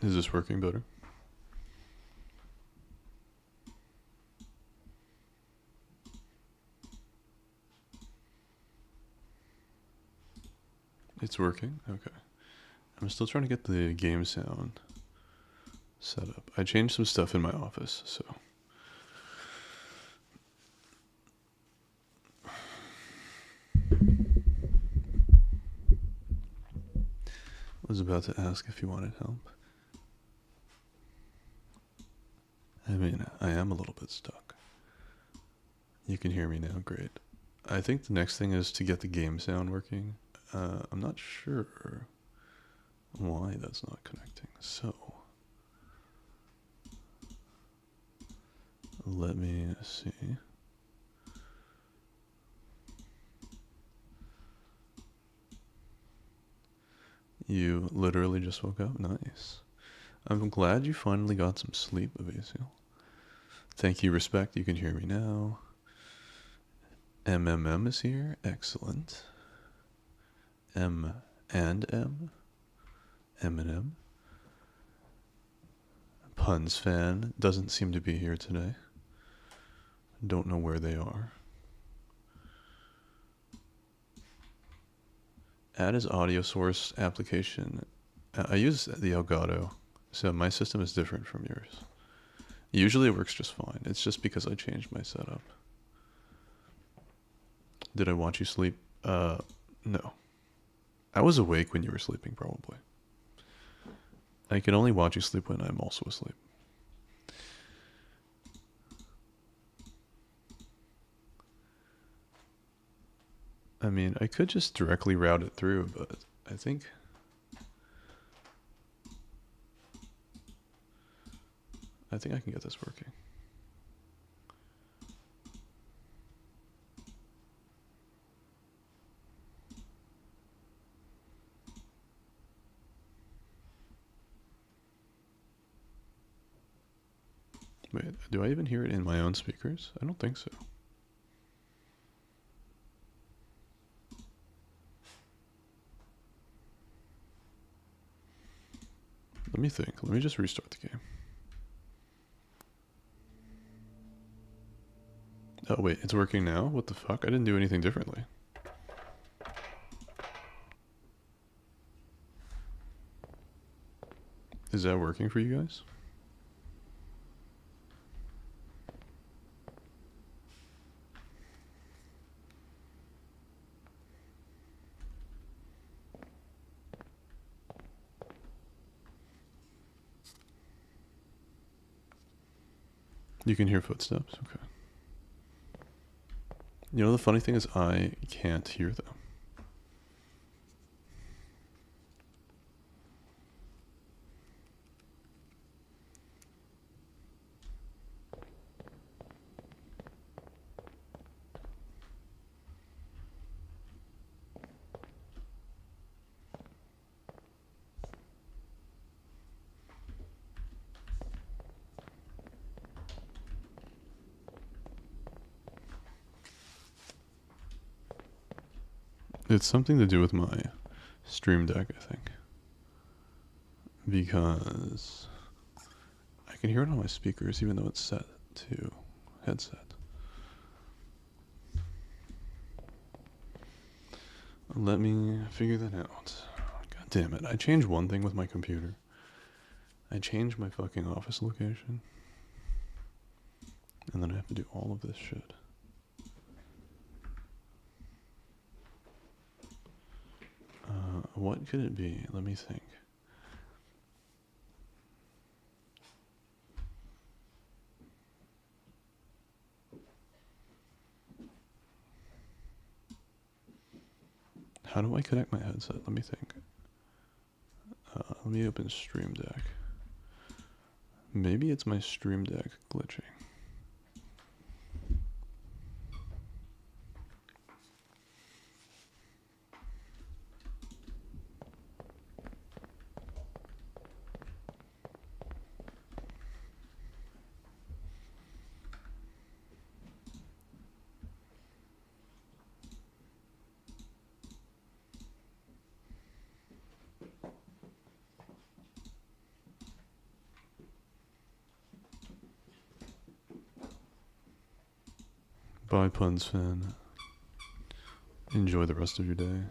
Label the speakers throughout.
Speaker 1: Is this working better? It's working? Okay. I'm still trying to get the game sound set up. I changed some stuff in my office, so. I was about to ask if you wanted help. I mean, I am a little bit stuck. You can hear me now, great. I think the next thing is to get the game sound working. I'm not sure why that's not connecting. So, let me see. You literally just woke up? Nice. I'm glad you finally got some sleep, Evasio. Thank you, Respect. You can hear me now. MMM is here. Excellent. M and M. M and M. Puns fan doesn't seem to be here today. Don't know where they are. Add as audio source application. I use the Elgato, so my system is different from yours. Usually it works just fine. It's just because I changed my setup. Did I watch you sleep? No. I was awake when you were sleeping, probably. I can only watch you sleep when I'm also asleep. I mean, I could just directly route it through, but I think I can get this working. Wait, do I even hear it in my own speakers? I don't think so. Let me think. Let me just restart the game. Oh wait, it's working now? What the fuck? I didn't do anything differently. Is that working for you guys? You can hear footsteps? Okay. You know, the funny thing is I can't hear them. It's something to do with my Stream Deck, I think. Because I can hear it on my speakers even though it's set to headset. Let me figure that out. God damn it. I changed one thing with my computer. I changed my fucking office location. And then I have to do all of this shit. What could it be? Let me think. How do I connect my headset? Let me think. Let me open Stream Deck. Maybe it's my Stream Deck glitching. Bye, Puns fan. Enjoy the rest of your day.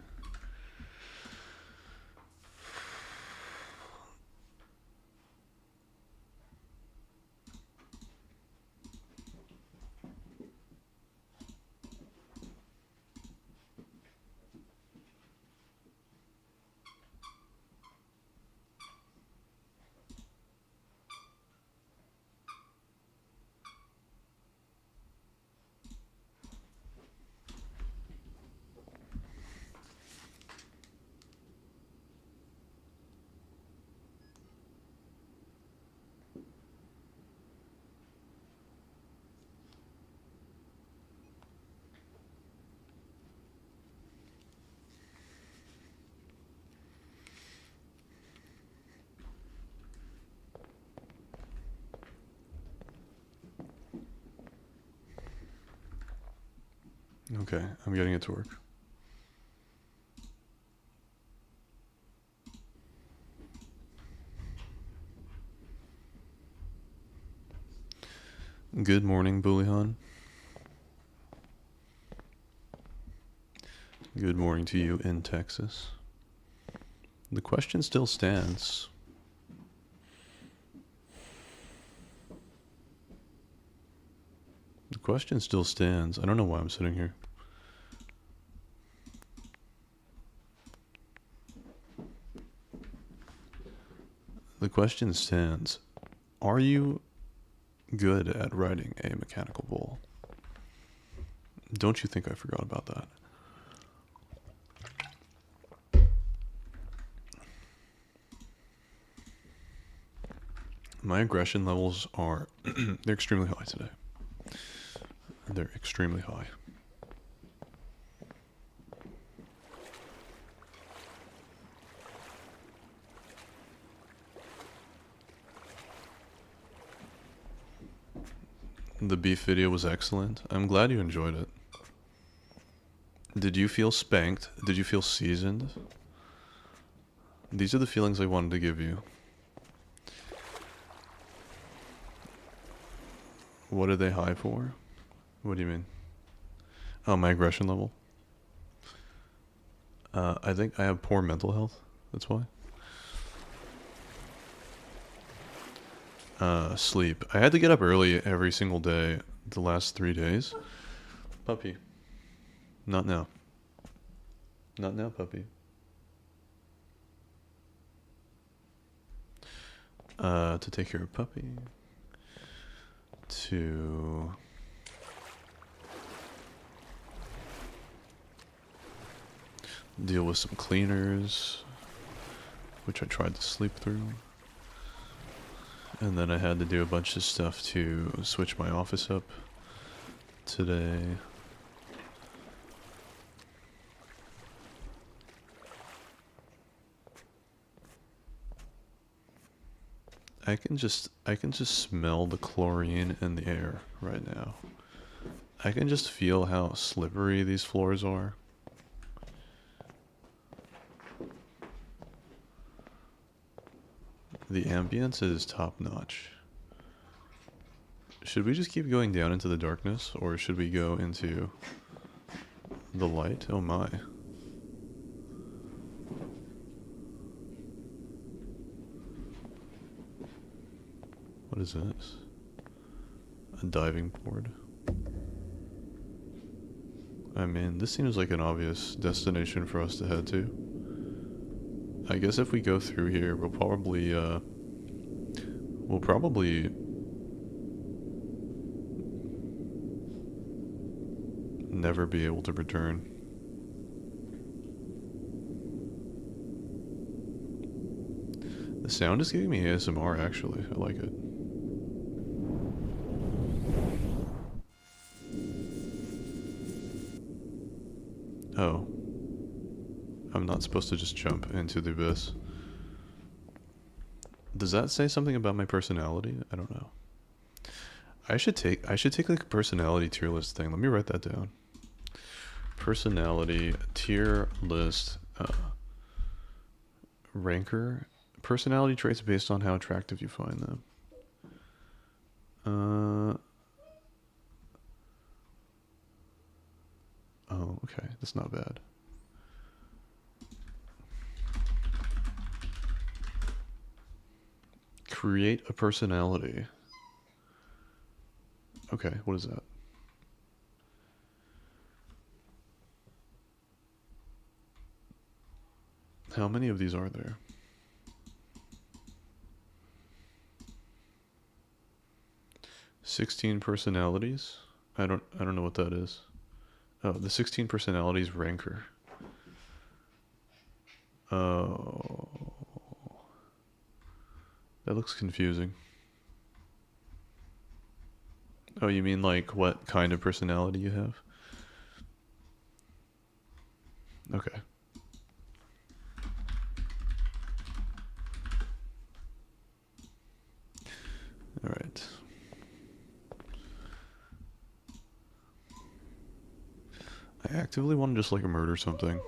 Speaker 1: Okay, I'm getting it to work. Good morning, Bullihan. Good morning to you in Texas. The question still stands. The question still stands. I don't know why I'm sitting here. The question stands. Are you good at riding a mechanical bull? Don't you think I forgot about that? My aggression levels are, they're extremely high today. They're extremely high. The beef video was excellent. I'm glad you enjoyed it. Did you feel spanked? Did you feel seasoned? These are the feelings I wanted to give you. What are they high for? What do you mean? Oh, my aggression level? I think I have poor mental health. That's why. Sleep. I had to get up early every single day the last 3 days. Puppy. Not now. Not now, puppy. To take care of puppy. To deal with some cleaners, which I tried to sleep through. And then I had to do a bunch of stuff to switch my office up today. I can just smell the chlorine in the air right now. I can just feel how slippery these floors are. The ambience is top notch. Should we just keep going down into the darkness, or should we go into the light? Oh my. What is this? A diving board. I mean, this seems like an obvious destination for us to head to. I guess if we go through here, we'll probably never be able to return. The sound is giving me ASMR, actually. I like it. Oh. I'm not supposed to just jump into the abyss. Does that say something about my personality? I don't know. I should take like a personality tier list thing. Let me write that down. Personality tier list ranker. Personality traits based on how attractive you find them. okay, that's not bad. Create a personality. Okay, what is that? How many of these are there? 16 personalities? I don't know what that is. Oh, the 16 personalities ranker. Oh. That looks confusing. Oh, you mean like what kind of personality you have? Okay. Alright. I actively want to just like murder something.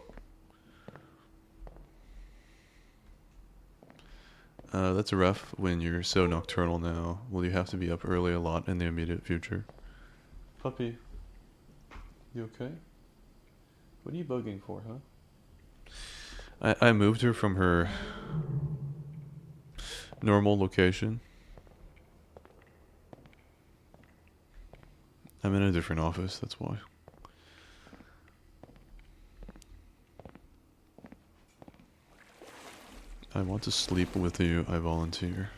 Speaker 1: That's rough when you're so nocturnal now. Will you have to be up early a lot in the immediate future? Puppy, you okay? What are you bugging for, huh? I moved her from her normal location. I'm in a different office, that's why. I want to sleep with you, I volunteer.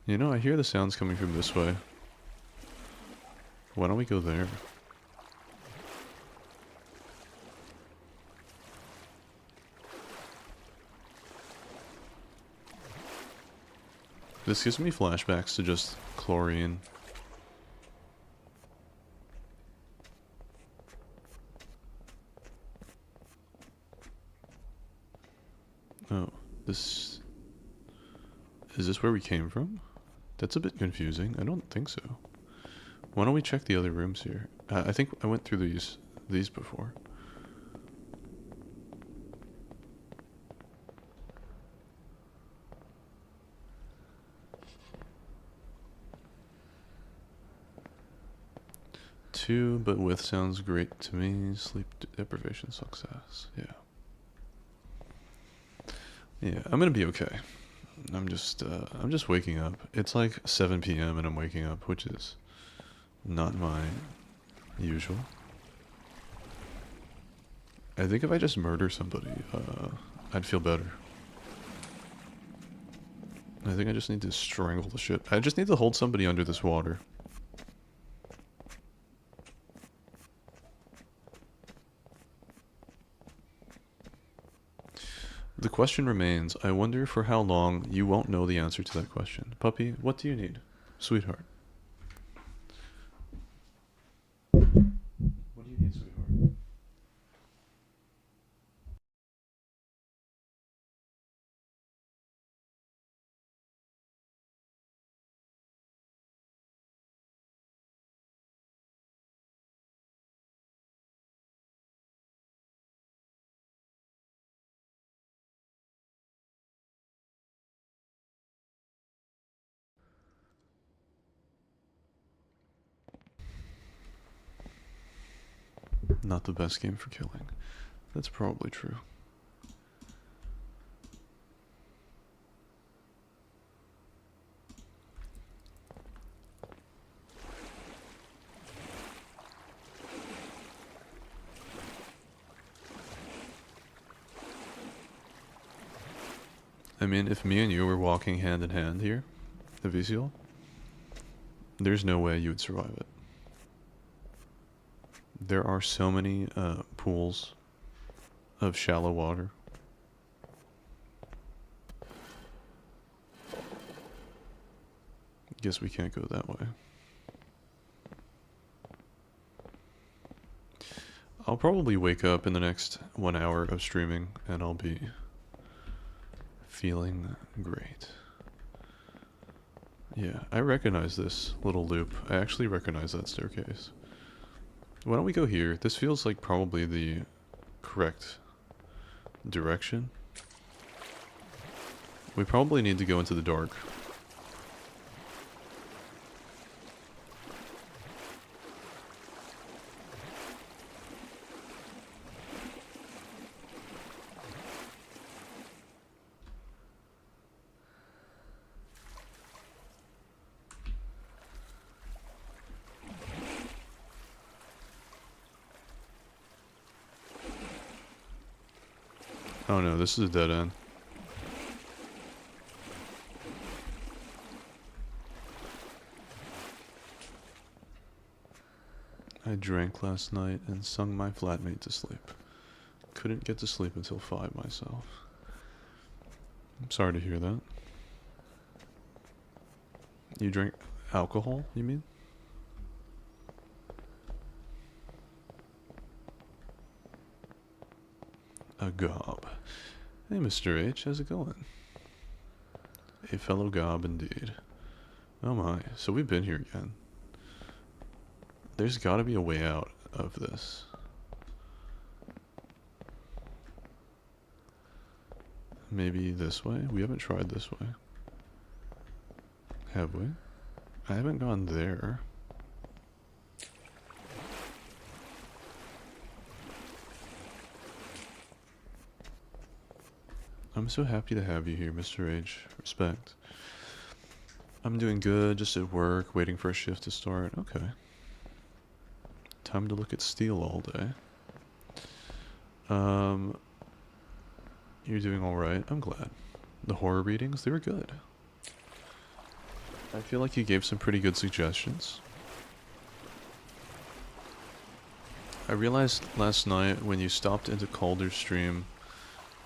Speaker 1: You know, I hear the sounds coming from this way. Why don't we go there? This gives me flashbacks to just chlorine. Oh, this... Is this where we came from? That's a bit confusing. I don't think so. Why don't we check the other rooms here? I think I went through these before. Two, but with sounds great to me. Sleep deprivation success. Yeah. Yeah, I'm gonna be okay. I'm just waking up. It's like 7 p.m. and I'm waking up, which is not my usual. I think if I just murder somebody, I'd feel better. I think I just need to strangle the shit. I just need to hold somebody under this water. The question remains, I wonder for how long you won't know the answer to that question. Puppy, what do you need? Sweetheart. What do you need, sweetheart? Not the best game for killing. That's probably true. I mean, if me and you were walking hand in hand here, the VCL, there's no way you would survive it. There are so many pools of shallow water. Guess we can't go that way. I'll probably wake up in the next 1 hour of streaming and I'll be feeling great. Yeah, I recognize this little loop. I actually recognize that staircase. Why don't we go here? This feels like probably the correct direction. We probably need to go into the dark. Oh no, this is a dead end. I drank last night and sung my flatmate to sleep. Couldn't get to sleep until 5 myself. I'm sorry to hear that. You drink alcohol, you mean? A gob. Hey, Mr. H, how's it going? A fellow gob indeed. Oh my, so we've been here again. There's gotta be a way out of this. Maybe this way? We haven't tried this way. Have we? I haven't gone there. I'm so happy to have you here, Mr. H. Respect. I'm doing good, just at work, waiting for a shift to start. Okay. Time to look at steel all day. You're doing alright, I'm glad. The horror readings, they were good. I feel like you gave some pretty good suggestions. I realized last night when you stopped into Calder's stream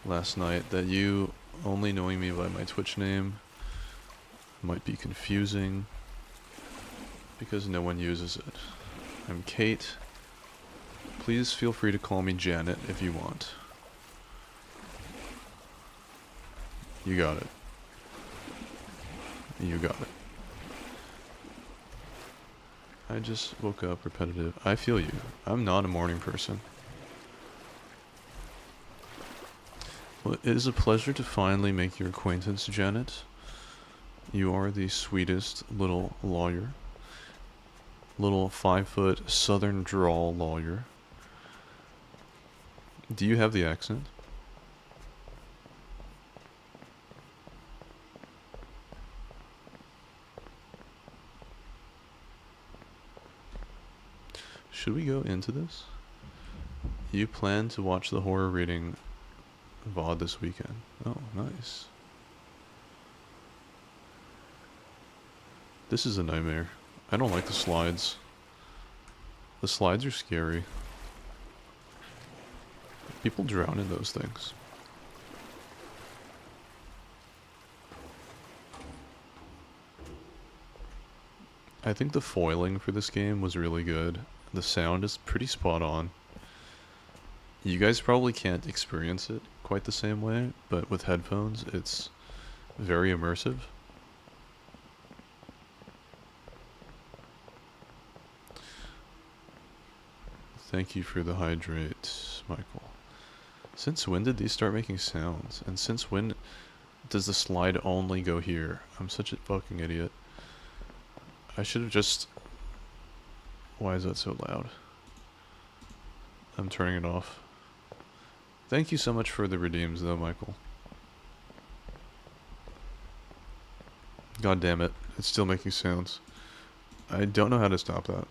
Speaker 1: last night that you only knowing me by my Twitch name might be confusing because no one uses it. I'm Kate. Please feel free to call me Janet if you want. You got it. You got it. I just woke up repetitive. I feel you. I'm not a morning person. Well, it is a pleasure to finally make your acquaintance, Janet. You are the sweetest little lawyer. Little 5-foot southern drawl lawyer. Do you have the accent? Should we go into this? You plan to watch the horror reading VOD this weekend. Oh, nice. This is a nightmare. I don't like the slides. The slides are scary. People drown in those things. I think the foiling for this game was really good. The sound is pretty spot on. You guys probably can't experience it quite the same way, but with headphones, it's very immersive. Thank you for the hydrate, Michael. Since when did these start making sounds? And since when does the slide only go here? I'm such a fucking idiot. I should have just... Why is that so loud? I'm turning it off. Thank you so much for the redeems though, Michael. God damn it. It's still making sounds. I don't know how to stop that.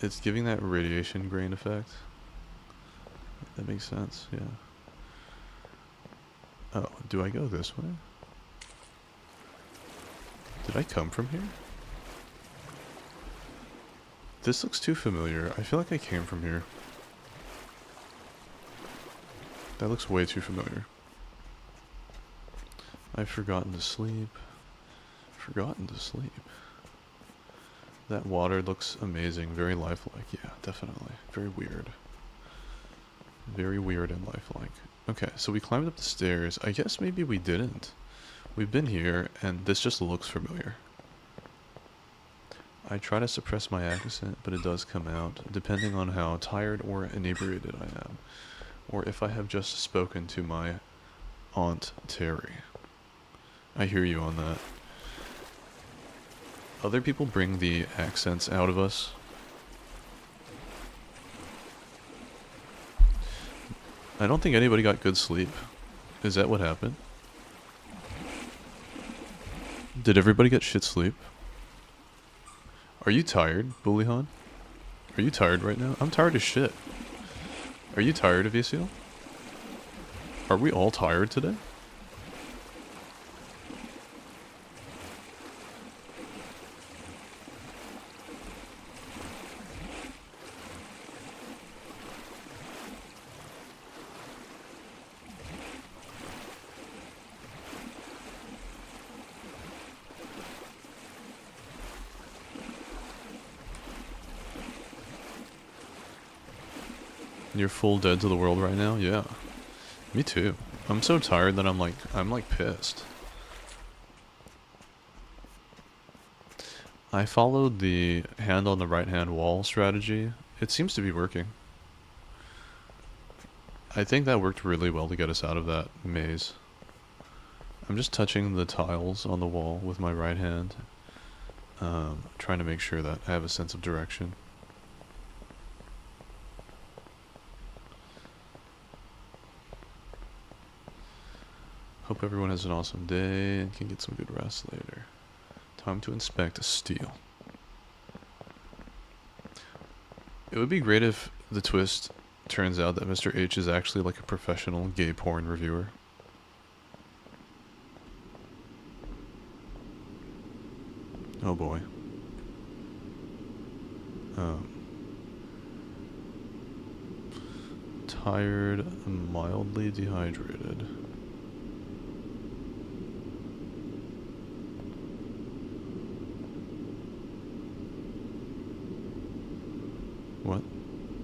Speaker 1: It's giving that radiation grain effect. That makes sense, yeah. Oh, do I go this way? Did I come from here? This looks too familiar. I feel like I came from here. That looks way too familiar. I've forgotten to sleep. Forgotten to sleep. That water looks amazing. Very lifelike. Yeah, definitely. Very weird. Very weird and lifelike. Okay, so we climbed up the stairs. I guess maybe we didn't. We've been here, and this just looks familiar. I try to suppress my accent, but it does come out, depending on how tired or inebriated I am, or if I have just spoken to my Aunt Terry. I hear you on that. Other people bring the accents out of us. I don't think anybody got good sleep. Is that what happened? Did everybody get shit sleep? Are you tired, Bullyhan? Are you tired right now? I'm tired as shit. Are you tired of Yasiel? Are we all tired today? You're full dead to the world right now? Yeah. Me too. I'm so tired that I'm like pissed. I followed the hand on the right hand wall strategy. It seems to be working. I think that worked really well to get us out of that maze. I'm just touching the tiles on the wall with my right hand, trying to make sure that I have a sense of direction. Hope everyone has an awesome day and can get some good rest later. Time to inspect a steel. It would be great if the twist turns out that Mr. H is actually like a professional gay porn reviewer. Oh boy. Tired, mildly dehydrated. What?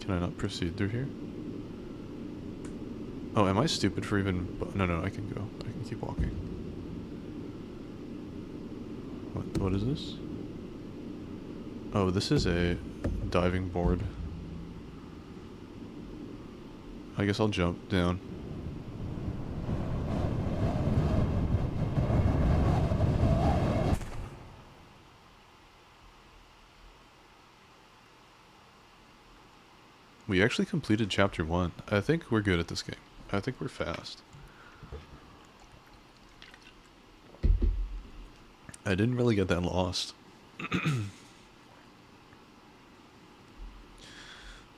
Speaker 1: Can I not proceed through here? Oh, am I stupid for even... No, I can go. I can keep walking. What is this? Oh, this is a diving board. I guess I'll jump down. We actually completed chapter 1. I think we're good at this game. I think we're fast. I didn't really get that lost.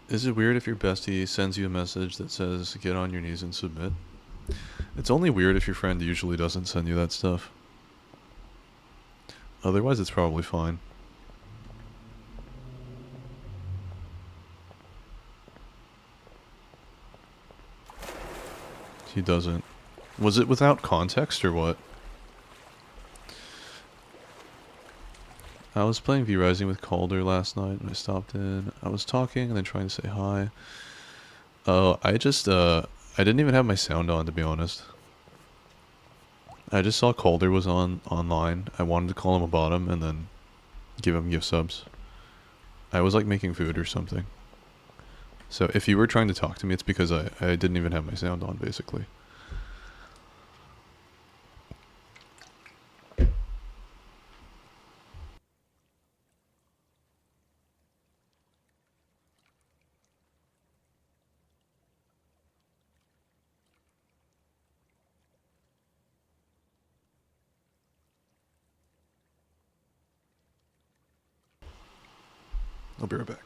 Speaker 1: Is it weird if your bestie sends you a message that says, get on your knees and submit? It's only weird if your friend usually doesn't send you that stuff. Otherwise, it's probably fine. He doesn't. Was it without context or what? I was playing V-Rising with Calder last night and I stopped in. I was talking and then trying to say hi. Oh, I didn't even have my sound on, to be honest. I just saw Calder was online. I wanted to call him a bottom and then give him gift subs. I was like making food or something. So if you were trying to talk to me, it's because I didn't even have my sound on, basically. I'll be right back.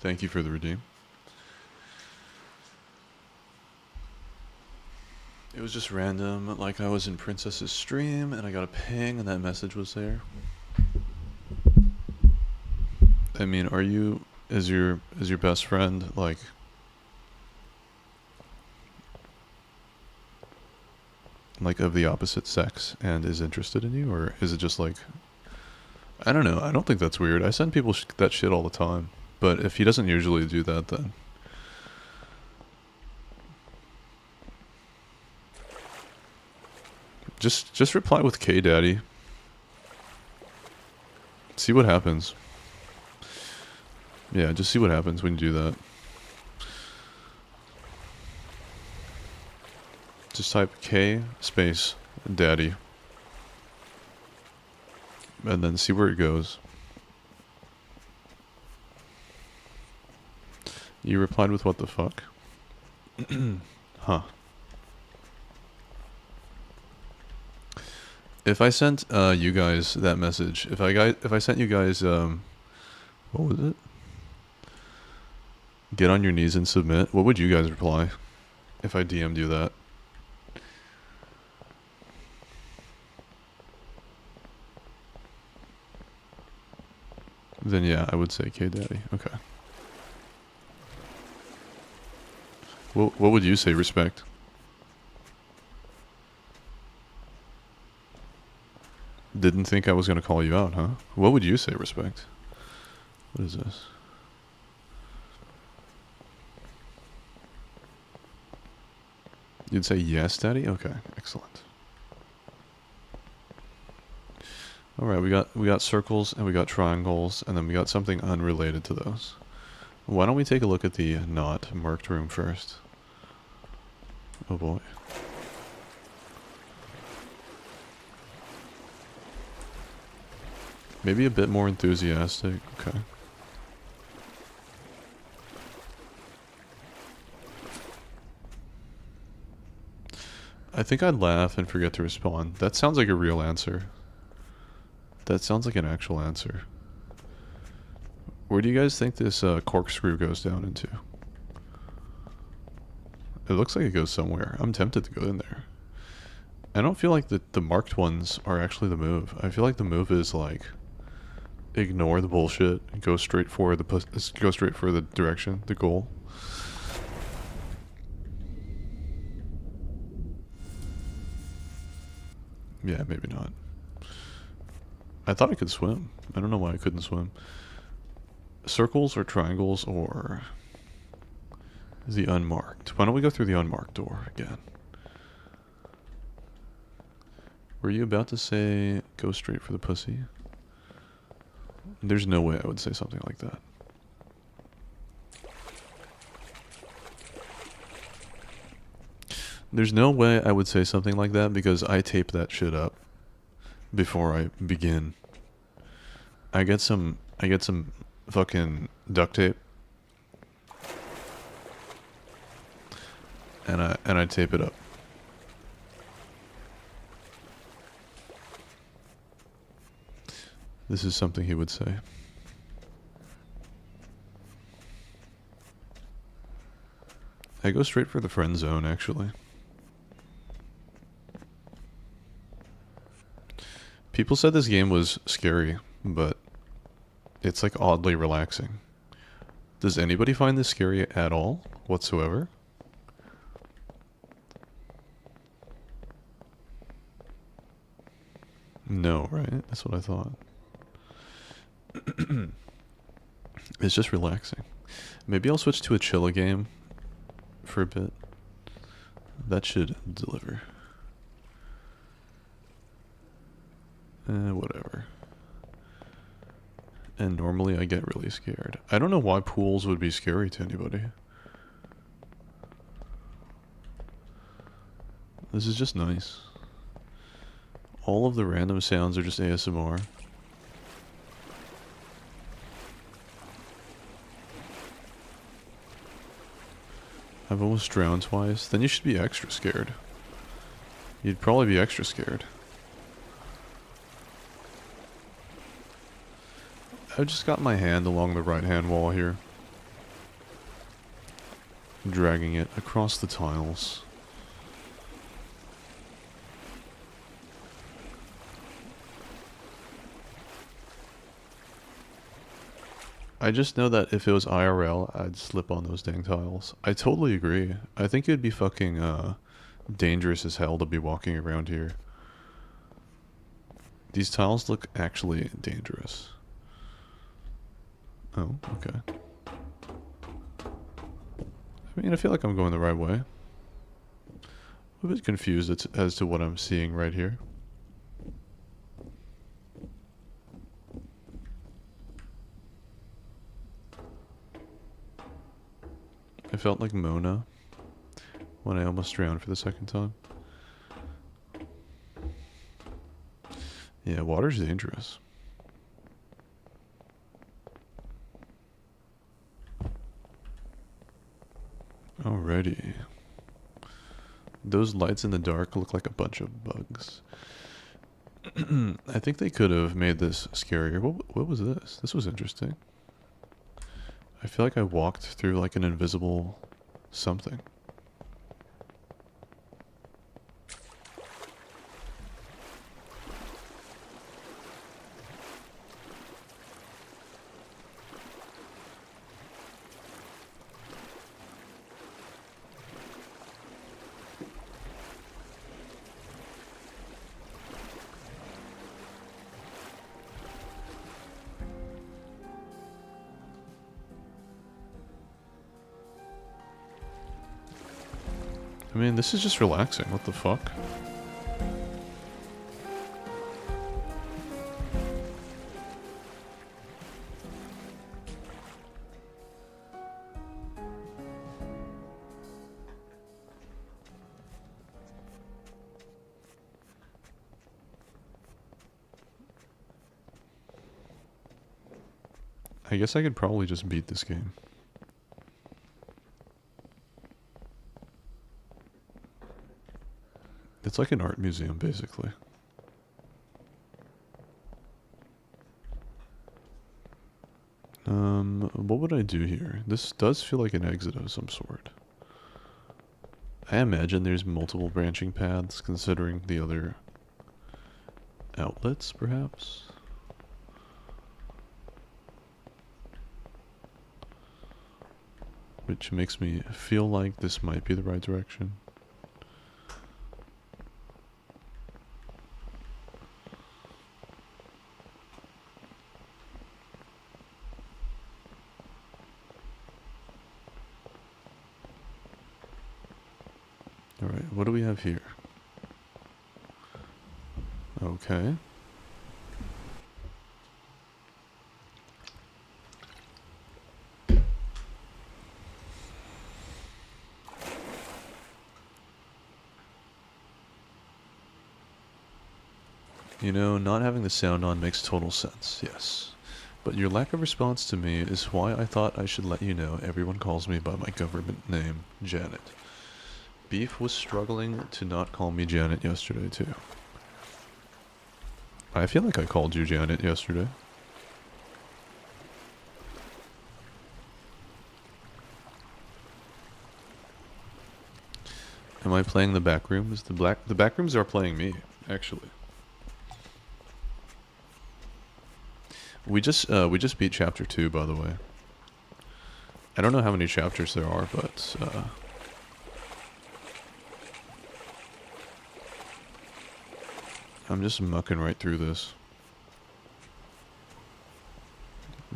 Speaker 1: Thank you for the redeem. It was just random, like I was in Princess's stream and I got a ping and that message was there. I mean, are you, is your best friend like of the opposite sex and is interested in you, or is it just like, I don't know, I don't think that's weird. I send people that shit all the time, but if he doesn't usually do that, then just reply with K Daddy. See what happens. Yeah, just see what happens when you do that. Just type K space daddy. And then see where it goes. You replied with what the fuck? Huh. If I sent you guys that message, if I sent you guys what was it? Get on your knees and submit. What would you guys reply if I DM'd you that? Then yeah, I would say K Daddy. Okay. What would you say, respect? Didn't think I was gonna call you out, huh? What would you say, respect? What is this? You'd say yes, Daddy? Okay, excellent. Alright, we got circles and we got triangles, and then we got something unrelated to those. Why don't we take a look at the not marked room first? Oh boy. Maybe a bit more enthusiastic. Okay. I think I'd laugh and forget to respond. That sounds like a real answer. That sounds like an actual answer. Where do you guys think this corkscrew goes down into? It looks like it goes somewhere. I'm tempted to go in there. I don't feel like the marked ones are actually the move. I feel like the move is like ignore the bullshit and go straight for the direction, the goal. Yeah, maybe not. I thought I could swim. I don't know why I couldn't swim. Circles or triangles or the unmarked. Why don't we go through the unmarked door again? Were you about to say go straight for the pussy? There's no way I would say something like that. There's no way I would say something like that because I tape that shit up before I begin. I get some fucking duct tape and I tape it up. This is something he would say. I go straight for the friend zone, actually. People said this game was scary, but it's like oddly relaxing. Does anybody find this scary at all, whatsoever? No, right? That's what I thought. It's just relaxing. Maybe I'll switch to a Chilla game for a bit. That should deliver. Whatever. And normally I get really scared. I don't know why pools would be scary to anybody. This is just nice. All of the random sounds are just ASMR. I've almost drowned twice. Then you should be extra scared. You'd probably be extra scared. I've just got my hand along the right hand wall here. dragging it across the tiles. I just know that if it was IRL, I'd slip on those dang tiles. I totally agree. I think it'd be fucking dangerous as hell to be walking around here. These tiles look actually dangerous. Oh, okay. I mean, I feel like I'm going the right way. I'm a bit confused as to what I'm seeing right here. I felt like Mona when I almost drowned for the second time. Yeah, water's dangerous. Alrighty. Those lights in the dark look like a bunch of bugs. I think they could have made this scarier. What was this? This was interesting. I feel like I walked through like an invisible something. I mean, this is just relaxing. What the fuck? I guess I could probably just beat this game. It's like an art museum, basically. What would I do here? This does feel like an exit of some sort. I imagine there's multiple branching paths, considering the other outlets, perhaps? Which makes me feel like this might be the right direction. Alright, what do we have here? Okay. You know, not having the sound on makes total sense, yes. But your lack of response to me is why I thought I should let you know everyone calls me by my government name, Janet. Beef was struggling to not call me Janet yesterday, too. I feel like I called you Janet yesterday. Am I playing the Backrooms? The Backrooms are playing me, actually. We just beat chapter 2, by the way. I don't know how many chapters there are, but I'm just mucking right through this.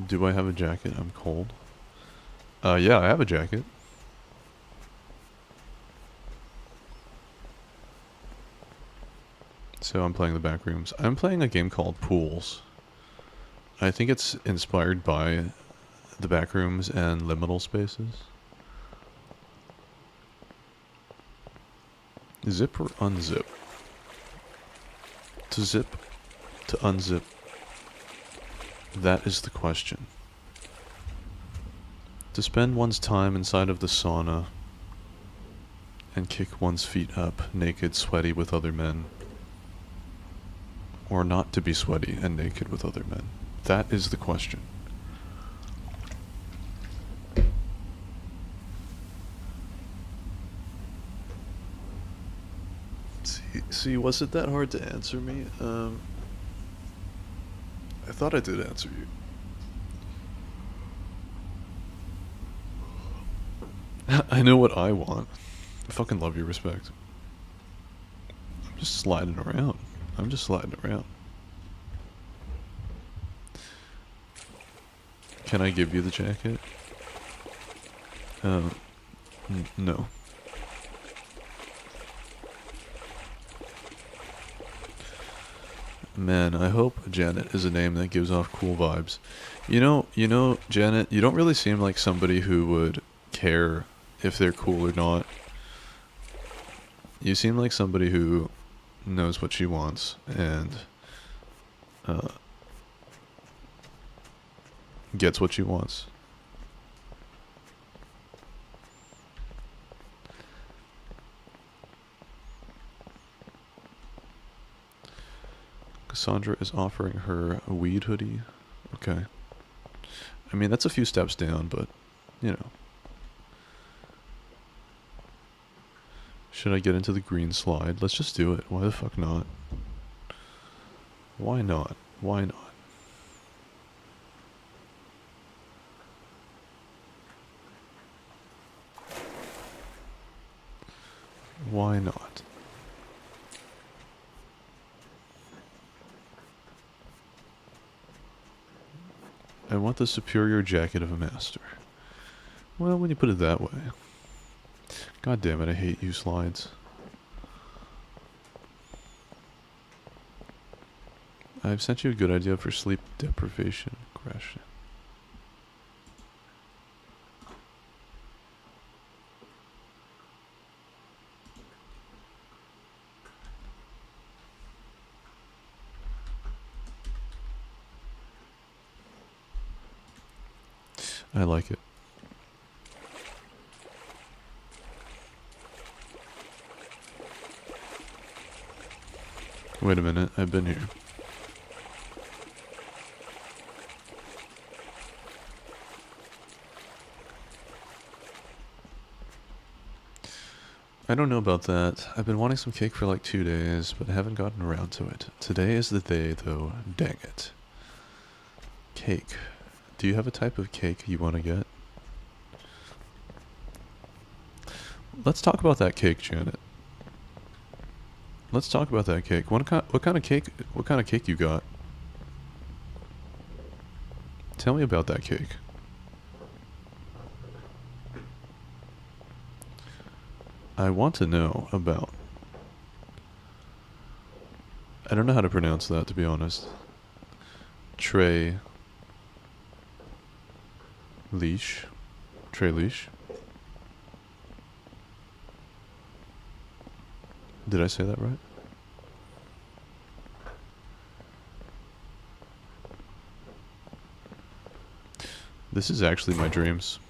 Speaker 1: Do I have a jacket? I'm cold. Yeah, I have a jacket. So I'm playing the Backrooms. I'm playing a game called Pools. I think it's inspired by the Backrooms and Liminal Spaces. Zip or unzip? To zip, to unzip. That is the question. To spend one's time inside of the sauna and kick one's feet up, naked, sweaty with other men. Or not to be sweaty and naked with other men. That is the question. Lexi, was it that hard to answer me? I thought I did answer you. I know what I want. I fucking love your respect. I'm just sliding around. I'm just sliding around. Can I give you the jacket? No. Man, I hope Janet is a name that gives off cool vibes. Janet, you don't really seem like somebody who would care if they're cool or not. You seem like somebody who knows what she wants and uh, gets what she wants. Cassandra is offering her a weed hoodie. Okay. I mean, that's a few steps down, but, you know. Should I get into the green slide? Let's just do it. Why the fuck not? Why not? Why not? Why not? I want the superior jacket of a master. Well, when you put it that way. God damn it, I hate you slides. I've sent you a good idea for sleep deprivation. Crash. I like it. Wait a minute, I've been here. I don't know about that. I've been wanting some cake for like 2 days, but I haven't gotten around to it. Today is the day, though. Dang it. Cake. Do you have a type of cake you want to get? Let's talk about that cake, Janet. Let's talk about that cake. What kind of cake? What kind of cake you got? Tell me about that cake. I want to know about. I don't know how to pronounce that, to be honest. Trey Leash. Trey Leash. Did I say that right? This is actually my dreams.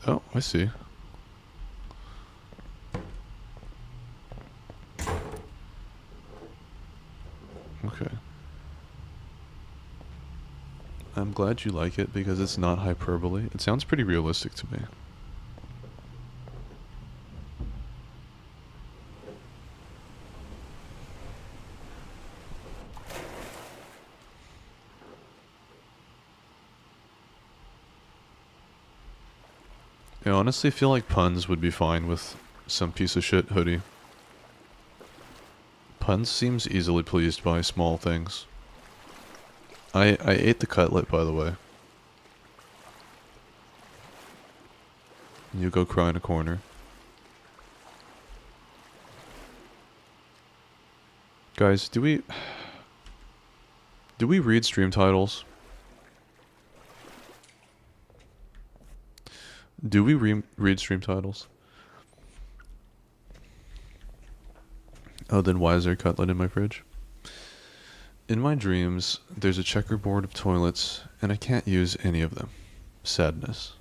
Speaker 1: Oh, I see. Okay. I'm glad you like it because it's not hyperbole. It sounds pretty realistic to me. I honestly feel like Puns would be fine with some piece of shit hoodie. Puns seems easily pleased by small things. I ate the cutlet, by the way. You go cry in a corner. Guys, do we read stream titles? Do we read stream titles? Oh, then why is there cutlet in my fridge? In my dreams, there's a checkerboard of toilets, and I can't use any of them. Sadness.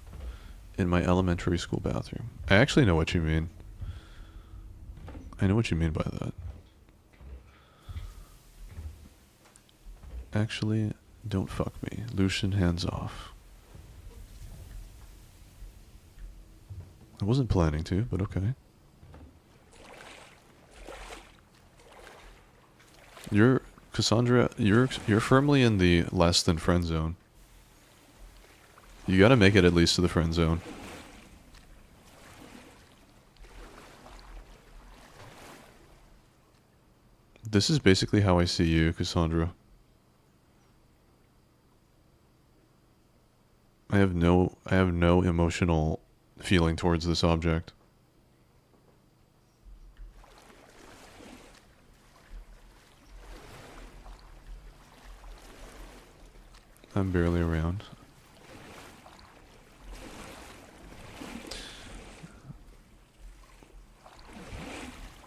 Speaker 1: In my elementary school bathroom. I actually know what you mean. I know what you mean by that. Actually, don't fuck me. Lucian, hands off. I wasn't planning to, but okay. You're Cassandra. You're firmly in the less than friend zone. You gotta make it at least to the friend zone. This is basically how I see you, Cassandra. I have no emotional feeling towards this object. I'm barely around.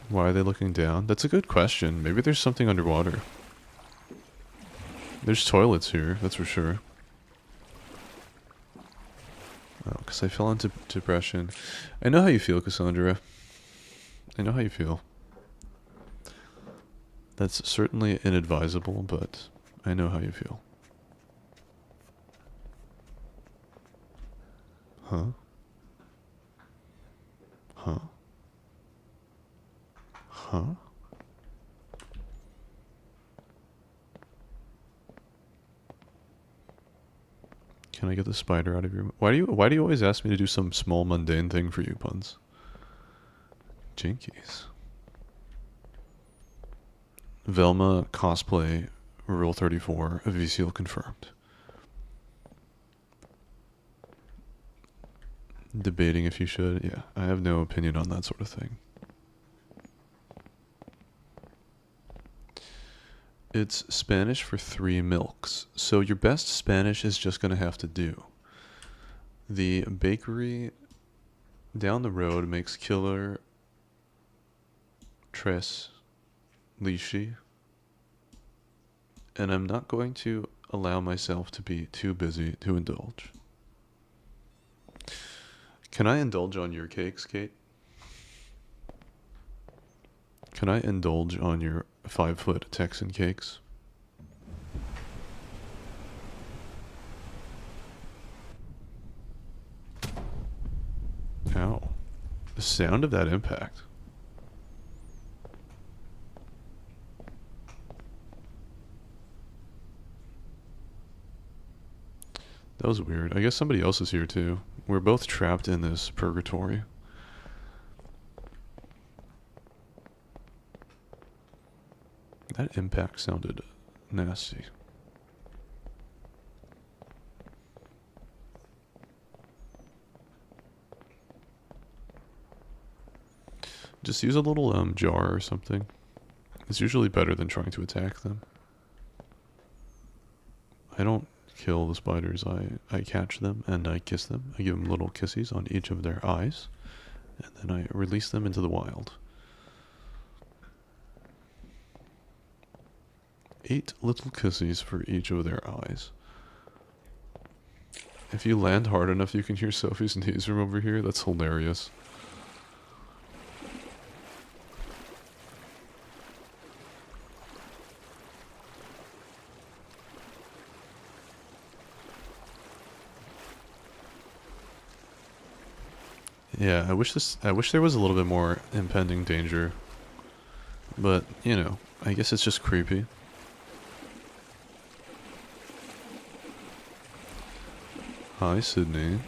Speaker 1: Why are they looking down? That's a good question. Maybe there's something underwater. There's toilets here, that's for sure. Oh, because I fell into depression. I know how you feel, Cassandra. I know how you feel. That's certainly inadvisable, but I know how you feel. Huh? Huh? Huh? Can I get the spider out of your... Why do you always ask me to do some small mundane thing for you, Puns? Jinkies. Velma cosplay Rule 34 of VCL confirmed. Debating if you should. Yeah, I have no opinion on that sort of thing. It's Spanish for 3 milks, so your best Spanish is just going to have to do. The bakery down the road makes killer tres leche, and I'm not going to allow myself to be too busy to indulge. Can I indulge on your cakes, Kate? Can I indulge on your 5-foot Texan cakes? Ow. The sound of that impact. That was weird. I guess somebody else is here too. We're both trapped in this purgatory. That impact sounded nasty. Just use a little jar or something. It's usually better than trying to attack them. I don't kill the spiders. I catch them and I kiss them. I give them little kisses on each of their eyes. And then I release them into the wild. 8 little kisses for each of their eyes. If you land hard enough, you can hear Sophie's knees from over here. That's hilarious. Yeah, I wish there was a little bit more impending danger. But, you know, I guess it's just creepy. Hi, Sydney.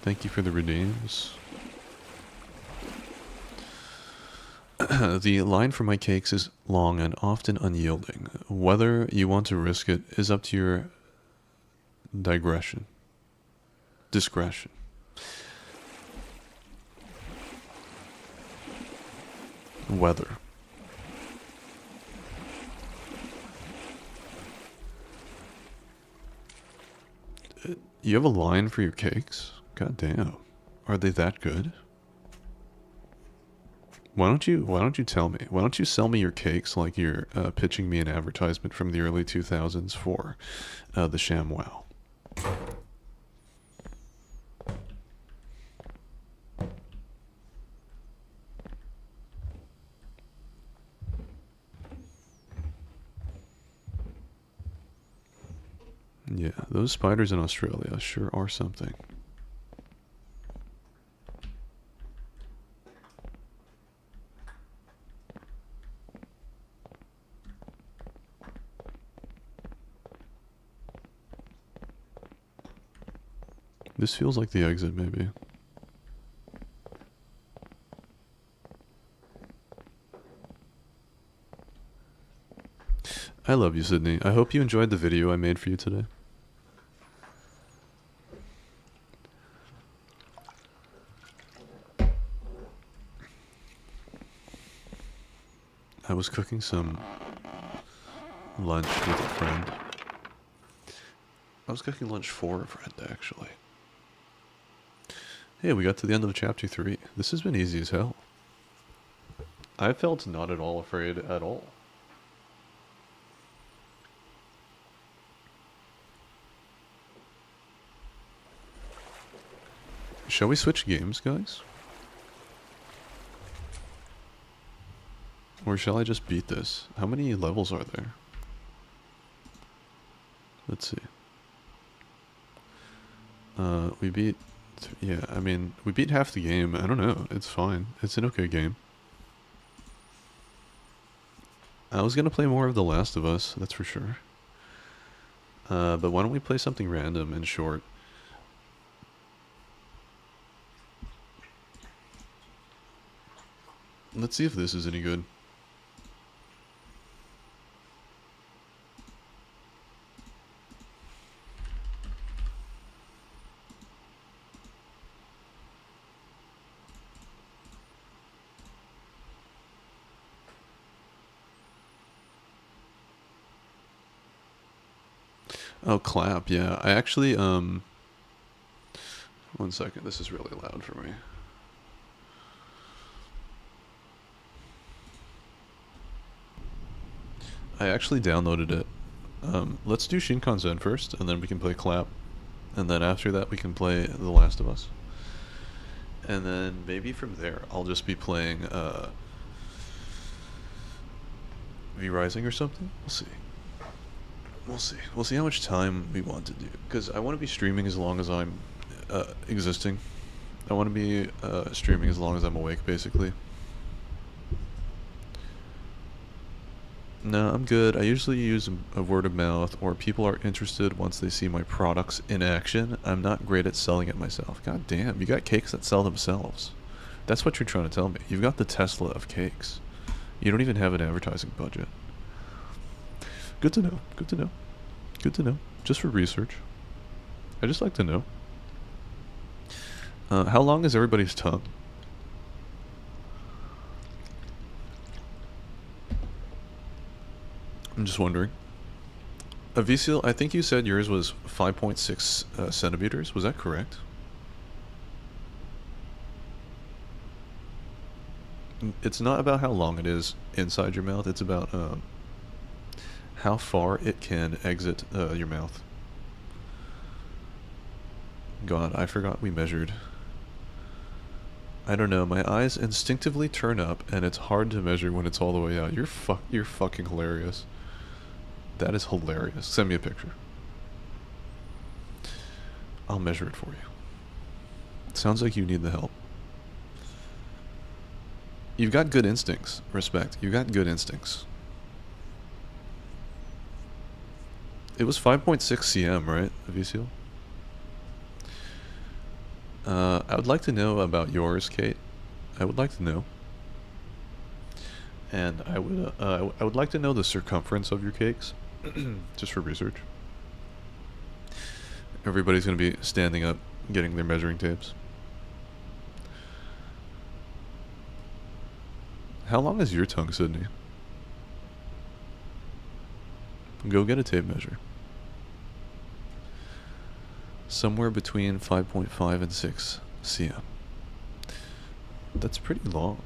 Speaker 1: Thank you for the redeems. The line for my cakes is long and often unyielding. Whether you want to risk it is up to your discretion. Weather. You have a line for your cakes? God damn. Are they that good? Why don't you tell me? Why don't you sell me your cakes like you're pitching me an advertisement from the early 2000s for the ShamWow? Yeah, those spiders in Australia sure are something. This feels like the exit, maybe. I love you, Sydney. I hope you enjoyed the video I made for you today. I was cooking some lunch with a friend. I was cooking lunch for a friend, actually. Hey, we got to the end of chapter 3. This has been easy as hell. I felt not at all afraid at all. Shall we switch games, guys? Or shall I just beat this? How many levels are there? Let's see. We beat... yeah, I mean, we beat half the game. I don't know. It's fine. It's an okay game. I was gonna play more of The Last of Us, that's for sure. But why don't we play something random and short? Let's see if this is any good. Oh, clap, yeah. I actually, 1 second, this is really loud for me. I actually downloaded it. Let's do Shinkansen first, and then we can play Clap. And then after that we can play The Last of Us. And then maybe from there I'll just be playing, V Rising or something? We'll see. We'll see. We'll see how much time we want to do. Because I want to be streaming as long as I'm existing. I want to be streaming as long as I'm awake, basically. No, I'm good. I usually use a word of mouth, or people are interested once they see my products in action. I'm not great at selling it myself. God damn, you got cakes that sell themselves. That's what you're trying to tell me. You've got the Tesla of cakes. You don't even have an advertising budget. Good to know. Good to know. Good to know. Just for research. I just like to know. How long is everybody's tongue? I'm just wondering. Avisil, I think you said yours was 5.6 centimeters. Was that correct? It's not about how long it is inside your mouth. It's about how far it can exit your mouth. God, I forgot we measured. I don't know, my eyes instinctively turn up, and it's hard to measure when it's all the way out. You're fucking hilarious. That is hilarious. Send me a picture. I'll measure it for you. Sounds like you need the help. You've got good instincts. Respect. You got good instincts. It was 5.6 cm, right, Avisil? I would like to know about yours, Kate. I would like to know. And I would like to know the circumference of your cakes, just for research. Everybody's gonna be standing up, getting their measuring tapes. How long is your tongue, Sydney? Go get a tape measure. Somewhere between 5.5 and 6 cm. That's pretty long.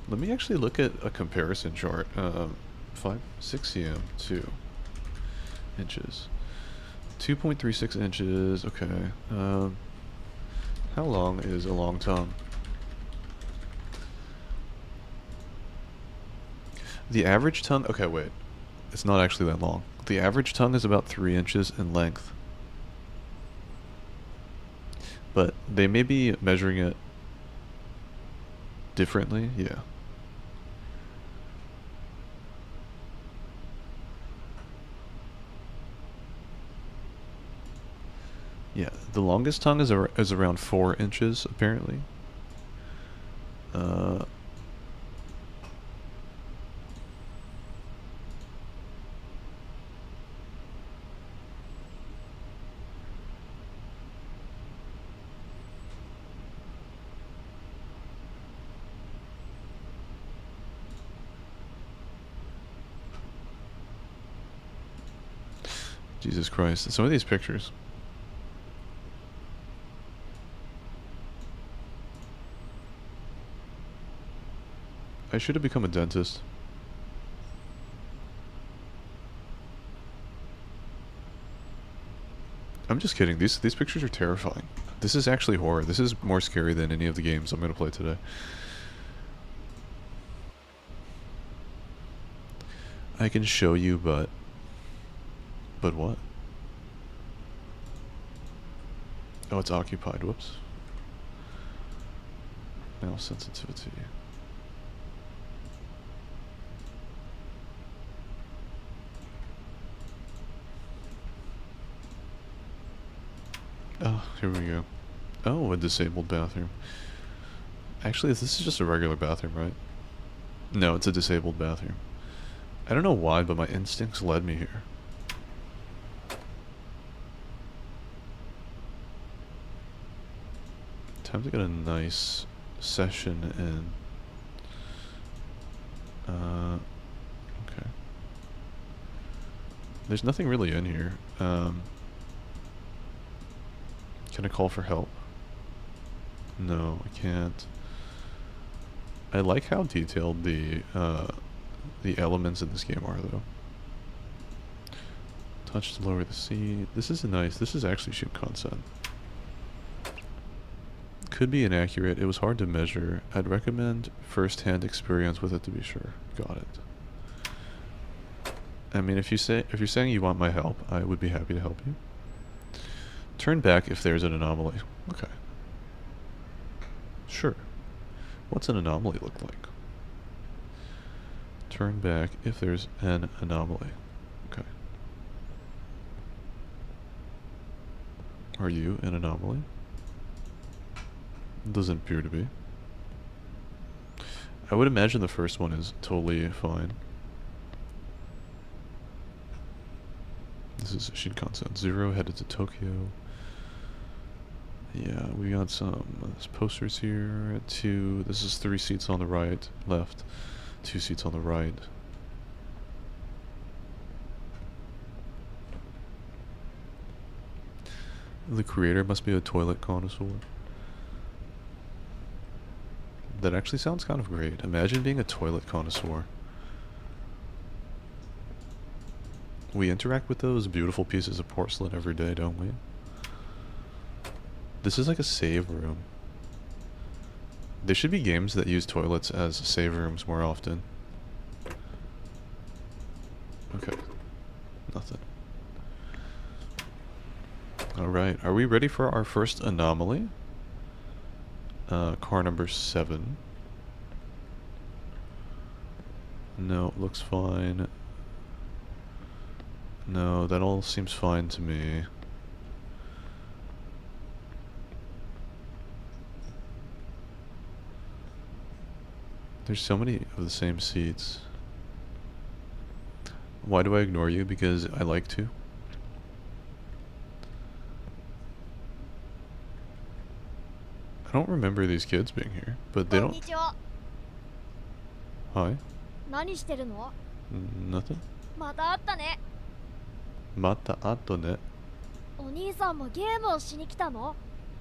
Speaker 1: Let me actually look at a comparison chart. 6 cm, 2 inches. 2.36 inches, okay. How long is a long tongue? The average tongue, okay, wait. It's not actually that long. The average tongue is about 3 inches in length. But they may be measuring it differently, yeah. Yeah, the longest tongue is around 4 inches, apparently. Uh, Jesus Christ. Some of these pictures. I should have become a dentist. I'm just kidding. These pictures are terrifying. This is actually horror. This is more scary than any of the games I'm going to play today. I can show you, but... But what? Oh, it's occupied. Whoops. Mouse sensitivity. Oh, here we go. Oh, a disabled bathroom. Actually, this is just a regular bathroom, right? No, it's a disabled bathroom. I don't know why, but my instincts led me here. Time to get a nice session in. Okay. There's nothing really in here. Can I call for help? No, I can't. I like how detailed the elements in this game are, though. Touch to lower the seat. This is this is actually Shinkansen. Could be inaccurate. It was hard to measure. I'd recommend first-hand experience with it to be sure. Got it. I mean, if you're saying you want my help, I would be happy to help you. Turn back if there's an anomaly. Okay. Sure. What's an anomaly look like? Turn back if there's an anomaly. Okay. Are you an anomaly? Doesn't appear to be. I would imagine the first one is totally fine. This is Shinkansen 0 headed to Tokyo. Yeah, we got some posters here. 2. This is 3 seats on the right, left. 2 seats on the right. The creator must be a toilet connoisseur. That actually sounds kind of great. Imagine being a toilet connoisseur. We interact with those beautiful pieces of porcelain every day, don't we? This is like a save room. There should be games that use toilets as save rooms more often. Okay. Nothing. Alright, are we ready for our first anomaly? Car number 7. No, it looks fine. No, that all seems fine to me. There's so many of the same seats. Why do I ignore you? Because I like to. I don't remember these kids being here, but they don't. Hi.
Speaker 2: 何してるの?
Speaker 1: Nothing.
Speaker 2: また会ったね。
Speaker 1: またあとね。
Speaker 2: お兄さんもゲームをしに来たの?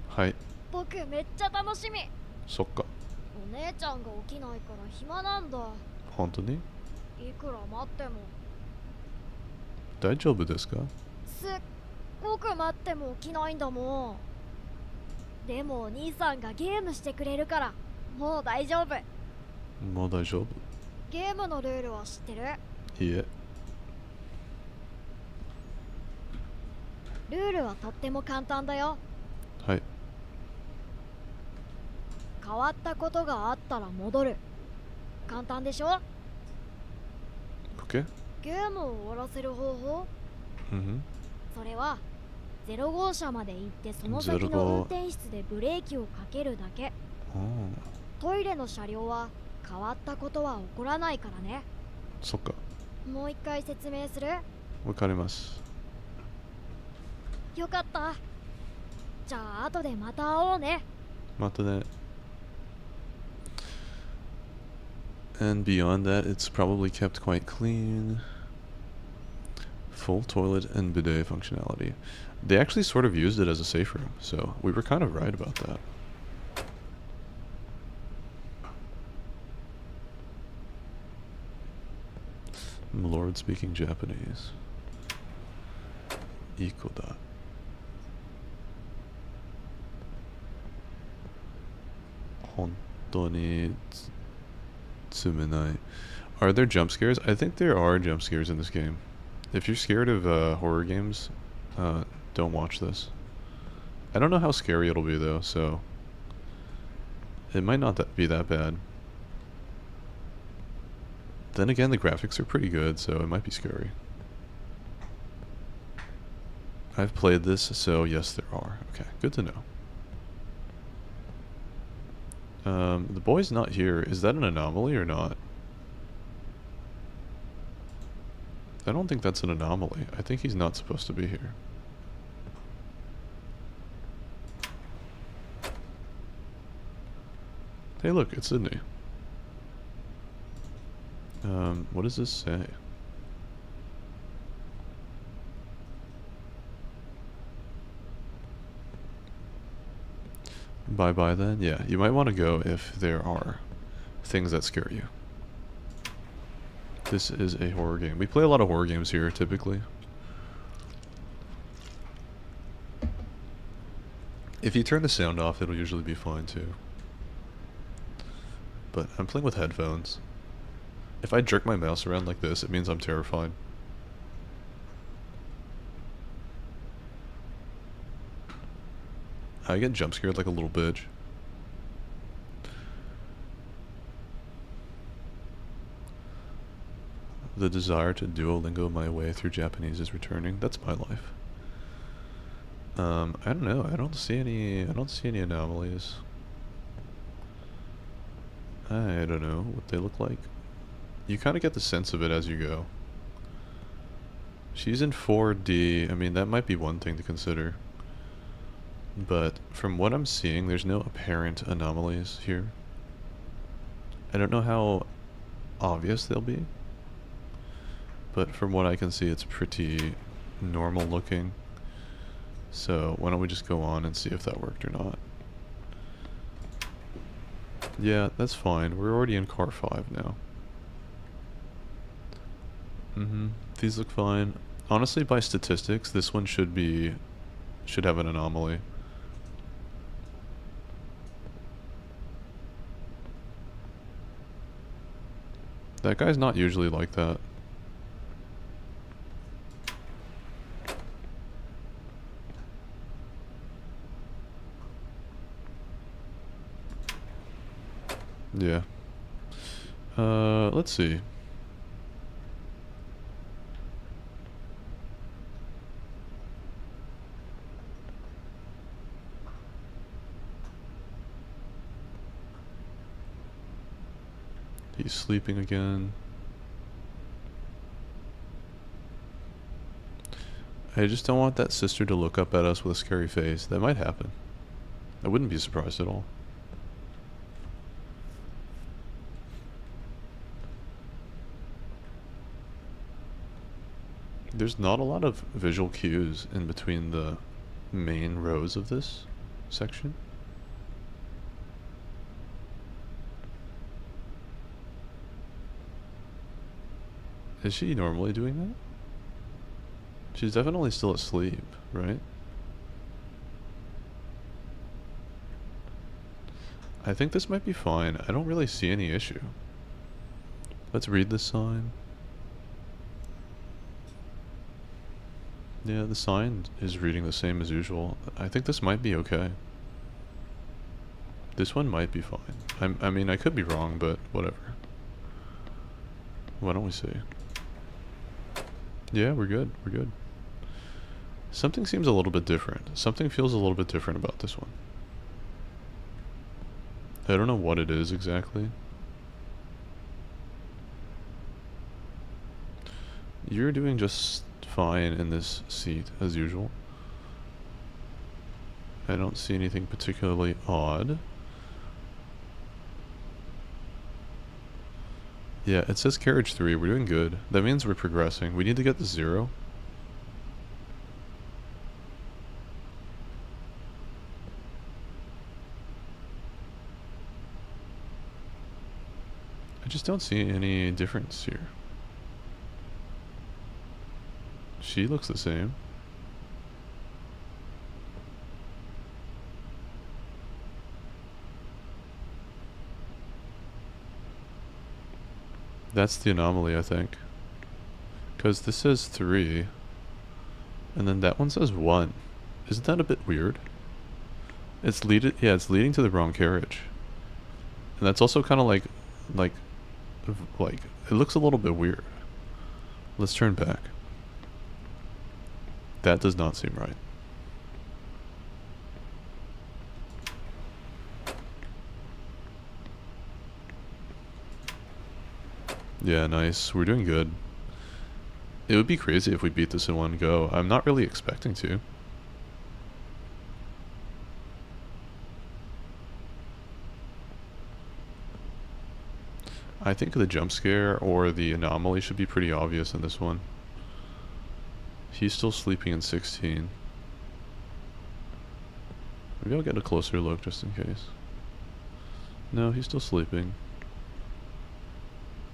Speaker 1: はい。
Speaker 2: 僕めっちゃ楽しみ。
Speaker 1: そっか。
Speaker 2: お姉ちゃんが起きないから暇なんだ。
Speaker 1: 本当に?
Speaker 2: いくら待っても。
Speaker 1: 大丈夫ですか?
Speaker 2: すっごく待っても起きないんだもん。でもお兄さんがゲームしてくれるからもう大丈夫。
Speaker 1: もう大丈夫?
Speaker 2: ゲームのルールは知ってる?
Speaker 1: いえ。
Speaker 2: ルールはとっても簡単だよ。
Speaker 1: はい。
Speaker 2: 変わったことがあったら戻る。簡単でしょ?
Speaker 1: OK?
Speaker 2: ゲームを終わらせる方法?
Speaker 1: うん。
Speaker 2: それは0号車まで行ってその先の運転室でブレーキをかけるだけ。トイレの車両は変わったことは起こらないからね。
Speaker 1: そっか。
Speaker 2: もう一回説明する？
Speaker 1: わかります。
Speaker 2: よかった。じゃあ後でまた会おうね。
Speaker 1: またね。And beyond that, it's probably kept quite clean. Full toilet and bidet functionality. They actually sort of used it as a safe room, so we were kind of right about that. Lord speaking Japanese. Ikoda. Hontoni tsumenai. Are there jump scares? I think there are jump scares in this game. If you're scared of horror games, don't watch this. I don't know how scary it'll be though, so it might not be that bad. Then again, the graphics are pretty good, so it might be scary. I've played this, so yes, there are. Okay, good to know. The boy's not here. Is that an anomaly or not? I don't think that's an anomaly. I think he's not supposed to be here. Hey look, it's Sydney. What does this say? Bye-bye then? Yeah, you might want to go if there are things that scare you. This is a horror game. We play a lot of horror games here, typically. If you turn the sound off, it'll usually be fine too. But I'm playing with headphones. If I jerk my mouse around like this, it means I'm terrified. I get jump scared like a little bitch. The desire to Duolingo my way through Japanese is returning. That's my life. I don't know. I don't see any anomalies. I don't know what they look like. You kind of get the sense of it as you go. She's in 4D. I mean, that might be one thing to consider. But from what I'm seeing, there's no apparent anomalies here. I don't know how obvious they'll be. But from what I can see, it's pretty normal looking. So why don't we just go on and see if that worked or not. Yeah, that's fine. We're already in car 5 now. These look fine. Honestly, by statistics, this one should have an anomaly. That guy's not usually like that. Yeah. Let's see. He's sleeping again. I just don't want that sister to look up at us with a scary face. That might happen. I wouldn't be surprised at all. There's not a lot of visual cues in between the main rows of this section. Is she normally doing that? She's definitely still asleep, right? I think this might be fine. I don't really see any issue. Let's read the sign. Yeah, the sign is reading the same as usual. I think this might be okay. This one might be fine. I mean, I could be wrong, but whatever. Why don't we see? Yeah, we're good. We're good. Something seems a little bit different. Something feels a little bit different about this one. I don't know what it is exactly. You're doing just fine in this seat, as usual. I don't see anything particularly odd. Yeah, it says carriage 3. We're doing good. That means we're progressing. We need to get to 0. I just don't see any difference here. She looks the same. That's the anomaly, I think. Because this says 3. And then that one says 1. Isn't that a bit weird? It's leading to the wrong carriage. And that's also kind of like, it looks a little bit weird. Let's turn back. That does not seem right. Yeah, nice. We're doing good. It would be crazy if we beat this in one go. I'm not really expecting to. I think the jump scare or the anomaly should be pretty obvious in this one. He's still sleeping in 16. Maybe I'll get a closer look just in case. No, he's still sleeping.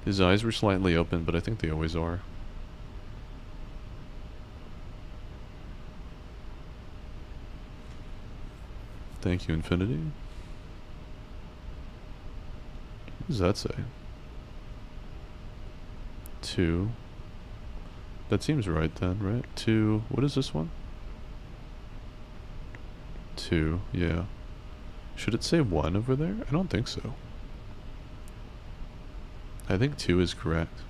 Speaker 1: His eyes were slightly open, but I think they always are. Thank you, Infinity. What does that say? 2. That seems right then, right? 2. What is this one? 2. Yeah. Should it say 1 over there? I don't think so. I think 2 is correct.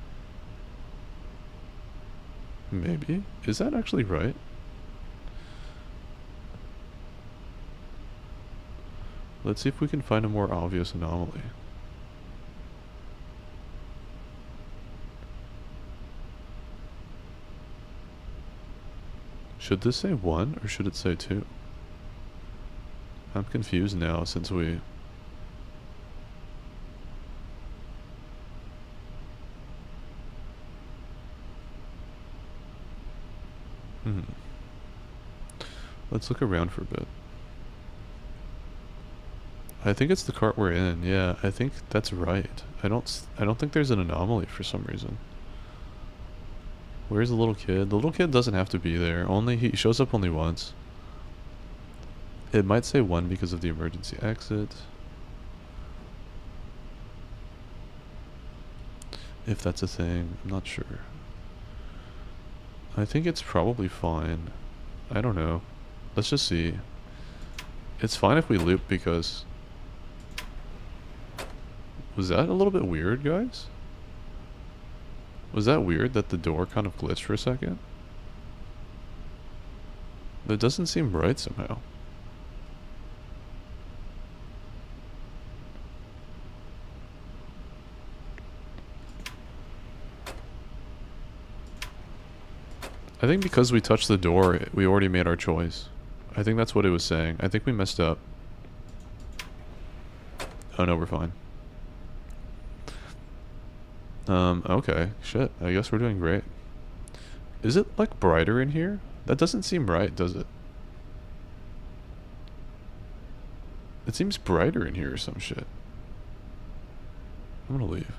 Speaker 1: Maybe? Is that actually right? Let's see if we can find a more obvious anomaly. Should this say 1 or should it say 2? I'm confused now since we... Let's look around for a bit. I think it's the cart we're in. Yeah, I think that's right. I don't think there's an anomaly for some reason. Where's the little kid? The little kid doesn't have to be there. He shows up only once. It might say 1 because of the emergency exit. If that's a thing, I'm not sure. I think it's probably fine. I don't know. Let's just see. It's fine if we loop because... Was that a little bit weird, guys? Was that weird that the door kind of glitched for a second? That doesn't seem right somehow. I think because we touched the door, we already made our choice. I think that's what it was saying. I think we messed up. Oh no, we're fine. Okay. Shit. I guess we're doing great. Is it, like, brighter in here? That doesn't seem right, does it? It seems brighter in here or some shit. I'm gonna leave.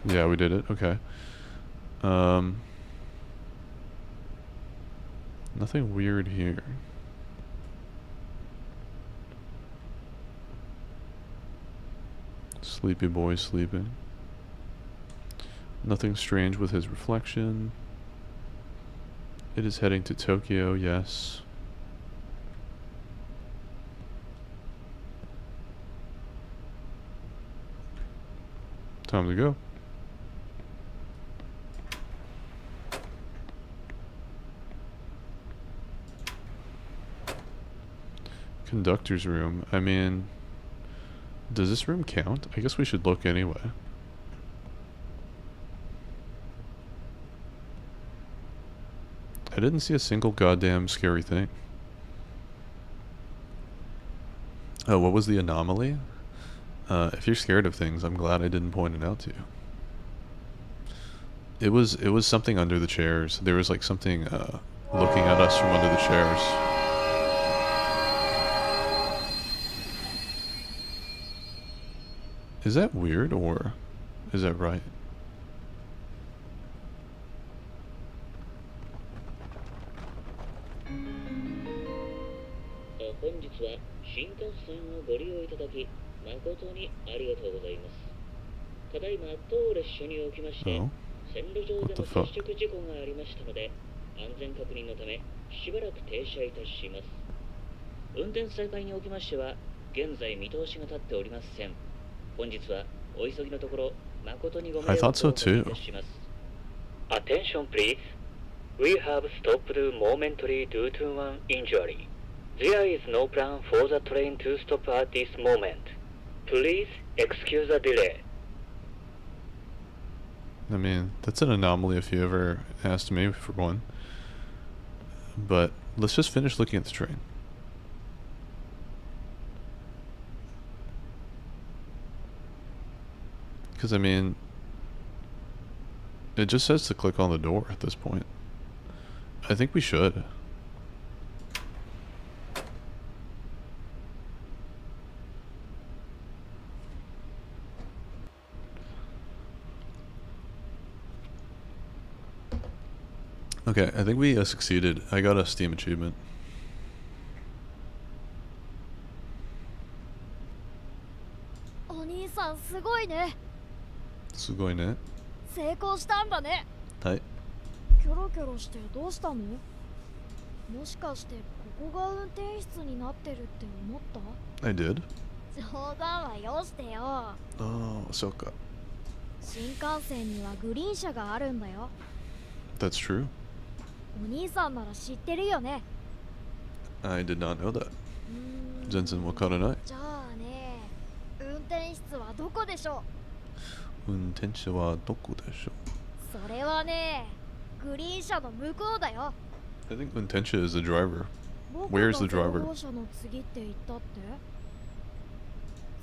Speaker 1: Yeah, we did it. Okay. Nothing weird here. Sleepy boy sleeping. Nothing strange with his reflection. It is heading to Tokyo, yes. Time to go. Conductor's room. I mean, does this room count? I guess we should look anyway. I didn't see a single goddamn scary thing. Oh, what was the anomaly? If you're scared of things, I'm glad I didn't point it out to you. It was something under the chairs. There was like something looking at us from under the chairs. Is that weird or is that right?
Speaker 3: 本日は新幹線をご利用いただき誠にありがとうございます。ただいま当列車におきまして、線路上での接触事故がありましたので、安全確認のためしばらく停車いたします。運転再開におきましては、現在見通しが立っておりません。本日はお急ぎのところ誠にご迷惑をおかけいたします。Attention please. We have stopped momentarily due to one injury. There is no plan for the train to stop at this moment. Please excuse the delay.
Speaker 1: I mean, that's an anomaly if you ever asked me for one. But let's just finish looking at the train. Because, I mean, it just says to click on the door at this point. I think we should. Okay, I think we succeeded. I got a Steam achievement.
Speaker 2: Oni-san, すごいね。
Speaker 1: すごいね。
Speaker 2: 成功したんだね。
Speaker 1: はい。
Speaker 2: キョロキョロしてどうしたの？もしかしてここが運転室になってるって思った？
Speaker 1: I did.
Speaker 2: 冗談はよしてよ。
Speaker 1: ああ、そうか。
Speaker 2: 新幹線にはグリーン車があるんだよ。
Speaker 1: That's true.
Speaker 2: お兄さんなら知ってるよね。
Speaker 1: I did not know that. 全然わからない。
Speaker 2: じゃあね、運転室はどこでしょ
Speaker 1: う？運転手はどこでしょ
Speaker 2: う？それはね、グリーン車の向こうだよ。
Speaker 1: I think 運転手 is the driver. Where is the driver?
Speaker 2: 0号車の次って言ったっ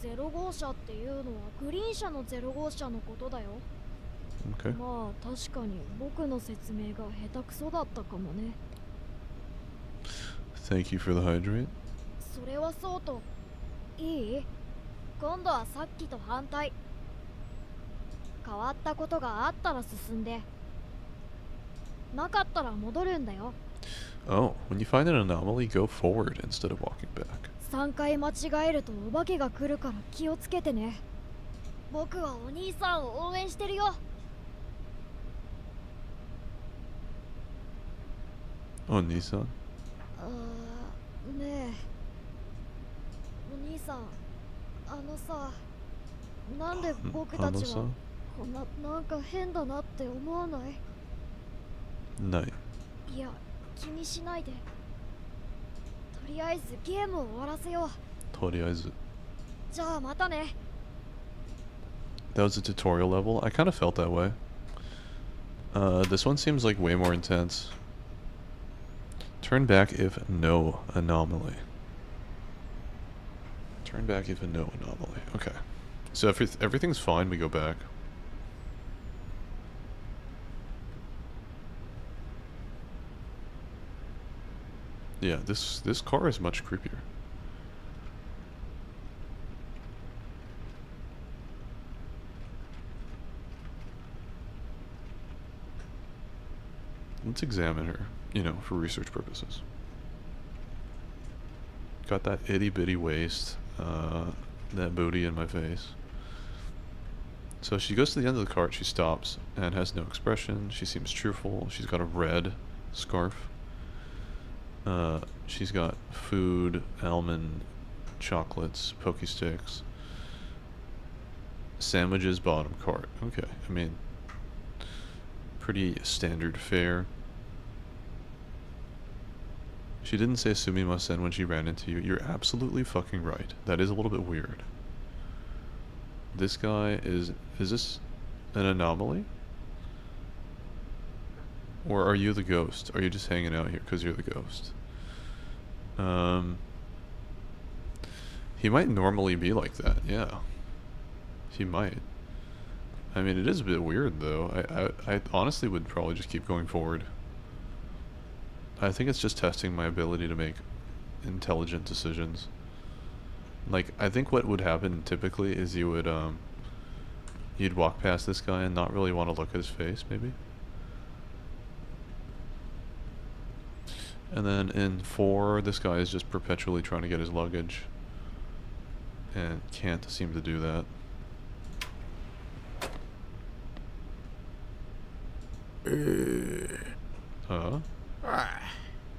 Speaker 2: て？0号車っていうのはグリーン車の0号車のことだよ。
Speaker 1: Okay.
Speaker 2: まあ確かに僕の説明が下手くそだったかもね。
Speaker 1: Thank you for the hydrate.
Speaker 2: それはそうといい？今度はさっきと反対。変わったことがあったら進んで、なかったら戻るんだよ。
Speaker 1: Oh, when you find an anomaly, go forward instead of walking back.
Speaker 2: 3回間違えるとお化けが来るから気をつけてね。僕はお兄さんを応援してるよ。
Speaker 1: お兄さん？
Speaker 2: ねえ、お兄さん、あのさ、なんで僕たちはこんなんか変だなって思わない？
Speaker 1: ない。
Speaker 2: いや、気にしないで。とりあえずゲームを終わらせよう。
Speaker 1: とりあえず。
Speaker 2: じゃあまたね。
Speaker 1: That was a tutorial level. I kind of felt that way. This one seems like way more intense. Turn back if no anomaly. Turn back if no anomaly. Okay. So if everything's fine, we go back. Yeah, this car is much creepier. Let's examine her, you know, for research purposes. Got that itty bitty waist, that booty in my face. So she goes to the end of the cart, she stops, and has no expression. She seems cheerful. She's got a red scarf. She's got food, almond, chocolates, Poke Sticks, sandwiches, bottom cart. Okay, I mean, pretty standard fare. She didn't say sumimasen when she ran into you. You're absolutely fucking right. That is a little bit weird. This guy is this an anomaly? Or are you the ghost? Are you just hanging out here because you're the ghost? He might normally be like that, yeah. He might. I mean, it is a bit weird, though. I honestly would probably just keep going forward. I think it's just testing my ability to make intelligent decisions. Like, I think what would happen typically is you would, you'd walk past this guy and not really want to look at his face, maybe? And then in 4, this guy is just perpetually trying to get his luggage. And can't seem to do that.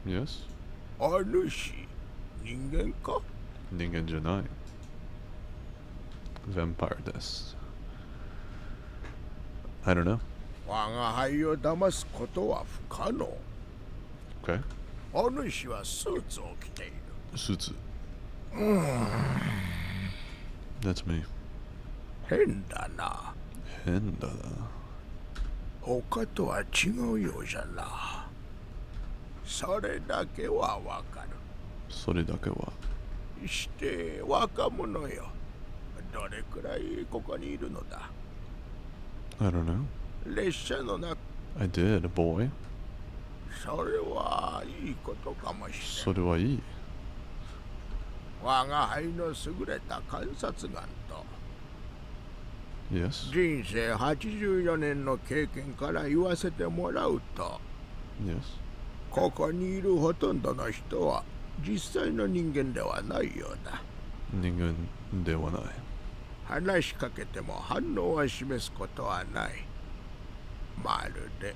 Speaker 1: Yes?
Speaker 4: お主、人間か?
Speaker 1: Ningen janai. Vampire desu. I don't know.
Speaker 4: 我が輩を騙すことは不可能。
Speaker 1: Okay.
Speaker 4: お主はスーツを着ている。
Speaker 1: Sutsu. That's me.
Speaker 4: 変だな。
Speaker 1: 変だな。
Speaker 4: 他とは違うようじゃな。それだけはわかる。
Speaker 1: それだけは。
Speaker 4: して若者よ。どれくらいここにいるのだ。
Speaker 1: I don't know.
Speaker 4: 列車の中。
Speaker 1: I did, boy.
Speaker 4: それはいいことかもしれん。
Speaker 1: それはいい。
Speaker 4: 我が輩の優れた観察眼と
Speaker 1: Yes.
Speaker 4: 人生84年の経験から言わせてもらうと
Speaker 1: Yes.
Speaker 4: ここにいるほとんどの人は実際の人間ではないようだ。
Speaker 1: 人間ではない。
Speaker 4: 話しかけても反応は示すことはない。まるで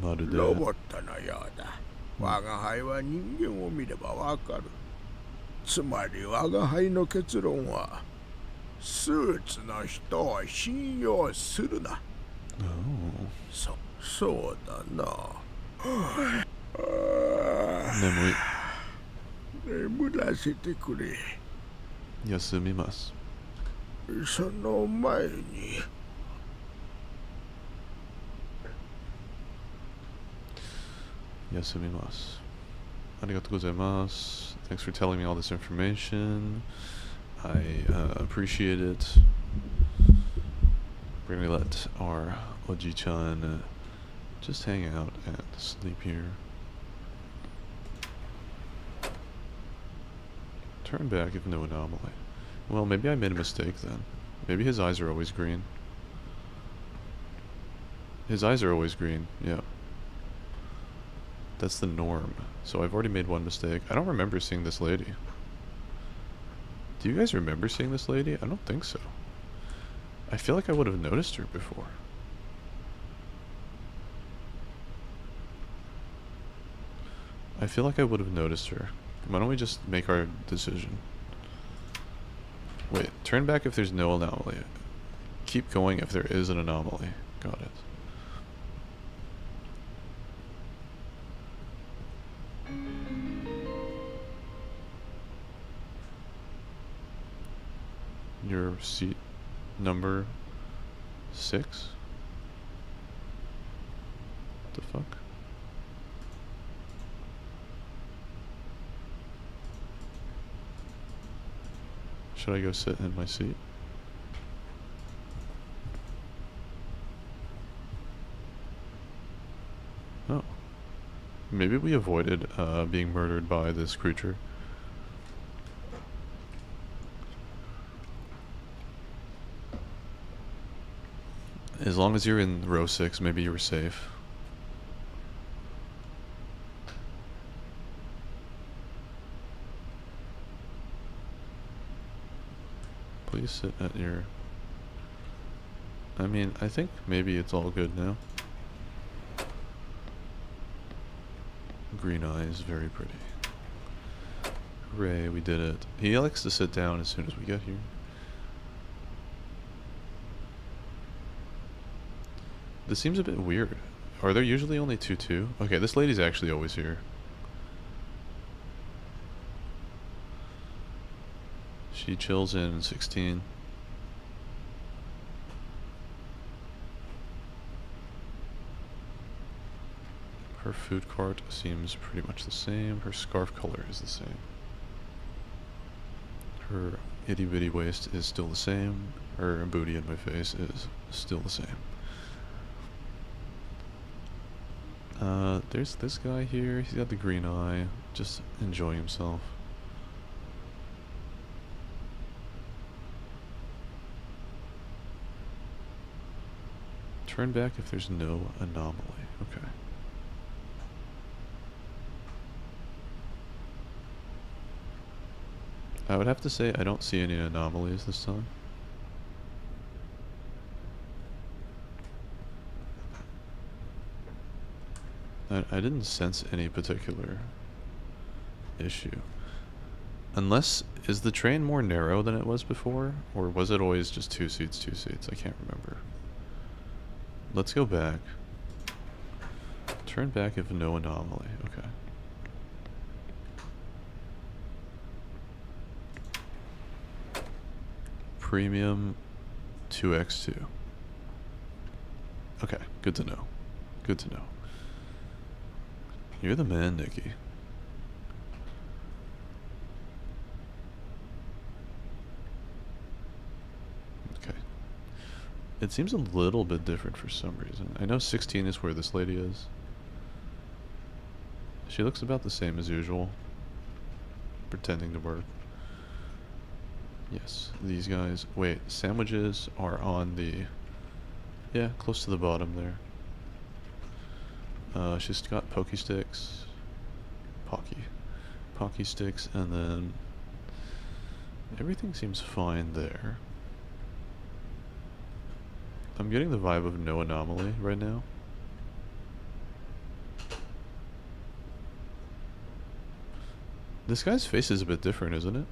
Speaker 1: まるで。
Speaker 4: ロボットのようだ。我が輩は人間を見ればわかる。つまり我が輩の結論はスーツの人を信用するな。
Speaker 1: Oh.
Speaker 4: そうだな。
Speaker 1: 眠い。
Speaker 4: 眠らせてくれ。
Speaker 1: 休みます。
Speaker 4: その前に。
Speaker 1: 休みます。ありがとうございます。Thanks for telling me all this information. I appreciate it. We're gonna let our Oji-chan just hang out and sleep here. Turn back if no anomaly. Well, maybe I made a mistake then. Maybe his eyes are always green. His eyes are always green, yeah. That's the norm. So I've already made one mistake. I don't remember seeing this lady. Do you guys remember seeing this lady? I don't think so. I feel like I would have noticed her before. I feel like I would have noticed her. Why don't we just make our decision? Wait, turn back if there's no anomaly. Keep going if there is an anomaly. Got it. Your seat number 6? What the fuck? Should I go sit in my seat? Oh. Maybe we avoided being murdered by this creature. As long as you're in row 6, maybe you were safe. Please sit at your... I mean, I think maybe it's all good now. Green eyes, very pretty. Hooray, we did it. He likes to sit down as soon as we get here. This seems a bit weird. Are there usually only 2-2? Okay, this lady's actually always here. She chills in 16. Her food cart seems pretty much the same. Her scarf color is the same. Her itty bitty waist is still the same. Her booty in my face is still the same. There's this guy here. He's got the green eye. Just enjoying himself. Turn back if there's no anomaly. Okay. I would have to say I don't see any anomalies this time. I didn't sense any particular issue. Unless, is the train more narrow than it was before? Or was it always just 2 seats, 2 seats? I can't remember. Let's go back. Turn back if no anomaly. Okay. Premium 2x2. Okay, good to know. Good to know. You're the man, Nikki. Okay. It seems a little bit different for some reason. I know 16 is where this lady is. She looks about the same as usual. Pretending to work. Yes, these guys. Wait, sandwiches are on the... Yeah, close to the bottom there. She's got Pocky sticks. Pocky sticks, and then... Everything seems fine there. I'm getting the vibe of no anomaly right now. This guy's face is a bit different, isn't it?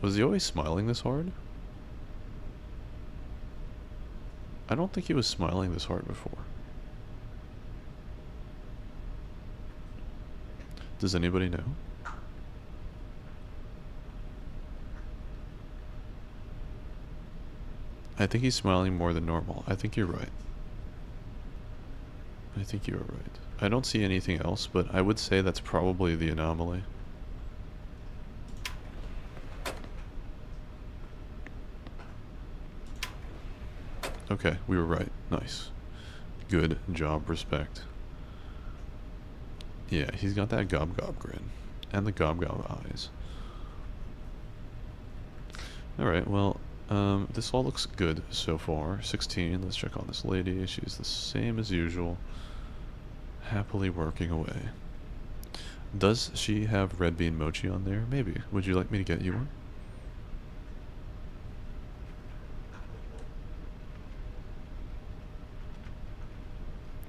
Speaker 1: Was he always smiling this hard? I don't think he was smiling this hard before. Does anybody know? I think he's smiling more than normal. I think you're right. I think you are right. I don't see anything else, but I would say that's probably the anomaly. Okay, we were right. Nice. Good job, respect. Yeah, he's got that gob-gob grin. And the gob-gob eyes. Alright, well, this all looks good so far. 16, let's check on this lady. She's the same as usual. Happily working away. Does she have red bean mochi on there? Maybe. Would you like me to get you one?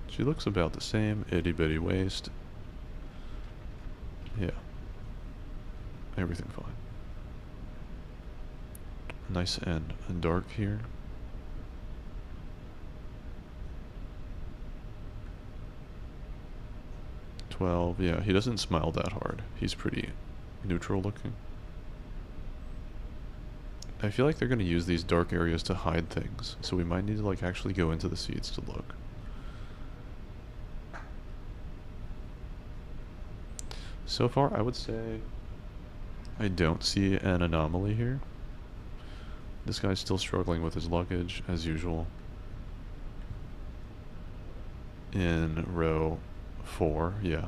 Speaker 1: She looks about the same, itty bitty waist. Yeah. Everything fine. Nice and dark here. $12, yeah, he doesn't smile that hard. He's pretty neutral looking. I feel like they're gonna use these dark areas to hide things, so we might need to like actually go into the seats to look. So far, I would say I don't see an anomaly here. This guy's still struggling with his luggage, as usual. In row 4, yeah.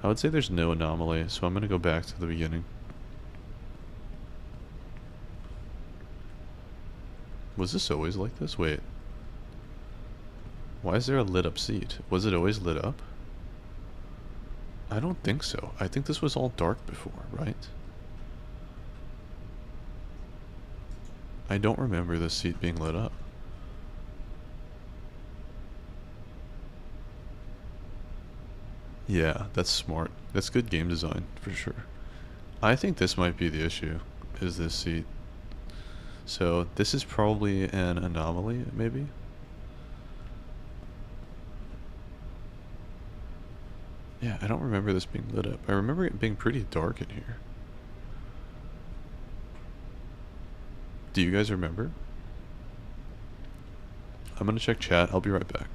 Speaker 1: I would say there's no anomaly, so I'm going to go back to the beginning. Was this always like this? Wait. Why is there a lit up seat? Was it always lit up? I don't think so. I think this was all dark before, right? I don't remember this seat being lit up. Yeah, that's smart. That's good game design, for sure. I think this might be the issue, is this seat. So, this is probably an anomaly, maybe? Yeah, I don't remember this being lit up. I remember it being pretty dark in here. Do you guys remember? I'm gonna check chat. I'll be right back.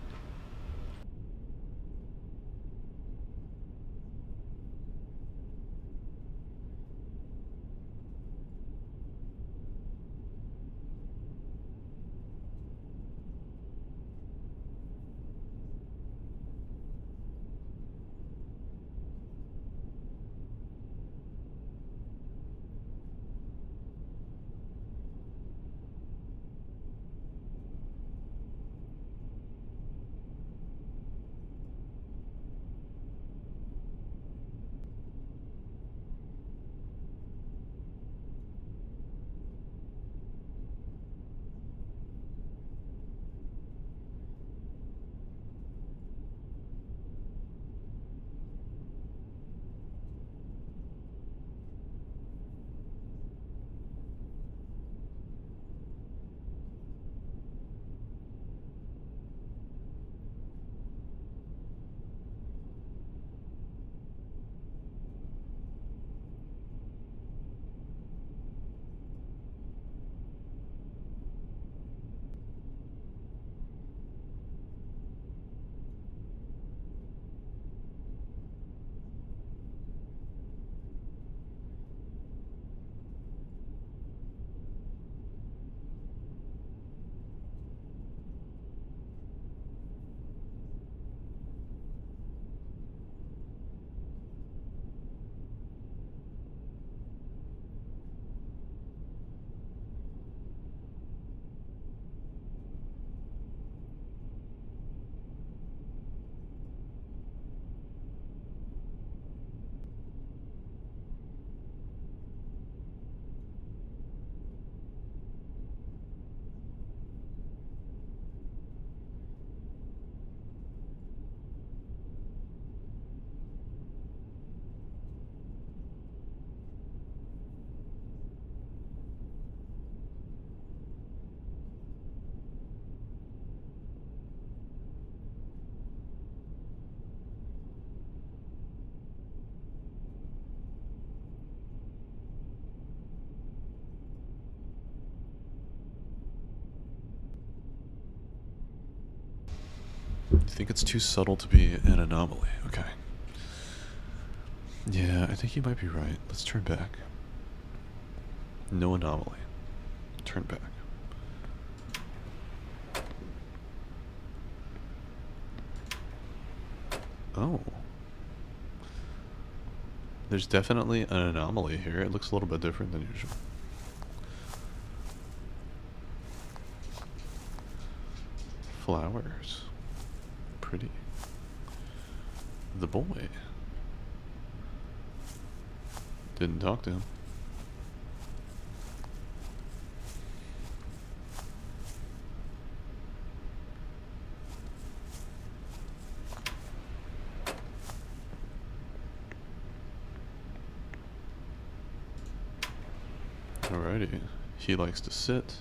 Speaker 1: You think it's too subtle to be an anomaly? Okay. Yeah, I think you might be right. Let's turn back. No anomaly. Turn back. Oh. There's definitely an anomaly here. It looks a little bit different than usual. Flowers. Pretty. The boy. Didn't talk to him. Alrighty. He likes to sit.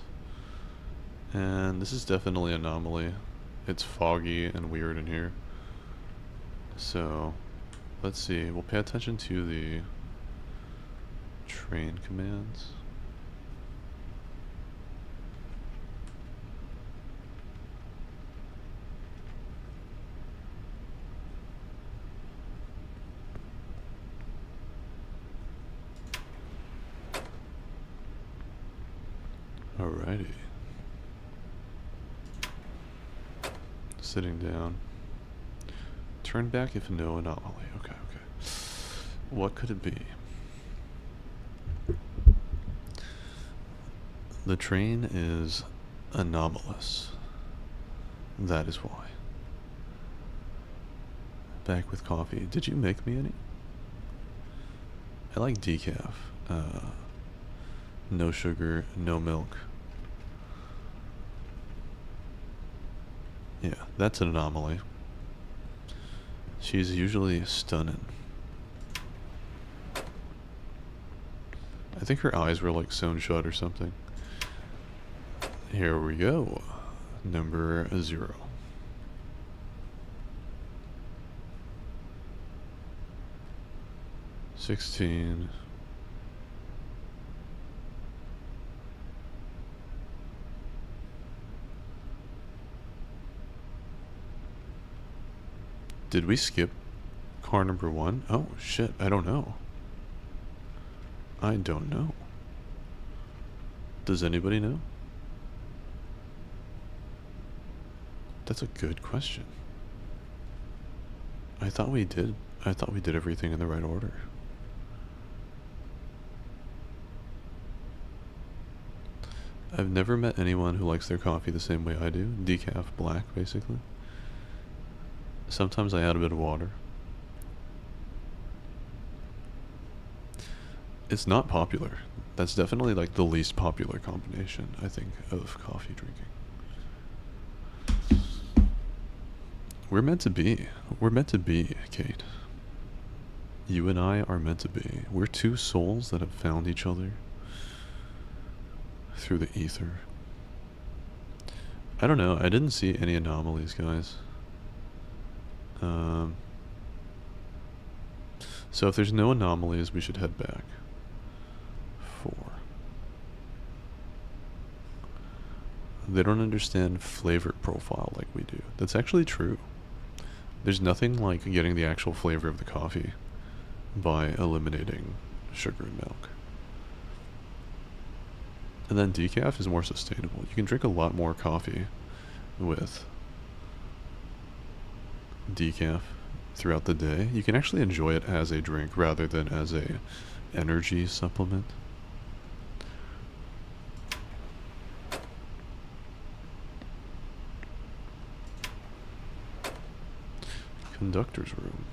Speaker 1: And this is definitely an anomaly. It's foggy and weird in here. So, let's see. We'll pay attention to the train commands. Alrighty. Sitting down. Turn back if no anomaly. Okay, okay. What could it be? The train is anomalous. That is why. Back with coffee. Did you make me any? I like decaf. No sugar, no milk. Yeah, that's an anomaly. She's usually stunning. I think her eyes were like sewn shut or something. Here we go. Number 0. 16. Did we skip car number 1? Oh, shit. I don't know. I don't know. Does anybody know? That's a good question. I thought we did everything in the right order. I've never met anyone who likes their coffee the same way I do. Decaf black, basically. Sometimes I add a bit of water. It's not popular. That's definitely like the least popular combination, I think, of coffee drinking. We're meant to be. We're meant to be, Kate. You and I are meant to be. We're two souls that have found each other through the ether. I don't know. I didn't see any anomalies, guys. So if there's no anomalies, we should head back. 4. They don't understand flavor profile like we do. That's actually true. There's nothing like getting the actual flavor of the coffee by eliminating sugar and milk. And then decaf is more sustainable. You can drink a lot more coffee with decaf throughout the day. You can actually enjoy it as a drink rather than as a energy supplement. Conductor's room.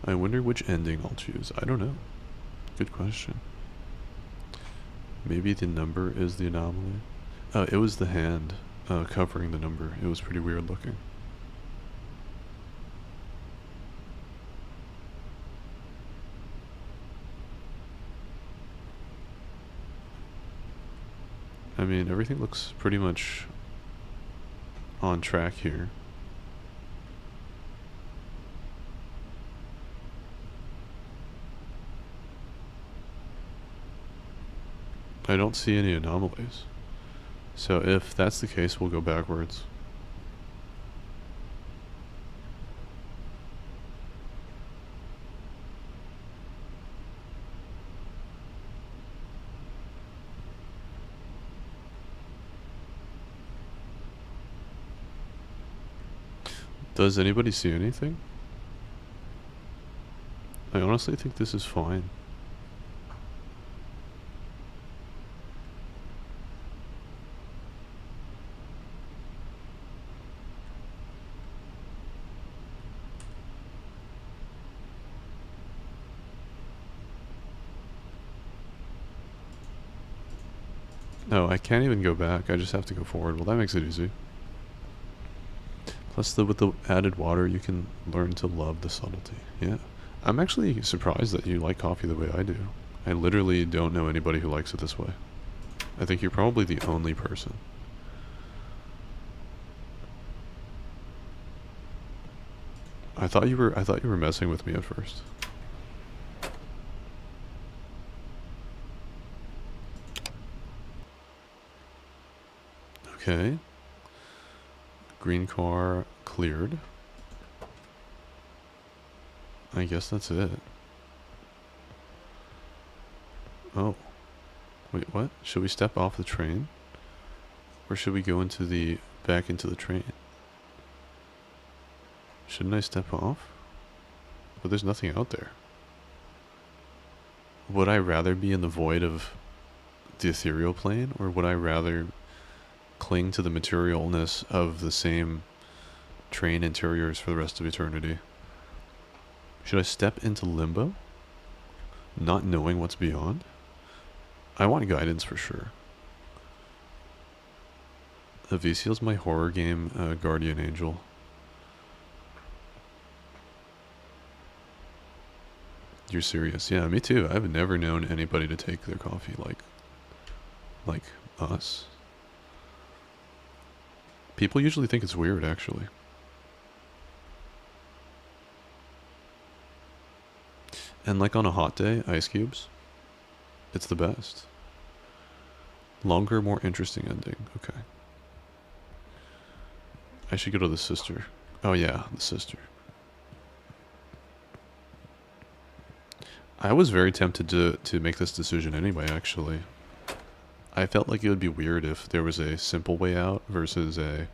Speaker 1: I wonder which ending I'll choose. I don't know. Good question. Maybe the number is the anomaly. It was the hand covering the number. It was pretty weird looking. I mean, everything looks pretty much on track here. I don't see any anomalies. So if that's the case, we'll go backwards. Does anybody see anything? I honestly think this is fine. No, I can't even go back. I just have to go forward. Well, that makes it easy. Plus, with the added water, you can learn to love the subtlety. Yeah. I'm actually surprised that you like coffee the way I do. I literally don't know anybody who likes it this way. I think you're probably the only person. I thought you were messing with me at first. Okay. Green car cleared. I guess that's it. Oh. Wait, what? Should we step off the train? Or should we go back into the train? Shouldn't I step off? But there's nothing out there. Would I rather be in the void of the ethereal plane, or would I rather cling to the materialness of the same train interiors for the rest of eternity? Should I step into limbo, not knowing what's beyond? I want guidance for sure. Avicial's my horror game guardian angel. You're serious? Yeah, me too. I've never known anybody to take their coffee like us. People usually think it's weird, actually. And like on a hot day, ice cubes. It's the best. Longer, more interesting ending. Okay. I should go to the sister. Oh yeah, the sister. I was very tempted to make this decision anyway, actually. I felt like it would be weird if there was a simple way out versus a...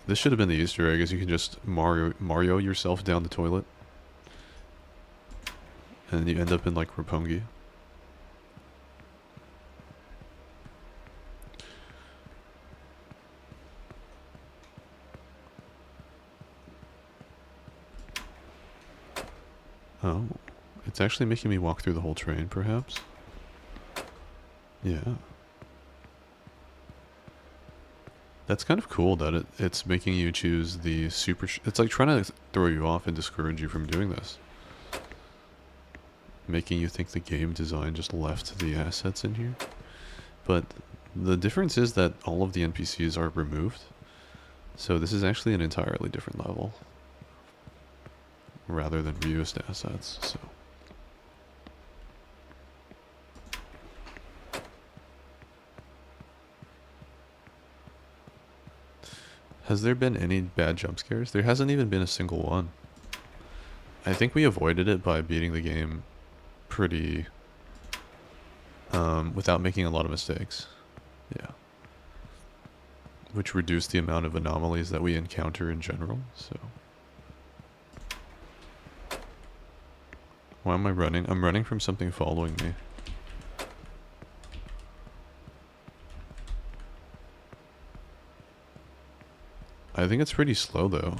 Speaker 1: This should have been the Easter egg, is you can just Mario yourself down the toilet. And you end up in like Roppongi. Oh, it's actually making me walk through the whole train, perhaps? Yeah. That's kind of cool that it's making you choose the super... It's like trying to throw you off and discourage you from doing this. Making you think the game design just left the assets in here. But the difference is that all of the NPCs are removed. So this is actually an entirely different level. Rather than reused assets, so... Has there been any bad jump scares? There hasn't even been a single one. I think we avoided it by beating the game pretty... without making a lot of mistakes. Yeah. Which reduced the amount of anomalies that we encounter in general, so... Why am I running? I'm running from something following me. I think it's pretty slow though.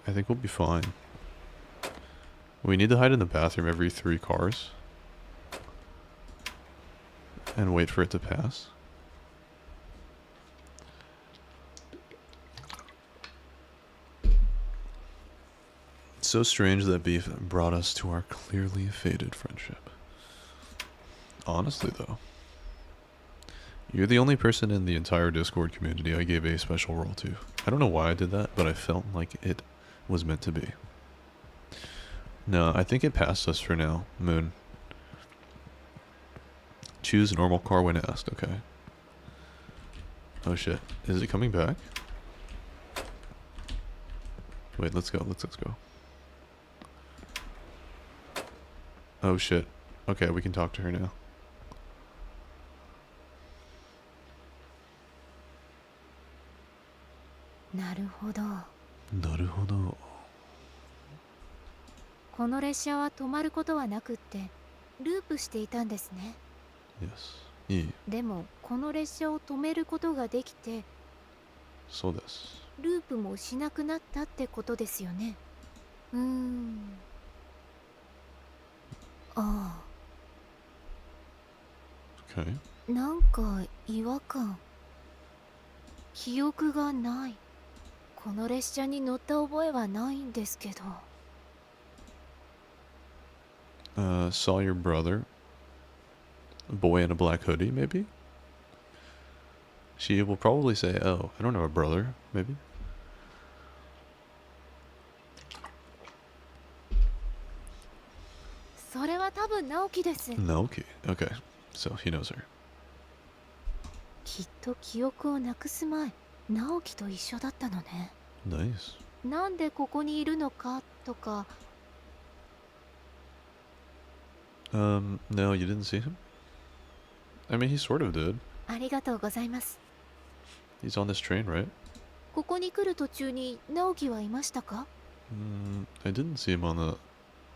Speaker 1: I think we'll be fine. We need to hide in the bathroom every 3 cars. And wait for it to pass. It's so strange that beef brought us to our clearly fated friendship. Honestly though. You're the only person in the entire Discord community I gave a special role to. I don't know why I did that, but I felt like it was meant to be. No, I think it passed us for now, Moon. Choose normal car when asked, okay. Oh shit, is it coming back? Wait, let's go, let's go. Oh shit. Okay, we can talk to her now. Naruhodo.
Speaker 5: この列車は止まることはなくってループしていたんですね。
Speaker 1: Yes. いい。
Speaker 5: でもこの列車を止めることができて、
Speaker 1: そうです。
Speaker 5: ループもしなくなったってことですよね。あ
Speaker 1: あ。Okay.
Speaker 5: なんか違和感。記憶がない。この列車に乗った覚えはないんですけど。
Speaker 1: Saw your brother. A boy in a black hoodie, maybe? She will probably say, oh, I don't know a brother, maybe? Naoki. Okay, so he knows her.
Speaker 5: きっと記憶をなくす前、直樹と一緒だったのね。
Speaker 1: Nice.
Speaker 5: なんでここにいるのかとか。
Speaker 1: No, you didn't see him? I mean, he sort of did.
Speaker 5: ありがとうございます。
Speaker 1: He's on this train, right?
Speaker 5: ここに来る途中に直樹はいましたか？
Speaker 1: I didn't see him on the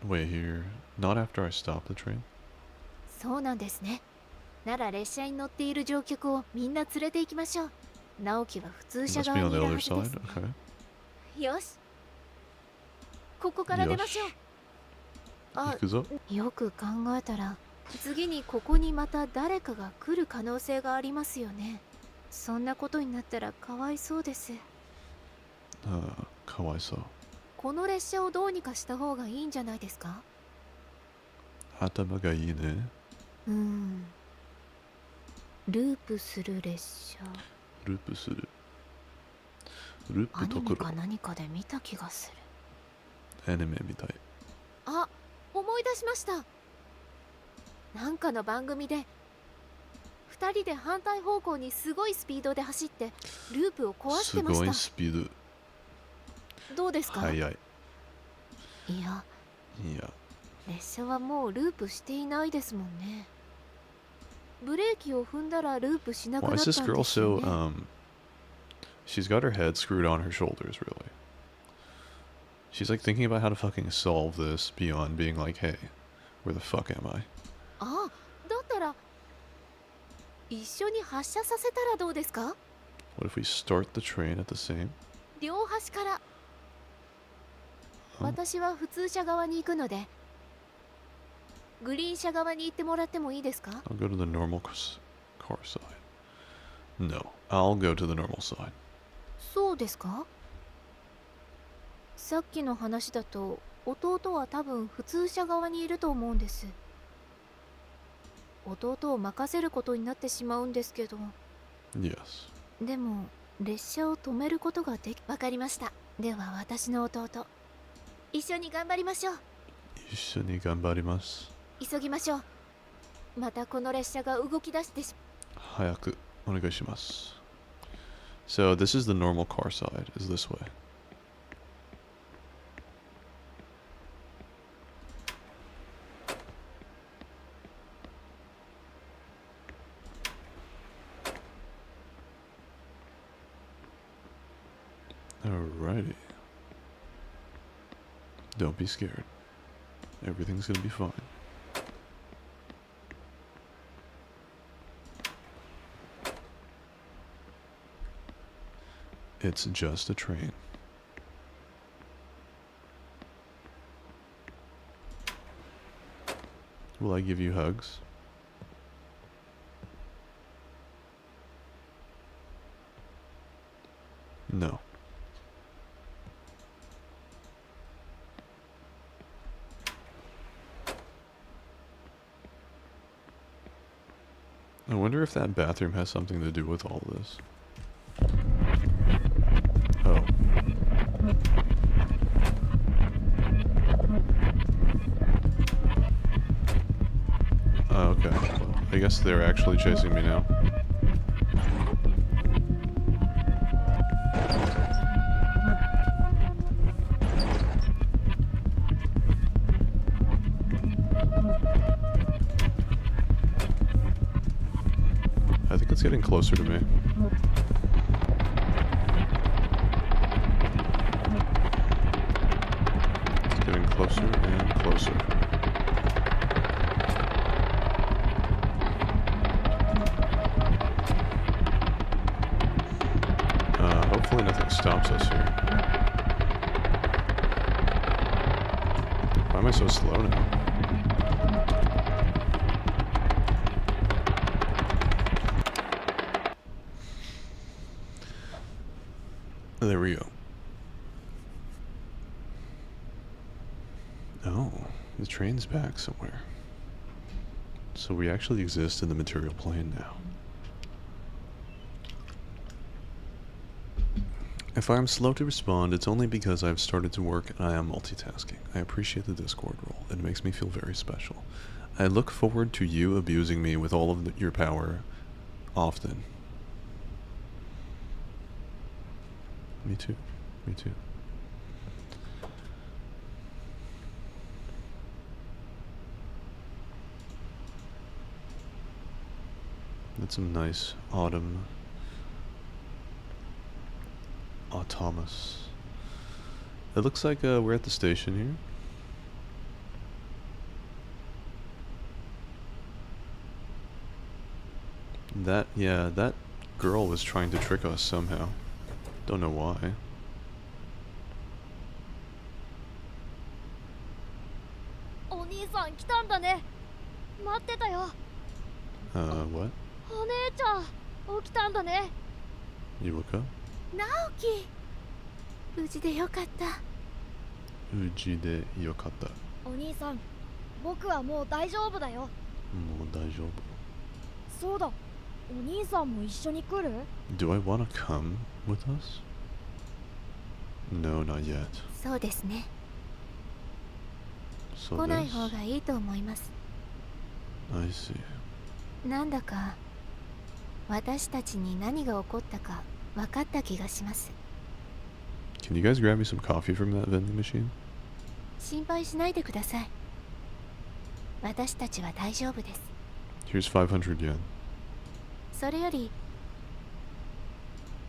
Speaker 1: way here. Not after I stopped the train.
Speaker 5: そうなんですね。なら列車に乗っている乗客をみんな連れて行きましょう。直樹は普通車
Speaker 1: Must
Speaker 5: 側
Speaker 1: be
Speaker 5: に
Speaker 1: on
Speaker 5: い
Speaker 1: the
Speaker 5: る
Speaker 1: other
Speaker 5: はずです
Speaker 1: side.
Speaker 5: ね。
Speaker 1: Okay.
Speaker 5: よし。ここから出ましょう。あ、
Speaker 1: Ikuzo?
Speaker 5: よく考えたら次にここにまた誰かが来る可能性がありますよね。そんなことになったらかわいそうです。
Speaker 1: かわいそう。
Speaker 5: この列車をどうにかした方がいいんじゃないですか？
Speaker 1: 頭がいいね。
Speaker 5: ループする列車。
Speaker 1: ループする。ルー
Speaker 5: ア
Speaker 1: プところ。
Speaker 5: ニメか何かで見た気がする。
Speaker 1: アニメみたい。
Speaker 5: い出しました。なんかの番組で2人で反対方向にすごいスピードで走ってループを壊してました。
Speaker 1: すごいスピード。
Speaker 5: どうですか？
Speaker 1: 速い。
Speaker 5: いや、
Speaker 1: いや。
Speaker 5: 列車はもうループしていないですもんね。ブレーキを踏んだらループしなくな
Speaker 1: Why
Speaker 5: ったん
Speaker 1: is
Speaker 5: で
Speaker 1: this
Speaker 5: す
Speaker 1: girl
Speaker 5: よ
Speaker 1: so
Speaker 5: ね。
Speaker 1: she's got her head screwed on her shoulders, really. She's like thinking about how to fucking solve this beyond being like, hey, where the fuck am I?
Speaker 5: あ、だったら一緒に発車させたらどうですか？
Speaker 1: What if we start the train at the same?
Speaker 5: 両端から。私は普通車側に行くので、グリーン車側に行ってもらってもいいですか？
Speaker 1: I'll go to the normal car side. No, I'll go to the normal side.
Speaker 5: そうですか？さっきの話だと弟は多分普通車側にいると思うんです。弟を任せることになってしまうんですけど。
Speaker 1: Yes.
Speaker 5: でも列車を止めることができ。わかりました。では私の弟、一緒に頑張りましょう。
Speaker 1: 一緒に頑張ります。
Speaker 5: 急ぎましょう。またこの列車が動き出してしまう。
Speaker 1: 早くお願いします。So this is the normal car side, is this way. Alrighty. Don't be scared. Everything's gonna be fine. It's just a train. Will I give you hugs? No. I wonder if that bathroom has something to do with all this. Oh. Okay. Well, I guess they're actually chasing me now. I think it's getting closer to me. It's getting closer and closer. Hopefully nothing stops us here. Why am I so slow now? There we go. Oh, the train's back somewhere. So we actually exist in the material plane now. If I am slow to respond, it's only because I've started to work and I am multitasking. I appreciate the Discord role. It makes me feel very special. I look forward to you abusing me with all of your power often. Me too. Me too. That's some nice autumn. Autonomous. It looks like we're at the station here. That girl was trying to trick us somehow. Don't know why.
Speaker 2: Oh, 兄さん来たんだね。待ってたよ。
Speaker 1: What?
Speaker 2: お姉ちゃん起きたんだね。
Speaker 1: You woke up?
Speaker 5: 直樹、無事でよかった。
Speaker 1: 無事でよかった。
Speaker 2: お兄さん、僕はもう大丈夫だよ。
Speaker 1: もう大丈夫。
Speaker 2: そうだ、お兄さんも一緒に来る？
Speaker 1: Do I wanna come with us? No, not yet.
Speaker 5: そうですね。
Speaker 1: So
Speaker 5: 来ない
Speaker 1: this.
Speaker 5: 方がいいと思います。
Speaker 1: I see.
Speaker 5: なんだか私たちに何が起こったか分かった気がします。
Speaker 1: Can you guys grab me some coffee from that vending machine?
Speaker 5: 心配しないでください。私たちは大丈夫です。
Speaker 1: Here's 500 yen.
Speaker 5: それより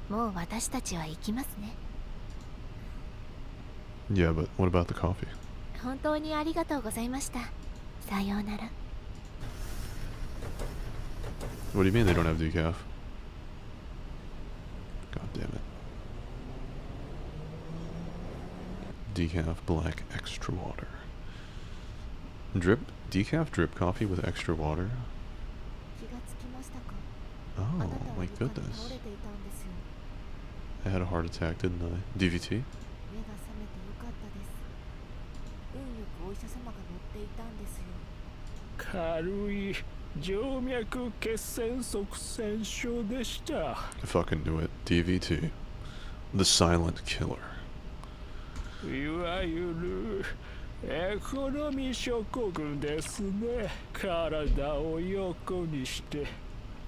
Speaker 5: もう私たちは行きますね。
Speaker 1: Yeah, but what about the coffee?
Speaker 5: 本当にありがとうございました。さようなら。
Speaker 1: What do you mean they don't have decaf? God damn it. Decaf black extra water. Decaf drip coffee with extra water?
Speaker 5: 気がつきましたか。
Speaker 1: Oh
Speaker 5: あなたは
Speaker 1: my
Speaker 5: 床に倒
Speaker 1: goodness.
Speaker 5: れていたんですよ。
Speaker 1: I had a heart attack, didn't I? DVT?
Speaker 5: 目が覚めてよかったです。運よくお医者様が乗っていたんですよ。
Speaker 4: 軽い静脈血栓塞栓症でした。
Speaker 1: I fucking knew it. DVT. The silent killer.
Speaker 4: いわゆるエコノミー症候群ですね。体を横にして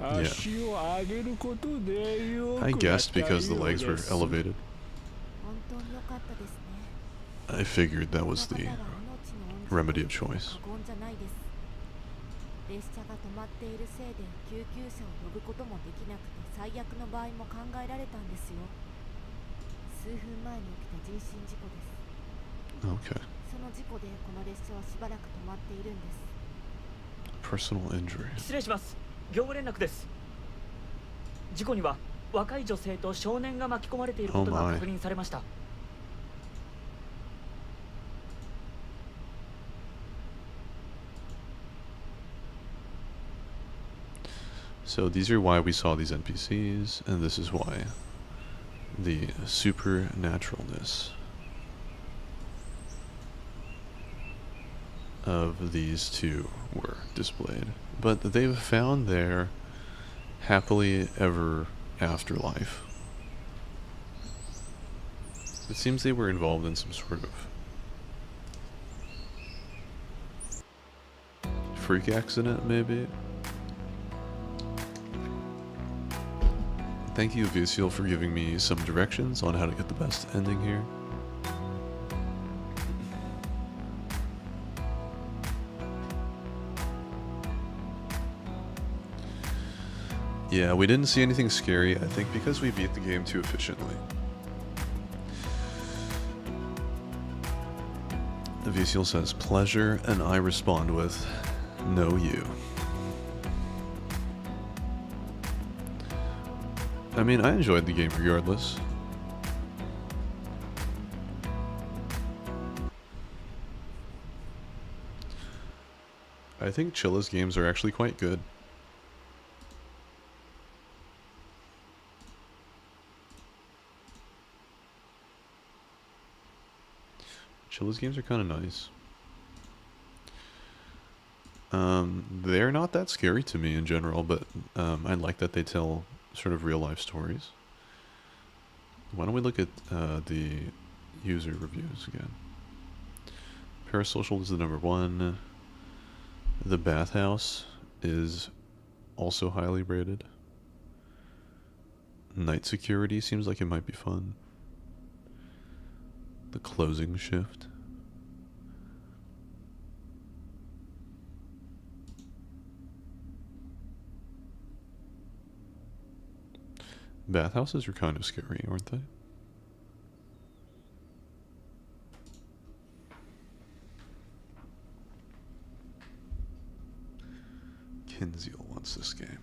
Speaker 4: 足を上げることでよくなったよう
Speaker 1: I
Speaker 4: です。
Speaker 1: guessed because the legs were elevated.
Speaker 5: 本当によかったですね。
Speaker 1: I figured that was
Speaker 5: この
Speaker 1: the
Speaker 5: 方が命の恩人
Speaker 1: remedy of choice.
Speaker 5: 過言じゃないです。列車が止まっているせいで救急車を呼ぶこともできなくて最悪の場合も考えられたんですよ。数分前に起きた人身事故です。
Speaker 1: Okay.
Speaker 5: その事故でこの列車はしばらく止まっているんです。
Speaker 1: Personal injury.
Speaker 3: 失礼します。業務連絡です。事故には若い女性と少年が巻き込まれていることが確認されました。
Speaker 1: So these are why we saw these NPCs, and this is why the supernaturalness of these two were displayed. But they've found their happily ever after life. It seems they were involved in some sort of freak accident, maybe? Thank you, Visiel, for giving me some directions on how to get the best ending here. Yeah, we didn't see anything scary, I think because we beat the game too efficiently. Visiel says, pleasure, and I respond with, no you. I mean, I enjoyed the game regardless. I think Chilla's games are actually quite good. Chilla's games are kind of nice. They're not that scary to me in general, but I like that they tell sort of real life stories. Why don't we look at the user reviews again? Parasocial is the #1. The Bathhouse is also highly rated. Night Security seems like it might be fun. The Closing Shift. Bathhouses are kind of scary, aren't they? Kinziel wants this game.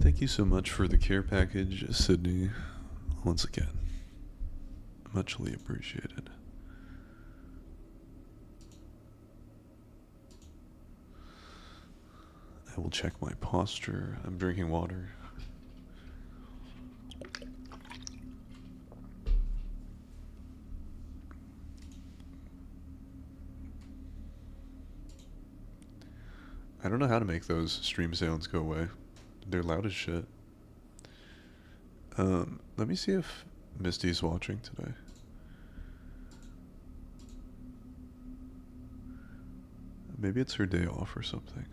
Speaker 1: Thank you so much for the care package, Sydney. Once again, muchly appreciated. I will check my posture. I'm drinking water. I don't know how to make those stream sounds go away. They're loud as shit. Let me see if Misty's watching today. Maybe it's her day off or something.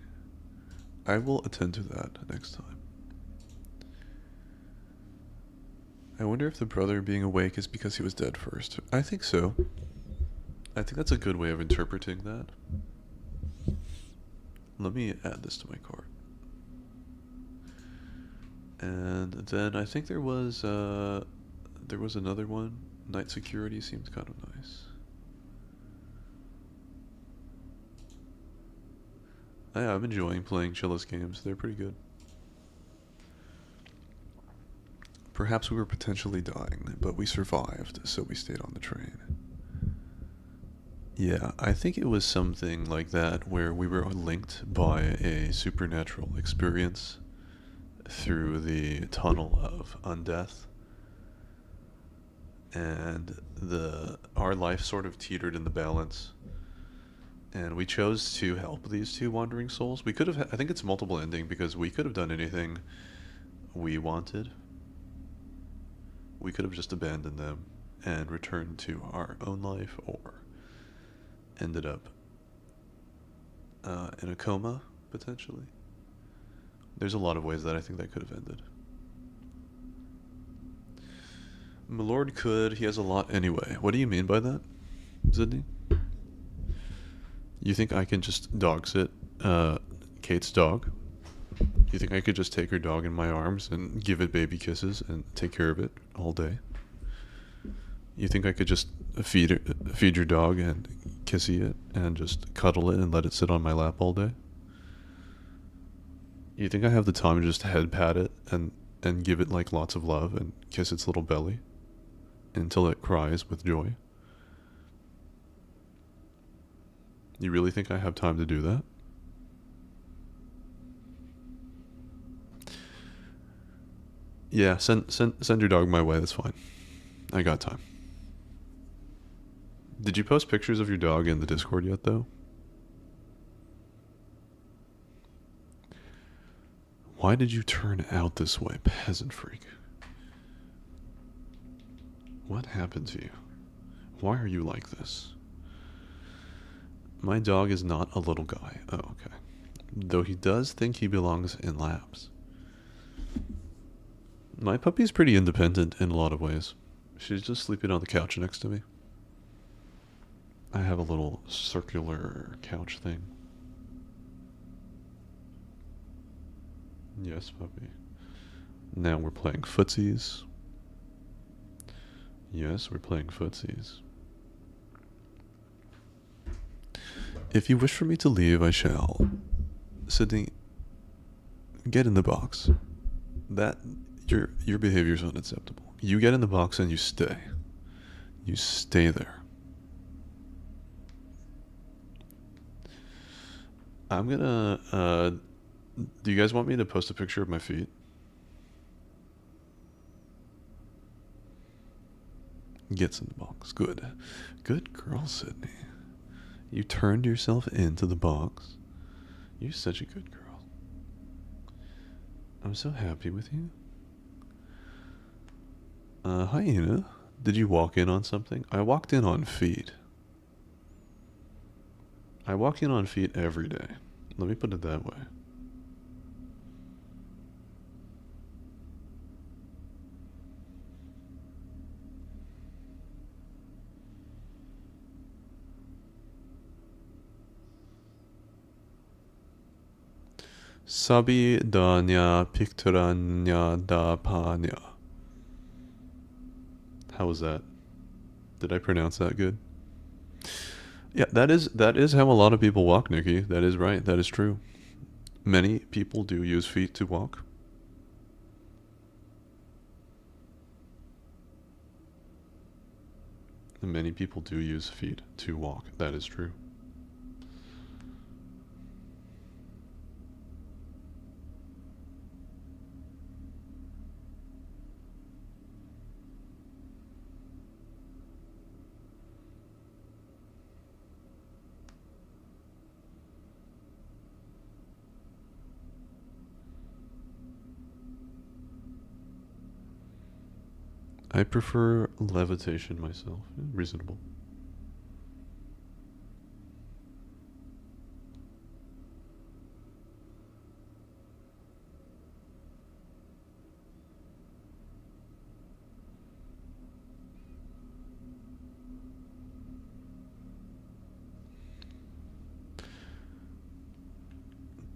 Speaker 1: I will attend to that next time. I wonder if the brother being awake is because he was dead first. I think so. I think that's a good way of interpreting that. Let me add this to my cart. And then I think there was another one. Night security seems kind of nice. Yeah, I'm enjoying playing Chili's games. They're pretty good. Perhaps we were potentially dying, but we survived, so we stayed on the train. Yeah, I think it was something like that where we were linked by a supernatural experience through the tunnel of undeath. And our life sort of teetered in the balance. And we chose to help these two wandering souls. We could have, I think it's multiple ending because we could have done anything we wanted. We could have just abandoned them and returned to our own life, or ended up in a coma, potentially. There's a lot of ways that I think that could have ended. My lord could, he has a lot anyway. What do you mean by that, Sydney? You think I can just dog sit Kate's dog? You think I could just take her dog in my arms and give it baby kisses and take care of it all day? You think I could just feed your dog and kissy it and just cuddle it and let it sit on my lap all day? You think I have the time to just head pat it and give it like lots of love and kiss its little belly until it cries with joy? You really think I have time to do that? Yeah, send your dog my way, that's fine. I got time. Did you post pictures of your dog in the Discord yet, though? Why did you turn out this way, peasant freak? What happened to you? Why are you like this? My dog is not a little guy. Oh, okay. Though he does think he belongs in labs. My puppy's pretty independent in a lot of ways. She's just sleeping on the couch next to me. I have a little circular couch thing. Yes, puppy. Now we're playing footsies. Yes, we're playing footsies. If you wish for me to leave, I shall. Sydney, get in the box. Your behavior is unacceptable. You get in the box and you stay. You stay there. I'm gonna, do you guys want me to post a picture of my feet? Gets in the box. Good. Good girl, Sydney. You turned yourself into the box. You're such a good girl. I'm so happy with you. Hyena, did you walk in on something? I walked in on feet. I walk in on feet every day. Let me put it that way. Sabi danya picturanya da panya. How was that? Did I pronounce that good? Yeah, that is how a lot of people walk, Nikki. That is right. That is true. Many people do use feet to walk. Many people do use feet to walk. That is true. I prefer levitation myself. Reasonable.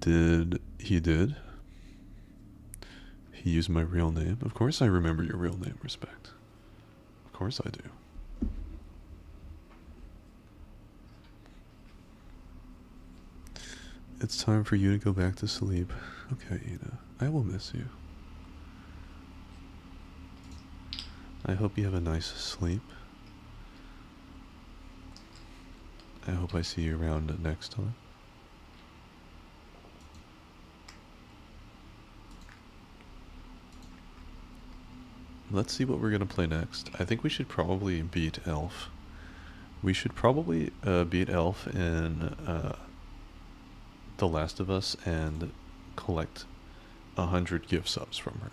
Speaker 1: He did. He used my real name. Of course I remember your real name, Respect. Of course I do. It's time for you to go back to sleep. Okay, Ina. I will miss you. I hope you have a nice sleep. I hope I see you around next time. Let's see what we're gonna play next. I think we should probably beat Elf. We should probably beat Elf in The Last of Us and collect 100 gift subs from her.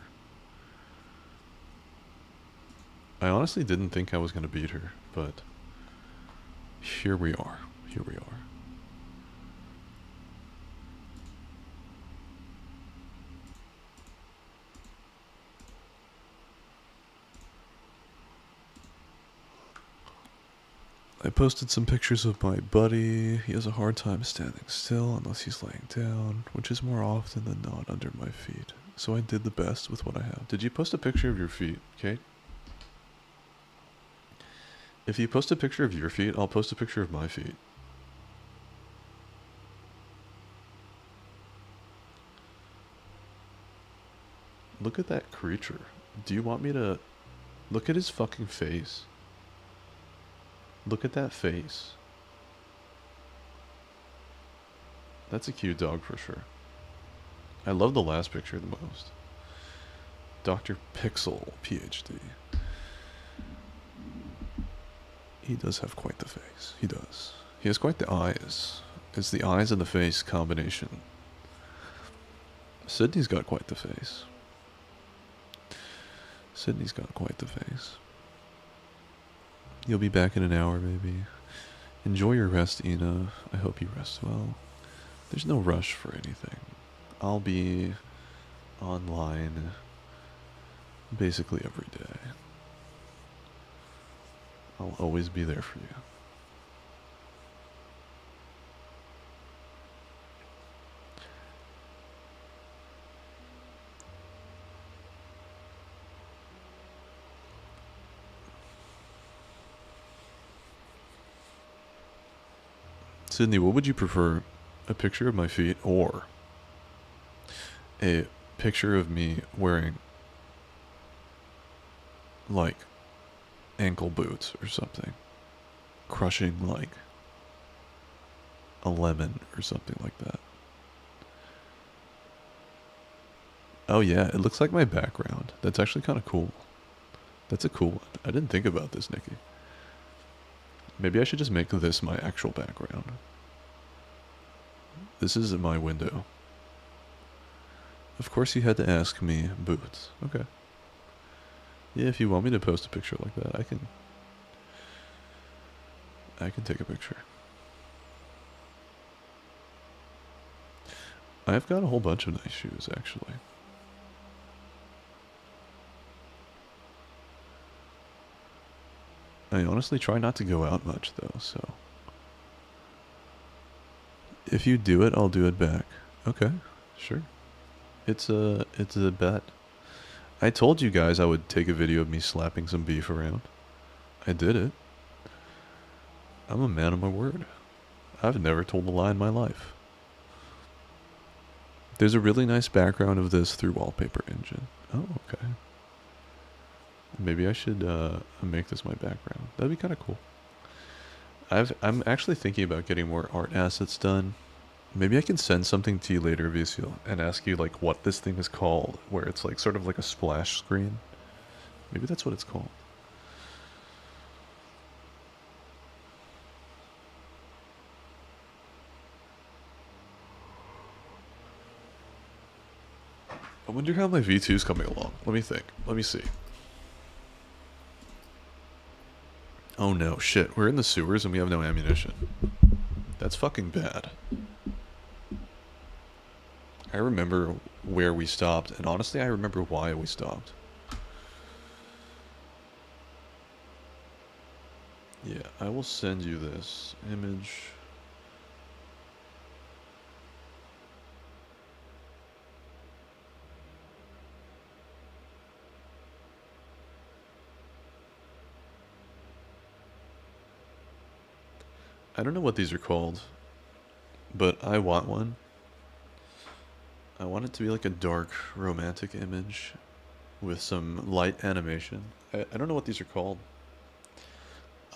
Speaker 1: I honestly didn't think I was gonna beat her, but here we are. Here we are. I posted some pictures of my buddy. He has a hard time standing still unless he's laying down, which is more often than not under my feet. So I did the best with what I have. Did you post a picture of your feet, Kate? If you post a picture of your feet, I'll post a picture of my feet. Look at that creature. Do you want me to... Look at his fucking face. Look at that face. That's a cute dog for sure. I love the last picture the most. Dr. Pixel, PhD. He does have quite the face. He does. He has quite the eyes. It's the eyes and the face combination. Sydney's got quite the face. Sydney's got quite the face. You'll be back in an hour, maybe. Enjoy your rest, Ina. I hope you rest well. There's no rush for anything. I'll be online basically every day. I'll always be there for you. Sydney, what would you prefer? A picture of my feet or a picture of me wearing like ankle boots or something, crushing like a lemon or something like that? Oh yeah, it looks like my background. That's actually kind of cool. That's a cool one. I didn't think about this, Nikki. Maybe I should just make this my actual background. This is my window. Of course you had to ask me boots. Okay. Yeah, if you want me to post a picture like that, I can take a picture. I've got a whole bunch of nice shoes, actually. I honestly try not to go out much, though, so... If you do it, I'll do it back. Okay, sure. It's a bet. I told you guys I would take a video of me slapping some beef around. I did it. I'm a man of my word. I've never told a lie in my life. There's a really nice background of this through Wallpaper Engine. Oh, okay. Maybe I should make this my background. That'd be kind of cool. I'm actually thinking about getting more art assets done. Maybe I can send something to you later, Vicio, and ask you like what this thing is called, where it's like sort of like a splash screen. Maybe that's what it's called. I wonder how my V2's coming along. Let me think. Let me see. Oh no, shit. We're in the sewers and we have no ammunition. That's fucking bad. I remember where we stopped, and honestly I remember why we stopped. Yeah, I will send you this image. I don't know what these are called, but I want one. I want it to be like a dark, romantic image with some light animation. I don't know what these are called.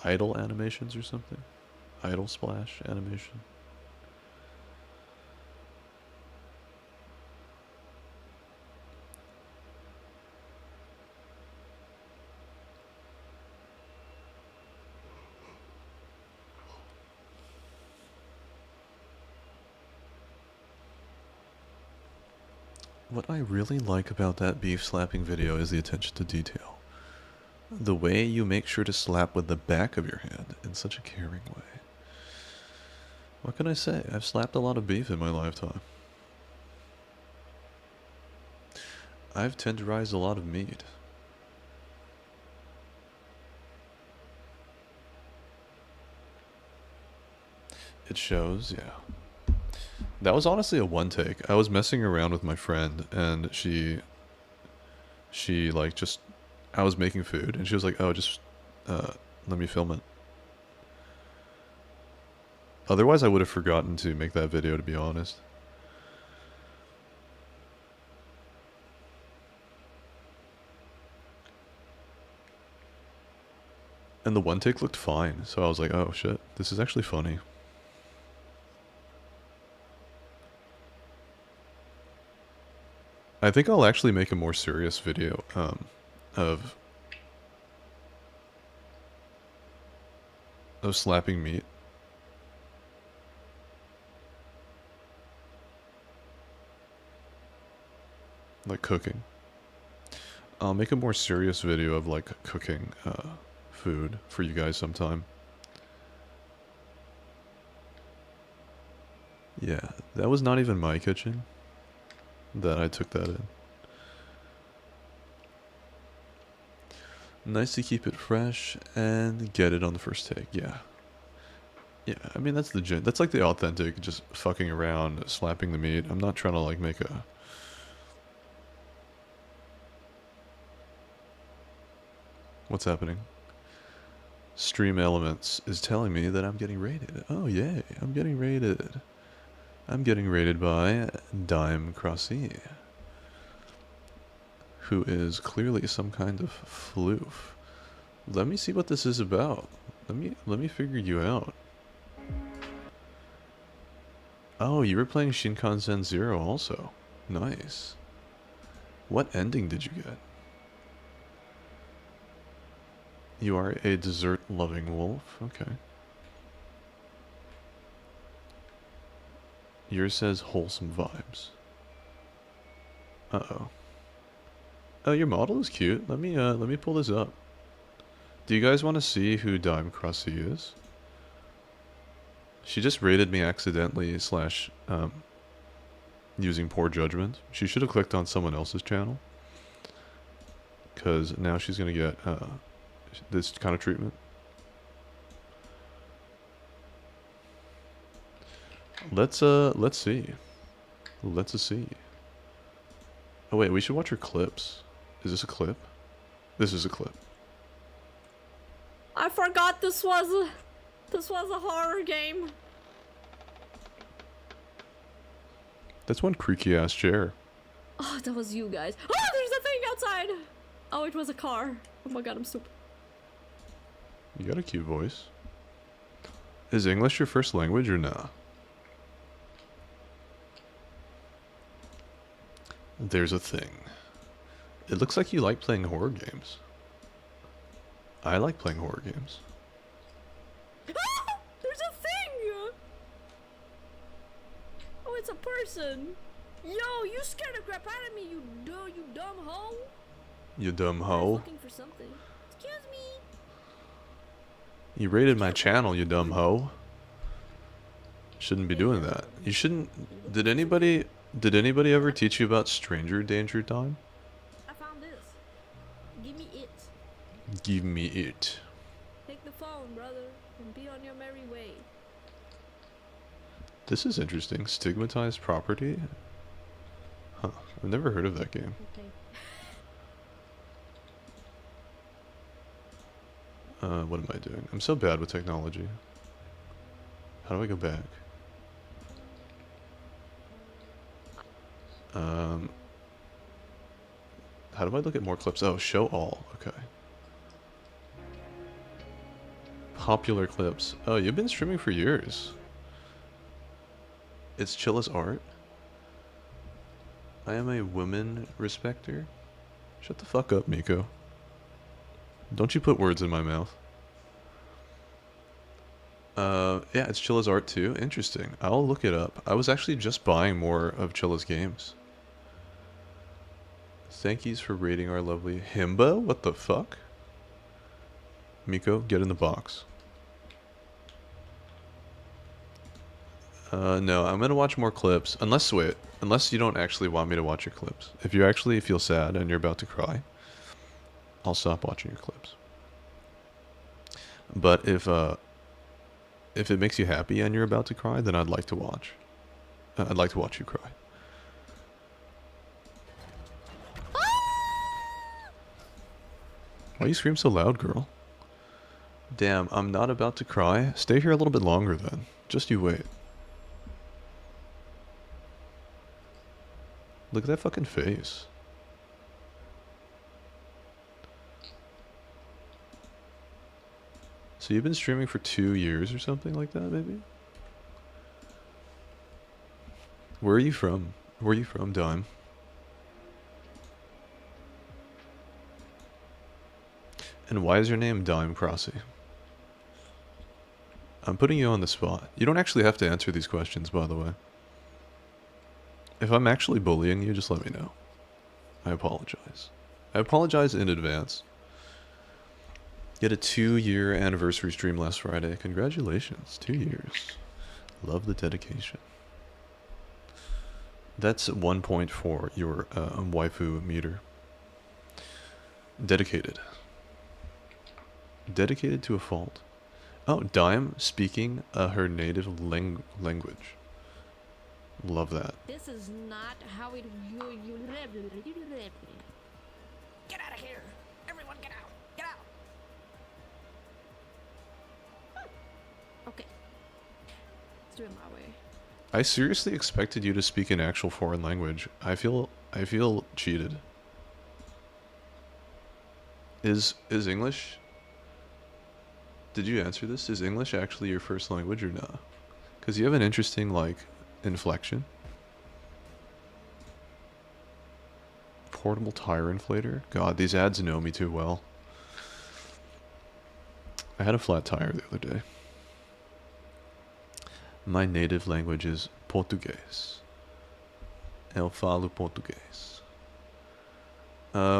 Speaker 1: Idle animations or something? Idle splash animation. What I really like about that beef slapping video is the attention to detail. The way you make sure to slap with the back of your hand in such a caring way. What can I say? I've slapped a lot of beef in my lifetime. I've tenderized a lot of meat. It shows, yeah. That was honestly a one take. I was messing around with my friend and she like just, I was making food and she was like, oh, just let me film it. Otherwise I would have forgotten to make that video, to be honest. And the one take looked fine, so I was like, oh shit, this is actually funny. I think I'll actually make a more serious video of slapping meat. Like cooking. I'll make a more serious video of like cooking food for you guys sometime. Yeah, that was not even my kitchen that I took that in. Nice to keep it fresh and get it on the first take. Yeah. Yeah, I mean that's that's like the authentic just fucking around, slapping the meat. I'm not trying to like make a What's happening? Stream Elements is telling me that I'm getting rated. Oh yay, I'm getting rated. I'm getting rated by Dime Crossy, who is clearly some kind of floof. Let me see what this is about. Let me figure you out. Oh, you were playing Shinkansen Zero also. Nice. What ending did you get? You are a dessert-loving wolf? Okay. Yours says wholesome vibes. Uh-oh. Oh, your model is cute. Let me pull this up. Do you guys want to see who Dime Crossy is? She just rated me accidentally slash using poor judgment. She should have clicked on someone else's channel. Because now she's going to get this kind of treatment. Let's see. Let's see. Oh wait, we should watch her clips. Is this a clip? This is a clip.
Speaker 6: I forgot this was a horror game.
Speaker 1: That's one creaky ass chair.
Speaker 6: Oh, that was you guys. Oh, there's a thing outside. Oh, it was a car. Oh my god, I'm stupid.
Speaker 1: You got a cute voice. Is English your first language or nah? There's a thing. It looks like you like playing horror games. I like playing horror games.
Speaker 6: Ah, there's a thing! Oh, it's a person. Yo, you scared the crap out of me, you dumb hoe.
Speaker 1: You dumb
Speaker 6: I was
Speaker 1: hoe.
Speaker 6: looking for something. Excuse me.
Speaker 1: You raided my channel, you dumb hoe. Shouldn't be doing that. You shouldn't. Did anybody ever teach you about stranger danger time?
Speaker 6: I found this. Give me it.
Speaker 1: Give me it.
Speaker 6: Take the phone, brother, and be on your merry way.
Speaker 1: This is interesting. Stigmatized property? Huh. I've never heard of that game.
Speaker 6: Okay.
Speaker 1: What am I doing? I'm so bad with technology. How do I go back? How do I look at more clips? Oh, show all. Okay. Popular clips. Oh, you've been streaming for years. It's chill as art. I am a woman respecter. Shut the fuck up, Miko. Don't you put words in my mouth. Yeah, it's Chilla's art too. Interesting. I'll look it up. I was actually just buying more of Chilla's games. Thank yous for rating our lovely himbo. What the fuck? Miko, get in the box. No, I'm gonna watch more clips. Unless you don't actually want me to watch your clips. If you actually feel sad and you're about to cry, I'll stop watching your clips. But if it makes you happy and you're about to cry, then I'd like to watch. I'd like to watch you cry. Why you scream so loud, girl? Damn, I'm not about to cry. Stay here a little bit longer then. Just you wait. Look at that fucking face. So you've been streaming for 2 years or something like that, maybe? Where are you from? Where are you from, Dime? And why is your name Dime Crossy? I'm putting you on the spot. You don't actually have to answer these questions, by the way. If I'm actually bullying you, just let me know. I apologize. I apologize in advance. You had a 2-year anniversary stream last Friday. Congratulations. 2 years. Love the dedication. That's 1.4, your waifu meter. Dedicated. Dedicated to a fault. Oh, Dime speaking her native language. Love that.
Speaker 6: This is not how it.
Speaker 7: Get out of here! Everyone get out! Get out!
Speaker 6: Okay. Let's do it my way.
Speaker 1: I seriously expected you to speak an actual foreign language. I feel cheated. Is English? Did you answer this? Is English actually your first language or not? Because you have an interesting, like, inflection. Portable tire inflator? God, these ads know me too well. I had a flat tire the other day. My native language is Portuguese. Eu falo português.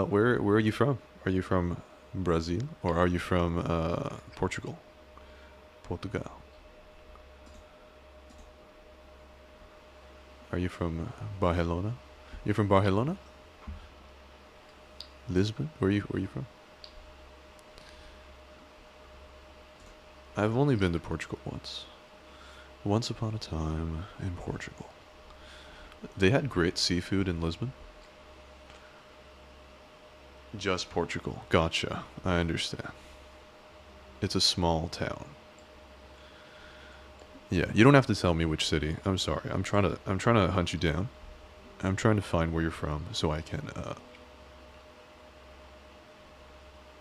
Speaker 1: Where are you from? Are you from Brazil or are you from Portugal? Portugal. Are you from Barcelona? You're from Barcelona? Lisbon? Where are you from? I've only been to Portugal once. Once upon a time in Portugal. They had great seafood in Lisbon. Just Portugal. Gotcha. I understand. It's a small town. Yeah, you don't have to tell me which city. I'm sorry. I'm trying to hunt you down. I'm trying to find where you're from so I can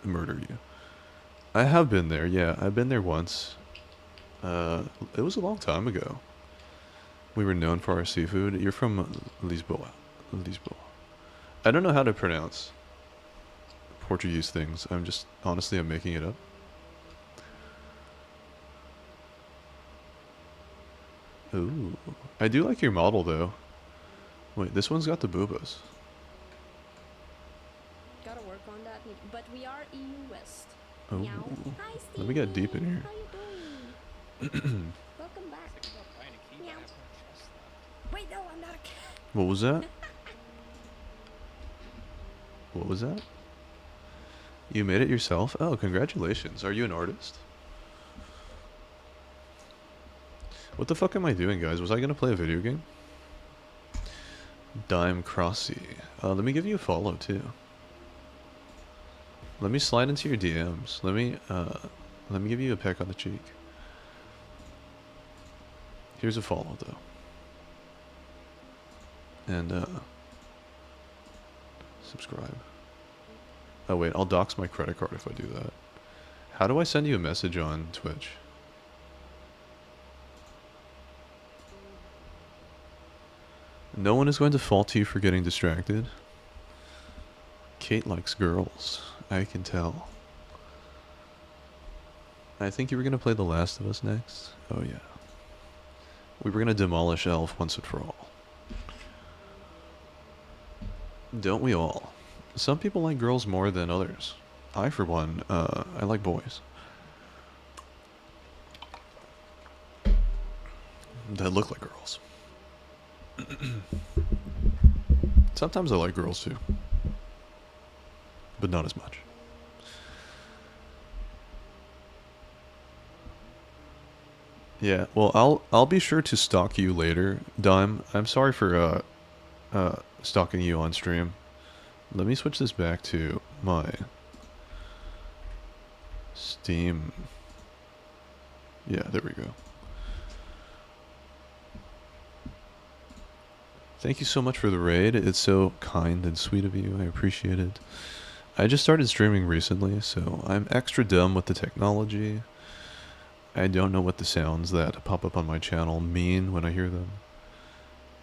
Speaker 1: murder you. I have been there. Yeah, I've been there once. It was a long time ago. We were known for our seafood. You're from Lisboa. Lisboa. I don't know how to pronounce Portuguese things. Honestly, I'm making it up. Ooh. I do like your model, though. Wait, this one's got the boobas.
Speaker 6: Gotta work on that, but we are EU West.
Speaker 1: Oh.
Speaker 6: Meow. Hi, Steve.
Speaker 1: Let me get deep in here.
Speaker 6: How you doing? Welcome back. Meow.
Speaker 7: Wait, no, I'm not a cat.
Speaker 1: What was that? What was that? You made it yourself? Oh, congratulations. Are you an artist? What the fuck am I doing, guys? Was I gonna play a video game? Dime Crossy. Let me give you a follow, too. Let me slide into your DMs. Let me give you a peck on the cheek. Here's a follow, though. And, subscribe. Oh, wait, I'll dox my credit card if I do that. How do I send you a message on Twitch? No one is going to fault you for getting distracted. Kate likes girls. I can tell. I think you were going to play The Last of Us next. Oh, yeah. We were going to demolish Elf once and for all. Don't we all? Some people like girls more than others. I, for one, I like boys. That look like girls. Sometimes I like girls too. But not as much. Yeah, well, I'll be sure to stalk you later, Dime. I'm sorry for stalking you on stream. Let me switch this back to my Steam. Yeah, there we go. Thank you so much for the raid. It's so kind and sweet of you. I appreciate it. I just started streaming recently, so I'm extra dumb with the technology. I don't know what the sounds that pop up on my channel mean when I hear them.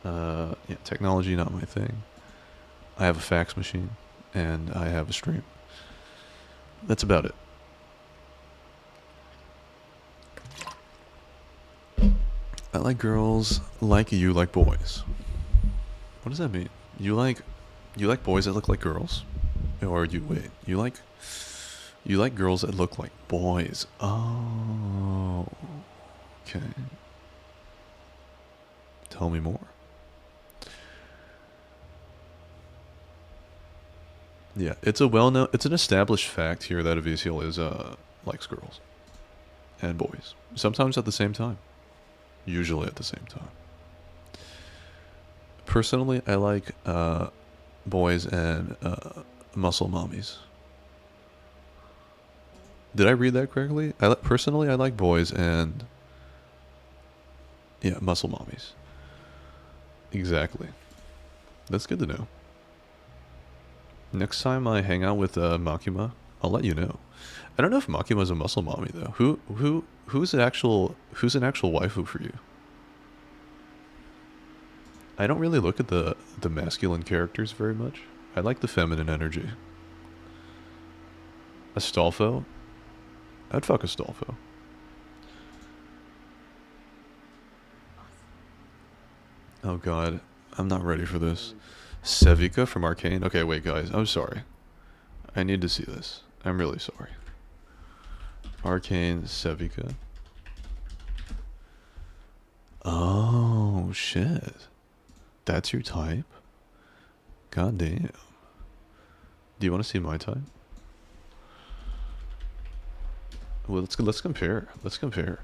Speaker 1: Yeah, technology not my thing. I have a fax machine, and I have a stream. That's about it. I like girls like you like boys. What does that mean? You like boys that look like girls? Or you like girls that look like boys. Oh. Okay. Tell me more. Yeah, it's an established fact here that Avicial is likes girls and boys. Sometimes at the same time. Usually at the same time. Personally, I like boys and muscle mommies. Did I read that correctly? Personally, I like boys and yeah, muscle mommies. Exactly. That's good to know. Next time I hang out with Makima, I'll let you know. I don't know if Makima's a muscle mommy though. Who's an actual waifu for you? I don't really look at the masculine characters very much. I like the feminine energy. Astolfo? I'd fuck Astolfo. Oh god, I'm not ready for this. Sevika from Arcane? Okay, wait guys, I'm sorry. I need to see this. I'm really sorry. Arcane Sevika. Oh, shit. That's your type? God damn. Do you want to see my type? Well, let's compare. Let's compare.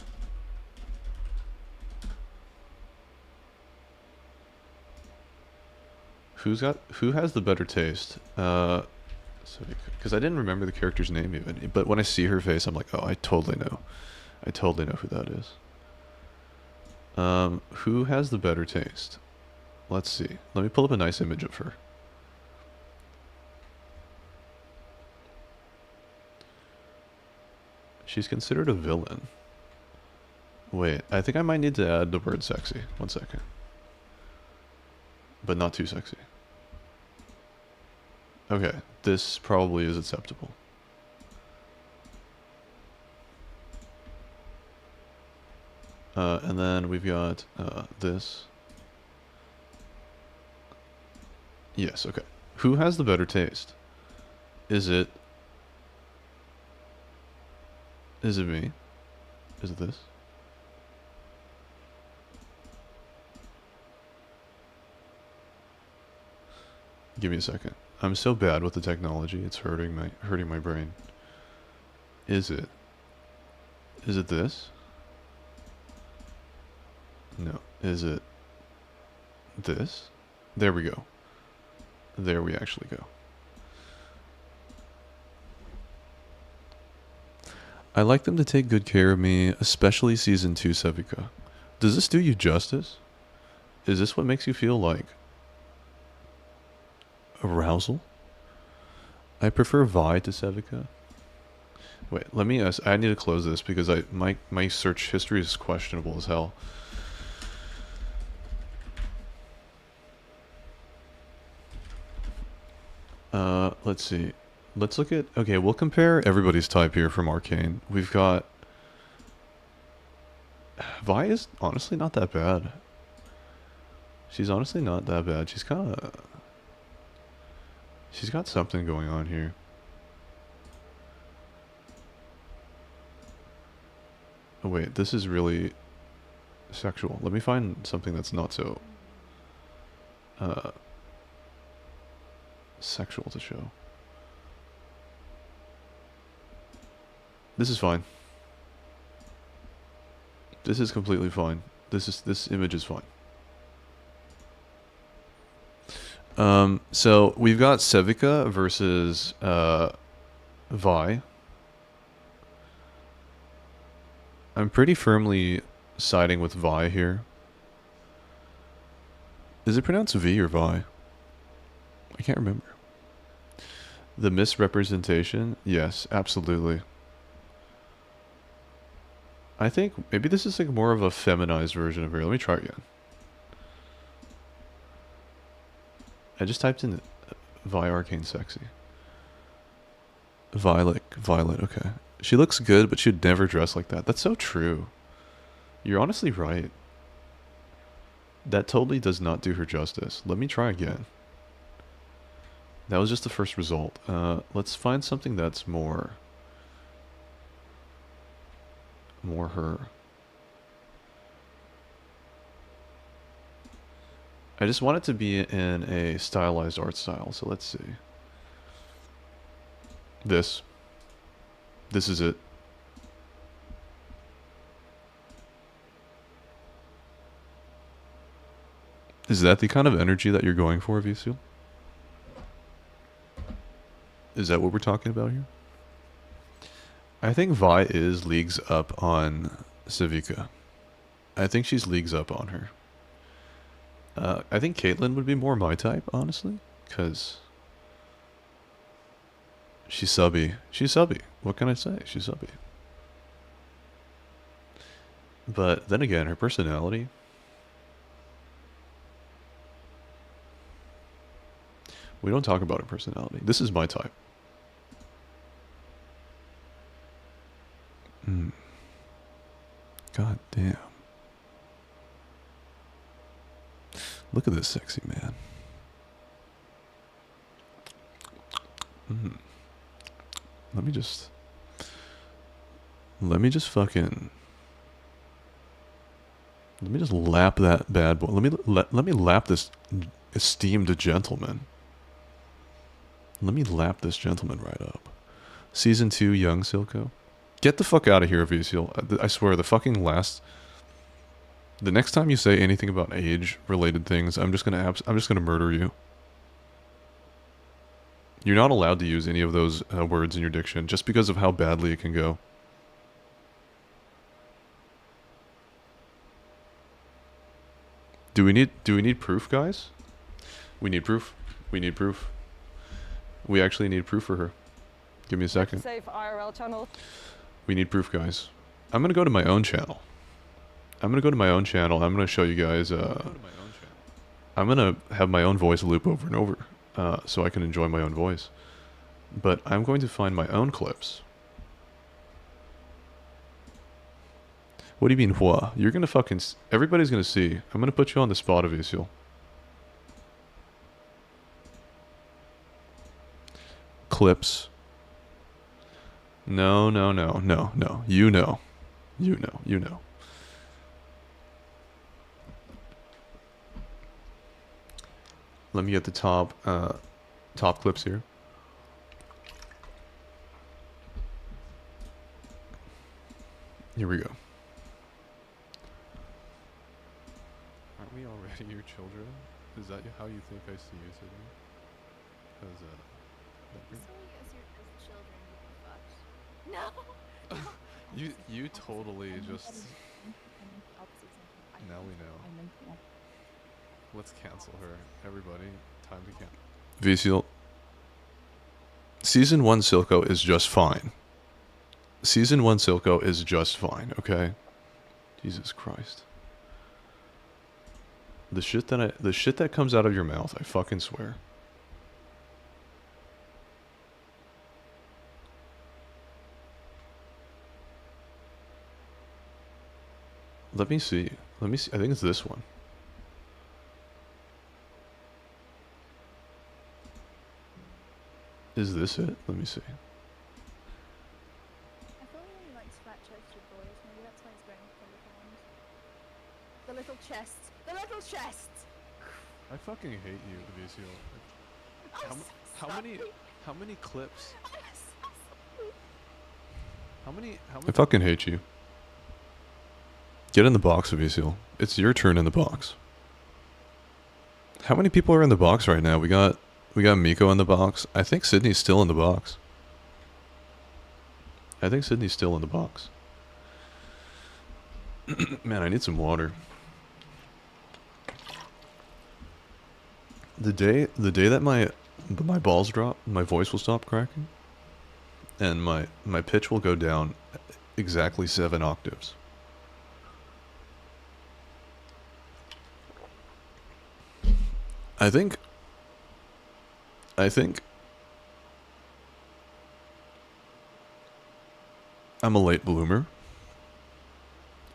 Speaker 1: Who has the better taste? Because I didn't remember the character's name even, but when I see her face, I'm like, oh, I totally know. I totally know who that is. Who has the better taste? Let's see. Let me pull up a nice image of her. She's considered a villain. Wait, I think I might need to add the word sexy. 1 second. But not too sexy. Okay, this probably is acceptable. And then we've got this. Yes, okay. Who has the better taste? Is it me? Is it this? Give me a second. I'm so bad with the technology, it's hurting my brain. Is it this? No. Is it this? There we go. There we actually go. I like them to take good care of me, especially Season 2 Sevika. Does this do you justice? Is this what makes you feel like arousal? I prefer Vi to Sevika. Wait, let me ask. I need to close this because my search history is questionable as hell. Let's see. Let's look at... Okay, we'll compare everybody's type here from Arcane. We've got... Vi is honestly not that bad. She's honestly not that bad. She's kind of... She's got something going on here. Oh wait, this is really sexual. Let me find something that's not so sexual to show. This is fine. This is completely fine. This image is fine. So we've got Sevika versus Vi. I'm pretty firmly siding with Vi here. Is it pronounced V or Vi? I can't remember. The misrepresentation? Yes, absolutely. I think maybe this is like more of a feminized version of her. Let me try again. I just typed in Vi Arcane Sexy. Violet, okay. She looks good, but she'd never dress like that. That's so true. You're honestly right. That totally does not do her justice. Let me try again. That was just the first result. Let's find something that's more her. I just want it to be in a stylized art style, so let's see. This is it. Is that the kind of energy that you're going for, Visu? Is that what we're talking about here? I think Vi is leagues up on Sevika. I think she's leagues up on her. I think Caitlyn would be more my type, honestly, because she's subby. She's subby. What can I say? She's subby. But then again, her personality... We don't talk about her personality. This is my type. God damn. Look at this sexy man. Let me just lap that bad boy. Let me lap this esteemed gentleman. Let me lap this gentleman right up. Season 2, Young Silco. Get the fuck out of here, Visil. I swear, the next time you say anything about age-related things, I'm just gonna murder you. You're not allowed to use any of those words in your diction, just because of how badly it can go. Do we need proof, guys? We need proof. We need proof. We actually need proof for her. Give me a second.
Speaker 8: Safe IRL channel.
Speaker 1: We need proof, guys. I'm gonna go to my own channel. I'm gonna show you guys. I'm gonna have my own voice loop over and over, so I can enjoy my own voice. But I'm going to find my own clips. What do you mean, what? You're gonna fucking... Everybody's gonna see. I'm gonna put you on the spot, Avisil. Clips. No. You know. Let me get the top clips here. Here we go. Aren't we already your children? Is that how you think I see you today? Because,
Speaker 5: No!
Speaker 1: you totally just... Now we know.
Speaker 8: I meant that.
Speaker 1: Let's cancel her. Everybody, time to cancel. Vizil. Season 1 Silco is just fine. Season 1 Silco is just fine, okay? Jesus Christ. The shit that comes out of your mouth, I fucking swear. Let me see. I think it's this one. Is this it? Let me see.
Speaker 8: I thought he only likes fat chested boys. Maybe that's why he's going for the little chest. The little chest!
Speaker 1: I fucking hate you, Vizio. How many clips? How many I fucking hate you. Get in the box, Vizio. It's your turn in the box. How many people are in the box right now? We got Miko in the box. I think Sydney's still in the box. Man, I need some water. The day that my balls drop, my voice will stop cracking, and my pitch will go down exactly 7 octaves. I think I'm a late bloomer.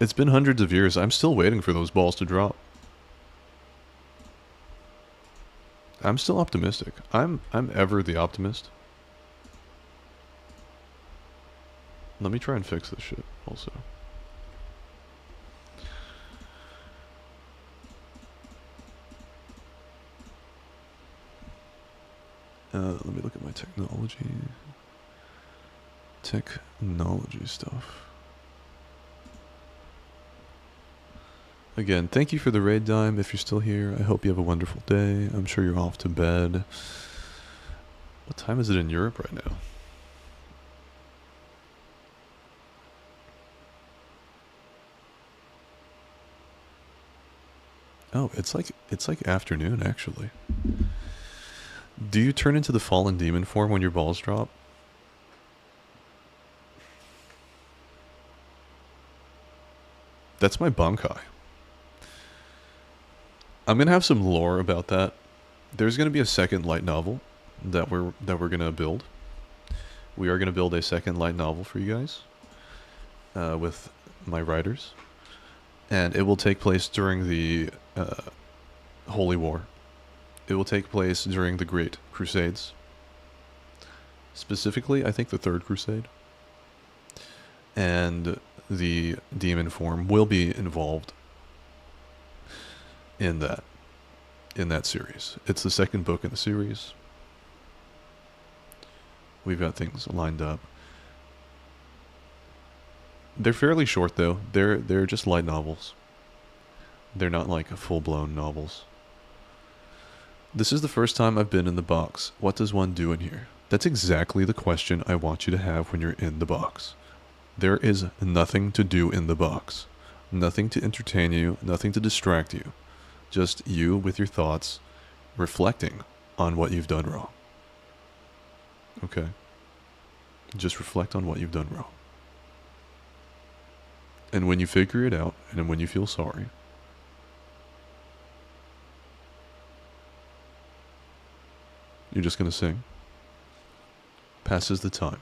Speaker 1: It's been hundreds of years. I'm still waiting for those balls to drop. I'm still optimistic. I'm ever the optimist. Let me try and fix this shit also. Let me look at my technology stuff. Again, thank you for the raid, Dime. If you're still here, I hope you have a wonderful day. I'm sure you're off to bed. What time is it in Europe right now? Oh, it's like afternoon actually. Do you turn into the fallen demon form when your balls drop? That's my Bankai. I'm gonna have some lore about that. There's gonna be a second light novel that we're gonna build. We are gonna build a second light novel for you guys with my writers, and it will take place during the Holy War. It will take place during the Great Crusades. Specifically, I think the Third Crusade. And the demon form will be involved in that series. It's the second book in the series. We've got things lined up. They're fairly short though. They're just light novels. They're not like full-blown novels. This is the first time I've been in the box. What does one do in here? That's exactly the question I want you to have when you're in the box. There is nothing to do in the box. Nothing to entertain you, nothing to distract you. Just you with your thoughts, reflecting on what you've done wrong. Okay? Just reflect on what you've done wrong. And when you figure it out, and when you feel sorry, you're just gonna sing. Passes the time.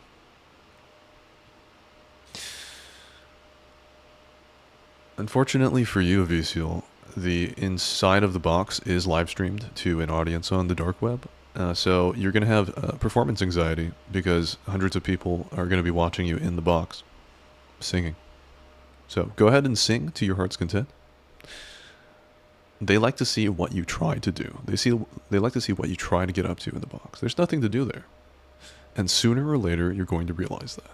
Speaker 1: Unfortunately for you, Avicial, the inside of the box is live streamed to an audience on the dark web. So you're going to have performance anxiety because hundreds of people are going to be watching you in the box singing. So go ahead and sing to your heart's content. They like to see what you try to do. They like to see what you try to get up to in the box. There's nothing to do there. And sooner or later, you're going to realize that.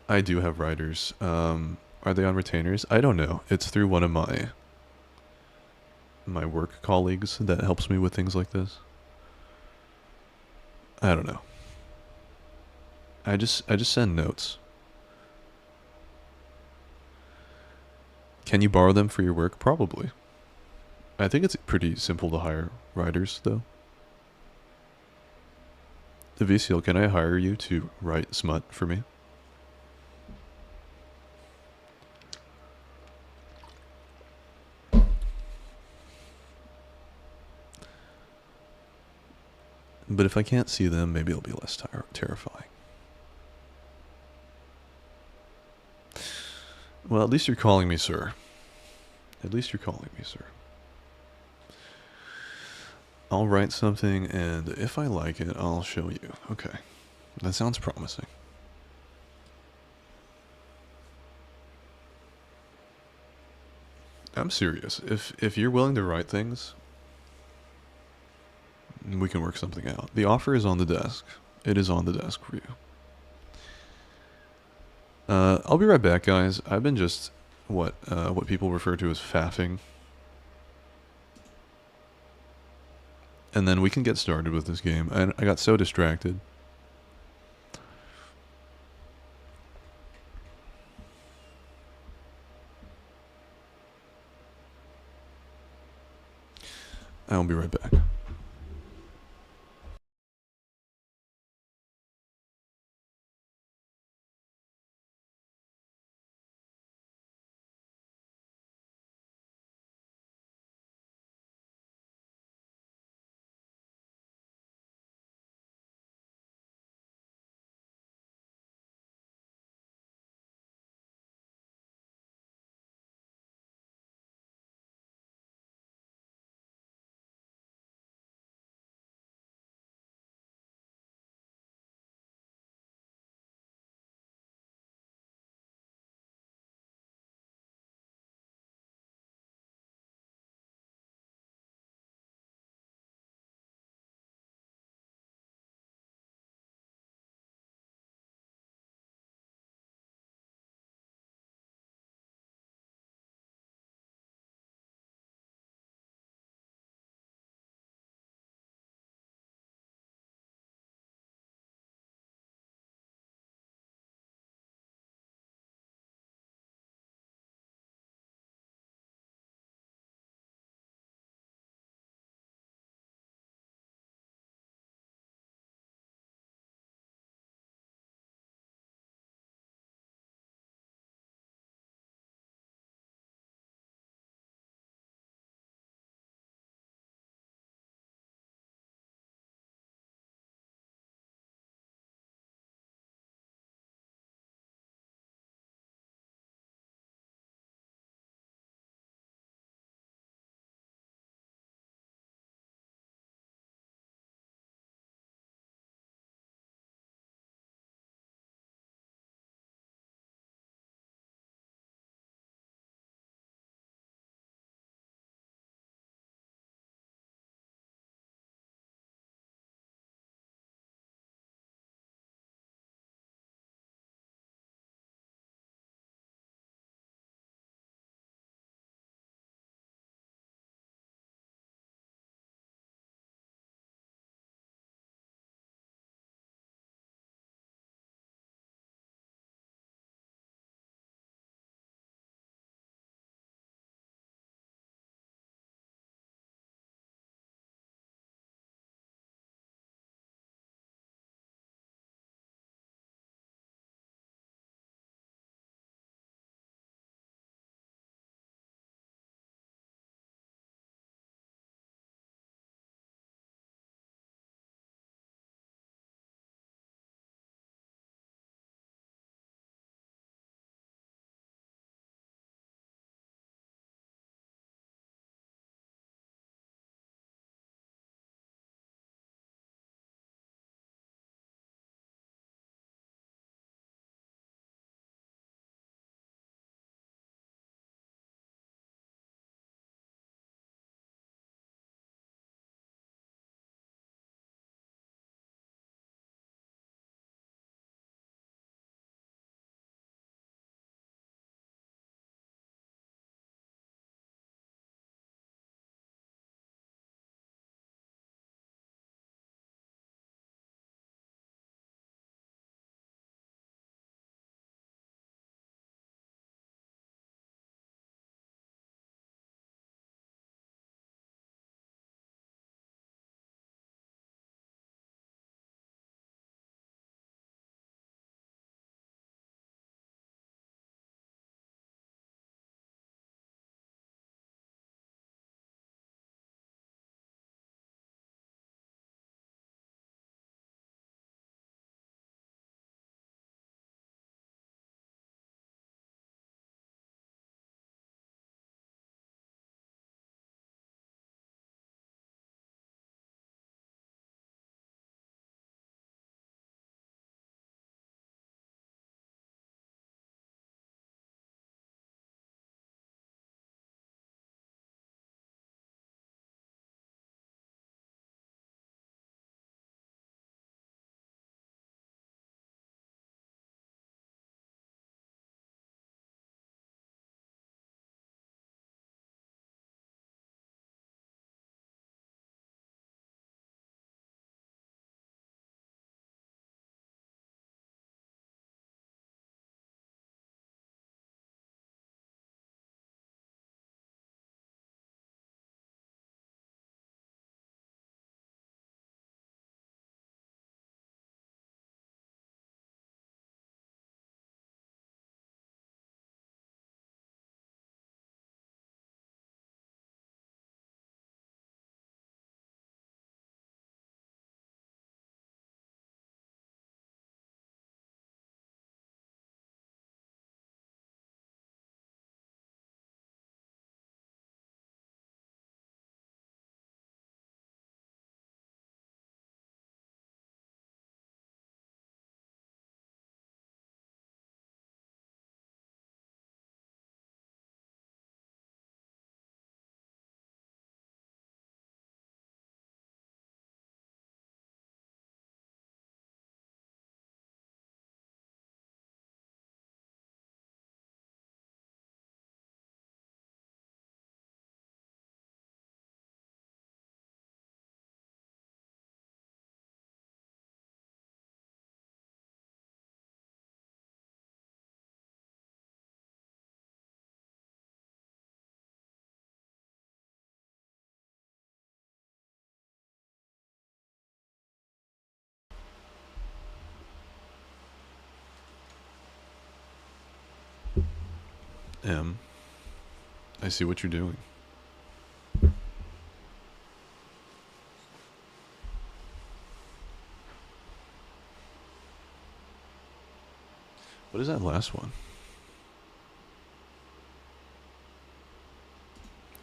Speaker 1: I do have writers. Are they on retainers? I don't know. It's through one of my work colleagues that helps me with things like this. I don't know. I just send notes. Can you borrow them for your work? Probably. I think it's pretty simple to hire writers, though. VCL, can I hire you to write smut for me? But if I can't see them, maybe it'll be less terrifying. Well, at least you're calling me sir. At least you're calling me sir. I'll write something, and if I like it, I'll show you. Okay. That sounds promising. I'm serious. If you're willing to write things, we can work something out. The offer is on the desk. It is on the desk for you. I'll be right back, guys. I've been just what people refer to as faffing. And then we can get started with this game. I got so distracted. I'll be right back. M, I see what you're doing. What is that last one?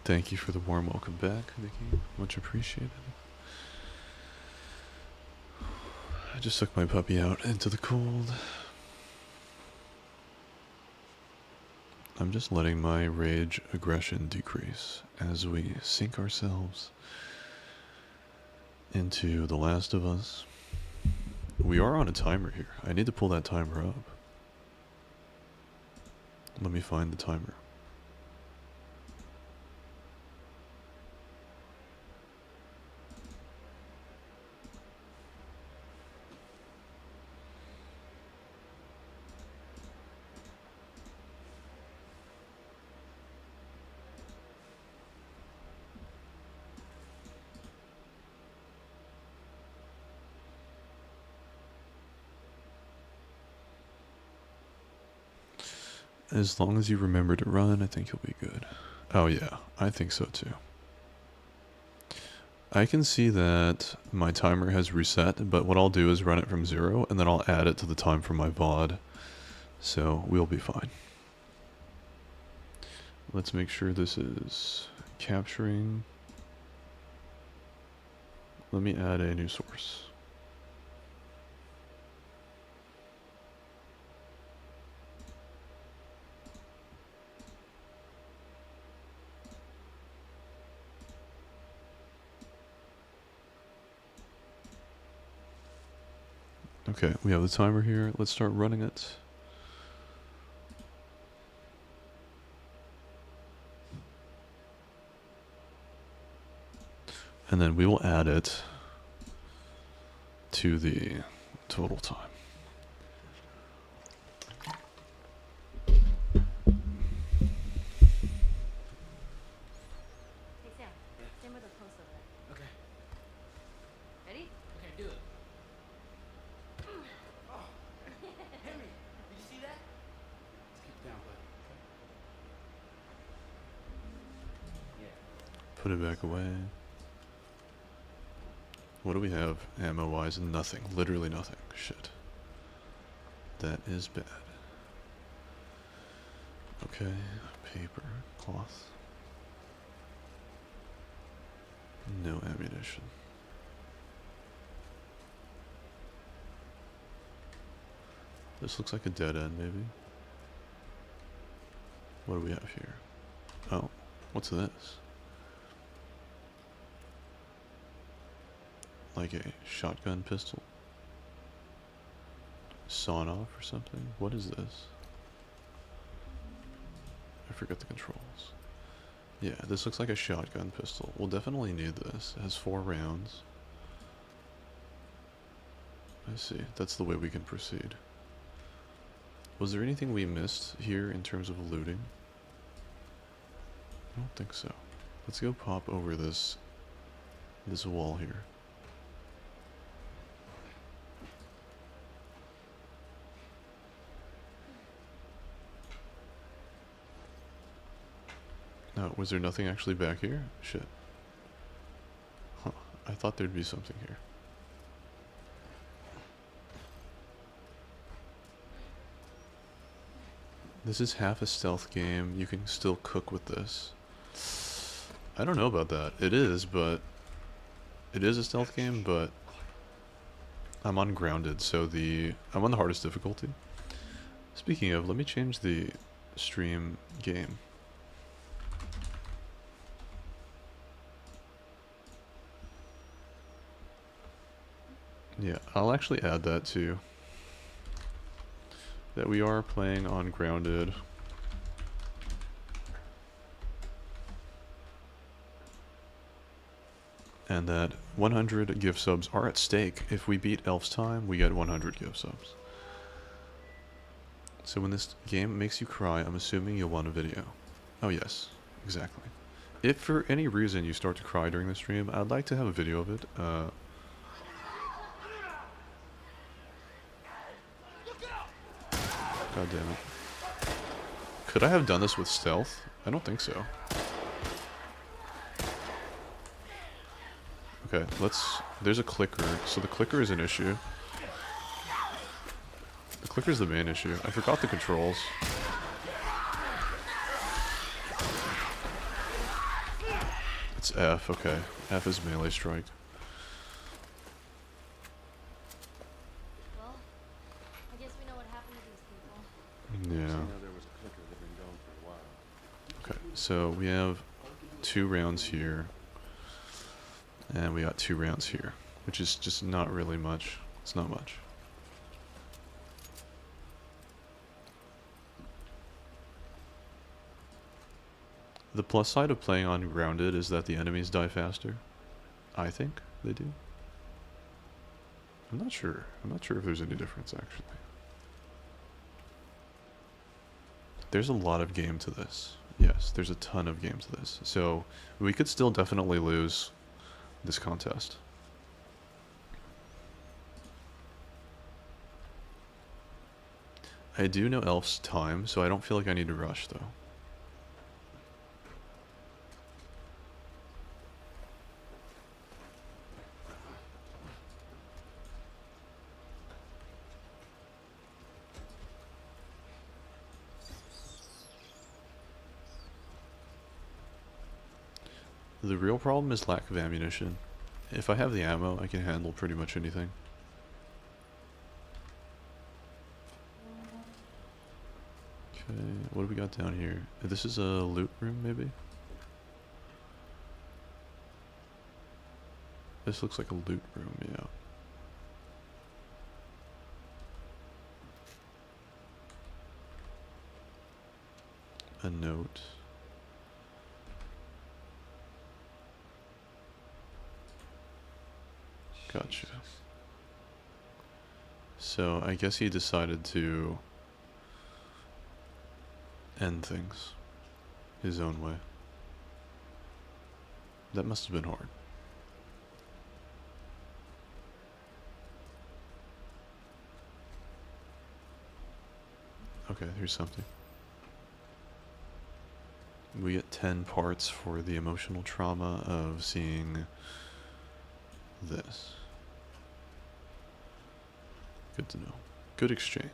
Speaker 1: Thank you for the warm welcome back, Vicky. Much appreciated. I just took my puppy out into the cold. I'm just letting my rage aggression decrease as we sink ourselves into The Last of Us. We are on a timer here. I need to pull that timer up. Let me find the timer. As long as you remember to run, I think you'll be good. Oh yeah, I think so too. I can see that my timer has reset, but what I'll do is run it from 0, and then I'll add it to the time for my VOD. So we'll be fine. Let's make sure this is capturing. Let me add a new source. Okay, we have the timer here. Let's start running it. And then we will add it to the total time.
Speaker 7: Okay. Ready? Okay, do it. Oh, Henry, did you see that? Let's keep it down, bud. Yeah.
Speaker 1: Put it back away. What do we have ammo-wise? Nothing. Literally nothing. Shit. That is bad. Okay. Paper. Cloth. No ammunition. This looks like a dead end, maybe. What do we have here? Oh, what's this? Like a shotgun pistol? Sawn off or something? What is this? I forget the controls. Yeah, this looks like a shotgun pistol. We'll definitely need this. It has 4 rounds. I see. That's the way we can proceed. Was there anything we missed here in terms of looting? I don't think so. Let's go pop over this wall here. No, was there nothing actually back here? Shit. Huh. I thought there'd be something here. This is half a stealth game. You can still cook with this. I don't know about that. It is, but... It is a stealth game, but... I'm on grounded, so I'm on the hardest difficulty. Speaking of, let me change the stream game. Yeah, I'll actually add that too. That we are playing on grounded. And that 100 gift subs are at stake. If we beat Elf's Time, we get 100 gift subs. So when this game makes you cry, I'm assuming you'll want a video. Oh yes, exactly. If for any reason you start to cry during the stream, I'd like to have a video of it. God damn it. Could I have done this with stealth? I don't think so. Okay, there's a clicker, so the clicker is an issue. The clicker is the main issue. I forgot the controls. It's F, okay. F is melee strike.
Speaker 5: Well, I guess we know what happened to these people.
Speaker 1: Yeah.
Speaker 9: There was a clicker that had been going for a while.
Speaker 1: Okay, so we have 2 rounds here. And we got 2 rounds here. Which is just not really much. It's not much. The plus side of playing on grounded is that the enemies die faster. I think they do. I'm not sure. I'm not sure if there's any difference, actually. There's a lot of game to this. Yes, there's a ton of game to this. So, we could still definitely lose this contest. I do know Elf's time, so I don't feel like I need to rush, though. The real problem is lack of ammunition. If I have the ammo, I can handle pretty much anything. Okay, what do we got down here? This is a loot room, maybe? This looks like a loot room, yeah. A note. Gotcha. So, I guess he decided to end things his own way. That must have been hard. Okay, here's something. We get 10 parts for the emotional trauma of seeing this. Good to know. Good exchange.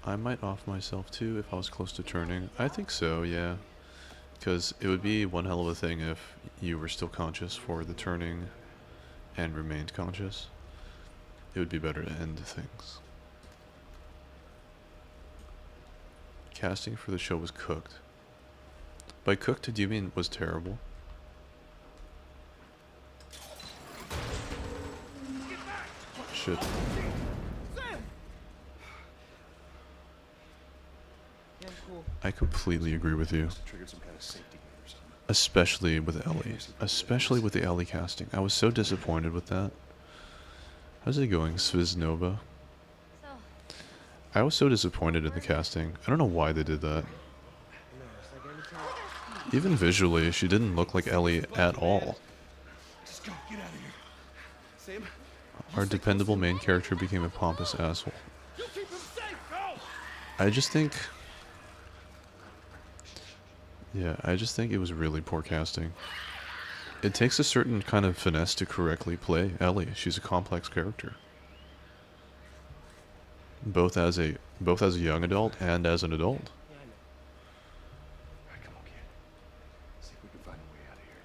Speaker 1: I might off myself too if I was close to turning. I think so, yeah. Because it would be one hell of a thing if you were still conscious for the turning and remained conscious. It would be better to end things. Casting for the show was cooked. By cooked, do you mean was terrible? Shit. I completely agree with you.
Speaker 9: Triggered some kind of safety gate or something.
Speaker 1: Especially with Ellie. Especially with the Ellie casting. I was so disappointed with that. How's it going, Sviznova?
Speaker 5: So,
Speaker 1: I was so disappointed in the casting. I don't know why they did that. Even visually, she didn't look like Ellie at all.
Speaker 9: Just go, get out of here. Sam?
Speaker 1: Our dependable main character became a pompous asshole. I just think... Yeah, I just think it was really poor casting. It takes a certain kind of finesse to correctly play Ellie. She's a complex character. Both as a young adult and as an adult.
Speaker 9: Alright, come on, kid. See if we can find a way out of here,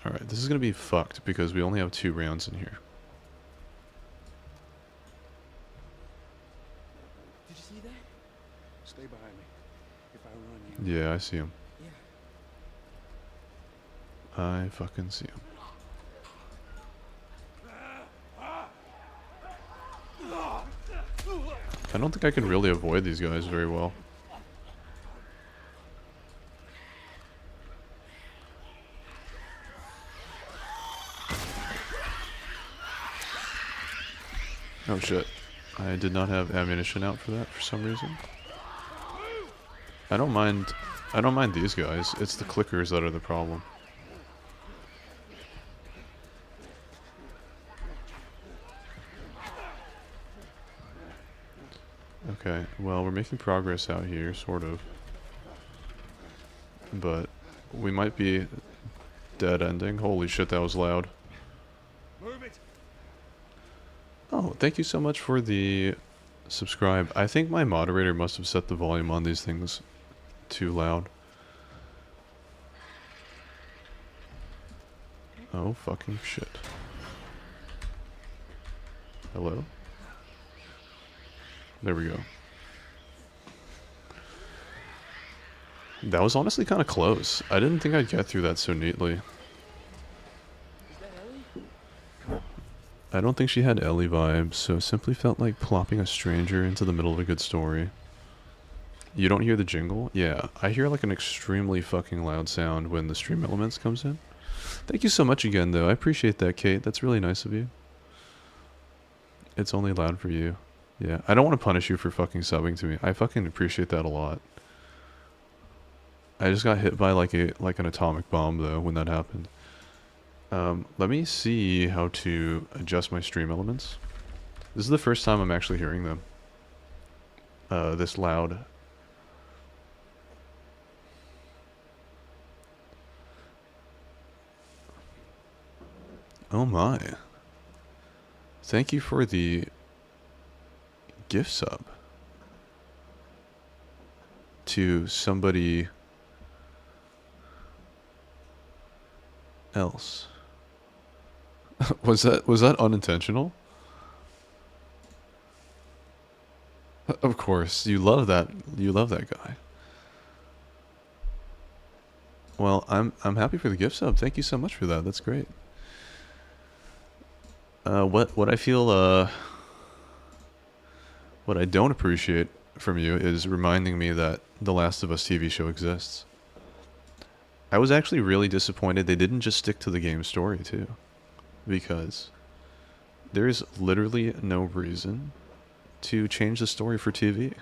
Speaker 9: yeah?
Speaker 1: Alright, this is gonna be fucked because we only have 2 rounds in here.
Speaker 7: Did you see that?
Speaker 9: Stay behind me. If I run you...
Speaker 1: Yeah, I see him.
Speaker 7: Yeah.
Speaker 1: I fucking see him. I don't think I can really avoid these guys very well. Oh shit. I did not have ammunition out for that for some reason. I don't mind these guys. It's the clickers that are the problem. Okay, well, we're making progress out here, sort of. But we might be dead ending. Holy shit, that was loud.
Speaker 9: Move it.
Speaker 1: Oh, thank you so much for the subscribe. I think my moderator must have set the volume on these things too loud. Oh, fucking shit. Hello? There we go. That was honestly kind of close. I didn't think I'd get through that so neatly. I don't think she had Ellie vibes, so simply felt like plopping a stranger into the middle of a good story. You don't hear the jingle? Yeah, I hear like an extremely fucking loud sound when the Stream Elements comes in. Thank you so much again, though. I appreciate that, Kate. That's really nice of you. It's only loud for you. Yeah, I don't want to punish you for fucking subbing to me. I fucking appreciate that a lot. I just got hit by like an atomic bomb, though, when that happened. Let me see how to adjust my Stream Elements. This is the first time I'm actually hearing them. This loud. Oh my. Thank you for the gift sub. To somebody else. Was that unintentional? Of course, you love that guy. Well, I'm happy for the gift sub. Thank you so much for that. That's great. What I feel what I don't appreciate from you is reminding me that The Last of Us TV show exists. I was actually really disappointed they didn't just stick to the game story too, because there's literally no reason to change the story for TV.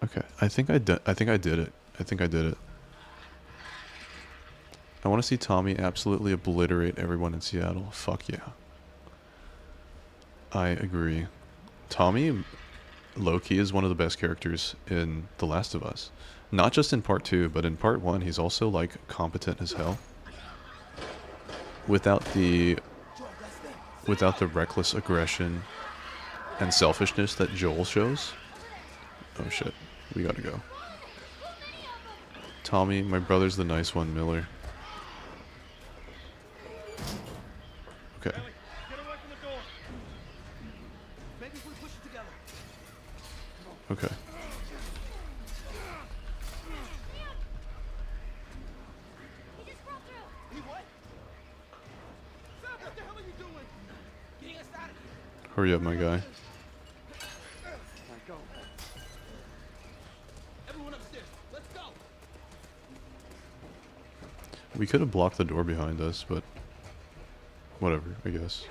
Speaker 1: Okay, I think I did it. I want to see Tommy absolutely obliterate everyone in Seattle. Fuck yeah. I agree. Tommy, low-key, is one of the best characters in The Last of Us. Not just in part 2, but in part 1, he's also, like, competent as hell. Without the reckless aggression and selfishness that Joel shows. Oh shit, we gotta go. Tommy, my brother's the nice one, Miller. Okay.
Speaker 9: Get away from the door. Maybe if we push it together.
Speaker 1: Okay.
Speaker 7: He what? Sam, what the hell are you doing? Getting us out of here.
Speaker 1: Hurry up, my guy.
Speaker 9: All right, go.
Speaker 7: Everyone upstairs. Let's go.
Speaker 1: We could have blocked the door behind us, but whatever, I guess.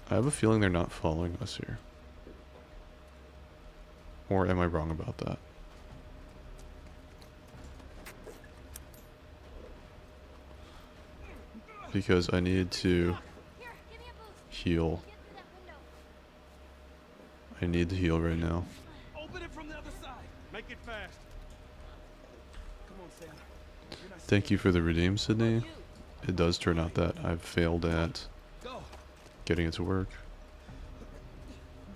Speaker 1: I have a feeling they're not following us here. Or am I wrong about that? Because I need to heal. I need to heal right now.
Speaker 9: Open it from the other side. Make it fast. Come on, Sam. You're not
Speaker 1: Thank you for the redeem, Sydney. It does turn out that I've failed at
Speaker 7: Go.
Speaker 1: getting it to work.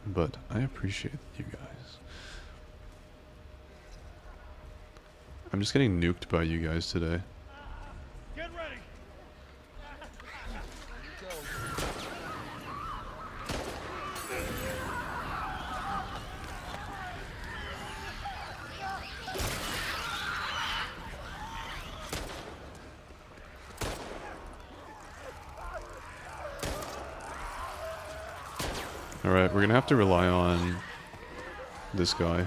Speaker 1: But I appreciate you guys. I'm just getting nuked by you guys today.
Speaker 9: Get ready.
Speaker 1: Alright, we're gonna have to rely on this guy.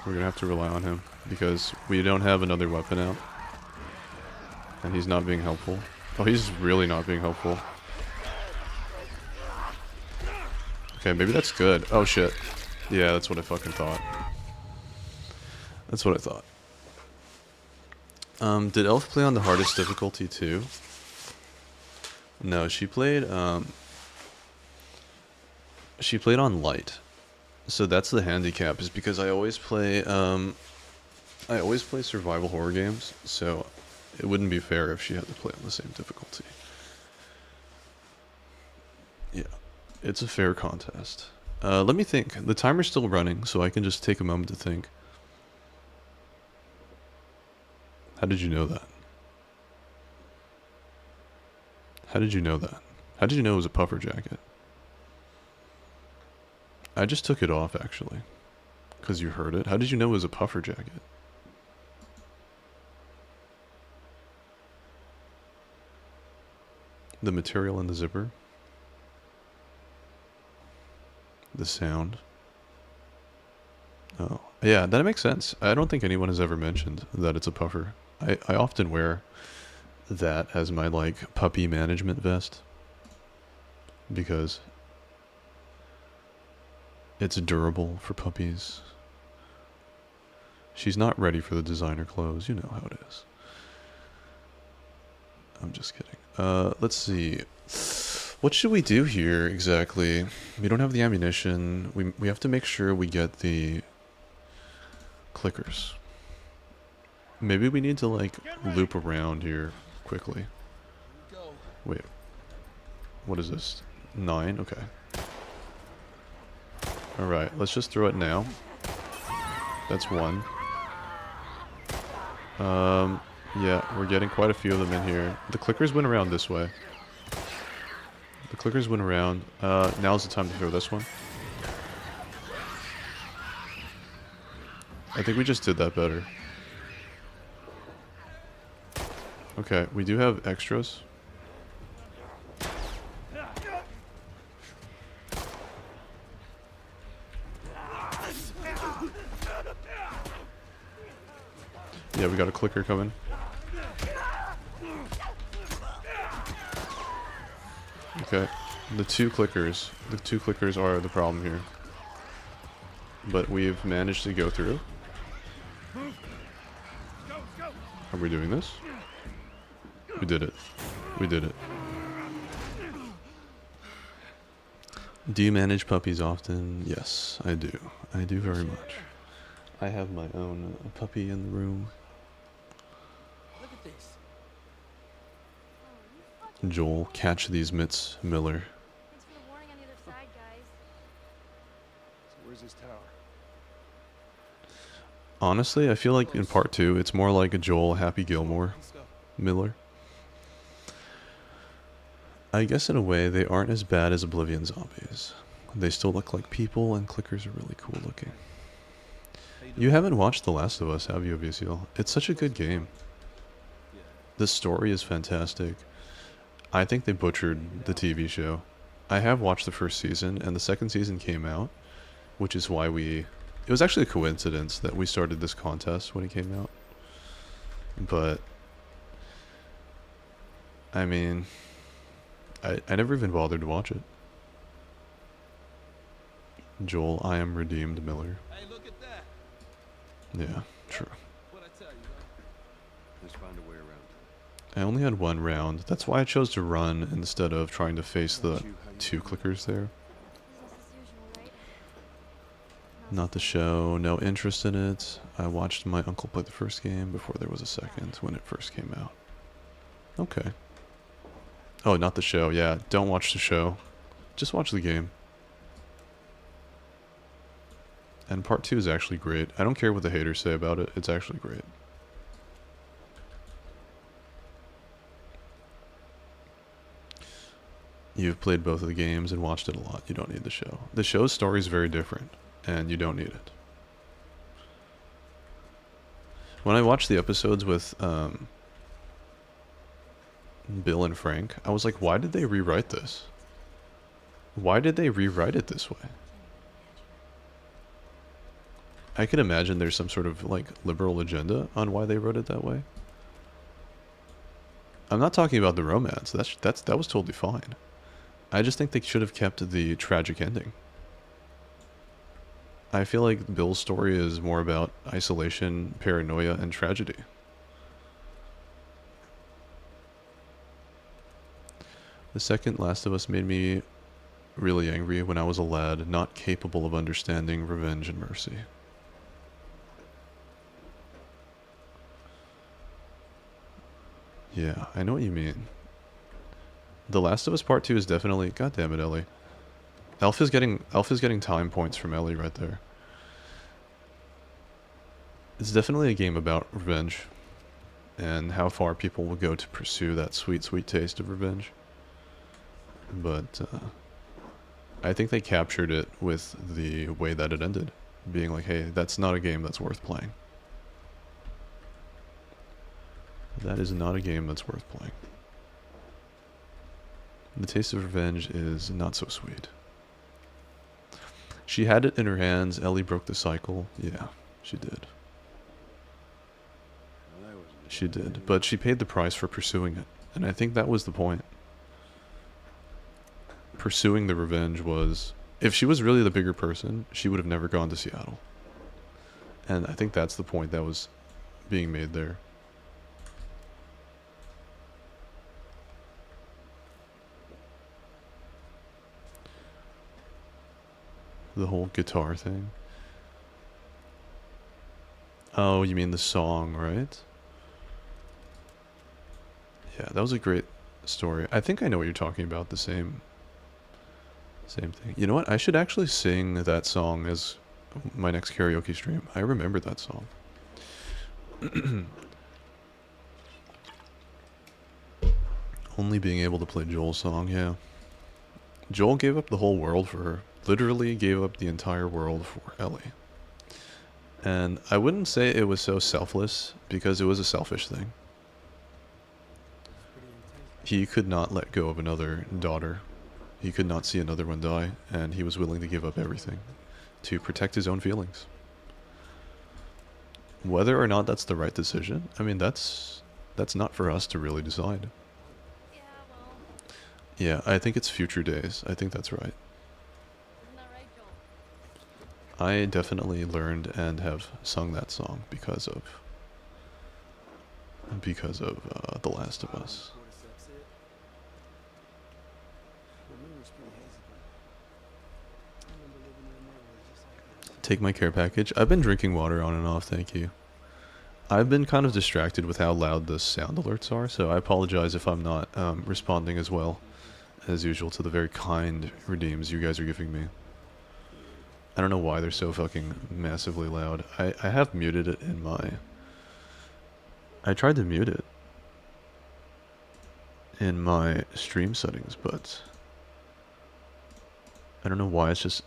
Speaker 1: We're gonna have to rely on him because we don't have another weapon out. And he's not being helpful. Oh, he's really not being helpful. Okay, maybe that's good. Oh shit. Yeah, that's what I fucking thought. That's what I thought. Did Elf play on the hardest difficulty too? No, she played on light. So that's the handicap, is because I always play survival horror games, so it wouldn't be fair if she had to play on the same difficulty. Yeah, it's a fair contest. Let me think. The timer's still running, so I can just take a moment to think. How did you know that? How did you know that? How did you know it was a puffer jacket? I just took it off, actually. Because you heard it. How did you know it was a puffer jacket? The material in the zipper. The sound. Oh. Yeah, that makes sense. I don't think anyone has ever mentioned that it's a puffer. I often wear that as my, like, puppy management vest. Because it's durable for puppies. She's not ready for the designer clothes. You know how it is. I'm just kidding. Let's see. What should we do here exactly? We don't have the ammunition. We have to make sure we get the clickers. Maybe we need to, like, loop around here quickly. Wait. What is this? 9? Okay. Alright, let's just throw it now. That's 1. Yeah, we're getting quite a few of them in here. The clickers went around this way. The clickers went around. Now's the time to throw this one. I think we just did that better. Okay, we do have extras. Yeah, we got a clicker coming. Okay, the two clickers are the problem here. But we've managed to go through. Are we doing this? We did it. We did it. Do you manage puppies often? Yes, I do. I do very much. I have my own puppy in the room.
Speaker 7: Look at this.
Speaker 1: Joel, catch these mitts, Miller.
Speaker 8: Thanks for the warning on the other side, guys.
Speaker 9: So where's this tower?
Speaker 1: Honestly, I feel like in part 2, it's more like a Joel Happy Gilmore
Speaker 9: Let's go.
Speaker 1: Miller. I guess in a way, they aren't as bad as Oblivion zombies. They still look like people, and clickers are really cool looking. You haven't watched The Last of Us, have you, Avisil? It's such a good game. The story is fantastic. I think they butchered the TV show. I have watched the first season, and the second season came out, which is why it was actually a coincidence that we started this contest when it came out. But I mean, I never even bothered to watch it. Joel, I am redeemed Miller.
Speaker 9: Hey, look at that.
Speaker 1: Yeah, true.
Speaker 9: What'd I tell you, huh?
Speaker 10: Let's find a way around.
Speaker 1: I only had 1 round. That's why I chose to run instead of trying to face the 2 clickers there.
Speaker 8: Business as usual, right?
Speaker 1: Not the show, no interest in it. I watched my uncle play the first game before there was a second when it first came out. Okay. Oh, not the show. Yeah, don't watch the show. Just watch the game. And part 2 is actually great. I don't care what the haters say about it. It's actually great. You've played both of the games and watched it a lot. You don't need the show. The show's story is very different, and you don't need it. When I watched the episodes with Bill and Frank, I was like, why did they rewrite this? Why did they rewrite it this way? I can imagine there's some sort of like liberal agenda on why they wrote it that way. I'm not talking about the romance. That was totally fine. I just think they should have kept the tragic ending. I feel like Bill's story is more about isolation, paranoia, and tragedy. The second Last of Us made me really angry when I was a lad, not capable of understanding revenge and mercy. Yeah, I know what you mean. The Last of Us Part 2 is definitely... God damn it, Ellie. Elf is getting time points from Ellie right there. It's definitely a game about revenge. And how far people will go to pursue that sweet, sweet taste of revenge. But, I think they captured it with the way that it ended. Being like, hey, that's not a game that's worth playing. That is not a game that's worth playing. The taste of revenge is not so sweet. She had it in her hands. Ellie broke the cycle. Yeah, she did. She did. But she paid the price for pursuing it. And I think that was the point. Pursuing the revenge was... If she was really the bigger person, she would have never gone to Seattle. And I think that's the point that was being made there. The whole guitar thing. Oh, you mean the song, right? Yeah, that was a great story. I think I know what you're talking about, the same thing. You know what? I should actually sing that song as my next karaoke stream. I remember that song. Only being able to play Joel's song, yeah. Joel gave up the whole world for her. Literally gave up the entire world for Ellie. And I wouldn't say it was so selfless, because it was a selfish thing. He could not let go of another daughter. He could not see another one die, and he was willing to give up everything to protect his own feelings. Whether or not that's the right decision, I mean, that's not for us to really decide.
Speaker 2: Yeah, well,
Speaker 1: Yeah, I think it's Future Days. I think that's right.
Speaker 2: isn't that right, Joel?
Speaker 1: I definitely learned and have sung that song because of The Last of Us. Take my care package. I've been drinking water on and off, thank you. I've been kind of distracted with how loud the sound alerts are, so I apologize if I'm not responding as well as usual to the very kind redeems you guys are giving me. I don't know why they're so fucking massively loud. I have muted it in my... I tried to mute it in my stream settings, but I don't know why it's just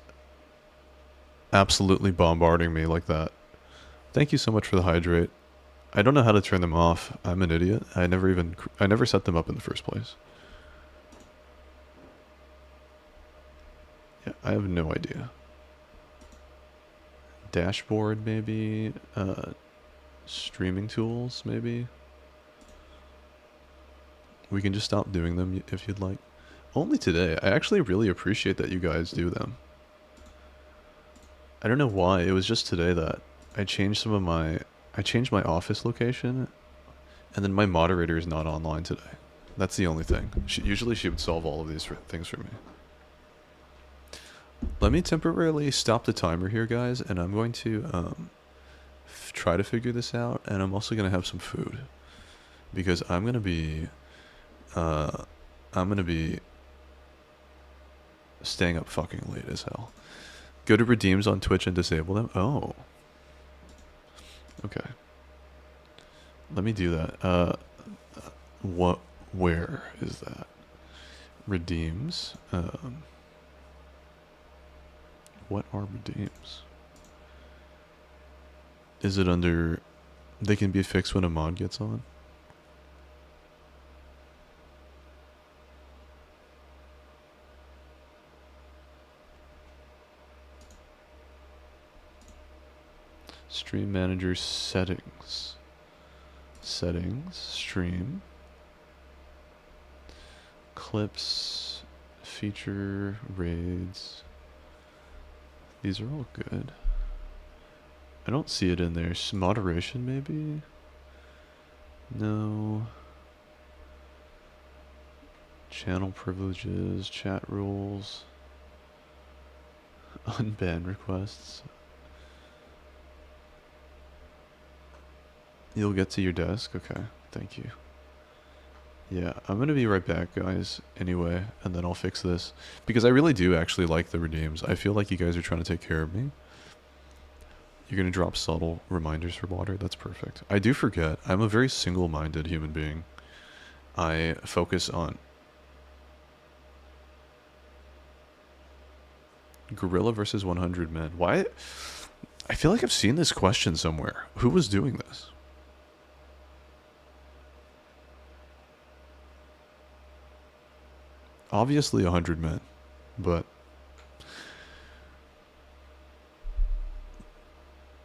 Speaker 1: absolutely bombarding me like that. Thank you so much for the hydrate. I don't know how to turn them off. I'm an idiot. I never set them up in the first place. Yeah, I have no idea. Dashboard, maybe? Streaming tools, maybe? We can just stop doing them if you'd like. Only today. I actually really appreciate that you guys do them. I don't know why. It was just today that I changed I changed my office location, and then my moderator is not online today. That's the only thing. Usually she would solve all of these things for me. Let me temporarily stop the timer here, guys, and I'm going to try to figure this out, and I'm also going to have some food. Because I'm going to be staying up fucking late as hell. Go to redeems on Twitch and disable them? Oh. Okay. Let me do that. Where is that? Redeems. What are redeems? Is it under... They can be fixed when a mod gets on? Stream manager settings. Settings, stream. Clips, feature, raids. These are all good. I don't see it in there. Moderation, maybe? No. Channel privileges, chat rules. Unban requests. You'll get to your desk? Okay, thank you. Yeah, I'm gonna be right back, guys, anyway, and then I'll fix this. Because I really do actually like the redeems. I feel like you guys are trying to take care of me. You're gonna drop subtle reminders for water? That's perfect. I do forget. I'm a very single-minded human being. I focus on Gorilla versus 100 men. Why? I feel like I've seen this question somewhere. Who was doing this? Obviously 100 men, but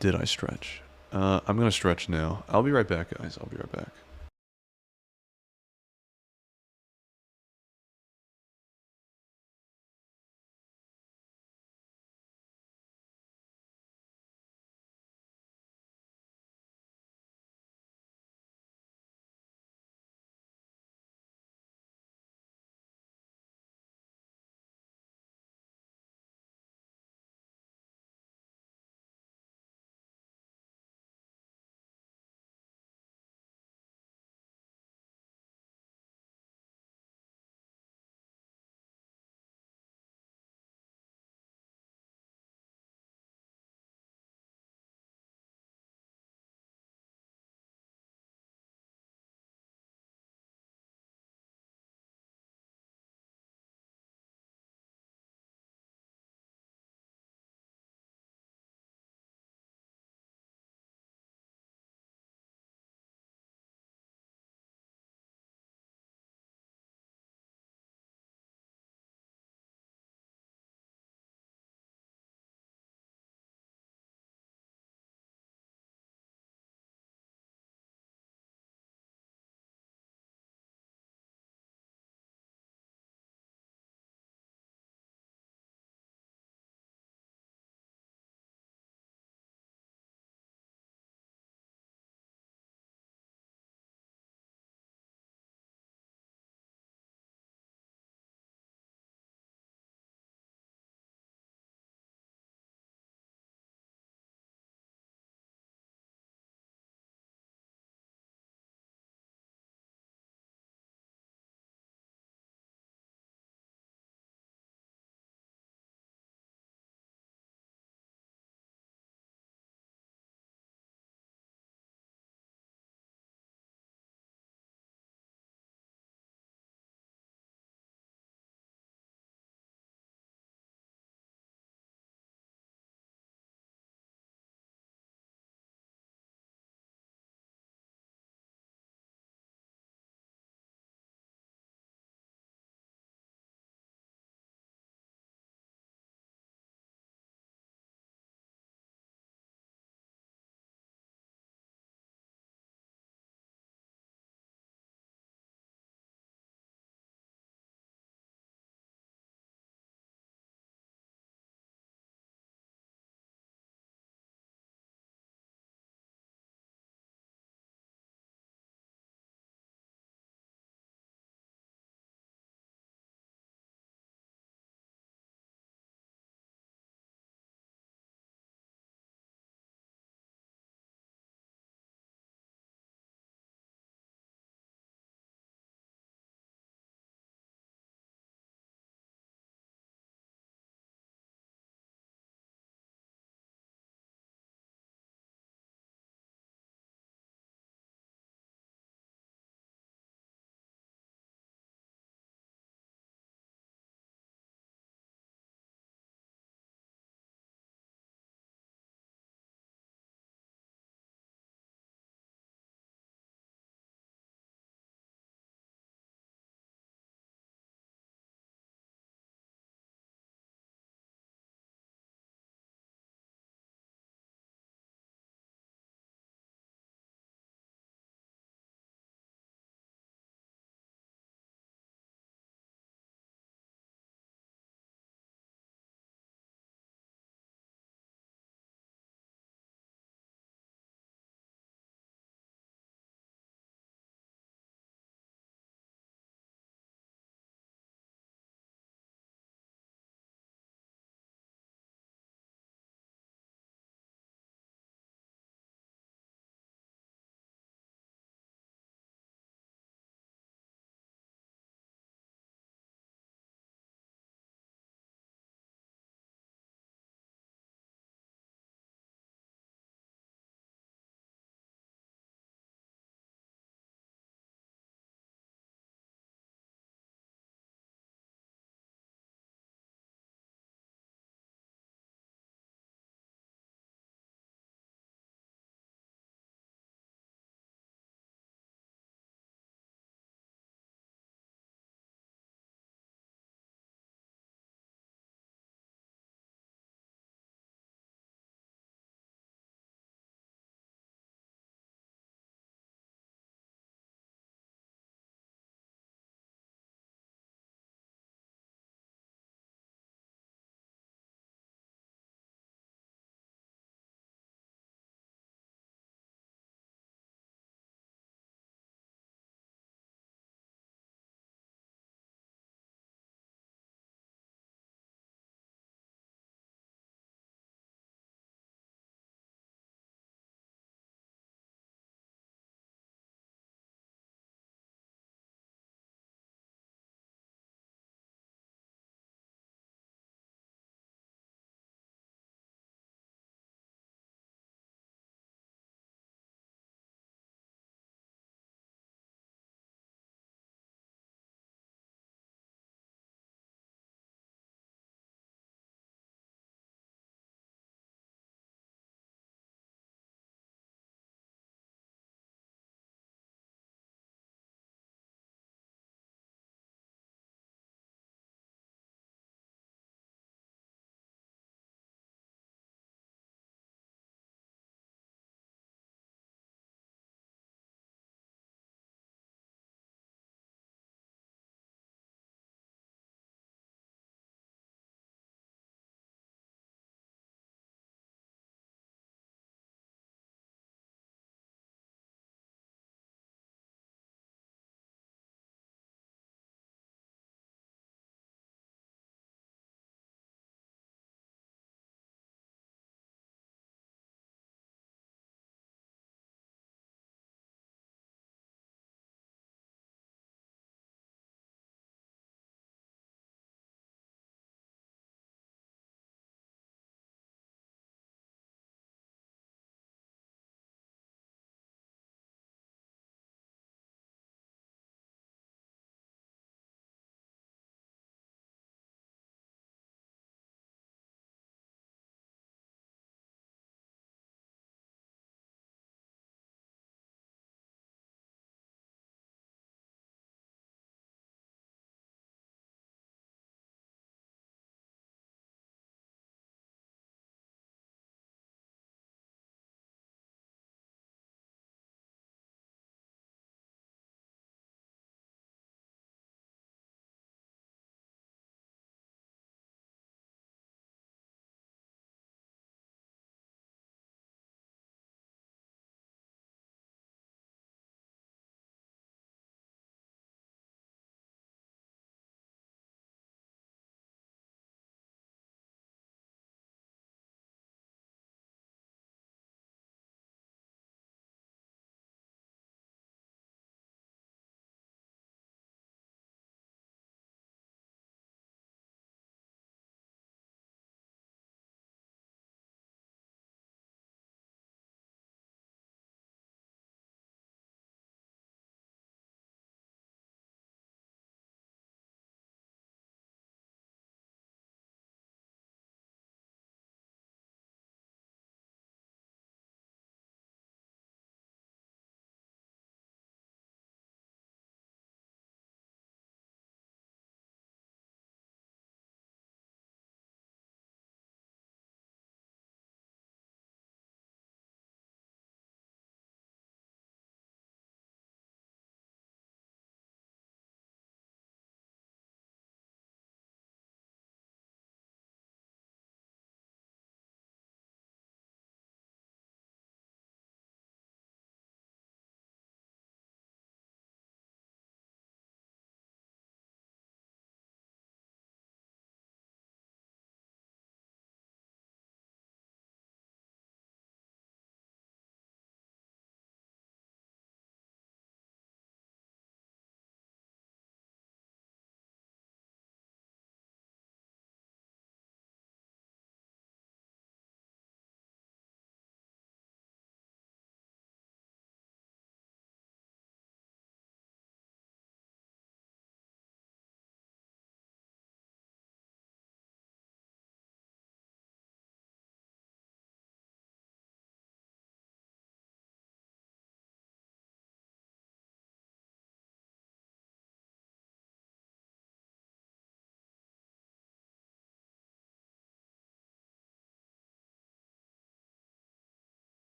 Speaker 1: did I stretch? I'm gonna stretch now. I'll be right back, guys. I'll be right back.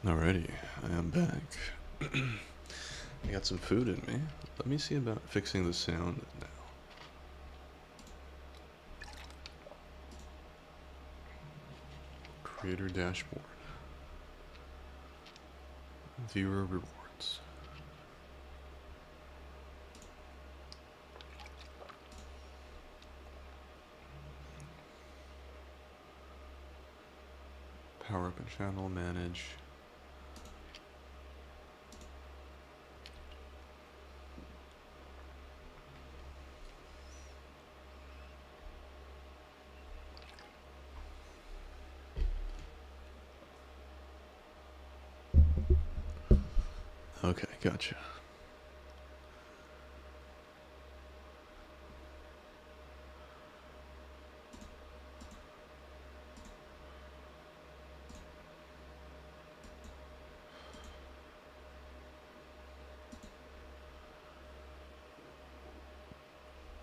Speaker 1: Alrighty, I am back. I got some food in me. Let me see about fixing the sound now. Creator dashboard. Viewer rewards. Power up a channel, manage. Okay, gotcha.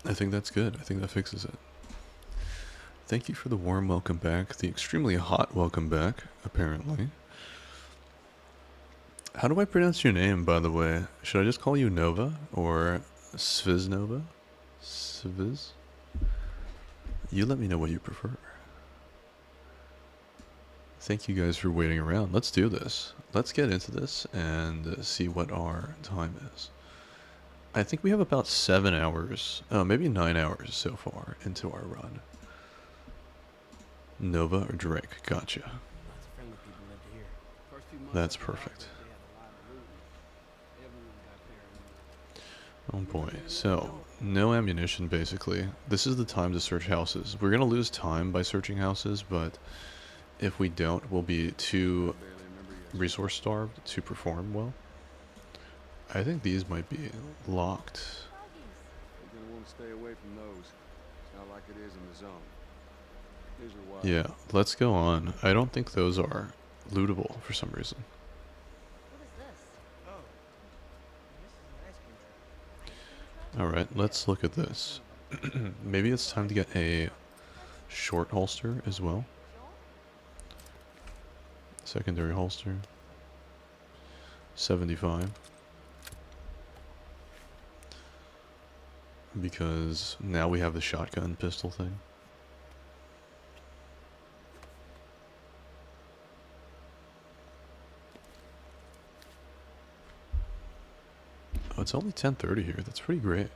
Speaker 1: I think that's good. I think that fixes it. Thank you for the warm welcome back. The extremely hot welcome back, apparently. How do I pronounce your name, by the way? Should I just call you Nova or Sviznova? Sviz? You let me know what you prefer. Thank you guys for waiting around. Let's do this. Let's get into this and see what our time is. I think we have about 7 hours, maybe 9 hours so far into our run. Nova or Drake? Gotcha.
Speaker 9: Lots of friendly people lived here. First few months
Speaker 1: That's
Speaker 9: they were
Speaker 1: perfect.
Speaker 9: they had a lot of looting. Everyone got paranoid.
Speaker 1: Oh boy, so no ammunition basically. This is the time to search houses. We're gonna lose time by searching houses, but if we don't, we'll be too resource starved to perform well. I think these might be locked.
Speaker 10: You're gonna want to stay away from those. It's not like it is in the zone. These are wild.
Speaker 1: Yeah, let's go on. I don't think those are lootable for some reason.
Speaker 8: What is this?
Speaker 7: Oh. This is an ice cream truck.
Speaker 1: Alright, let's look at this. Maybe it's time to get a short holster as well. Secondary holster. 75. Because now we have the shotgun pistol thing. Oh, it's only 10:30 here. That's pretty great.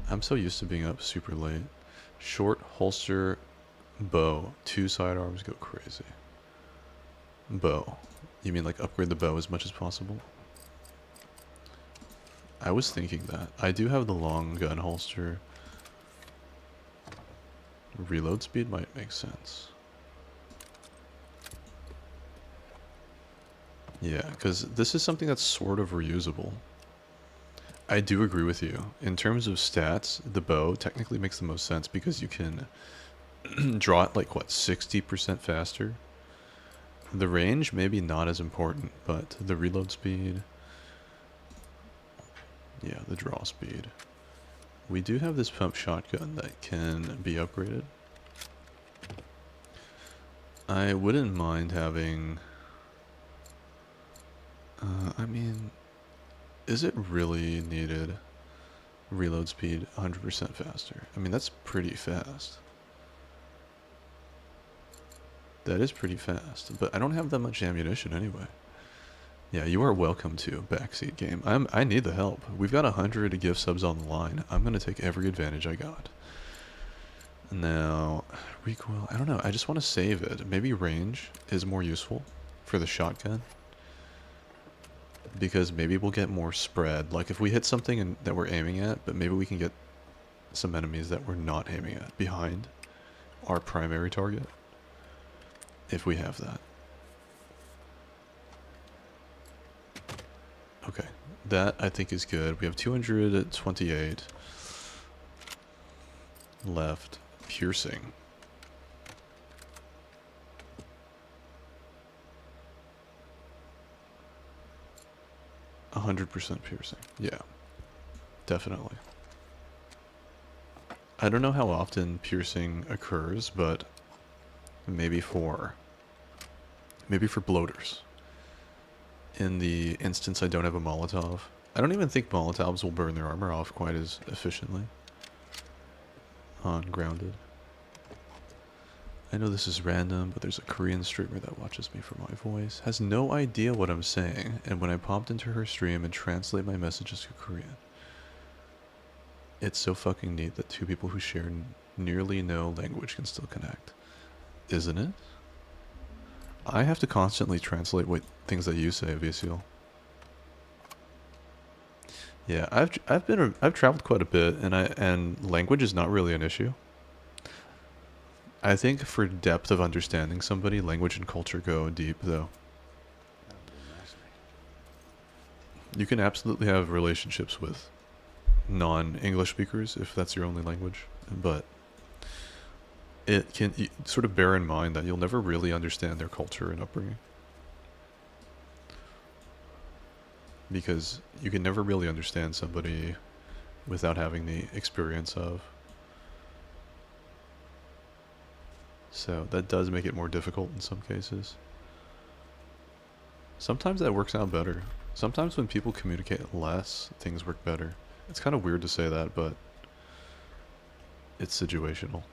Speaker 1: I'm so used to being up super late. Short holster bow. 2 sidearms go crazy. Bow. You mean like upgrade the bow as much as possible? I was thinking that. I do have the long gun holster. Reload speed might make sense. Yeah, because this is something that's sort of reusable. I do agree with you. In terms of stats, the bow technically makes the most sense because you can draw it like, what, 60% faster? The range, maybe not as important, but the reload speed... Yeah, the draw speed. We do have this pump shotgun that can be upgraded. I wouldn't mind having... I mean... Is it really needed? Reload speed 100% faster. I mean, that's pretty fast. That is pretty fast, but I don't have that much ammunition anyway. Yeah, you are welcome to Backseat Game. I need the help. We've got 100 gift subs on the line. I'm gonna take every advantage I got. Now, recoil, I don't know. I just want to save it. Maybe range is more useful for the shotgun. Because maybe we'll get more spread. Like if we hit something that we're aiming at, but maybe we can get some enemies that we're not aiming at behind our primary target. If we have that. Okay, that I think is good. We have 228 left. Piercing. A 100% piercing. Yeah, definitely. I don't know how often piercing occurs, but maybe for bloaters. in the instance I don't have a Molotov. I don't even think Molotovs will burn their armor off quite as efficiently on grounded. I know this is random, but there's a Korean streamer that watches me for my voice, has no idea what I'm saying, and when I popped into her stream and translate my messages to Korean, it's so fucking neat that two people who share nearly no language can still connect. Isn't it? I have to constantly translate what things that you say, Viciel. Yeah, I've traveled quite a bit, and language is not really an issue. I think for depth of understanding somebody, language and culture go deep, though. You can absolutely have relationships with non-English speakers if that's your only language, but it can sort of bear in mind that you'll never really understand their culture and upbringing. Because you can never really understand somebody without having the experience of. So that does make it more difficult in some cases. Sometimes that works out better. Sometimes when people communicate less, things work better. It's kind of weird to say that, but it's situational.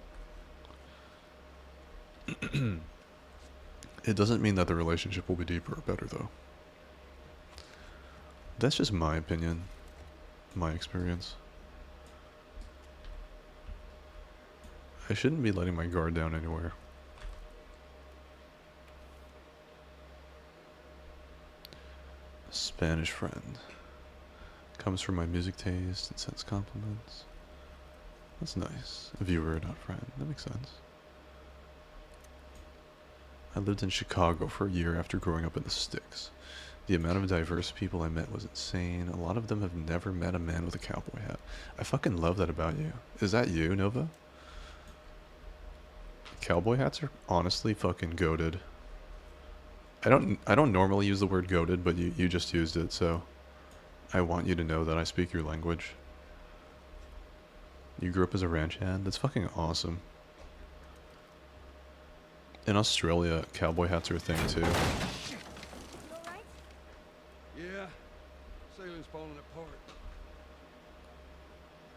Speaker 1: It doesn't mean that the relationship will be deeper or better, though. That's just my opinion, my experience. I shouldn't be letting my guard down anywhere. Spanish friend. Comes from my music taste and sends compliments. That's nice. Viewer, not friend. That makes sense. I lived in Chicago for a year after growing up in the sticks. The amount of diverse people I met was insane. A lot of them have never met a man with a cowboy hat. I fucking love that about you. Is that you, Nova? Cowboy hats are honestly fucking goated. I don't normally use the word goated, but you just used it, so I want you to know that I speak your language. You grew up as a ranch hand? That's fucking awesome. In Australia, cowboy hats are a thing too.
Speaker 10: Yeah, sailing's falling apart.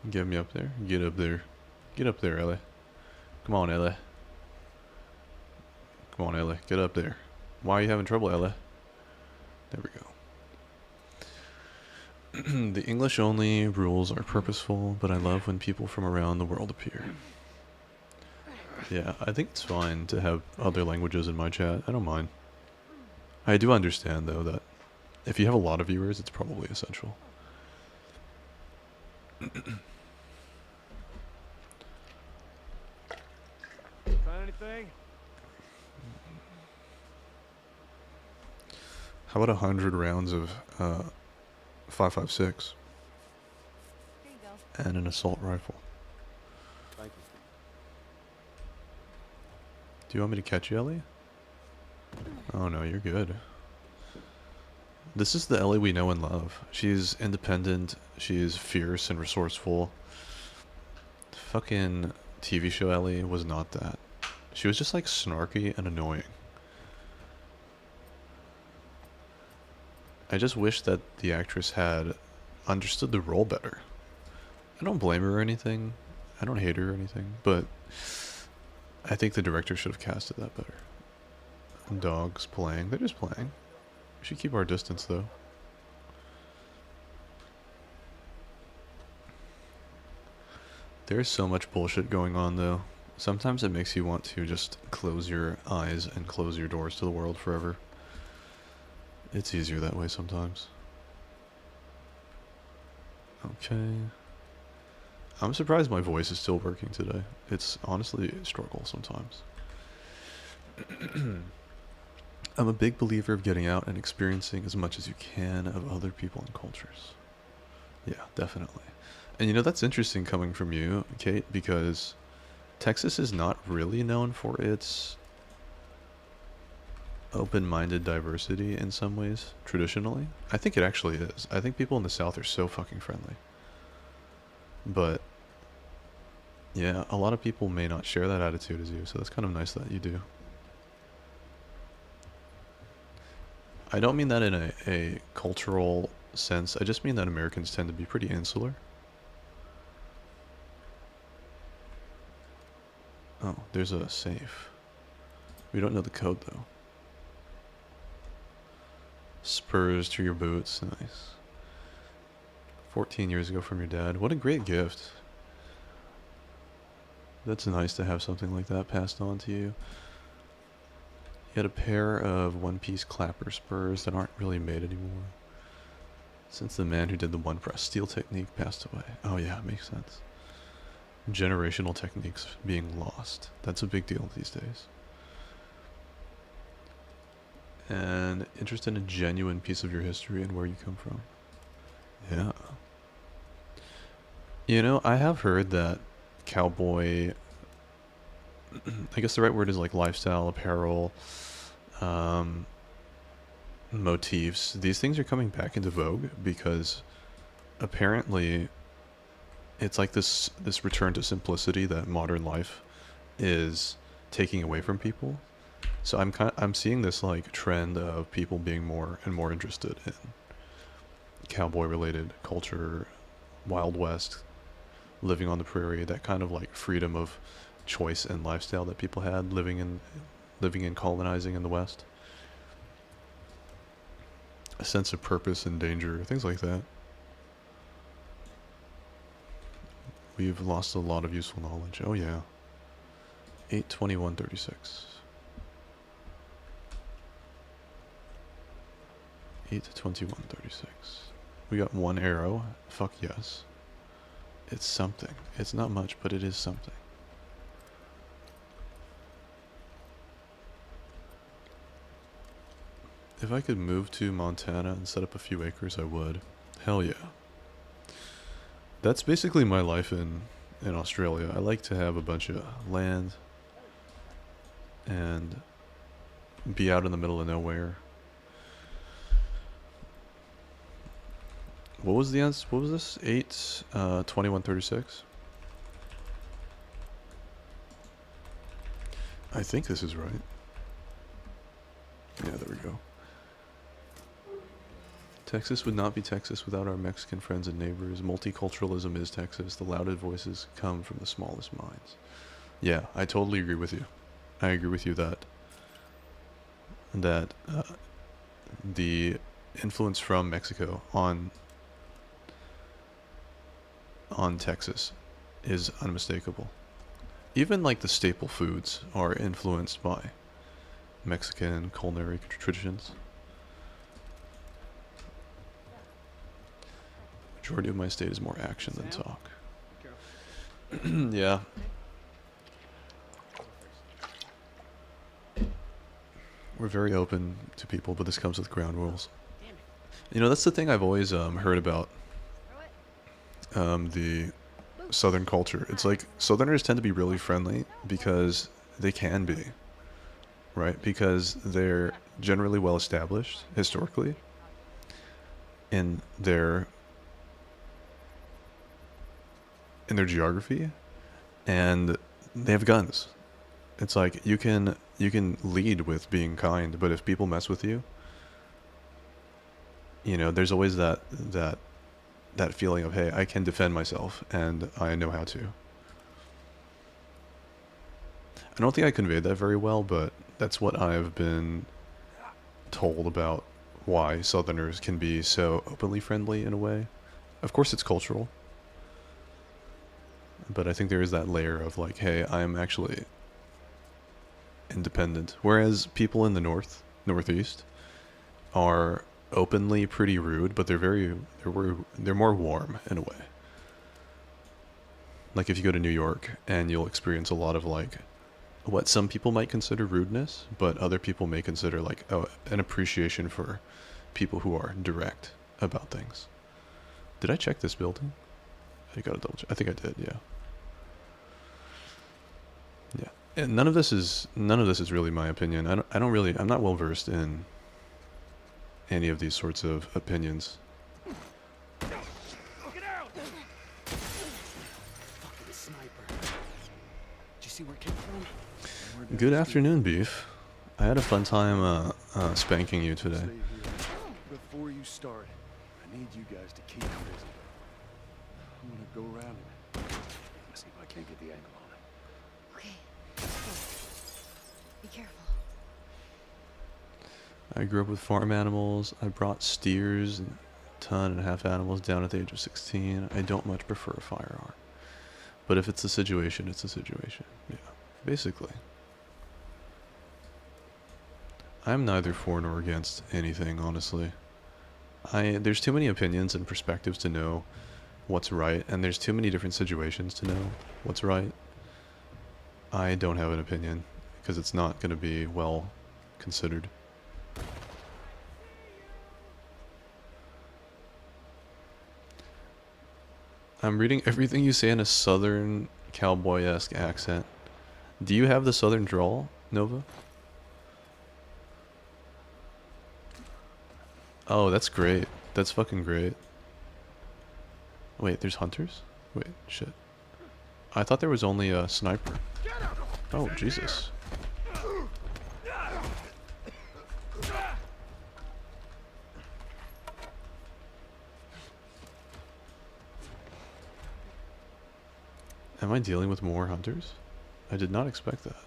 Speaker 1: Get me up there. Get up there. Get up there, Ellie. Come on, Ellie. Come on, Ellie. Get up there. Why are you having trouble, Ellie? There we go. The English only rules are purposeful, but I love when people from around the world appear. Yeah, I think it's fine to have other languages in my chat. I don't mind. I do understand, though, that if you have a lot of viewers, it's probably essential.
Speaker 10: Find anything?
Speaker 1: How about 100 rounds of 5.56
Speaker 5: Here you go.
Speaker 1: and an assault rifle?
Speaker 10: Thank you.
Speaker 1: Do you want me to catch you, Ellie? Oh no, you're good. This is the Ellie we know and love. She's independent, she's fierce and resourceful. Fucking TV show Ellie was not that. She was just like snarky and annoying. I just wish that the actress had understood the role better. I don't blame her or anything. I don't hate her or anything, but I think the director should have casted that better. And dogs playing. They're just playing. We should keep our distance, though. There's so much bullshit going on, though. Sometimes it makes you want to just close your eyes and close your doors to the world forever. It's easier that way sometimes. Okay. I'm surprised my voice is still working today. It's honestly a struggle sometimes. I'm a big believer of getting out and experiencing as much as you can of other people and cultures. Yeah, definitely. And you know, that's interesting coming from you, Kate, because Texas is not really known for its open-minded diversity in some ways, traditionally. I think it actually is. I think people in the South are so fucking friendly. But yeah, a lot of people may not share that attitude as you, so that's kind of nice that you do. I don't mean that in a cultural sense. I just mean that Americans tend to be pretty insular. Oh, there's a safe. We don't know the code though. Spurs to your boots, nice. 14 years ago from your dad. What a great gift. That's nice to have something like that passed on to you. You had a pair of one-piece clapper spurs that aren't really made anymore, since the man who did the one-press steel technique passed away. Oh yeah, makes sense. Generational techniques being lost. That's a big deal these days. And interested in a genuine piece of your history and where you come from. Yeah. You know, I have heard that cowboy, I guess the right word is like lifestyle, apparel, motifs. These things are coming back into vogue because apparently it's like this return to simplicity that modern life is taking away from people. So I'm seeing this like trend of people being more and more interested in cowboy related culture, Wild West, living on the prairie, that kind of like freedom of choice and lifestyle that people had living in colonizing in the West. A sense of purpose and danger, things like that. We've lost a lot of useful knowledge. Oh yeah. 8/21/36. 8/21/36. We got one arrow. Fuck yes. It's something. It's not much, but it is something. If I could move to Montana and set up a few acres, I would. Hell yeah. That's basically my life in Australia. I like to have a bunch of land and be out in the middle of nowhere. What was the answer? What was this? 8/21/36? I think this is right. Yeah, there we go. Texas would not be Texas without our Mexican friends and neighbors. Multiculturalism is Texas. The loudest voices come from the smallest minds. Yeah, I totally agree with you. I agree with you that the influence from Mexico on Texas is unmistakable. Even like the staple foods are influenced by Mexican culinary traditions. Majority of my state is more action than talk. Yeah. We're very open to people, but this comes with ground rules. You know, that's the thing I've always heard about the Southern culture. It's like Southerners tend to be really friendly because they can be, right? Because they're generally well established historically in their geography, and they have guns. It's like you can lead with being kind, but if people mess with you, you know, there's always that feeling of, hey, I can defend myself and I know how to. I don't think I conveyed that very well, but that's what I've been told about why Southerners can be so openly friendly in a way. Of course it's cultural, but I think there is that layer of like, hey, I'm actually independent. Whereas people in the northeast are openly pretty rude, but they're more warm in a way. Like if you go to New York and you'll experience a lot of like what some people might consider rudeness, but other people may consider like an appreciation for people who are direct about things. Did I check this building? I gotta double check. I think I did, yeah. Yeah. And none of this is really my opinion. I'm not well versed in any of these sorts of opinions.
Speaker 7: Get out! Fucking sniper. Did you see where it came from?
Speaker 1: Good afternoon, Beef. I had a fun time spanking you today.
Speaker 10: Stay here. Before you start, I need you guys to keep busy. I'm gonna go around and see if I can't get the angle on it.
Speaker 5: Okay. Go. Be careful.
Speaker 1: I grew up with farm animals. I brought steers and a ton and a half animals down at the age of 16. I don't much prefer a firearm. But if it's a situation, it's a situation. Yeah, basically. I'm neither for nor against anything, honestly. There's too many opinions and perspectives to know what's right, and there's too many different situations to know what's right. I don't have an opinion, because it's not going to be well considered. I'm reading everything you say in a southern cowboy-esque accent. Do you have the southern drawl, Nova? Oh, that's great. That's fucking great. Wait, there's hunters? Wait, shit. I thought there was only a sniper. Oh, Jesus. Am I dealing with more hunters? I did not expect that.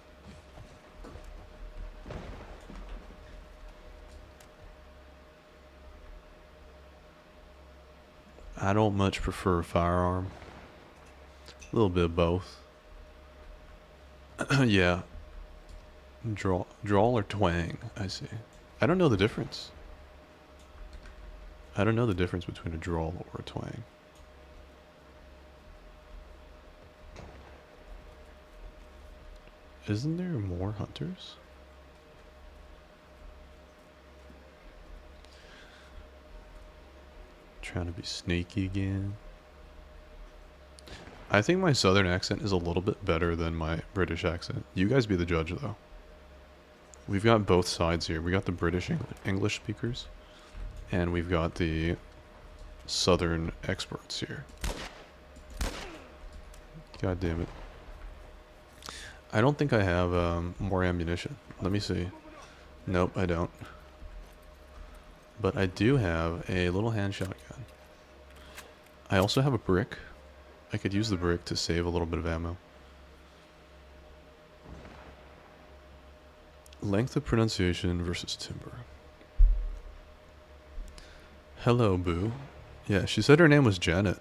Speaker 1: I don't much prefer a firearm. A little bit of both. Yeah. Drawl or twang, I see. I don't know the difference. I don't know the difference between a drawl or a twang. Isn't there more hunters? Trying to be sneaky again. I think my southern accent is a little bit better than my British accent. You guys be the judge, though. We've got both sides here. We got the British English speakers, and we've got the southern experts here. God damn it. I don't think I have more ammunition. Let me see. Nope, I don't. But I do have a little hand shotgun. I also have a brick. I could use the brick to save a little bit of ammo. Length of pronunciation versus timber. Hello, Boo. Yeah, she said her name was Janet.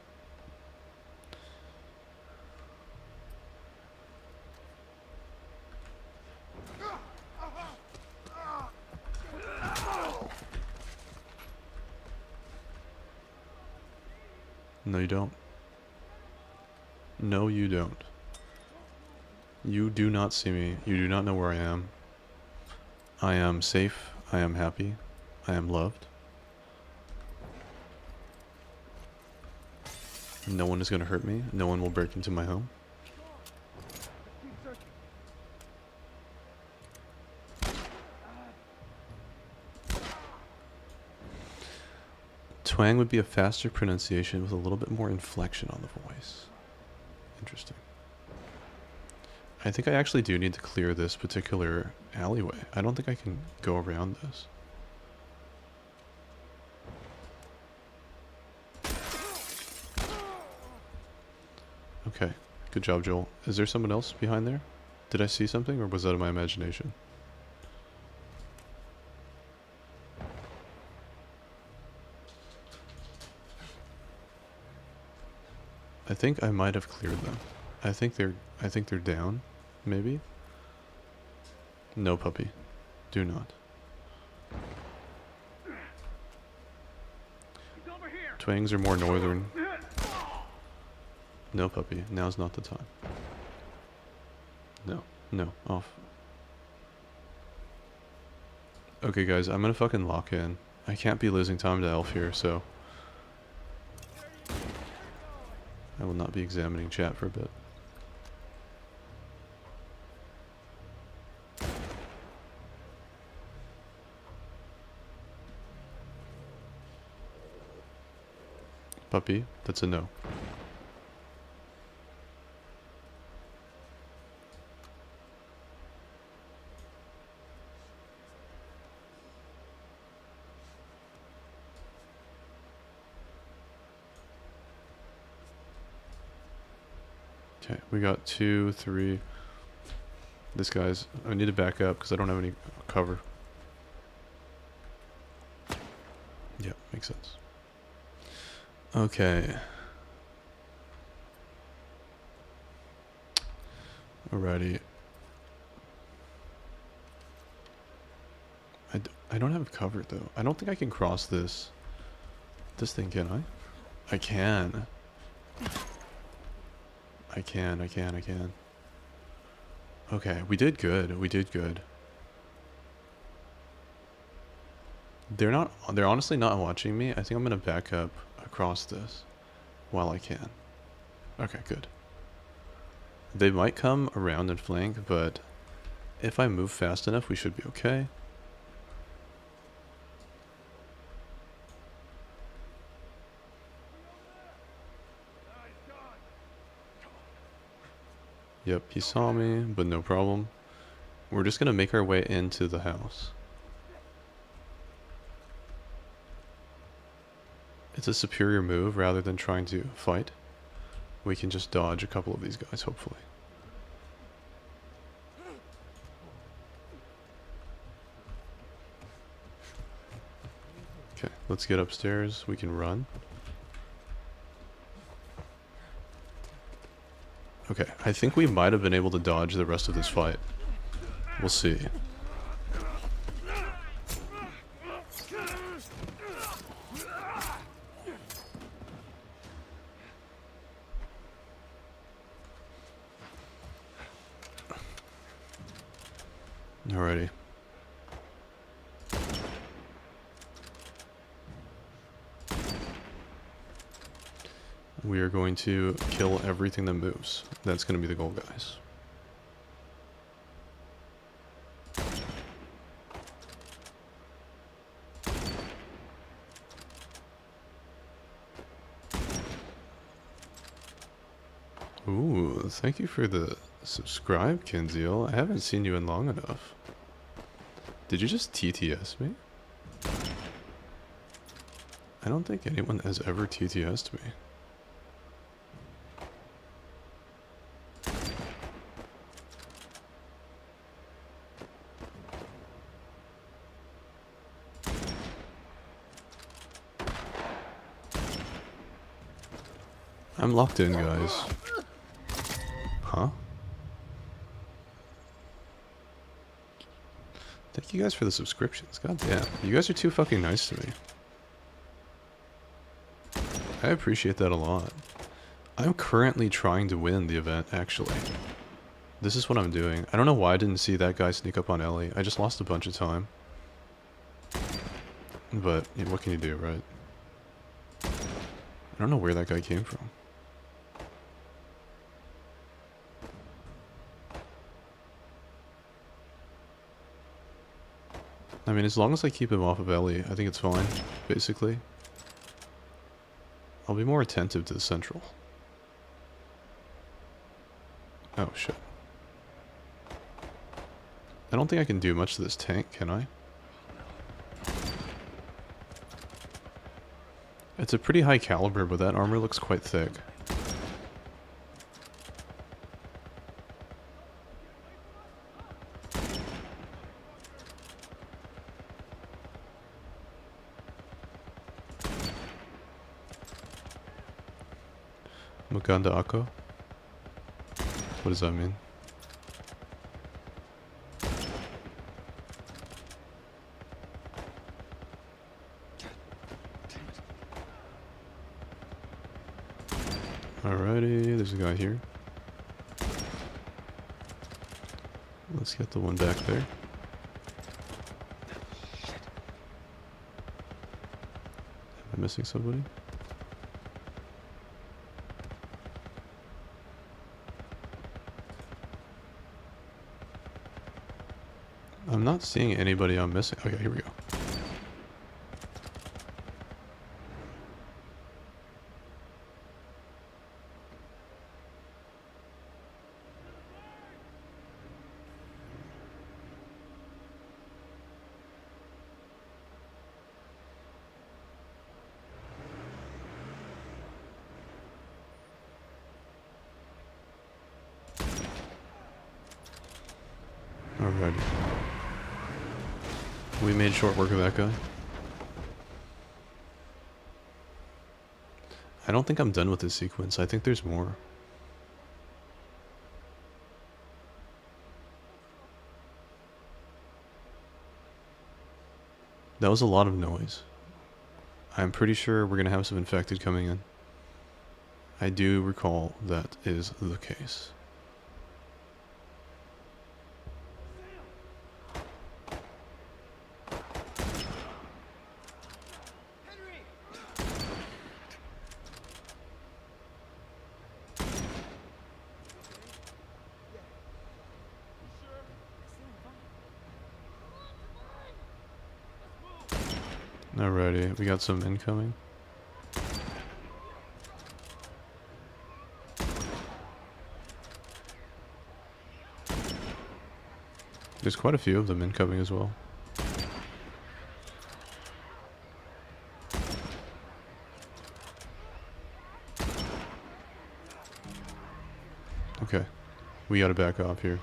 Speaker 1: No, you don't. No, you don't. You do not see me. You do not know where I am. I am safe. I am happy. I am loved. No one is going to hurt me. No one will break into my home. Twang would be a faster pronunciation with a little bit more inflection on the voice. Interesting. I think I actually do need to clear this particular alleyway. I don't think I can go around this. Okay, good job, Joel. Is there someone else behind there? Did I see something, or was that in my imagination? I think I might have cleared them. I think they're down, maybe? No, puppy. Do not. Twangs are more northern. No, puppy. Now's not the time. No. No. Off. Okay, guys. I'm gonna fucking lock in. I can't be losing time to Elf here, so... I will not be examining chat for a bit. Puppy, that's a no. Okay, we got 2, 3. This guy's... I need to back up because I don't have any cover. Yep, makes sense. Okay. Alrighty. I don't have cover though. I don't think I can cross this thing, can I? I can. I can. Okay, we did good. We did good. They're honestly not watching me. I think I'm gonna back up across this while I can. Okay, good. They might come around and flank, but if I move fast enough, we should be okay. Yep, he saw me, but no problem. We're just gonna make our way into the house. It's a superior move rather than trying to fight. We can just dodge a couple of these guys, hopefully. Okay, let's get upstairs. We can run. Okay, I think we might have been able to dodge the rest of this fight. We'll see. Alrighty. We are going to kill everything that moves. That's going to be the goal, guys. Ooh, thank you for the subscribe, Kinziel. I haven't seen you in long enough. Did you just TTS me? I don't think anyone has ever TTS'd me. I'm locked in, guys. Huh? Thank you guys for the subscriptions. God damn. You guys are too fucking nice to me. I appreciate that a lot. I'm currently trying to win the event, actually. This is what I'm doing. I don't know why I didn't see that guy sneak up on Ellie. I just lost a bunch of time. But, yeah, what can you do, right? I don't know where that guy came from. I mean, as long as I keep him off of Ellie, I think it's fine, basically. I'll be more attentive to the central. Oh, shit. I don't think I can do much to this tank, can I? It's a pretty high caliber, but that armor looks quite thick. Maganda Ako? What does that mean? Alrighty, there's a guy here. Let's get the one back there. Am I missing somebody? I'm not seeing anybody I'm missing. Okay, here we go. Alrighty. We made short work of that guy. I don't think I'm done with this sequence. I think there's more. That was a lot of noise. I'm pretty sure we're gonna have some infected coming in. I do recall that is the case. Alrighty, we got some incoming. There's quite a few of them incoming as well. Okay, we gotta back off here.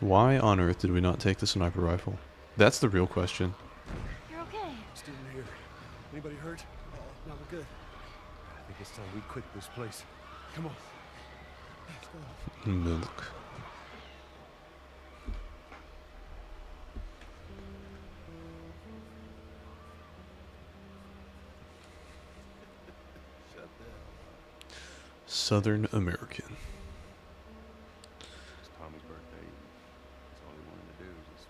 Speaker 1: Why on earth did we not take the sniper rifle? That's the real question.
Speaker 8: You're okay.
Speaker 10: Still in here. Anybody hurt?
Speaker 7: No, we're good.
Speaker 10: I think it's time we quit this place. Come on.
Speaker 1: Milk. Southern American.
Speaker 10: It's Tommy's birthday. That's all he wanted to do is just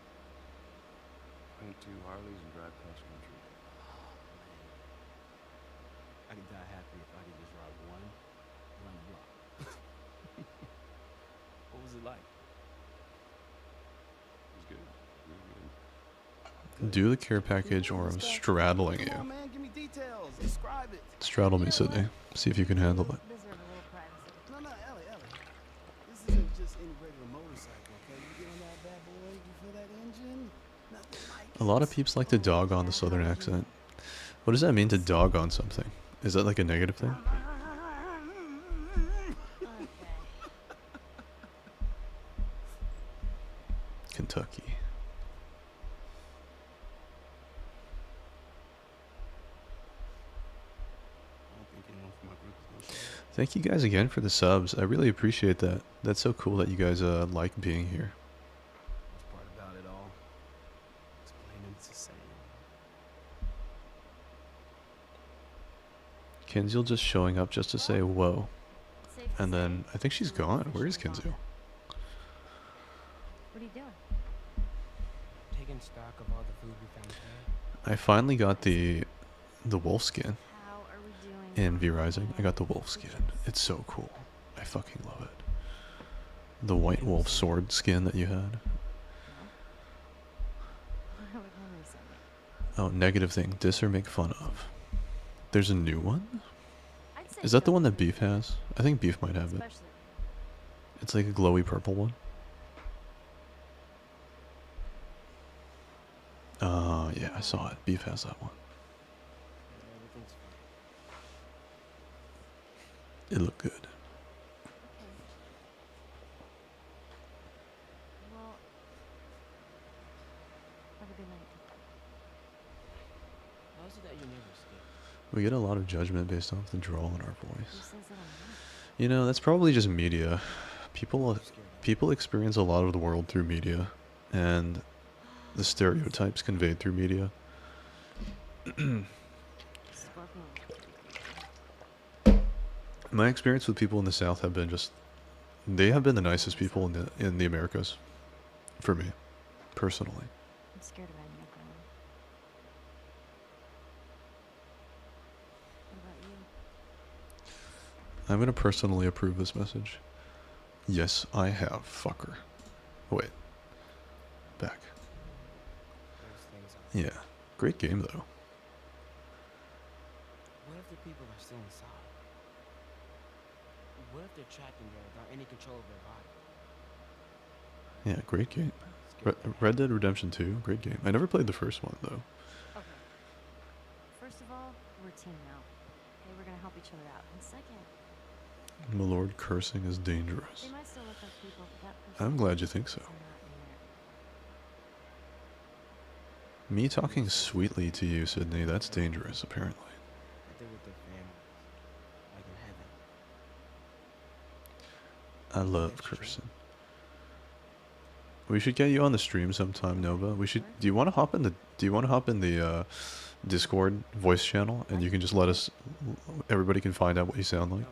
Speaker 10: paint 2 Harleys and drive cross country.
Speaker 7: I could die happy if I could just ride one around the block. What was it like?
Speaker 10: It was good. Really good.
Speaker 1: Do the care package or I'm straddling
Speaker 7: Come on,
Speaker 1: you.
Speaker 7: man, give me details. Describe it.
Speaker 1: Straddle me, Sydney. See if you can handle it.
Speaker 8: Deserve a little privacy.
Speaker 7: No, Ellie. This isn't just any regular motorcycle, okay? You get on that bad boy, you feel that engine? Nothing like
Speaker 1: A lot of
Speaker 7: it.
Speaker 1: peeps like to dog on the southern accent. What does that mean to dog on something? Is that like a negative thing?
Speaker 8: Okay.
Speaker 1: Kentucky.
Speaker 7: I don't think anyone from my group is gonna show up.
Speaker 1: Thank you guys again for the subs. I really appreciate that. That's so cool that you guys like being here.
Speaker 7: That's part about it all. It's plain and it's the same.
Speaker 1: Kinziel just showing up just to say whoa.
Speaker 8: Safe to
Speaker 1: And
Speaker 8: say,
Speaker 1: then I think she's
Speaker 8: we're
Speaker 1: gone. Where is
Speaker 8: officially
Speaker 1: Kinziel?
Speaker 8: What are you doing?
Speaker 7: Taking stock of all the food we found today.
Speaker 1: I finally got the wolf skin
Speaker 8: How are we doing?
Speaker 1: in V Rising. I got the wolf skin. It's so cool. I fucking love it. The white wolf sword skin that you had.
Speaker 8: What would Henry send me?
Speaker 1: Oh, negative thing. Diss or make fun of. There's a new one?
Speaker 8: I'd say
Speaker 1: Is that the
Speaker 8: show
Speaker 1: one that
Speaker 8: food,
Speaker 1: Beef has? I think Beef might have it.
Speaker 8: especially
Speaker 1: It's like a glowy purple one. Yeah, I saw it. Beef has that one.
Speaker 7: Everything's fine.
Speaker 1: It looked good.
Speaker 8: okay. Well, have a good night.
Speaker 7: How is it that you never escape?
Speaker 1: We get a lot of judgment based off the drawl in our
Speaker 8: Who
Speaker 1: voice.
Speaker 8: says that I'm not?
Speaker 1: You know, that's probably just media. People experience a lot of the world through media, and the stereotypes conveyed through media.
Speaker 8: Scorpion.
Speaker 1: My experience with people in the South have been they have been the nicest people in the Americas, for me, personally.
Speaker 8: I'm scared of ending up going. What about you?
Speaker 1: I'm gonna personally approve this message. Yes, I have, fucker. Wait. Back.
Speaker 7: Those things are.
Speaker 1: Yeah. Great game, though.
Speaker 7: What if the people are still inside? What if they're trapped in there without any control of their body?
Speaker 1: Yeah, great game.
Speaker 7: Scared of that.
Speaker 1: Red Dead Redemption 2, great game. I never played the first one, though.
Speaker 8: Okay. First of all, we're a team now. Okay, we're gonna help each other out. And second,
Speaker 1: My lord, cursing is dangerous.
Speaker 5: They might still look like people, but that person
Speaker 1: I'm glad you think so.
Speaker 5: is not in there.
Speaker 1: Me talking sweetly to you, Sydney, that's dangerous, apparently.
Speaker 7: But they're with their families, like in heaven.
Speaker 1: I love cursing. We should get you on the stream sometime, Nova. We should. Do you want to hop in the? Do you want to hop in the Discord voice channel, and you can just let us. Everybody can find out what you sound like.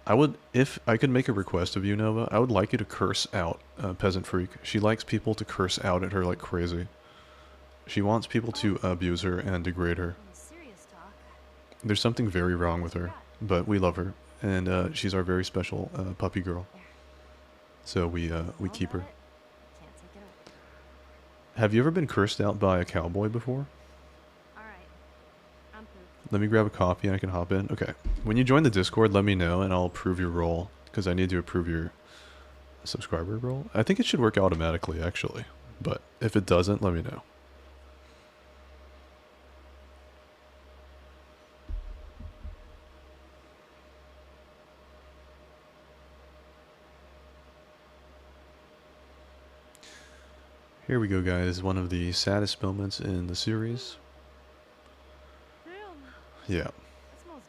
Speaker 1: I would, if I could make a request of you, Nova. I would like you to curse out Peasant Freak. She likes people to curse out at her like crazy. She wants people to abuse her and degrade her.
Speaker 5: Serious talk.
Speaker 1: There's something very wrong with her, but we love her, and she's our very special puppy girl. So we keep her.
Speaker 5: Can't take it up.
Speaker 1: Have you ever been cursed out by a cowboy before?
Speaker 5: Alright. I'm pooped.
Speaker 1: Let me grab a coffee and I can hop in. Okay. When you join the Discord, let me know and I'll approve your role, because I need to approve your subscriber role. I think it should work automatically, actually. But if it doesn't, let me know. Here we go, guys. One of the saddest moments in the series.
Speaker 5: Damn,
Speaker 1: Yeah.
Speaker 5: that smells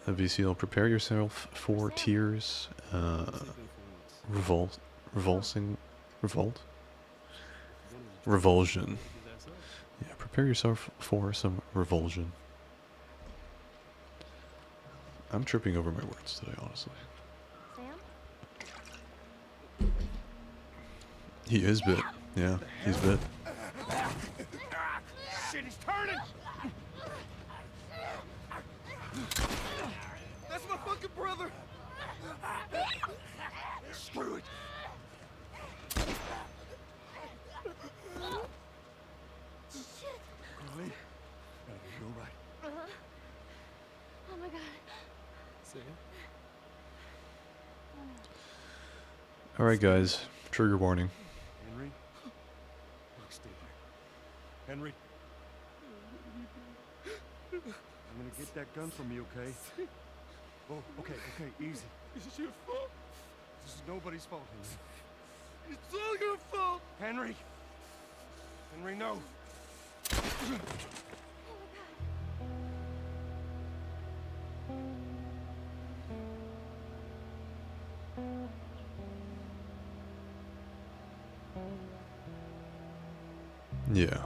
Speaker 5: good.
Speaker 1: VCL, prepare yourself for tears. Revolt. Revulsion. Yeah, prepare yourself for some revulsion. I'm tripping over my words today, honestly.
Speaker 5: Sam?
Speaker 1: He is bit. Yeah, he's bit.
Speaker 9: Shit, he's turning! That's my fucking brother! Screw it!
Speaker 10: Carly? Are you alright?
Speaker 5: Oh my god.
Speaker 7: Sam?
Speaker 1: Alright, guys. Trigger warning.
Speaker 10: Henry? Look, stay here. Henry? I'm gonna get that gun from you, okay? Oh, okay, easy.
Speaker 9: This is your fault.
Speaker 10: This is nobody's fault, Henry.
Speaker 9: It's all your fault!
Speaker 10: Henry! Henry, no!
Speaker 1: Yeah.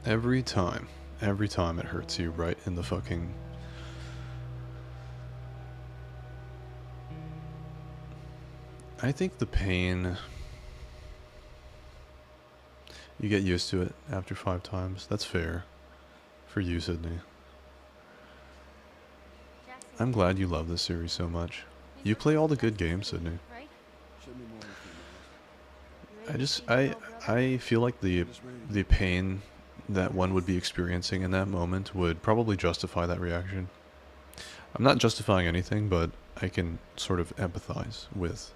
Speaker 1: Every time it hurts you right in the fucking... I think the pain... You get used to it after 5 times. That's fair. For you, Sydney. I'm glad you love this series so much. You play all the good games, Sydney.
Speaker 5: Right?
Speaker 7: Show me more
Speaker 5: You ready
Speaker 1: I
Speaker 5: to
Speaker 1: just,
Speaker 5: see your little brother?
Speaker 1: I feel like the pain that one would be experiencing in that moment would probably justify that reaction. I'm not justifying anything, but I can sort of empathize with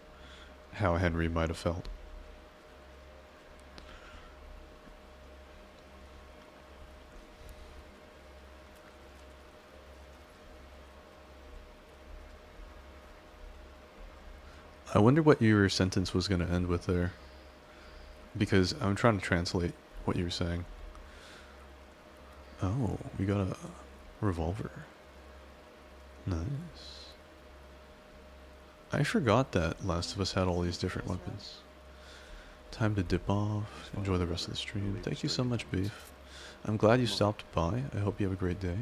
Speaker 1: how Henry might have felt. I wonder what your sentence was going to end with there. Because I'm trying to translate what you were saying. Oh, we got a revolver. Nice. I forgot that Last of Us had all these different weapons. Time to dip off. Enjoy the rest of the stream. Thank you so much, Beef. I'm glad you stopped by. I hope you have a great day.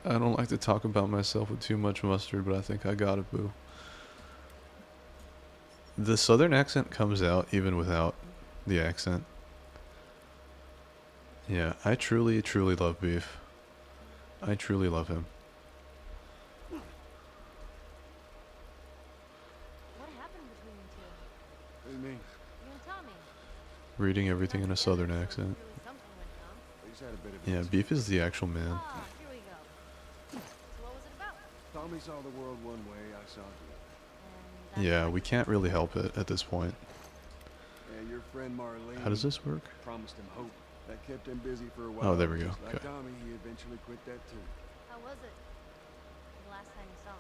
Speaker 1: I don't like to talk about myself with too much mustard, but I think I got it, boo. The southern accent comes out even without the accent. Yeah, I truly, truly love Beef. I truly love him.
Speaker 5: What happened between you two?
Speaker 10: What do you mean?
Speaker 5: You and Tommy.
Speaker 1: Reading everything in a southern accent.
Speaker 5: Clearly something went down.
Speaker 10: He's had a bit of
Speaker 1: Yeah, Beef is the actual man.
Speaker 5: Ah, here we go. So what was it about?
Speaker 10: Tommy saw the world one way, I saw the other.
Speaker 5: And
Speaker 1: Yeah, we can't really help it at this point.
Speaker 10: And your friend Marlene.
Speaker 1: How does this work?
Speaker 10: Promised him hope. That kept him busy for a while.
Speaker 1: Oh, there we go.
Speaker 10: Just like
Speaker 1: Okay.
Speaker 10: Tommy, he eventually quit that too.
Speaker 5: How was it? The last time you saw him?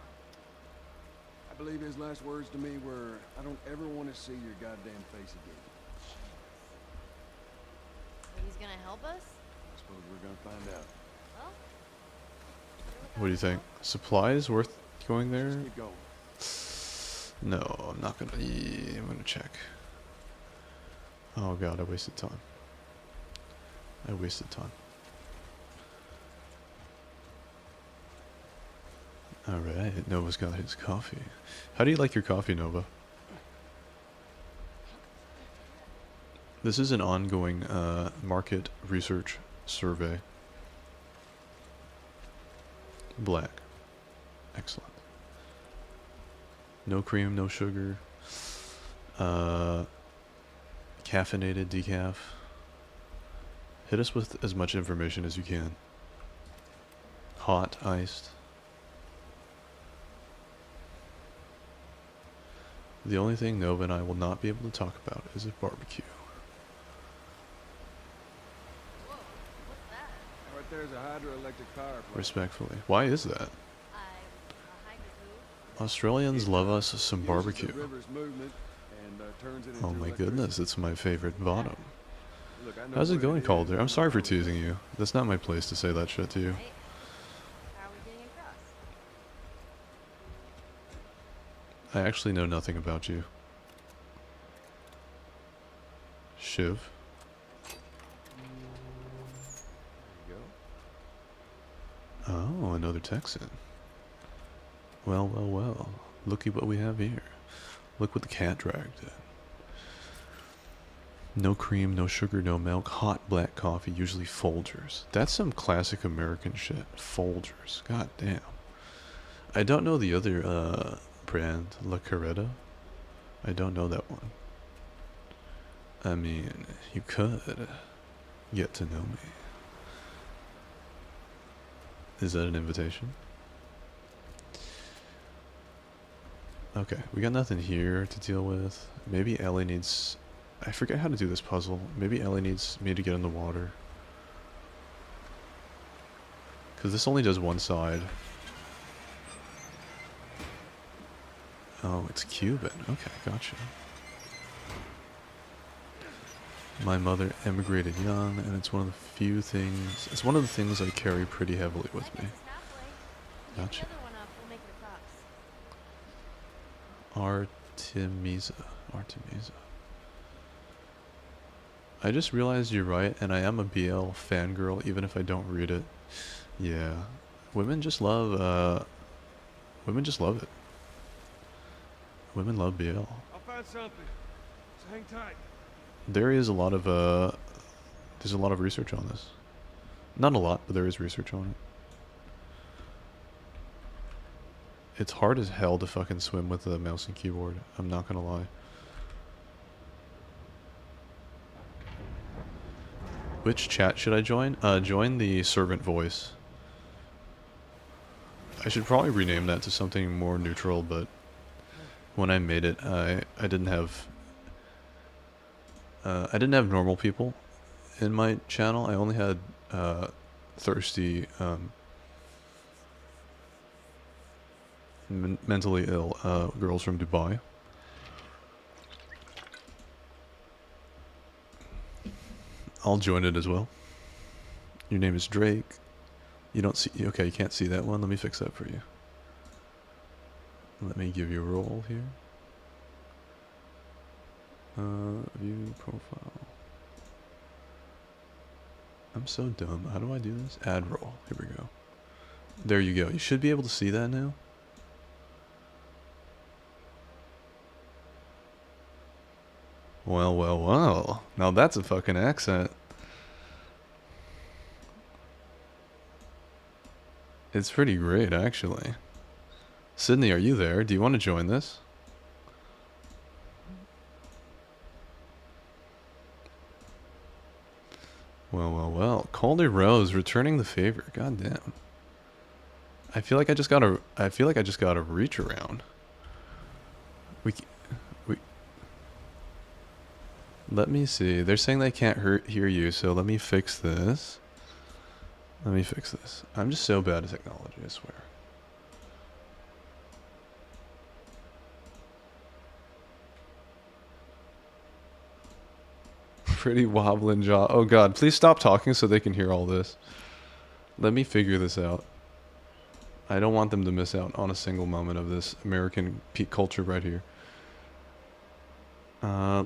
Speaker 10: I believe his last words to me were, "I don't ever want to see your goddamn face again."
Speaker 5: So he's gonna help us?
Speaker 10: I suppose we're gonna find out.
Speaker 5: Well,
Speaker 1: What do you think? Supplies worth going there?
Speaker 10: Just keep going.
Speaker 1: No, I'm not gonna. I'm gonna check. Oh god, I wasted time. I wasted time. Alright, Nova's got his coffee. How do you like your coffee, Nova? This is an ongoing market research survey. Black. Excellent. No cream, no sugar. Caffeinated decaf. Hit us with as much information as you can. Hot, iced. The only thing Nova and I will not be able to talk about is a barbecue.
Speaker 5: whoa, what's that?
Speaker 10: Right there's a hydroelectric power plant.
Speaker 1: Respectfully. Why is that? Australians love us some
Speaker 10: Uses
Speaker 1: barbecue.
Speaker 10: the river's movement and, turns it
Speaker 1: Oh
Speaker 10: into
Speaker 1: my
Speaker 10: electricity.
Speaker 1: goodness, it's my favorite bottom.
Speaker 10: Look, I know
Speaker 1: How's it
Speaker 10: where
Speaker 1: going,
Speaker 10: is,
Speaker 1: Calder? I'm
Speaker 10: and
Speaker 1: sorry
Speaker 10: I
Speaker 1: for
Speaker 10: know
Speaker 1: teasing you. That's not my place to say that shit to you.
Speaker 5: Right? How are we getting across?
Speaker 1: I actually know nothing about you. Shiv.
Speaker 10: There you go.
Speaker 1: Oh, another Texan. Well, well, well. Looky what we have here. Look what the cat dragged in. No cream, no sugar, no milk. Hot black coffee, usually Folgers. That's some classic American shit. Folgers. God damn. I don't know the other brand, La Carreta. I don't know that one. I mean, you could get to know me. Is that an invitation? Okay, we got nothing here to deal with. Maybe Ellie needs... I forget how to do this puzzle. Maybe Ellie needs me to get in the water. Because this only does one side. Oh, it's Cuban. Okay, gotcha. My mother emigrated young, and it's one of the few things... It's one of the things I carry pretty heavily with me. Gotcha.
Speaker 5: Another one up, we'll make it across.
Speaker 1: Artemisa. Artemisa. I just realized you're right, and I am a BL fangirl, even if I don't read it. Yeah. Women just love it. Women love BL.
Speaker 9: I'll find something. So hang tight.
Speaker 1: There is a lot of, there's a lot of research on this. Not a lot, but there is research on it. It's hard as hell to fucking swim with the mouse and keyboard. I'm not gonna lie. Which chat should I join? Join the servant voice. I should probably rename that to something more neutral, but when I made it, I didn't have normal people in my channel. I only had thirsty, mentally ill girls from Dubai. I'll join it as well. Your name is Drake. You don't see... Okay, you can't see that one. Let me fix that for you. Let me give you a role here. View profile. I'm so dumb. How do I do this? Add role. Here we go. There you go. You should be able to see that now. Well, well, well. Now that's a fucking accent. It's pretty great, actually. Sydney, are you there? Do you want to join this? Well, well, well. Calder Rose returning the favor. God damn. I feel like I just got a reach Let me see. They're saying they can't hear you, so let me fix this. Let me fix this. I'm just so bad at technology, I swear. Pretty wobbling jaw. Oh god, please stop talking so they can hear all this. Let me figure this out. I don't want them to miss out on a single moment of this American peak culture right here.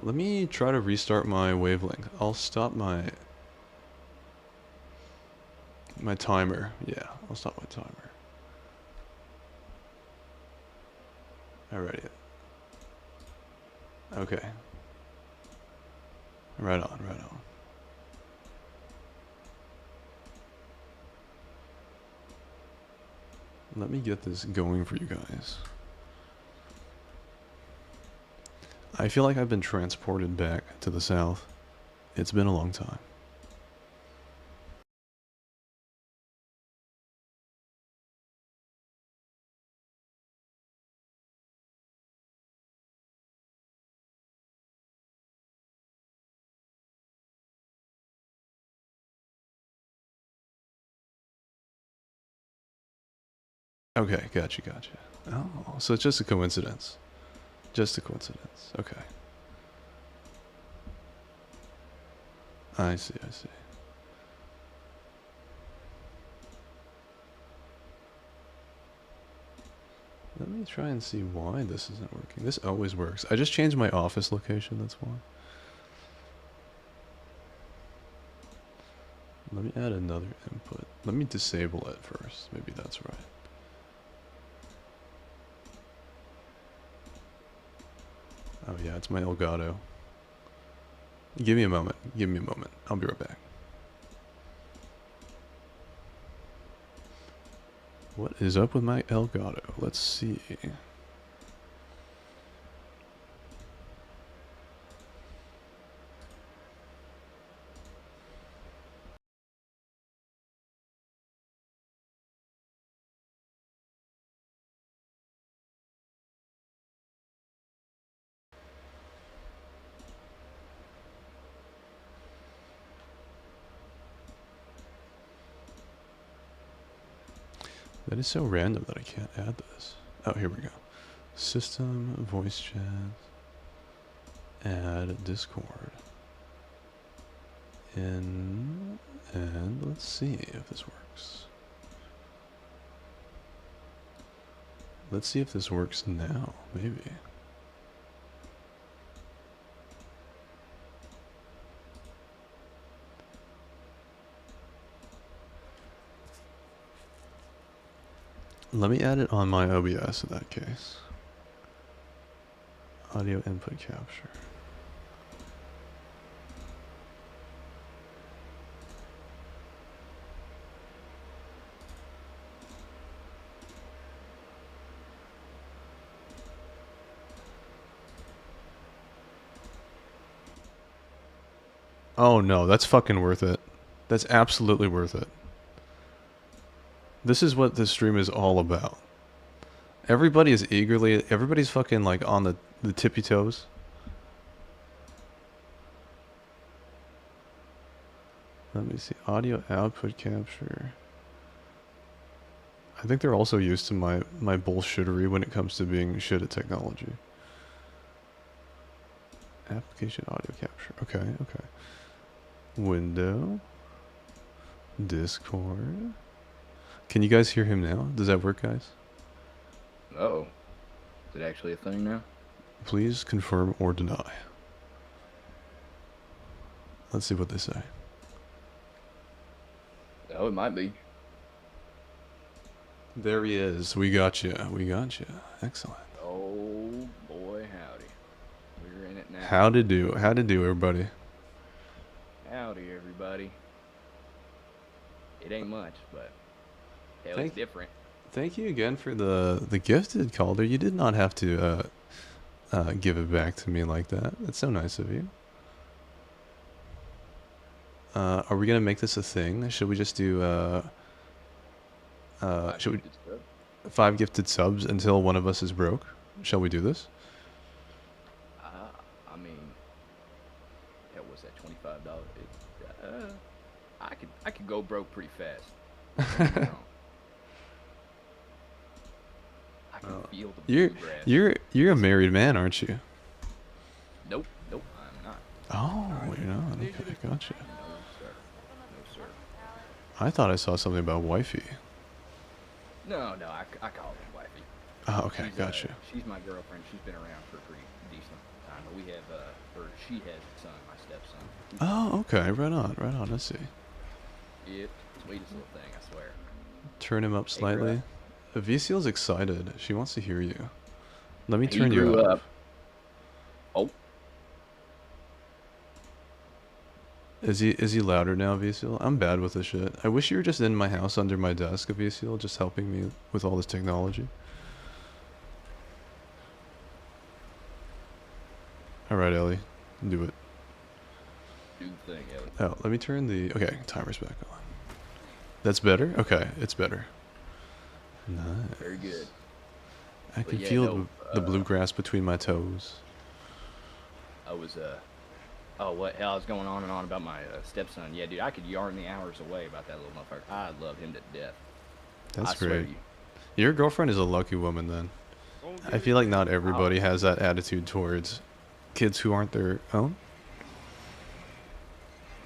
Speaker 1: Let me try to restart my wavelength. I'll stop my timer. Yeah, I'll stop my timer. Alrighty. Okay. Right on, right on. Let me get this going for you guys. I feel like I've been transported back to the south. It's been a long time. Okay, gotcha. Oh, so it's just a coincidence. Just a coincidence. Okay. I see. Let me try and see why this isn't working. This always works. I just changed my office location, that's why. Let me add another input. Let me disable it first. Maybe that's right. Oh yeah, it's my Elgato. Give me a moment. I'll be right back. What is up with my Elgato? Let's see. That is so random that I can't add this. Oh, here we go. System, voice chat, add Discord. And let's see if this works. Let's see if this works now, maybe. Let me add it on my OBS in that case. Audio input capture. Oh no, that's fucking worth it. That's absolutely worth it. This is what this stream is all about. Everybody's fucking like on the tippy toes. Let me see, audio output capture. I think they're also used to my bullshittery when it comes to being shit at technology. Application audio capture, okay. Window. Discord. Can you guys hear him now? Does that work, guys?
Speaker 11: Oh. Is it actually a thing now?
Speaker 1: Please confirm or deny. Let's see what they say.
Speaker 11: Oh, it might be.
Speaker 1: There he is. We got you. Excellent.
Speaker 11: Oh, boy, howdy. We're in it now.
Speaker 1: How to do, everybody.
Speaker 11: Howdy, everybody. It ain't much, but hell, it's different.
Speaker 1: Thank you again for the gifted, Calder. You did not have to give it back to me like that. That's so nice of you. Are we gonna make this a thing? Should we just do 5 gifted subs until one of us is broke? Shall we do this?
Speaker 11: I mean, was that, $25? I could go broke pretty fast. Don't get me wrong. I can feel the bluegrass.
Speaker 1: You're a married man, aren't you?
Speaker 11: Nope, I'm not.
Speaker 1: Oh, you're not. Okay, gotcha.
Speaker 11: No, sir. No, sir.
Speaker 1: I thought I saw something about wifey.
Speaker 11: No, I call her wifey.
Speaker 1: Oh, okay,
Speaker 11: She's,
Speaker 1: gotcha.
Speaker 11: She's my girlfriend. She's been around for a pretty decent time. But we have, or she has a son, my stepson.
Speaker 1: Oh, okay. Right on. I see.
Speaker 11: Yep, sweetest little thing, I swear.
Speaker 1: Turn him up slightly. Viciel's excited. She wants to hear you. Let me
Speaker 11: He
Speaker 1: turn you
Speaker 11: grew
Speaker 1: up.
Speaker 11: up. Oh,
Speaker 1: Is he louder now, Viciel? I'm bad with this shit. I wish you were just in my house under my desk, Viciel, just helping me with all this technology. Alright, Ellie. Do it.
Speaker 11: do the thing, Ellie.
Speaker 1: Oh, let me turn the... Okay, timer's back on. That's better? Okay, it's better. Nice.
Speaker 11: Very good.
Speaker 1: I
Speaker 11: But
Speaker 1: can
Speaker 11: yeah,
Speaker 1: feel
Speaker 11: no,
Speaker 1: the bluegrass between my toes.
Speaker 11: I was, oh, what hell is going on and on about my stepson? Yeah, dude, I could yarn the hours away about that little motherfucker. I love him to death.
Speaker 1: That's
Speaker 11: I swear
Speaker 1: great.
Speaker 11: to you.
Speaker 1: Your girlfriend is a lucky woman then. I feel like not everybody has that attitude towards kids who aren't their own.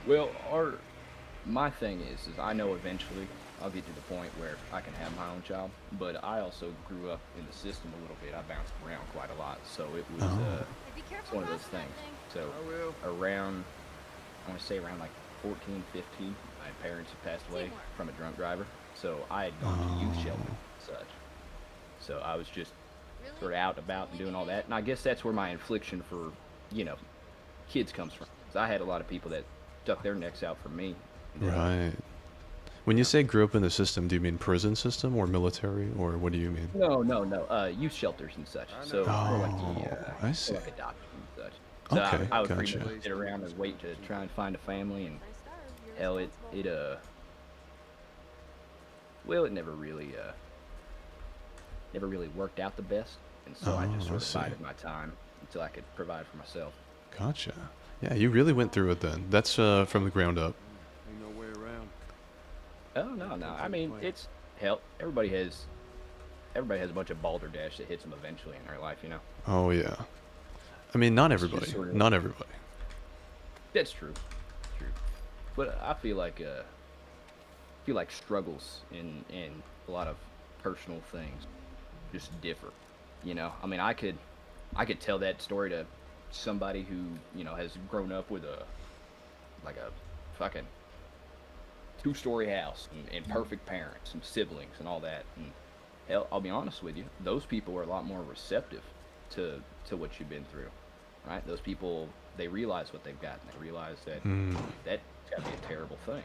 Speaker 11: Well, my thing is I know eventually I'll get to the point where I can have my own child, but I also grew up in the system a little bit. I bounced around quite a lot, so it was it's one of those things. So around, I want to say around like 14, 15, my parents had passed away from a drunk driver, so I had gone to youth shelter and such. So I was just sort of out and about and doing all that, and I guess that's where my infliction for, kids comes from. 'Cause I had a lot of people that stuck their necks out for me.
Speaker 1: Right. When you say grew up in the system, do you mean prison system or military, or what do you mean?
Speaker 11: No, youth shelters and such. So for like
Speaker 1: I see.
Speaker 11: like adoption and such. So
Speaker 1: Okay,
Speaker 11: I would
Speaker 1: gotcha.
Speaker 11: pretty much sit around and wait to try and find a family, and hell, it never really worked out the best, and so I just sort of bided my time until I could provide for myself.
Speaker 1: Gotcha. Yeah, you really went through it then. That's from the ground up.
Speaker 10: Ain't no way around.
Speaker 11: Oh no. I mean, it's hell. Everybody has a bunch of balderdash that hits them eventually in their life,
Speaker 1: Oh yeah. I mean, not
Speaker 11: It's just
Speaker 1: everybody.
Speaker 11: sort of-
Speaker 1: Not everybody.
Speaker 11: That's true. But I feel like struggles in a lot of personal things just differ. I mean, I could tell that story to somebody who has grown up with a fucking 2-story house and perfect parents and siblings and all that. And hell, I'll be honest with you, those people are a lot more receptive to what you've been through, right? Those people, they realize what they've got, and they realize that that's gotta be a terrible thing.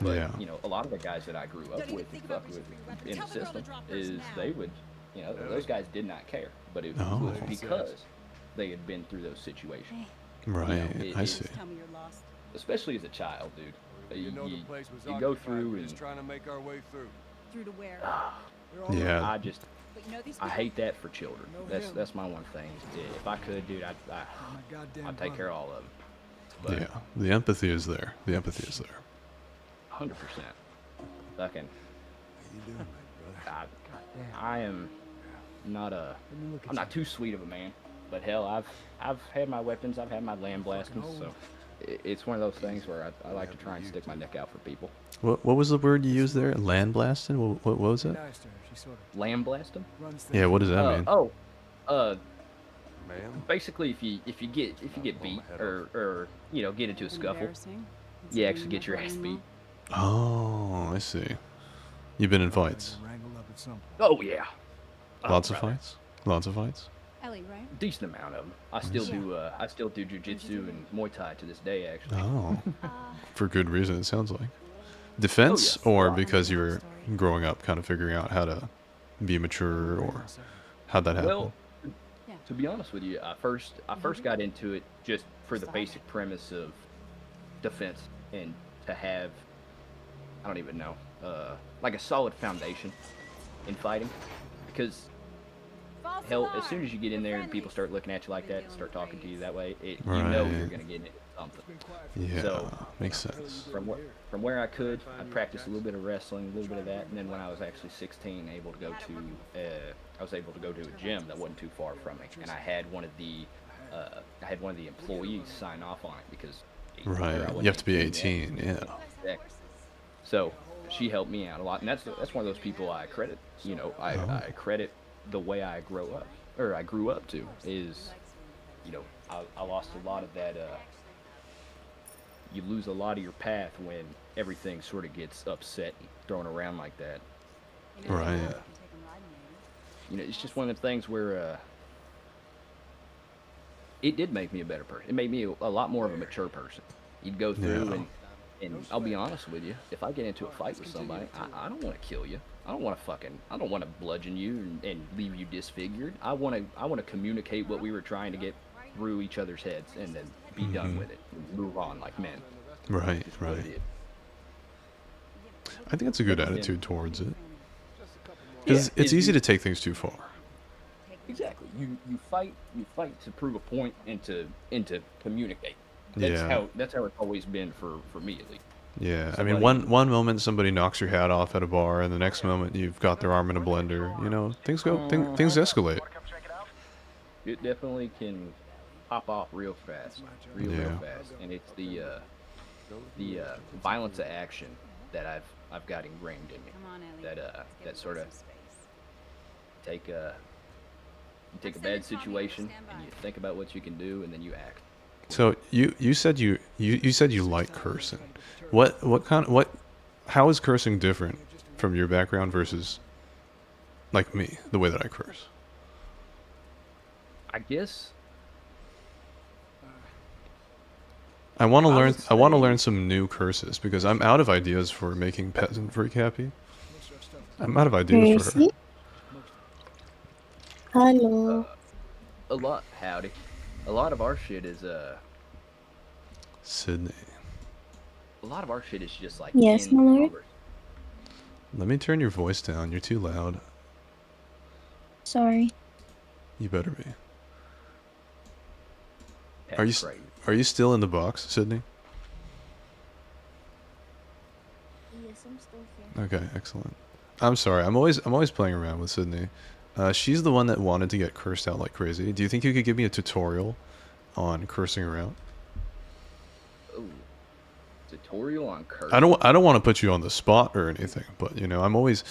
Speaker 11: But
Speaker 1: Yeah.
Speaker 11: A lot of the guys that I grew up with and stuff with in the system is they would, those guys did not care, but it was because they had been through those situations.
Speaker 1: Right. I see.
Speaker 11: Especially as a child, dude.
Speaker 10: You know the place was
Speaker 11: you go
Speaker 10: occupied.
Speaker 11: through
Speaker 10: We're
Speaker 11: and
Speaker 10: just trying to make our way through.
Speaker 8: Through to where?
Speaker 1: Yeah.
Speaker 11: I hate that for children. That's my one thing. If I could, dude, I'd take care of all of them. But
Speaker 1: Yeah. The empathy is there.
Speaker 11: 100%. Fucking. I am not I'm not too sweet of a man, but hell, I've had my weapons. I've had my land blastings. So it's one of those things where I like to try and stick my neck out for people.
Speaker 1: What was the word you used there? Land blasting? What was it?
Speaker 11: Land blasting?
Speaker 1: Yeah. What does that mean?
Speaker 11: Basically, if you get beat or get into a scuffle, you actually get your ass beat.
Speaker 1: Oh, I see. You've been in fights.
Speaker 11: Oh yeah.
Speaker 1: Lots of fights. Lots of fights.
Speaker 8: Ellie, right?
Speaker 11: Decent amount of them. I still do jujitsu and Muay Thai to this day, actually.
Speaker 1: Oh, for good reason. It sounds like defense, or because you were growing up, kind of figuring out how to be mature, or how'd that happen?
Speaker 11: Well, to be honest with you, I first got into it just for the basic premise of defense and to have, I don't even know, like a solid foundation in fighting, because hell, as soon as you get in there and people start looking at you like that and start talking to you that way, you know you're gonna get in it. something.
Speaker 1: Yeah,
Speaker 11: So
Speaker 1: makes sense.
Speaker 11: from where I could, I practiced a little bit of wrestling, a little bit of that, and then when I was actually 16, able to go to I was able to go to a gym that wasn't too far from me, and I had one of the employees sign off on it because
Speaker 1: Right, you have to be 18, yeah.
Speaker 11: Exactly. So she helped me out a lot, and that's one of those people I credit. You know, I credit the way I grew up to is, you know, I lost a lot of that. You lose a lot of your path when everything sort of gets upset and thrown around like that.
Speaker 1: Right.
Speaker 11: You know, it's just one of the things where it did make me a better person. It made me a lot more of a mature person. You'd go through and I'll be honest with you, if I get into a fight with somebody, I don't want to kill you. I don't want to bludgeon you and leave you disfigured. I want to communicate what we were trying to get through each other's heads and then be done with it and move on like men.
Speaker 1: Right. I think it's a good attitude towards it. Because it's easy to take things too far.
Speaker 11: Exactly. You fight to prove a point and to communicate. That's how it's always been for me at least.
Speaker 1: Yeah, I mean, one moment somebody knocks your hat off at a bar, and the next moment you've got their arm in a blender. You know, things escalate.
Speaker 11: It definitely can pop off real fast, real fast, and it's the violence of action that I've got ingrained in me. That sort of you take a bad situation and you think about what you can do, and then you act.
Speaker 1: So you said you like cursing. How is cursing different from your background versus like me, the way that I curse?
Speaker 11: I guess
Speaker 1: I want to learn some new curses because I'm out of ideas for making Peasant Freak happy. I'm out of ideas for her.
Speaker 12: Hello.
Speaker 11: A lot of our shit is
Speaker 1: Sydney.
Speaker 11: A lot of our shit is just like
Speaker 12: Yes, my lord.
Speaker 1: Let me turn your voice down. You're too loud.
Speaker 12: Sorry.
Speaker 1: You better be.
Speaker 11: That's
Speaker 1: Are you still in the box, Sydney?
Speaker 12: Yes, I'm still here.
Speaker 1: Okay, excellent. I'm sorry. I'm always playing around with Sydney. She's the one that wanted to get cursed out like crazy. Do you think you could give me a tutorial on cursing her out?
Speaker 11: Ooh. Tutorial on cursing?
Speaker 1: I don't want to put you on the spot or anything, but you know, I'm always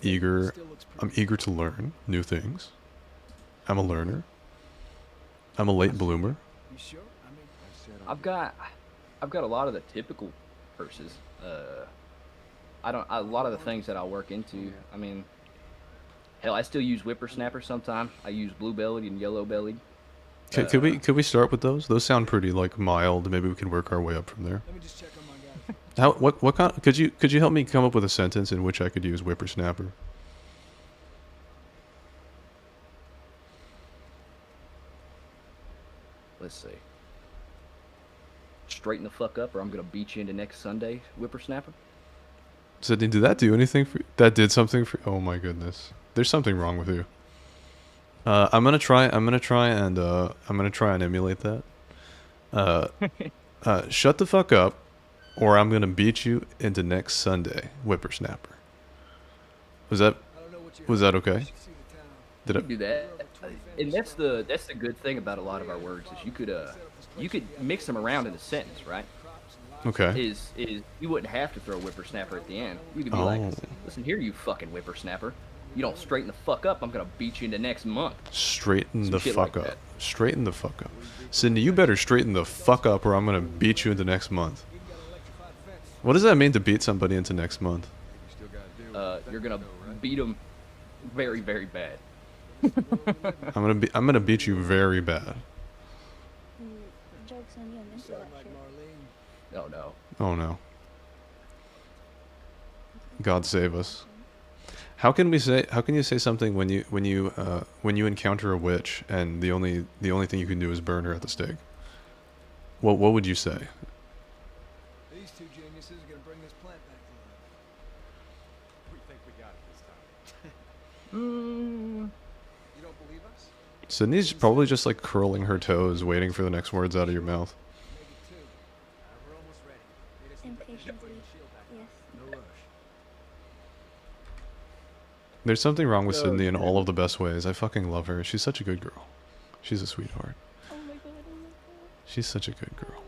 Speaker 1: eager to learn new things. I'm a learner. I'm a late bloomer.
Speaker 11: I've got a lot of the typical curses. A lot of the things that I'll work into. I mean, hell, I still use whippersnapper sometimes. I use blue-bellied and yellow-bellied.
Speaker 1: Could we start with those? Those sound pretty like mild. Maybe we can work our way up from there.
Speaker 7: Let me just check on my guy.
Speaker 1: What kind? Could you help me come up with a sentence in which I could use whippersnapper?
Speaker 11: Let's see. Straighten the fuck up, or I'm gonna beat you into next Sunday, whippersnapper.
Speaker 1: Sydney, did that do anything for you? That did something for? Oh my goodness, there's something wrong with you. I'm gonna try and emulate that. Shut the fuck up, or I'm gonna beat you into next Sunday, whippersnapper. Was that okay?
Speaker 11: Did I do that? And that's the good thing about a lot of our words is you could mix them around in a sentence, right?
Speaker 1: Okay.
Speaker 11: Is you wouldn't have to throw whippersnapper at the end. You could be like, listen here, you fucking whippersnapper. You don't straighten the fuck up, I'm gonna beat you into next month.
Speaker 1: Straighten the fuck up. Straighten the fuck up. Sydney, you better straighten the fuck up or I'm gonna beat you into next month. What does that mean to beat somebody into next month?
Speaker 11: You're gonna beat them very, very bad.
Speaker 1: I'm gonna beat you very bad.
Speaker 12: Joke's on you, I'm into that shit.
Speaker 11: Oh no.
Speaker 1: Oh no. God save us. How can you say something when you encounter a witch and the only thing you can do is burn her at the stake? What would you say?
Speaker 7: These two geniuses are gonna bring this plant back to life.
Speaker 9: We think we got it this time. You don't believe us?
Speaker 1: Sydney's probably just like curling her toes, waiting for the next words out of your mouth.
Speaker 12: Impatiently, yes.
Speaker 10: No rush.
Speaker 1: There's something wrong with
Speaker 11: Oh,
Speaker 1: Sydney in all of the best ways. I fucking love her. She's such a good girl. She's a sweetheart.
Speaker 8: Oh my god, oh my god.
Speaker 1: She's such a good girl.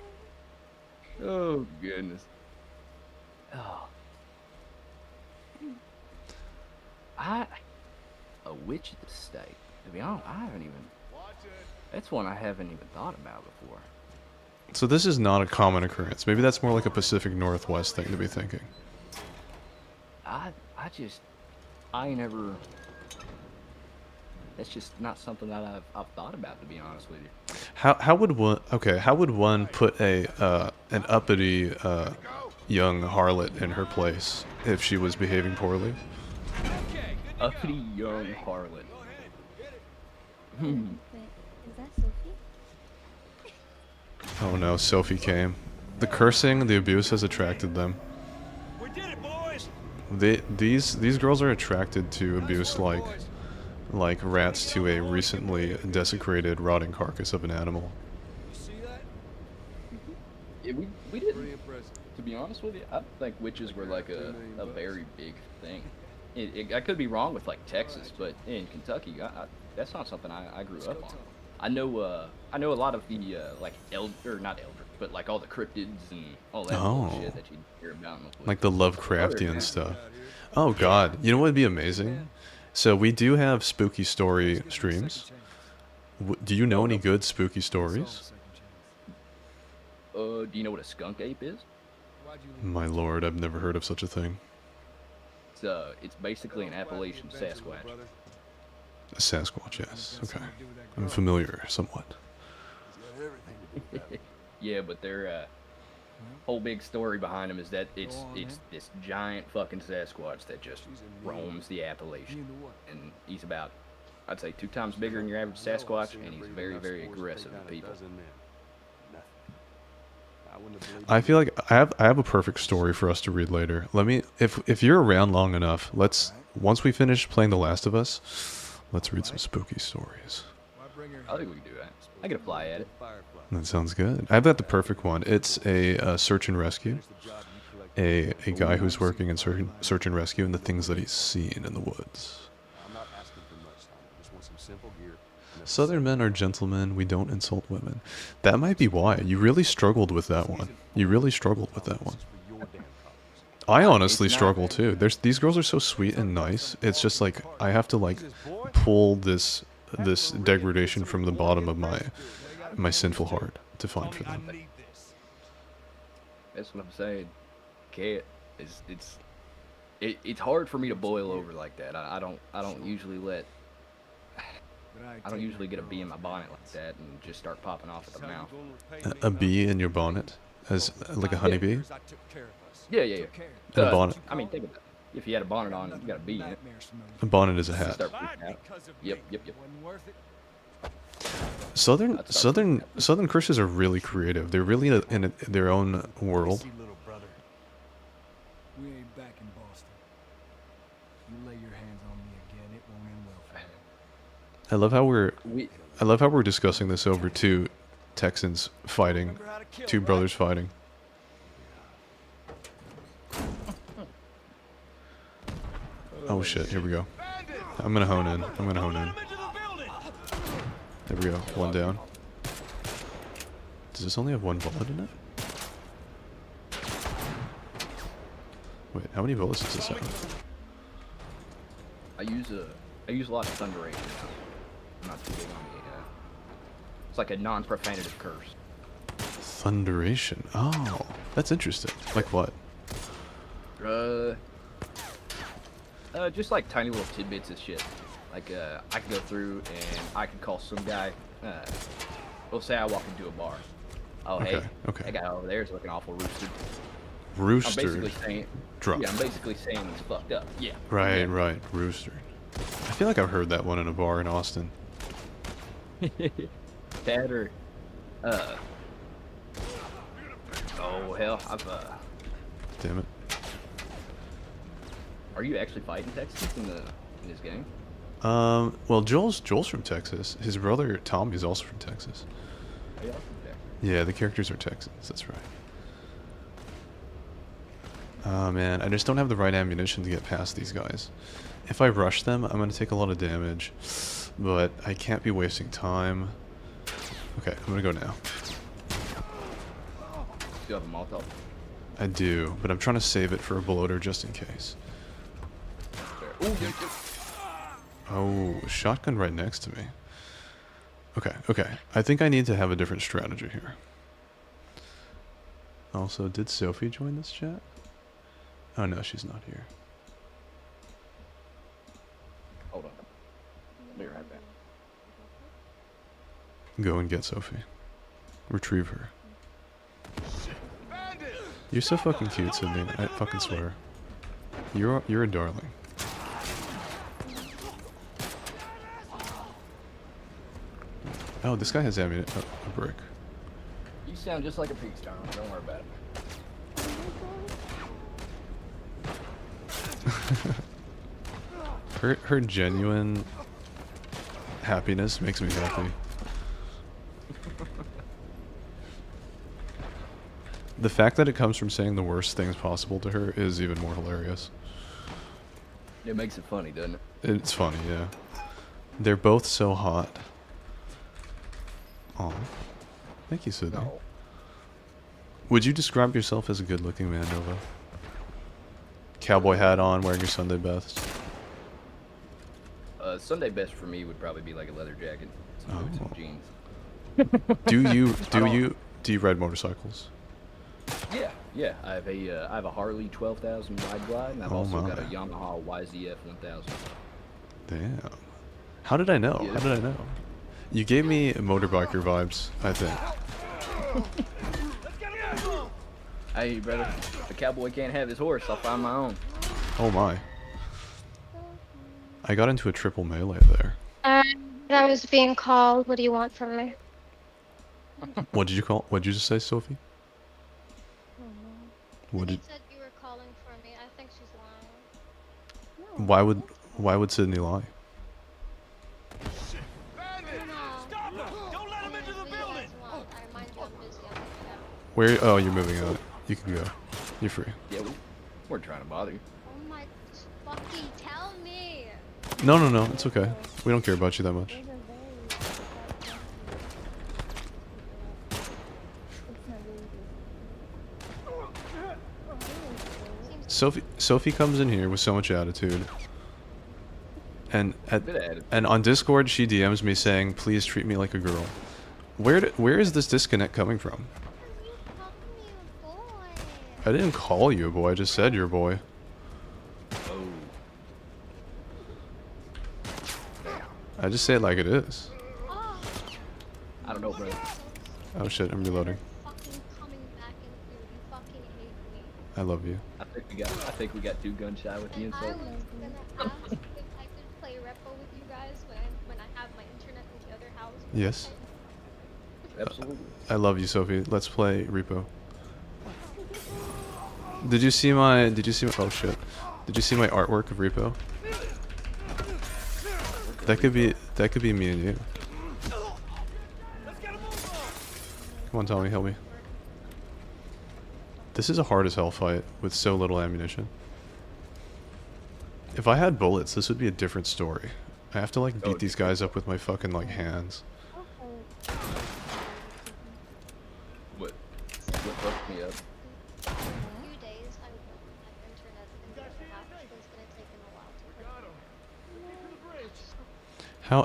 Speaker 11: Oh goodness. Oh. A witch at the stake. To be honest, I haven't even. That's one I haven't even thought about before.
Speaker 1: So this is not a common occurrence. Maybe that's more like a Pacific Northwest thing to be thinking.
Speaker 11: I ain't ever. That's just not something that I've thought about, to be honest with you.
Speaker 1: How would one put a an uppity young harlot in her place if she was behaving poorly?
Speaker 11: Uppity young harlot.
Speaker 12: Wait, is that Sophie?
Speaker 1: Oh no, Sophie came. The cursing, the abuse has attracted them.
Speaker 9: We did it, boys.
Speaker 1: These girls are attracted to abuse like rats to a recently desecrated, rotting carcass of an animal.
Speaker 9: You see that?
Speaker 11: Yeah, we didn't. To be honest with you, I think witches were like a very big thing. I could be wrong with like Texas, but in Kentucky, that's not something I grew up on. I know a lot of the like not eldritch, but like all the cryptids and all that bullshit that you hear about.
Speaker 1: Like the Lovecraftian stuff. Oh god, you know what would be amazing? So we do have spooky story streams. Do you know any good spooky stories?
Speaker 11: Do you know what a skunk ape is?
Speaker 1: My lord, I've never heard of such a thing.
Speaker 11: It's basically an Appalachian Sasquatch.
Speaker 1: A Sasquatch, yes. Okay. I'm familiar, somewhat.
Speaker 11: Yeah, but their whole big story behind them is that it's this giant fucking Sasquatch that just roams the Appalachian. And he's about, I'd say, 2 times bigger than your average Sasquatch, and he's very, very aggressive to people.
Speaker 1: I feel like I have a perfect story for us to read later. Let me, if you're around long enough, once we finish playing The Last of Us, let's read some spooky stories.
Speaker 11: I think we can do that. I get a fly at it.
Speaker 1: That sounds good. I've got the perfect one. It's a search and rescue. A guy who's working in search and rescue and the things that he's seen in the woods. Southern men are gentlemen. We don't insult women. That might be why. You really struggled with that one. You really struggled with that one. I honestly struggle too. These girls are so sweet and nice. It's just like I have to like pull this degradation from the bottom of my sinful heart to find for them.
Speaker 11: That's what I'm saying. It's hard for me to boil over like that. I don't usually get a bee in my bonnet like that and just start popping off at the mouth.
Speaker 1: A bee in your bonnet, as like a honeybee.
Speaker 11: Yeah.
Speaker 1: And a bonnet.
Speaker 11: I mean, think about it. If you had a bonnet on, you got a bee in it.
Speaker 1: A bonnet is a hat.
Speaker 11: Yep.
Speaker 1: Southern Christians are really creative. They're really in their own world.
Speaker 7: We ain't back in Boston. You lay your hands on me again, it won't end well for you.
Speaker 1: I love how we're discussing this over 2 Texans fighting, 2 brothers fighting. Oh shit, here we go. I'm gonna hone in. There we go, 1 down. Does this only have 1 bullet in it? Wait, how many bullets does this have?
Speaker 11: I use a lot of thunderation. I'm not too big on the it's like a non-profanative curse.
Speaker 1: Thunderation. Oh, that's interesting. Like what?
Speaker 11: Just like tiny little tidbits of shit. Like I could go through and I could call some guy. We'll say I walk into a bar. Oh
Speaker 1: okay,
Speaker 11: hey,
Speaker 1: okay.
Speaker 11: that guy over there is looking awful roosted.
Speaker 1: Rooster.
Speaker 11: I'm basically saying.
Speaker 1: Drunk.
Speaker 11: Yeah, I'm basically saying he's fucked up. Yeah.
Speaker 1: Right. Rooster. I feel like I've heard that one in a bar in Austin.
Speaker 11: That or, oh hell,
Speaker 1: Damn it.
Speaker 11: Are you actually fighting Texas in this game?
Speaker 1: Well, Joel's from Texas. His brother Tommy is also from Texas.
Speaker 11: Are you also from Texas?
Speaker 1: Yeah, the characters are Texans. That's right. Oh man, I just don't have the right ammunition to get past these guys. If I rush them, I'm gonna take a lot of damage, but I can't be wasting time. Okay, I'm gonna go now.
Speaker 11: Do you have a Molotov?
Speaker 1: I do, but I'm trying to save it for a bloater just in case. Oh, shotgun right next to me. Okay, okay. I think I need to have a different strategy here. Also, did Sophie join this chat? Oh no, she's not here.
Speaker 11: Hold on. I'll be right back.
Speaker 1: Go and get Sophie. Retrieve her. You're so fucking cute, Sydney. I fucking swear. You're a darling. Oh, this guy has ammunition. A brick.
Speaker 11: You sound just like a pig star. Don't worry about it.
Speaker 1: Her genuine happiness makes me happy. The fact that it comes from saying the worst things possible to her is even more hilarious.
Speaker 11: It makes it funny, doesn't it?
Speaker 1: It's funny, yeah. They're both so hot. Aw. Thank you, Sydney.
Speaker 11: No.
Speaker 1: Would you describe yourself as a good-looking man, Nova? Cowboy hat on, wearing your Sunday best.
Speaker 11: Sunday best for me would probably be like a leather jacket, some boots and jeans.
Speaker 1: Do you ride motorcycles?
Speaker 11: Yeah. I have a Harley 12,000 wide glide, and I've also got a Yamaha YZF 1000.
Speaker 1: Damn. How did I know?
Speaker 11: Yeah.
Speaker 1: How did I know? You gave me motorbiker vibes, I think.
Speaker 11: Hey, brother, if a cowboy can't have his horse, I'll find my own.
Speaker 1: Oh my. I got into a triple melee there.
Speaker 12: I was being called. What do you want from me?
Speaker 1: What did you call? What did you just say, Sophie? What did?
Speaker 12: said you were calling for me. I think she's lying.
Speaker 1: Why would Sydney lie?
Speaker 9: Don't let him into the building!
Speaker 12: I remind you I'm busy.
Speaker 1: Where? Oh, you're moving out. You can go. You're free.
Speaker 11: Yeah, we're trying to bother you.
Speaker 12: Oh my fucking tell me!
Speaker 1: No. It's okay. We don't care about you that much. Sophie comes in here with so much attitude. And on Discord she DMs me saying, "Please treat me like a girl." Where is this disconnect coming from? I didn't call you a boy, I just said you're a boy.
Speaker 11: Oh.
Speaker 1: I just say it like it is.
Speaker 11: I don't know, brother.
Speaker 1: Oh shit, I'm reloading. I love you.
Speaker 11: I think we got 2 guns shy with the insult.
Speaker 12: I was gonna ask if I could play Repo with you guys when I have my internet in the other house.
Speaker 1: Yes.
Speaker 11: Absolutely.
Speaker 1: I love you, Sophie. Let's play Repo. Did you see my oh shit. Did you see my artwork of Repo? That could be me and you. Come on, Tommy, help me. This is a hard as hell fight with so little ammunition. If I had bullets, this would be a different story. I have to like beat these guys up with my fucking like hands.
Speaker 11: What fucked me up?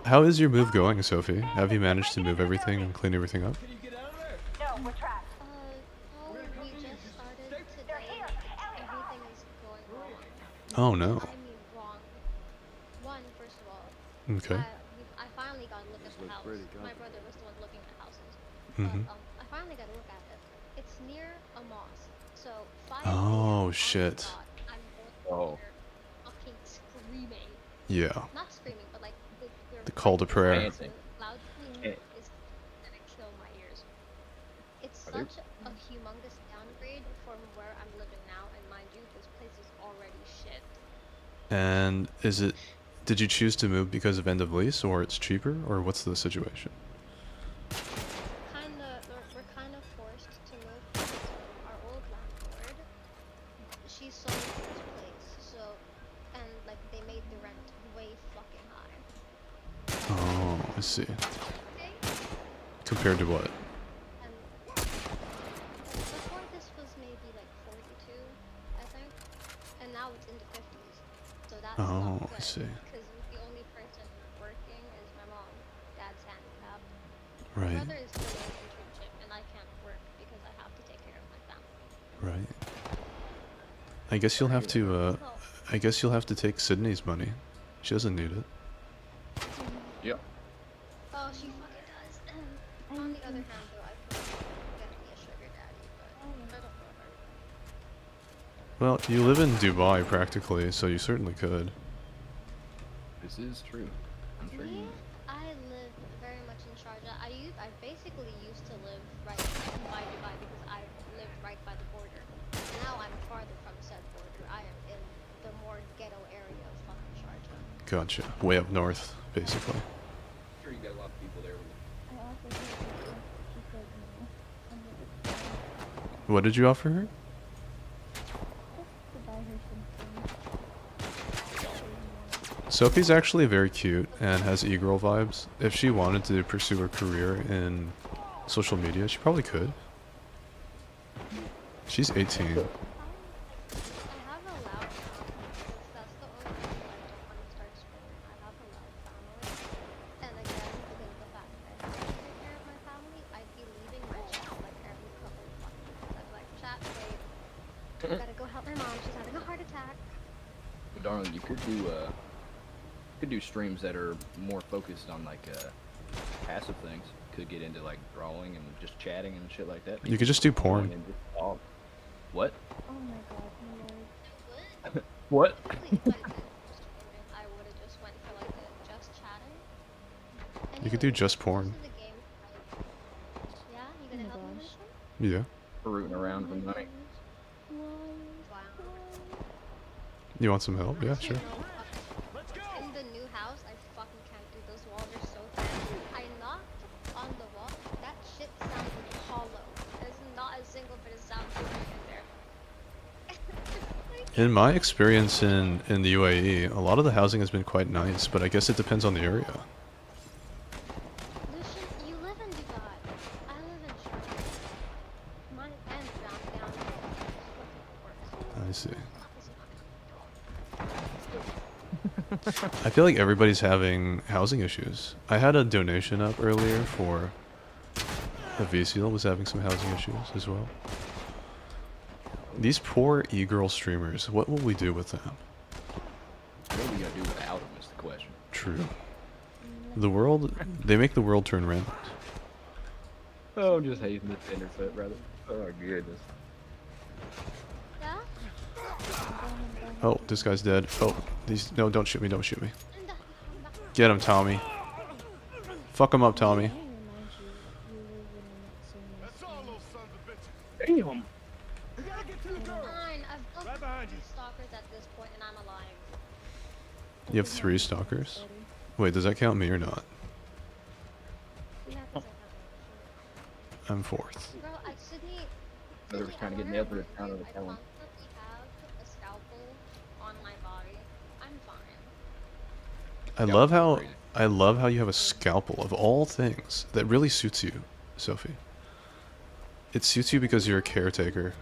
Speaker 1: How is your move going, Sophie? Have you managed to move everything and clean everything up?
Speaker 12: No, we're trapped. We just started today. Everything is going wrong.
Speaker 1: Oh no.
Speaker 12: I mean wrong. One, first of all.
Speaker 1: Okay.
Speaker 12: I finally got to look at the house. My brother was the one looking at the houses.
Speaker 1: Mhm.
Speaker 12: I finally got to look at it. It's near a mosque. So
Speaker 1: Oh shit.
Speaker 11: Oh.
Speaker 12: fucking screaming.
Speaker 1: Yeah.
Speaker 12: Not screaming, but like
Speaker 1: The call to prayer.
Speaker 12: loud screaming is gonna kill my ears. It's such a humongous downgrade from where I'm living now, and mind you, this place is already shit.
Speaker 1: And did you choose to move because of end of lease, or it's cheaper, or what's the situation?
Speaker 12: We're kind of forced to move because our old landlord, she's
Speaker 1: I see.
Speaker 12: Okay?
Speaker 1: Compared to what?
Speaker 12: Before this was maybe like 42, I think, and now it's in the 50s. So that's
Speaker 1: Oh,
Speaker 12: not
Speaker 1: I
Speaker 12: good,
Speaker 1: see.
Speaker 12: because the only person working is my mom. Dad's handicapped. My
Speaker 1: Right.
Speaker 12: brother is doing an internship, and I can't work because I have to take care of my family.
Speaker 1: Right. I guess you'll have to. I guess you'll have to take Sydney's money. She doesn't need it.
Speaker 11: Yep.
Speaker 12: Oh, she fucking does. On the other hand, though, I feel like I'm gonna be a sugar daddy, but I don't know her.
Speaker 1: Well, you live in Dubai practically, so you certainly could.
Speaker 11: This is true. I'm sure
Speaker 12: Me,
Speaker 11: you.
Speaker 12: I live very much in Sharjah. I basically used to live right by Dubai because I lived right by the border. Now I'm farther from said border. I am in the more ghetto area of fucking Sharjah.
Speaker 1: Gotcha. Way up north, basically.
Speaker 11: I'm sure you got a lot of people there.
Speaker 1: What did you offer her? Sophie's actually very cute and has e-girl vibes. If she wanted to pursue her career in social media, she probably could. She's 18.
Speaker 12: I have a loud family. That's the only reason I don't want to start screaming. I have a loud family. And again, because of the fact that I have to take care of my family, I'd be leaving my chat like every couple of fucking minutes. I'd be like, chat, wait. I gotta go help my mom. She's having a heart attack.
Speaker 11: But darling, you could do streams that are more focused on like passive things. Could get into like drawing and just chatting and shit like that.
Speaker 1: You could just do porn.
Speaker 11: What?
Speaker 8: Oh my god, my lord.
Speaker 11: What?
Speaker 12: If I did streaming, I would have just went for like a just chatting.
Speaker 1: You could do just porn.
Speaker 12: Most of the games, yeah, you gonna help me with this one?
Speaker 1: Yeah.
Speaker 11: Rooting around for money.
Speaker 12: Wow.
Speaker 1: You want some help? Yeah, sure.
Speaker 12: In the new house, I fucking can't do those walls are so thin. I knocked on the wall. That shit sounded hollow. There's not a single bit of sound moving in there.
Speaker 1: In my experience in the UAE, a lot of the housing has been quite nice, but I guess it depends on the area.
Speaker 12: Lucian, you live in Dubai. I live in Sharjah. Mine and down here.
Speaker 1: I see. I feel like everybody's having housing issues. I had a donation up earlier for a VCL was having some housing issues as well. These poor e-girl streamers, what will we do with them?
Speaker 11: What are we gonna do without them is the question.
Speaker 1: True. The world, they make the world turn round.
Speaker 11: Oh, I'm just hating this internet, brother. Oh goodness.
Speaker 12: Yeah?
Speaker 1: Oh, this guy's dead. Oh, these, no, don't shoot me, don't shoot me. Get him, Tommy. Fuck him up, Tommy.
Speaker 11: Damn.
Speaker 12: Fine, I've got 3 stalkers at this point and I'm alive.
Speaker 1: You have 3 stalkers? Wait, does that count me or not? I'm 4th.
Speaker 12: Bro, Sydney,
Speaker 11: They were trying to get nailed to the town of the
Speaker 12: I
Speaker 11: town.
Speaker 12: constantly have a scalpel on my body. I'm fine.
Speaker 1: I love how you have a scalpel of all things. That really suits you, Sophie. It suits you because you're a caretaker.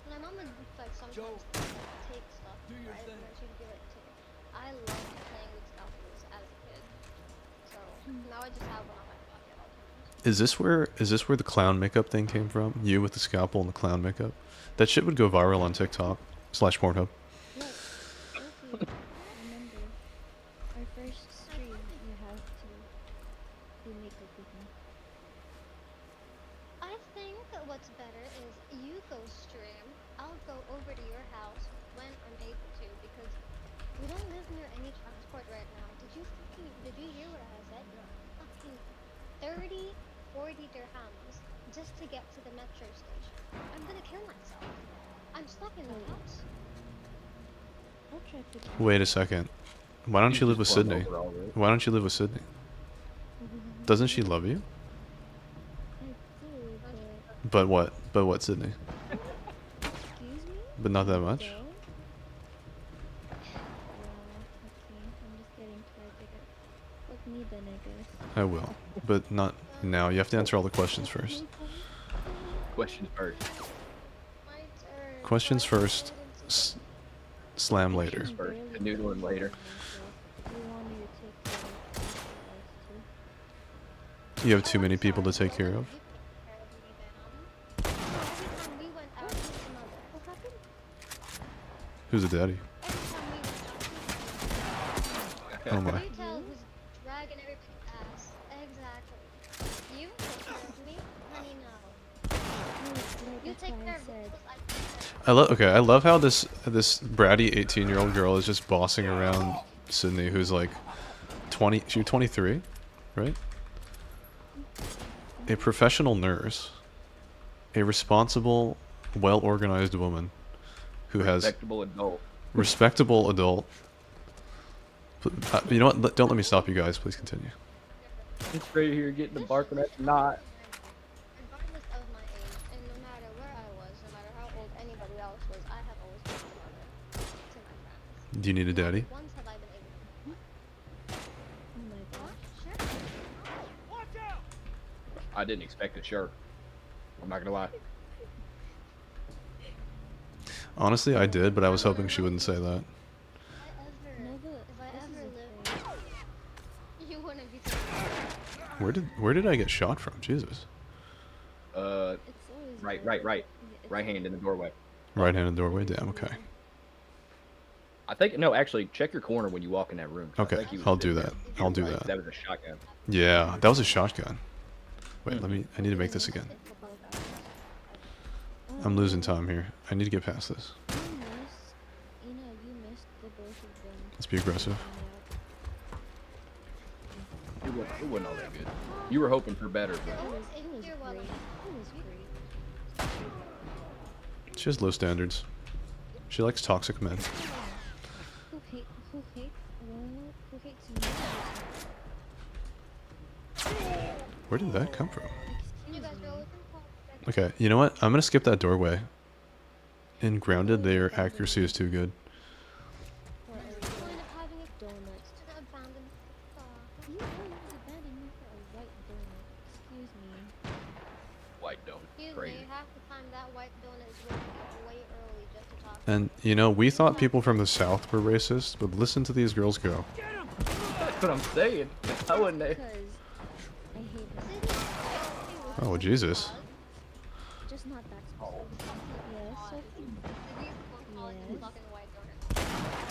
Speaker 12: My mom would like sometimes take stuff, right? And then she'd give it to me. I loved playing with scalpels as a kid. So now I just have one on my body at all times.
Speaker 1: Is this where the clown makeup thing came from? You with the scalpel and the clown makeup? That shit would go viral on TikTok / Pornhub.
Speaker 8: Look, Sophie, remember, our first stream, you have to do makeup with me.
Speaker 12: I think what's better is you go stream. I'll go over to your house when I'm able to because we don't live near any transport right now. Did you hear what I said? Fucking 30, 40 dirhams just to get to the metro station. I'm gonna kill myself. I'm stuck in the house.
Speaker 8: I'll try to
Speaker 1: Wait a second. Why don't you live with Sydney? Why don't you live with Sydney? Doesn't she love you?
Speaker 8: I do, but
Speaker 1: But what? But what, Sydney?
Speaker 8: excuse me?
Speaker 1: But not that much?
Speaker 8: Well, okay, I'm just getting tired. Fuck me then.
Speaker 1: I will, but not now. You have to answer all the questions first.
Speaker 11: Questions first.
Speaker 1: Questions first. Slam later.
Speaker 11: Questions first. Canoodling later.
Speaker 1: You have too many people to take care of. Who's the daddy? Oh my. I love how this bratty 18-year-old girl is just bossing around Sydney, who's like 20. She's 23, right? A professional nurse, a responsible, well-organized woman, who has respectable adult. You know what? Don't let me stop you guys. Please continue.
Speaker 11: It's right here getting the barking at the knot.
Speaker 12: Regardless of my age, and no matter where I was, no matter how old anybody else was, I have always been a mother to my friends.
Speaker 1: Do you need a daddy?
Speaker 12: Once have I been able to... Oh my god. Sure.
Speaker 9: Watch out!
Speaker 11: I didn't expect it, sure. I'm not gonna lie.
Speaker 1: Honestly, I did, but I was hoping she wouldn't say that. Where did I get shot from? Jesus.
Speaker 11: Right hand in the doorway.
Speaker 1: Right hand in the doorway. Damn. Okay.
Speaker 11: I think no. Actually, check your corner when you walk in that room.
Speaker 1: Okay, I'll do that. I'll do that.
Speaker 11: That was a shotgun.
Speaker 1: Yeah, that was a shotgun. Wait, I need to make this again. I'm losing time here. I need to get past this. Let's be aggressive.
Speaker 11: It wasn't all that good. You were hoping for better, but...
Speaker 1: She has low standards. She likes toxic men. Where did that come from? Okay, you know what? I'm gonna skip that doorway. In Grounded, their accuracy is too good.
Speaker 11: White donut. Crazy.
Speaker 1: And, you know, we thought people from the South were racist, but listen to these girls go.
Speaker 11: That's what I'm saying. I wouldn't have...
Speaker 1: Oh, Jesus.
Speaker 8: Just not that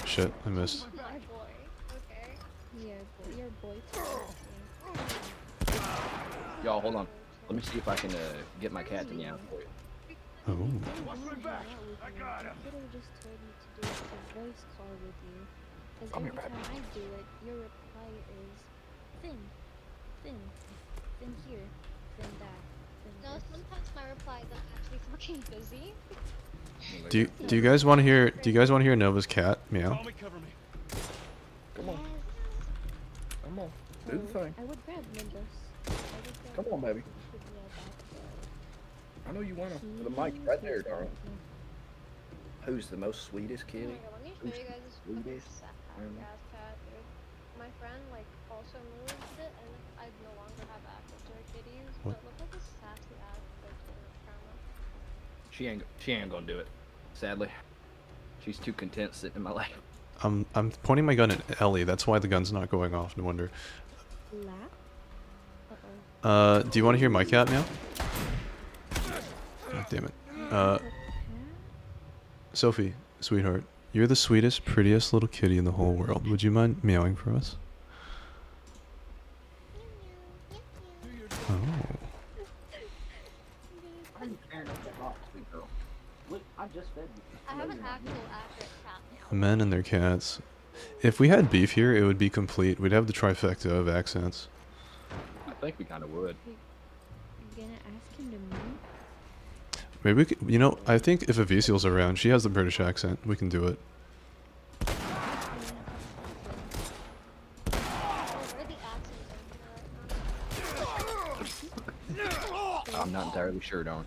Speaker 1: Shit, I missed.
Speaker 11: Y'all, hold on. Let me see if I can get my cat to meow for you.
Speaker 1: Oh.
Speaker 8: I got him. You could have just told me to do a voice call with you. Because every time I do it, your reply is thin, thin, thin here, thin that.
Speaker 12: No, sometimes my replies are actually fucking busy.
Speaker 1: Do you guys want to hear? Do you guys want to hear Nova's cat meow?
Speaker 11: Come on. Come on. Do the thing.
Speaker 8: I would grab Nimbus.
Speaker 11: Come on, baby. I know you wanna. The mic right there, darling. Who's the most sweetest kitty?
Speaker 12: Let me show you guys this fucking ass cat, dude. My friend like also moved it, and I no longer have access to her kitties.
Speaker 1: What?
Speaker 12: But look at this sassy ass bitch in the camera.
Speaker 11: She ain't gonna do it. Sadly, she's too content sitting in my lap.
Speaker 1: I'm pointing my gun at Ellie. That's why the gun's not going off. No wonder. Do you want to hear my cat meow? God damn it. Sophie, sweetheart, you're the sweetest, prettiest little kitty in the whole world. Would you mind meowing for us? Oh.
Speaker 12: I have an actual accurate cat.
Speaker 1: Men and their cats. If we had beef here, it would be complete. We'd have the trifecta of accents.
Speaker 11: I think we kind of would.
Speaker 8: You're gonna ask him to move?
Speaker 1: Maybe we could, you know, I think if Avicial's around, she has the British accent. We can do it.
Speaker 11: I'm not entirely sure, Don.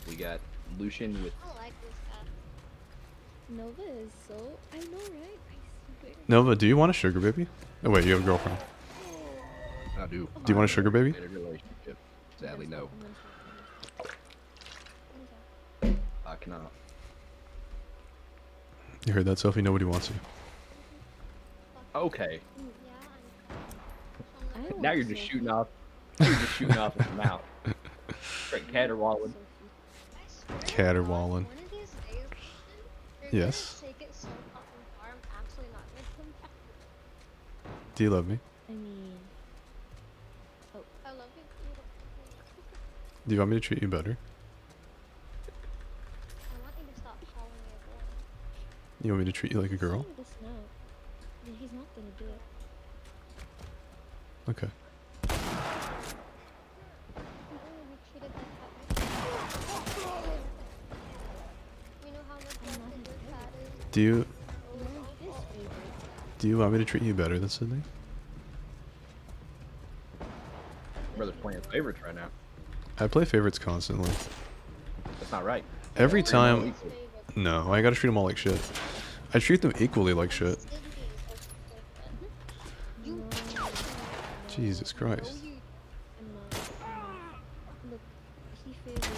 Speaker 11: We got Lucian with...
Speaker 12: I like this cat.
Speaker 8: Nova is so... I know, right? I swear.
Speaker 1: Nova, do you want a sugar baby? Oh wait, you have a girlfriend.
Speaker 11: I do.
Speaker 1: Do you want a sugar baby?
Speaker 11: In a relationship. Sadly, no. I cannot.
Speaker 1: You heard that, Sophie? Nobody wants you.
Speaker 11: Okay.
Speaker 8: I don't
Speaker 11: Now
Speaker 8: want
Speaker 11: you're just
Speaker 8: Sophie.
Speaker 11: shooting off. You're just shooting off at the mouth. Straight caterwauling.
Speaker 1: Caterwauling.
Speaker 12: One of these days, you're
Speaker 1: Yes.
Speaker 12: gonna take it so fucking far, I'm actually not gonna come back.
Speaker 1: Do you love me?
Speaker 8: I mean,
Speaker 12: I love you.
Speaker 1: Do you want me to treat you better?
Speaker 12: I want you to stop calling me a boy.
Speaker 1: You want me to treat you like a girl?
Speaker 8: saying this now. He's not gonna do it.
Speaker 1: Okay.
Speaker 12: I'm gonna be treated like that. You know how much love your cat is?
Speaker 1: Do you
Speaker 8: You're his favorite.
Speaker 1: do you want me to treat you better than Sydney?
Speaker 11: Brother's playing favorites right now.
Speaker 1: I play favorites constantly.
Speaker 11: That's not right.
Speaker 1: Every
Speaker 11: Treat 'em all
Speaker 1: time.
Speaker 11: equal.
Speaker 1: No, I gotta treat them all like shit. I treat them equally like shit. Jesus Christ.
Speaker 8: I'm not. Look, he favors.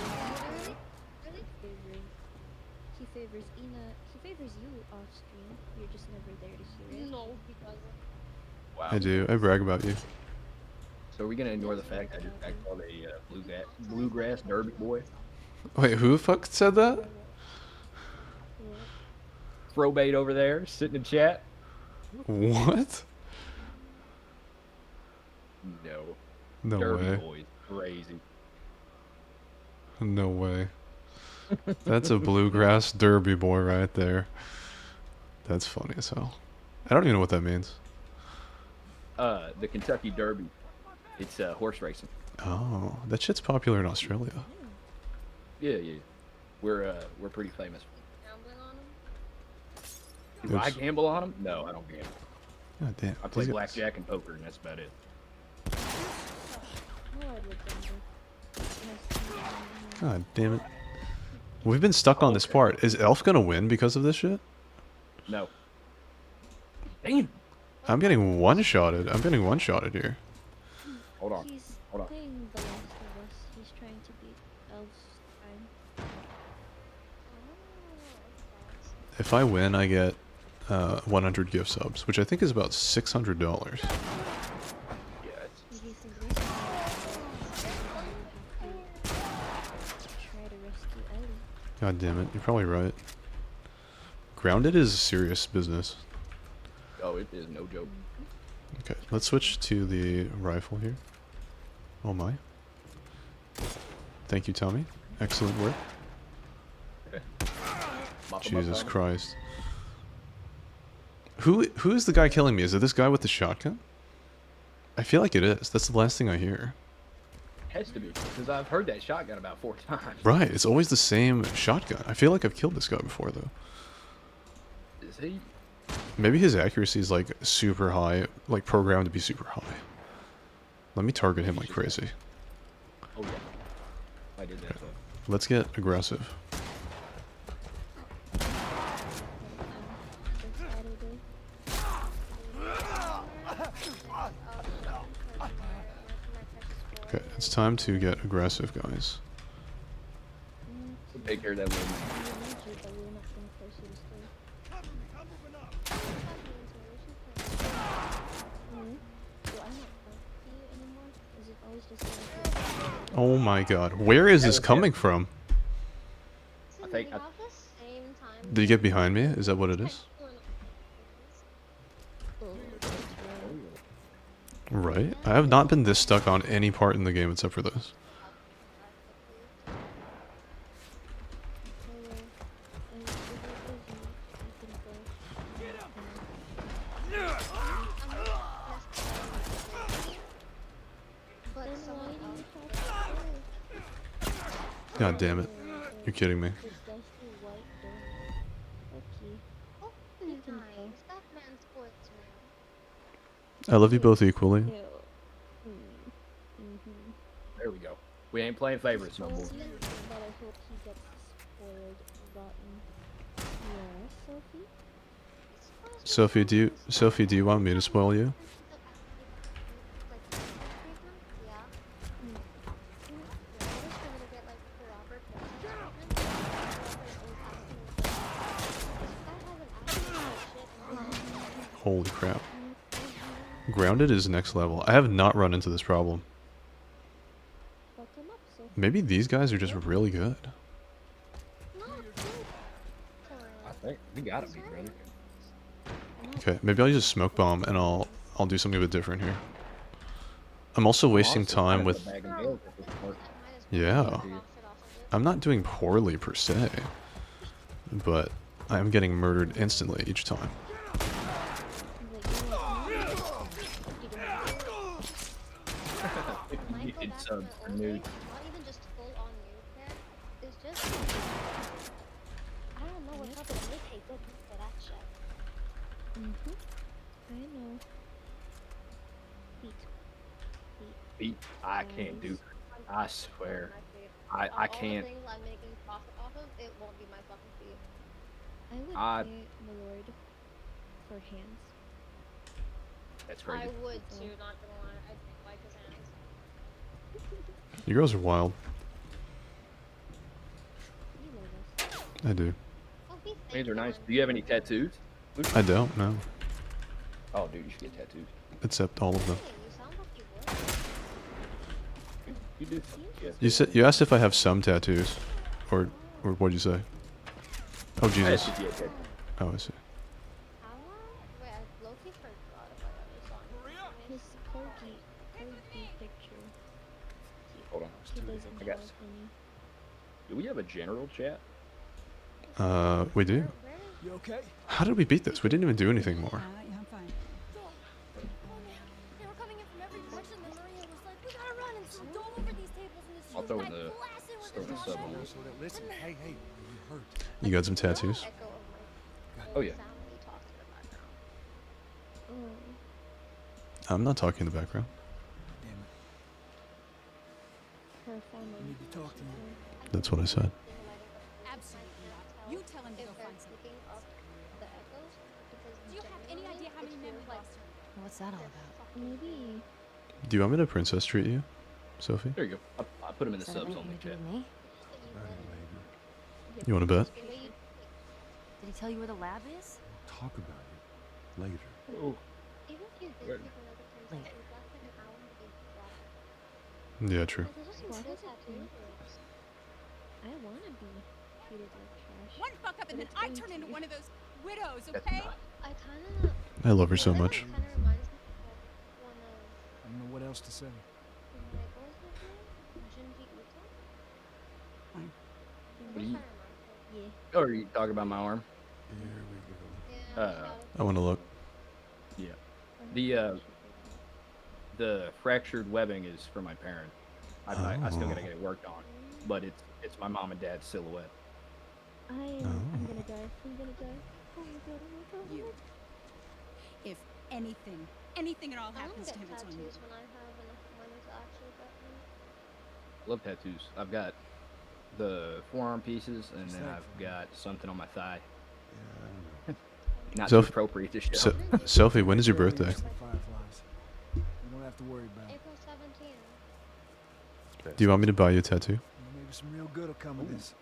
Speaker 8: He favors Ina. He favors you off screen. You're just never there to hear it.
Speaker 12: No, because
Speaker 11: Wow.
Speaker 1: I do. I brag about you.
Speaker 11: So are we gonna ignore the fact I just got called a bluegrass derby boy?
Speaker 1: Wait, who the fuck said that?
Speaker 11: Throwbait over there, sitting in chat.
Speaker 1: What?
Speaker 11: No.
Speaker 1: No
Speaker 11: Derby
Speaker 1: way.
Speaker 11: boys, crazy.
Speaker 1: No way. That's a bluegrass derby boy right there. That's funny as hell. I don't even know what that means.
Speaker 11: The Kentucky Derby. It's horse racing.
Speaker 1: Oh, that shit's popular in Australia.
Speaker 11: Yeah, yeah. We're pretty famous.
Speaker 12: gambling on him.
Speaker 11: Do I
Speaker 1: Oops.
Speaker 11: gamble on them? No, I don't gamble.
Speaker 1: God damn.
Speaker 11: I play
Speaker 1: these guys-
Speaker 11: blackjack and poker, and that's about it.
Speaker 8: No, I would gamble.
Speaker 1: God damn it. We've been stuck on this part. Is Elf gonna win because of this shit?
Speaker 11: No. Damn.
Speaker 1: I'm getting one-shotted. I'm getting one-shotted here.
Speaker 11: Hold on.
Speaker 8: He's
Speaker 11: Hold on.
Speaker 8: playing The Last of Us. He's trying to beat Elf's time.
Speaker 1: If I win, I get 100 gift subs, which I think is about $600.
Speaker 11: Yeah,
Speaker 8: He thinks this is try to rescue Ellie.
Speaker 1: God damn it. You're probably right. Grounded is serious business.
Speaker 11: oh, it is no joke.
Speaker 1: Okay, let's switch to the rifle here. Oh my. Thank you, Tommy. Excellent work. Jesus Christ. Who is the guy killing me? Is it this guy with the shotgun? I feel like it is. That's the last thing I hear.
Speaker 11: Has to be, because I've heard that shotgun about 4 times.
Speaker 1: Right, it's always the same shotgun. I feel like I've killed this guy before though.
Speaker 11: Is he?
Speaker 1: Maybe his accuracy is like super high, like programmed to be super high. Let me target him like crazy.
Speaker 11: Oh, yeah. I did that. So.
Speaker 1: Let's get aggressive. Okay, it's time to get aggressive, guys.
Speaker 11: We'll take care of that little man.
Speaker 1: Oh my god, where is this coming from?
Speaker 11: I think.
Speaker 1: Did you get behind me? Is that what it is? Right? I have not been this stuck on any part in the game except for this. God damn it. You're kidding me. I love you both equally.
Speaker 11: There we go. We ain't playing favorites no more.
Speaker 8: But I hope he gets spoiled rotten. Yeah, Sophie?
Speaker 1: Sophie, do you want me to spoil you? Holy crap. Grounded is next level. I have not run into this problem. Maybe these guys are just really good.
Speaker 11: I think we gotta be, brother.
Speaker 1: Okay, maybe I'll use a smoke bomb and I'll do something a bit different here. I'm also wasting time with... Yeah. I'm not doing poorly per se, but I am getting murdered instantly each time.
Speaker 11: It's new.
Speaker 12: Not even just full on new care. It's just I don't know what's up with make a good for that shit.
Speaker 8: I know.
Speaker 11: Beat. I can't do. I swear. I
Speaker 12: All
Speaker 11: can't.
Speaker 12: the things I'm making profit off of, it won't be my fucking feet.
Speaker 8: I would
Speaker 11: I-
Speaker 8: pay Malord for hands.
Speaker 11: That's crazy.
Speaker 12: I would too, not gonna lie. I like his hands.
Speaker 1: You girls are wild.
Speaker 8: You know this.
Speaker 1: I do.
Speaker 12: Oh, he's
Speaker 11: Hands are nice. Do you have any tattoos?
Speaker 1: I don't, no.
Speaker 11: Oh, dude, you should get tattoos.
Speaker 1: Except all of them.
Speaker 12: Hey, you sound like you would.
Speaker 11: You do. Yes.
Speaker 1: You asked if I have some tattoos. Or what'd you say? Oh,
Speaker 11: I
Speaker 1: Jesus.
Speaker 11: asked if you had tattoos.
Speaker 1: Oh, I see.
Speaker 12: Wait, I low-key forgot if I ever saw him.
Speaker 8: His Corgi picture.
Speaker 11: Hold on.
Speaker 8: He doesn't
Speaker 11: I got.
Speaker 8: have any.
Speaker 11: Do we have a general chat?
Speaker 1: We do.
Speaker 7: You okay?
Speaker 1: How did we beat this? We didn't even do anything more.
Speaker 2: I'm fine.
Speaker 12: They were coming in from every direction, and Maria was like, "We gotta run!" And so dove over these tables, and this
Speaker 11: I'll throw in
Speaker 12: guy
Speaker 11: the
Speaker 12: blasted with
Speaker 11: throw in the
Speaker 12: his
Speaker 11: sub
Speaker 12: shotgun.
Speaker 11: on.
Speaker 7: So that listen, hey, you hurt.
Speaker 1: You got some tattoos?
Speaker 12: Echo of my
Speaker 11: Oh yeah.
Speaker 12: family talks in the background.
Speaker 8: Oh,
Speaker 1: I'm not talking in the background.
Speaker 7: Damn it.
Speaker 8: her
Speaker 7: I
Speaker 8: family.
Speaker 7: need to talk to you.
Speaker 1: That's what I said.
Speaker 12: Absolutely not. You tell him to go find something. The echoes, because do you have any idea how many men we lost?
Speaker 5: What's that all about?
Speaker 8: Maybe.
Speaker 1: Do you want me to princess treat you, Sophie?
Speaker 11: There you go. I put them in the
Speaker 5: Is that
Speaker 11: subs
Speaker 5: what
Speaker 11: only
Speaker 5: you
Speaker 11: chat.
Speaker 5: do to me?
Speaker 1: You want to bet?
Speaker 5: Did he tell you where the lab is?
Speaker 10: Talk about it later.
Speaker 11: Oh.
Speaker 12: Even if you did
Speaker 11: Right.
Speaker 12: pick another princess, it was less than an hour to be brought.
Speaker 1: Yeah, true.
Speaker 12: There's just
Speaker 8: What
Speaker 12: some
Speaker 8: is
Speaker 12: tattoo.
Speaker 8: I wanna be treated like trash.
Speaker 13: One fuck up and then I turn into one of those widows,
Speaker 11: That's
Speaker 13: okay?
Speaker 11: not.
Speaker 12: I kinda.
Speaker 1: I love her so much.
Speaker 12: Kinda reminds me of one of
Speaker 7: I don't know what else to say.
Speaker 12: Michael's nickname, Junji Ito.
Speaker 11: What do
Speaker 12: That's
Speaker 11: you-
Speaker 12: what I remember.
Speaker 8: Yeah.
Speaker 11: Oh, are you talking about my arm?
Speaker 10: Here we go.
Speaker 12: Yeah,
Speaker 11: Uh,
Speaker 12: shout out
Speaker 1: I want to look.
Speaker 11: Yeah. The fractured webbing is for my parent. I still gotta
Speaker 1: Oh.
Speaker 11: get it worked on, but it's my mom and dad's silhouette.
Speaker 8: I'm
Speaker 1: Oh.
Speaker 8: gonna die. I'm gonna die. Oh my god, oh my god, oh my
Speaker 13: You.
Speaker 8: god.
Speaker 13: If anything at all
Speaker 12: I wanna
Speaker 13: happens to
Speaker 12: get
Speaker 13: him, it's on you.
Speaker 12: tattoos when I have enough money to actually get them.
Speaker 11: I love tattoos. I've got the forearm pieces, and then I've got something on my thigh.
Speaker 10: Yeah, I know.
Speaker 11: Not
Speaker 1: So
Speaker 11: too
Speaker 1: if-
Speaker 11: appropriate to show.
Speaker 1: So, Sophie, when is your birthday?
Speaker 7: Just like fireflies. You don't have to worry about it.
Speaker 12: April 17th.
Speaker 1: Do you want me to buy you a tattoo?
Speaker 7: Maybe some real good will come of this.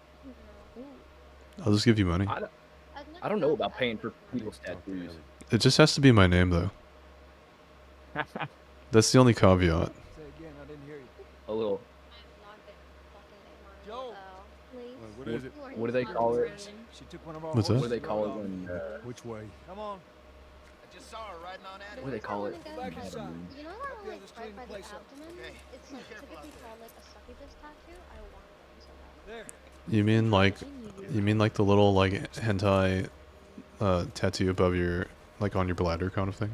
Speaker 1: I'll just give you money.
Speaker 11: I don't know about paying for people's tattoos.
Speaker 1: It just has to be my name, though. That's the only caveat.
Speaker 7: Say again, I didn't hear you.
Speaker 11: A little.
Speaker 7: Joe.
Speaker 8: Please.
Speaker 10: What is it?
Speaker 11: What do they call it?
Speaker 7: She took one of our
Speaker 1: What's that?
Speaker 11: What do they call it when?
Speaker 10: Which way?
Speaker 7: Come on.
Speaker 9: I just saw her riding on
Speaker 11: What do they call it?
Speaker 7: Back inside.
Speaker 12: You know that like
Speaker 7: just
Speaker 12: right
Speaker 7: clean
Speaker 12: by
Speaker 7: the
Speaker 12: the
Speaker 7: place up.
Speaker 12: abdomen? It's like typically called like a succubus tattoo. I want one so bad.
Speaker 7: There.
Speaker 1: You mean like the little like hentai tattoo above your like on your bladder kind of thing?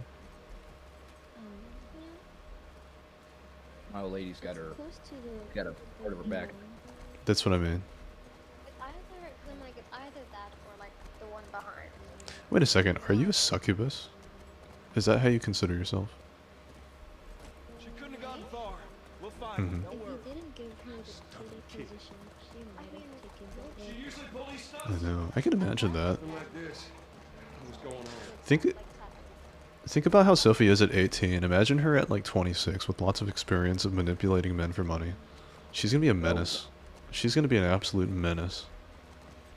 Speaker 11: My old lady's got her
Speaker 8: Close to the.
Speaker 11: got a part of her back.
Speaker 1: That's what I mean.
Speaker 12: It's either, cause I'm like, it's either that or like the one behind.
Speaker 1: Wait a second, are you a succubus? Is that how you consider yourself?
Speaker 9: She couldn't have gotten far. We'll find her.
Speaker 1: Mhm.
Speaker 9: Don't
Speaker 8: If
Speaker 9: worry.
Speaker 8: you didn't give her the kitty position, she might have taken the
Speaker 9: She
Speaker 8: hit.
Speaker 9: usually pulls stuff.
Speaker 1: I know. I can imagine that.
Speaker 9: Something like this. What's going on?
Speaker 1: Think about how Sophie is at 18. Imagine her at like 26 with lots of experience of manipulating men for money. She's gonna be a menace. She's gonna be an absolute menace.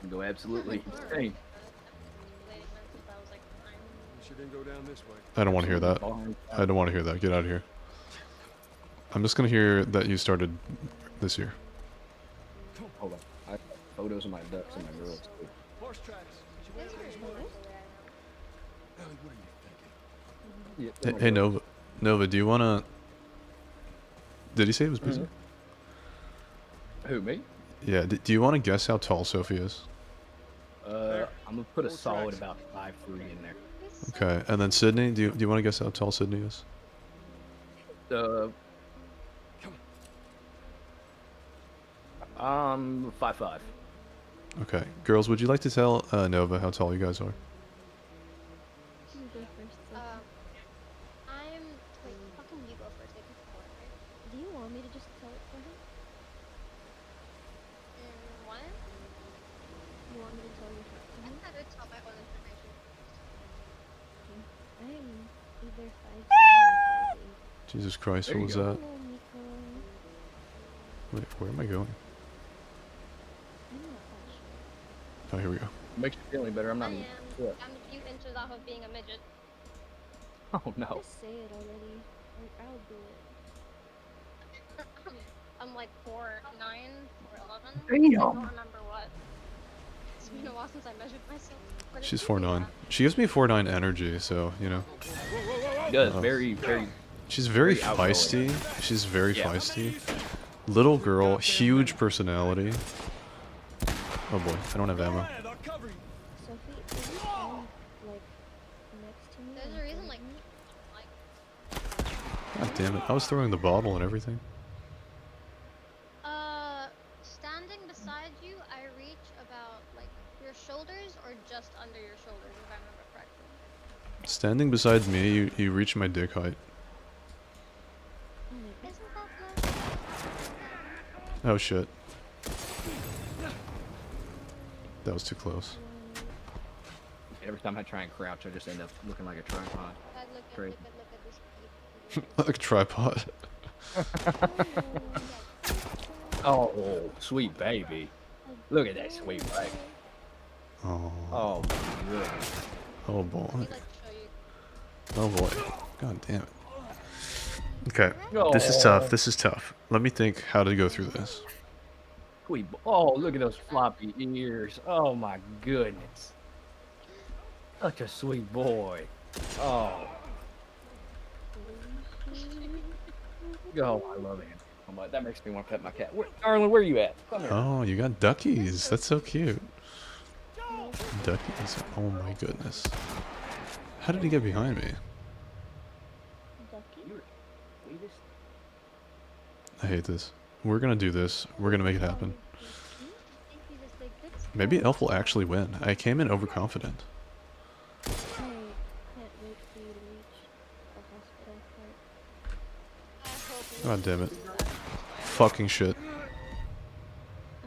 Speaker 11: Go absolutely insane.
Speaker 7: You should
Speaker 10: then go down this way.
Speaker 1: I don't want to hear that. I don't want to hear that. Get out of here. I'm just gonna hear that you started this year.
Speaker 11: Hold on. I have photos of my ducks and my girls. Too.
Speaker 10: Horse tracks.
Speaker 8: That's very cool.
Speaker 10: Ellie, what are you thinking?
Speaker 11: Yeah,
Speaker 1: Hey, Nova. Nova, do you wanna? Did he say he was busy?
Speaker 11: Who, me?
Speaker 1: Yeah. Do you want to guess how tall Sophie is?
Speaker 11: I'm gonna put a solid about 5'3" in there.
Speaker 1: Okay. And then Sydney, do you want to guess how tall Sydney is?
Speaker 11: 5'5".
Speaker 1: Okay. Girls, would you like to tell Nova how tall you guys are?
Speaker 8: You go first.
Speaker 12: I'm. Wait, fucking you go first. I can tell it, right?
Speaker 8: Do you want me to just tell it for him?
Speaker 12: What?
Speaker 8: You want me to tell your height for him?
Speaker 12: I would tell my own information.
Speaker 8: Okay. I am either 5'7" or 5'8".
Speaker 1: Jesus Christ,
Speaker 11: There
Speaker 1: what
Speaker 11: you
Speaker 1: was
Speaker 11: go.
Speaker 1: that?
Speaker 8: Hello, Nico.
Speaker 1: Wait, where am I going?
Speaker 8: I'm not that sure.
Speaker 1: Oh, here we go.
Speaker 11: Makes you feel any better. I'm not.
Speaker 12: I
Speaker 11: even-
Speaker 12: am.
Speaker 11: What?
Speaker 12: I'm a few inches off of being a midget.
Speaker 11: Oh no.
Speaker 8: Just say it already. I'll do it.
Speaker 12: I'm like 4'9", 4'11".
Speaker 11: Damn.
Speaker 12: I don't remember what. It's been a while since I measured myself. But
Speaker 1: She's
Speaker 12: it's
Speaker 1: 4'9". She gives me 4'9" energy, so you know.
Speaker 11: Does very, very.
Speaker 1: She's very
Speaker 11: Very outgoing.
Speaker 1: feisty. She's very
Speaker 11: Yeah.
Speaker 1: feisty. Little girl, huge personality. Oh boy, I don't have ammo.
Speaker 8: Sophie, is you stand, like, next to me?
Speaker 12: There's
Speaker 8: and
Speaker 12: a reason,
Speaker 8: hold
Speaker 12: like,
Speaker 8: me?
Speaker 1: God damn it, I was throwing the bottle and everything.
Speaker 12: standing beside you, I reach about like your shoulders or just under your shoulders, if I remember correctly.
Speaker 1: Standing beside me, you reach my dick height.
Speaker 8: Oh my god.
Speaker 12: Isn't that the?
Speaker 1: Oh shit. That was too close.
Speaker 11: Every time I try and crouch, I just end up looking like a tripod.
Speaker 12: God,
Speaker 11: Great.
Speaker 12: look at this.
Speaker 1: Like a tripod.
Speaker 11: Oh, sweet baby. Look at that sweet baby.
Speaker 1: Oh.
Speaker 11: Oh, my goodness.
Speaker 1: Oh boy.
Speaker 12: I'd like to show you.
Speaker 1: Oh boy. God damn it. Okay. This is tough. This is tough. Let me think how to go through this.
Speaker 11: Sweet. Oh, look at those floppy ears. Oh my goodness. Such a sweet boy. Oh. Oh, I love him. Oh my, that makes me want to pet my cat. Darling, where you at? Come here.
Speaker 1: Oh, you got duckies. That's so cute. Duckies. Oh my goodness. How did he get behind me? I hate this. We're gonna do this. We're gonna make it happen. Maybe Elf will actually win. I came in overconfident.
Speaker 8: I can't wait for you to reach the hospital part.
Speaker 1: God damn it. Fucking shit.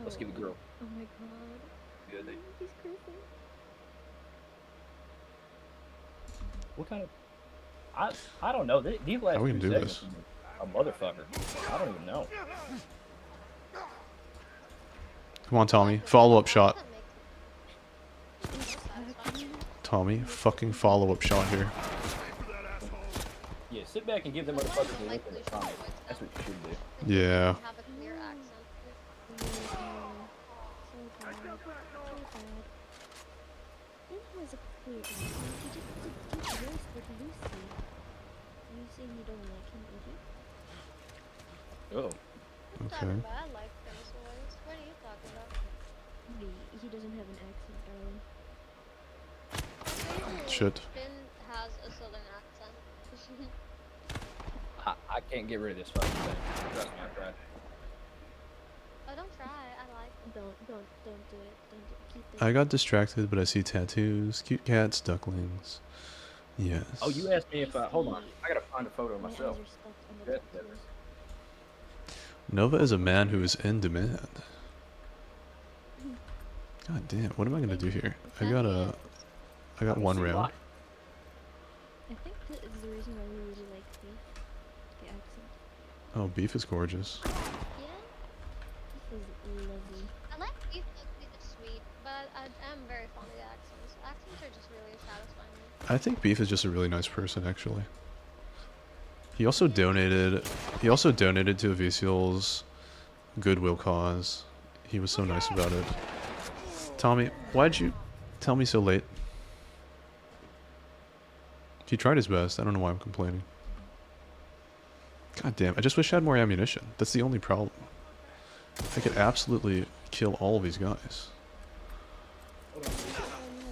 Speaker 11: Let's give it a girl.
Speaker 8: Oh my god.
Speaker 11: Good.
Speaker 8: He's cursing.
Speaker 11: What kind of? I don't know. These last
Speaker 1: How we
Speaker 11: 2
Speaker 1: gonna do
Speaker 11: seconds
Speaker 1: this?
Speaker 11: are a motherfucker. I don't even know.
Speaker 1: Come on, Tommy. Follow-up shot. Tommy, fucking follow-up shot here.
Speaker 11: Yeah, sit back and give them motherfuckers a look in the comic. That's what you should do.
Speaker 1: Yeah.
Speaker 12: Have a clear accent.
Speaker 8: So bad. So bad. It was a clear accent. He just did worse with Lucy. You saying you don't like him, did you?
Speaker 11: Oh.
Speaker 12: I'm
Speaker 1: Okay.
Speaker 12: talking about I like Dennis Williams. What are you talking about?
Speaker 8: He doesn't have an accent, darling.
Speaker 1: Shit.
Speaker 12: Finn has a southern accent.
Speaker 11: I can't get rid of this fucking thing. Trust me, I tried.
Speaker 12: Oh, don't try. I like it.
Speaker 8: Don't do it. Don't do it. Keep it.
Speaker 1: I got distracted, but I see tattoos, cute cats, ducklings. Yes.
Speaker 11: Oh, you asked me if I. Hold on. I gotta find a photo of
Speaker 8: My eyes
Speaker 11: myself.
Speaker 8: are stuck on the
Speaker 11: That's
Speaker 8: tattoos.
Speaker 11: better.
Speaker 1: Nova is a man who is in demand. God damn, what am I gonna do here? I got one round.
Speaker 8: I think that is the reason why we really like Beef. The accent.
Speaker 1: Oh, Beef is gorgeous.
Speaker 12: Yeah?
Speaker 8: Beef is lovely.
Speaker 12: I like beef. Beef is sweet, but I am very fond of the accents. Accents are just really satisfying.
Speaker 1: I think Beef is just a really nice person, actually. He also donated to Avicial's Goodwill cause. He was so nice about it. Tommy, why'd you tell me so late? He tried his best. I don't know why I'm complaining. God damn, I just wish I had more ammunition. That's the only problem. I could absolutely kill all of these guys.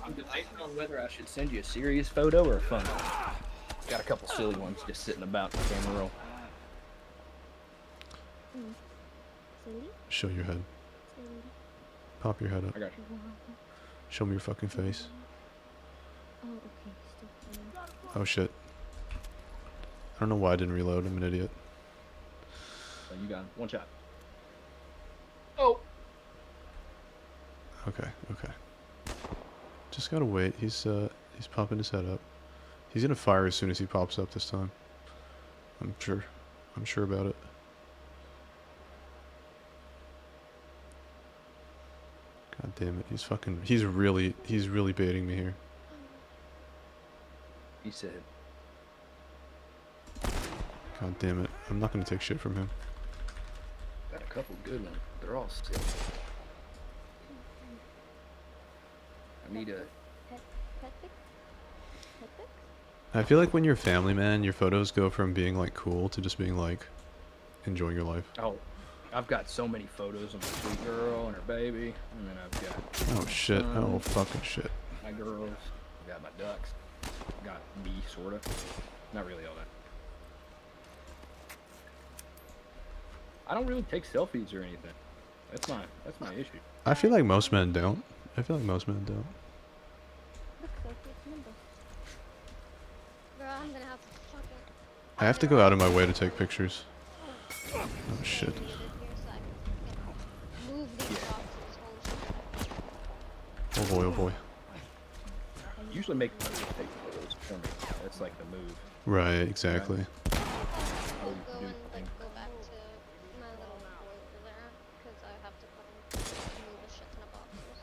Speaker 11: I'm debating on whether I should send you a serious photo or a fun one. Got a couple silly ones just sitting about in the camera roll.
Speaker 8: Silly?
Speaker 1: Show your head.
Speaker 8: Silly.
Speaker 1: Pop your head up.
Speaker 11: I got you.
Speaker 1: Show me your fucking face.
Speaker 8: Oh, okay. Still playing.
Speaker 1: Oh shit. I don't know why I didn't reload. I'm an idiot.
Speaker 11: So you got him. One shot. Oh!
Speaker 1: Okay, okay. Just gotta wait. He's popping his head up. He's gonna fire as soon as he pops up this time. I'm sure. I'm sure about it. God damn it. He's really baiting me here.
Speaker 11: He said.
Speaker 1: God damn it. I'm not gonna take shit from him.
Speaker 11: Got a couple good ones. They're all sick. I need a...
Speaker 8: Pet pic? Pet pic?
Speaker 1: I feel like when you're a family man, your photos go from being like cool to just being like enjoying your life.
Speaker 11: Oh, I've got so many photos of my sweet girl and her baby, and then I've got...
Speaker 1: Oh shit. Oh fucking shit.
Speaker 11: My girls. I've got my ducks. Got me, sorta. Not really all that. I don't really take selfies or anything. That's my issue.
Speaker 1: I feel like most men don't.
Speaker 8: Look, Sophie, it's Nimbus.
Speaker 12: Bro, I'm gonna have to fucking...
Speaker 1: I have to go out of my way to take pictures. Oh shit.
Speaker 12: Move these boxes, holy shit.
Speaker 1: Oh boy, oh boy.
Speaker 11: I usually make them take photos for me. That's like the move.
Speaker 1: Right, exactly.
Speaker 12: Go and like go back to my little boy over there, because I have to fucking move a shit ton of boxes.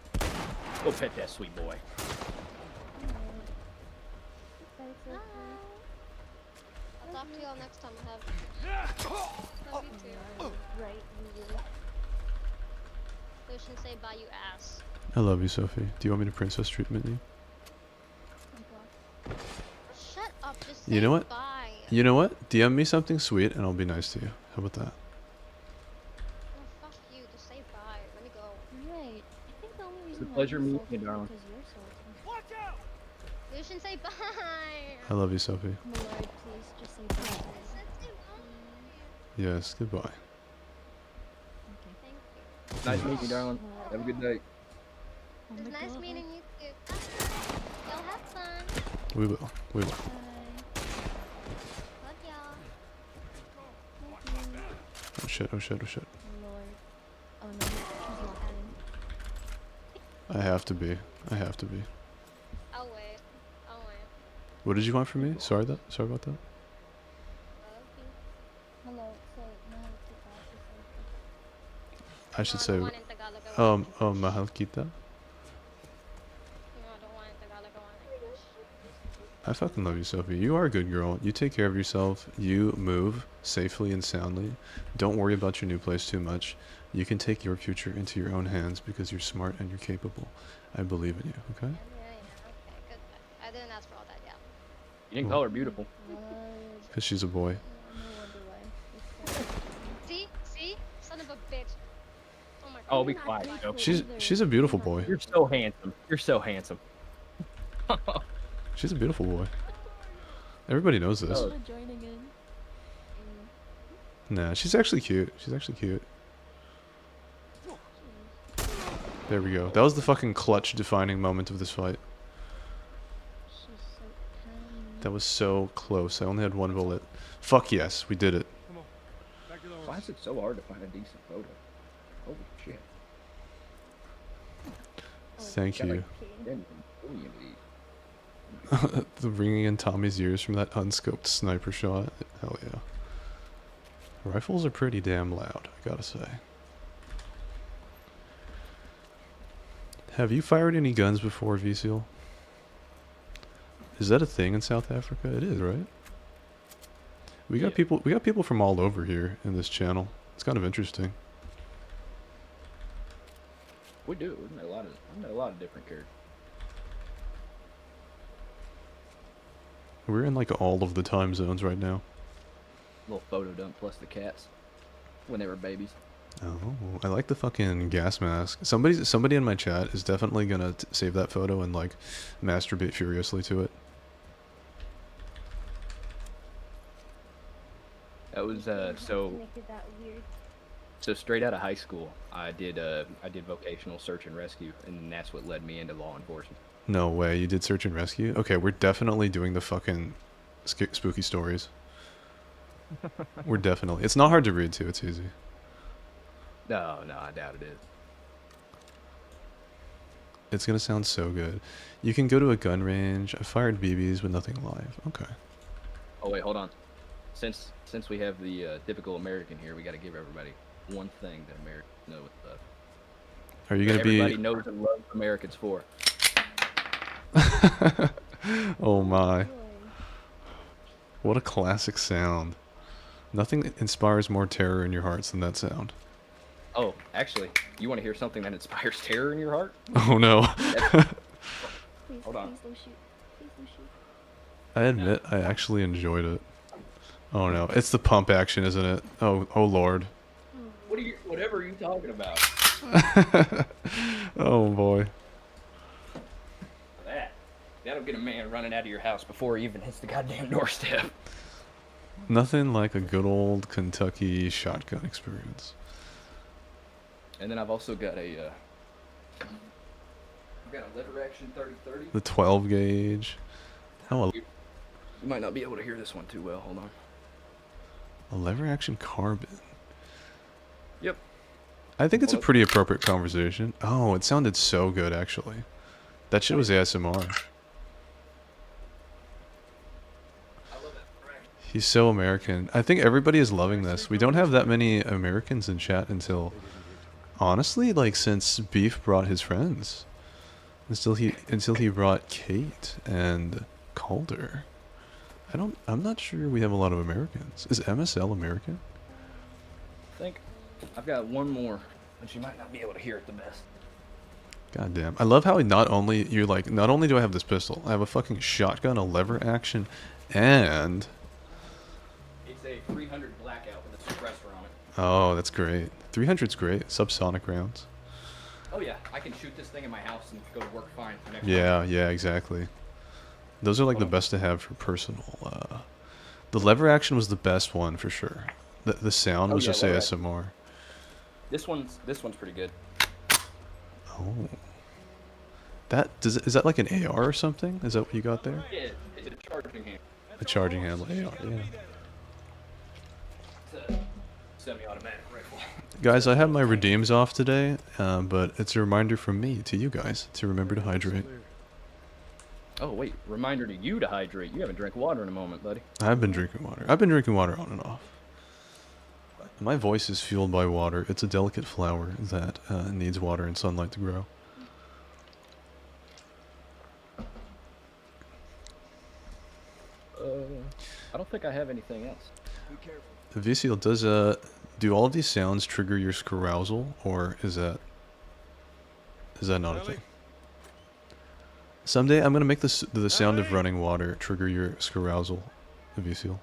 Speaker 11: Go pet that sweet boy.
Speaker 12: I'll talk to y'all next time I have... Love you too.
Speaker 8: Right, you will.
Speaker 12: Lucian, say bye, you ass.
Speaker 1: I love you, Sophie. Do you want me to princess treatment you?
Speaker 12: Shut up, just say
Speaker 1: You know what?
Speaker 12: bye.
Speaker 1: You know what? DM me something sweet and I'll be nice to you. How about that?
Speaker 12: Oh, fuck you, just say bye. Let me go.
Speaker 8: Right. I think the only
Speaker 11: It's
Speaker 8: reason
Speaker 11: a
Speaker 8: why
Speaker 11: pleasure
Speaker 8: you're
Speaker 11: meeting
Speaker 8: salty
Speaker 11: you,
Speaker 8: is
Speaker 11: darling.
Speaker 8: because you're salty.
Speaker 9: Watch out!
Speaker 12: Lucian, say bye.
Speaker 1: I love you, Sophie.
Speaker 8: My lord, please just say bye.
Speaker 12: I said say bye.
Speaker 1: Yes, goodbye.
Speaker 8: Okay.
Speaker 12: Thank you.
Speaker 11: Nice meeting you, darling. Have a good day.
Speaker 8: Oh
Speaker 12: It was
Speaker 8: my
Speaker 12: nice
Speaker 8: God.
Speaker 12: meeting you too. Y'all have fun.
Speaker 1: We will. We will.
Speaker 8: Bye.
Speaker 12: Love y'all.
Speaker 8: Love you.
Speaker 1: Oh shit, oh shit, oh shit.
Speaker 8: My lord. Oh no, she's not in.
Speaker 1: I have to be. I have to be.
Speaker 12: I'll wait. I'll wait.
Speaker 1: What did you want from me? Sorry about that.
Speaker 12: Love you.
Speaker 8: Hello, say no to
Speaker 1: I should
Speaker 12: No,
Speaker 1: say,
Speaker 12: I don't want in Tagalog, I want
Speaker 1: mahal kita.
Speaker 12: No, I don't want in Tagalog, I want English.
Speaker 1: I fucking love you, Sophie. You are a good girl. You take care of yourself. You move safely and soundly. Don't worry about your new place too much. You can take your future into your own hands because you're smart and you're capable. I believe in you, okay?
Speaker 12: Yeah, okay, good. I didn't ask for all that, yeah.
Speaker 11: You didn't call her beautiful.
Speaker 1: Because she's a boy.
Speaker 8: no wonder why.
Speaker 12: See? Son of a bitch. Oh my god.
Speaker 11: Oh, be quiet, Joe.
Speaker 1: She's a beautiful boy.
Speaker 11: You're so handsome. You're so handsome.
Speaker 1: She's a beautiful boy. Everybody knows this.
Speaker 11: Oh.
Speaker 8: Joining in.
Speaker 1: Nah, she's actually cute. She's actually cute. There we go. That was the fucking clutch defining moment of this fight.
Speaker 8: She's so tiny.
Speaker 1: That was so close. I only had one bullet. Fuck yes, we did it.
Speaker 9: Come on. Back to the
Speaker 11: Why is it so hard to find a decent photo? Holy shit.
Speaker 1: Thank you.
Speaker 11: Then million of these.
Speaker 1: The ringing in Tommy's ears from that unscoped sniper shot. Hell yeah. Rifles are pretty damn loud, I gotta say. Have you fired any guns before, Vseal? Is that a thing in South Africa? It is, right? We got people from all over here in this channel. It's kind of interesting.
Speaker 11: We do. We've met a lot of different characters.
Speaker 1: We're in like all of the time zones right now.
Speaker 11: Little photo dump plus the cats when they were babies.
Speaker 1: Oh, I like the fucking gas mask. Somebody in my chat is definitely gonna save that photo and like masturbate furiously to it.
Speaker 11: That was so straight out of high school, I did vocational search and rescue, and that's what led me into law enforcement.
Speaker 1: No way, you did search and rescue? Okay, we're definitely doing the fucking spooky stories. We're definitely. It's not hard to read too. It's easy.
Speaker 11: No, I doubt it is.
Speaker 1: It's gonna sound so good. You can go to a gun range. I fired BBs with nothing live. Okay.
Speaker 11: Oh wait, hold on. Since we have the typical American here, we got to give everybody one thing that Americans know.
Speaker 1: Are you gonna be?
Speaker 11: Everybody knows and loves Americans for.
Speaker 1: Oh my. What a classic sound. Nothing inspires more terror in your hearts than that sound.
Speaker 11: Oh, actually, you want to hear something that inspires terror in your heart?
Speaker 1: Oh no.
Speaker 11: Hold on.
Speaker 8: Please don't shoot. Please don't shoot.
Speaker 1: I admit I actually enjoyed it. Oh no, it's the pump action, isn't it? Oh lord.
Speaker 11: Whatever are you talking about?
Speaker 1: Oh boy.
Speaker 11: That'll get a man running out of your house before he even hits the goddamn doorstep.
Speaker 1: Nothing like a good old Kentucky shotgun experience.
Speaker 11: And then I've also got a lever action 30-30.
Speaker 1: The 12 gauge. Oh,
Speaker 11: You might not be able to hear this one too well. Hold on.
Speaker 1: a lever action carbine.
Speaker 11: Yep.
Speaker 1: I think it's a pretty appropriate conversation. Oh, it sounded so good actually. That shit was ASMR. He's so American. I think everybody is loving this. We don't have that many Americans in chat until, honestly, like since Beef brought his friends. Until he brought Kate and Calder. I'm not sure we have a lot of Americans. Is MSL American?
Speaker 11: I think I've got one more, but you might not be able to hear it the best.
Speaker 1: God damn. I love how not only do I have this pistol, I have a fucking shotgun, a lever action, and
Speaker 11: It's a 300 blackout with a suppressor on it.
Speaker 1: oh, that's great. 300's great. Subsonic rounds.
Speaker 11: Oh yeah, I can shoot this thing in my house and go to work fine for next
Speaker 1: Yeah, yeah, exactly. Those are like the best to have for personal. The lever action was the best one for sure. The sound was just ASMR.
Speaker 11: This one's pretty good.
Speaker 1: Oh. Is that like an AR or something? Is that what you got there?
Speaker 11: Yeah, it's a charging handle.
Speaker 1: A charging handle AR, yeah.
Speaker 11: It's a semi-automatic rifle.
Speaker 1: Guys, I have my redeems off today, but it's a reminder from me to you guys to remember to hydrate.
Speaker 11: Oh wait, reminder to you to hydrate. You haven't drank water in a moment, buddy.
Speaker 1: I've been drinking water. I've been drinking water on and off. My voice is fueled by water. It's a delicate flower that needs water and sunlight to grow.
Speaker 11: I don't think I have anything else.
Speaker 1: Viciel, do all of these sounds trigger your carousal, or is that not a thing? Someday I'm gonna make the sound of running water trigger your carousal, Viciel.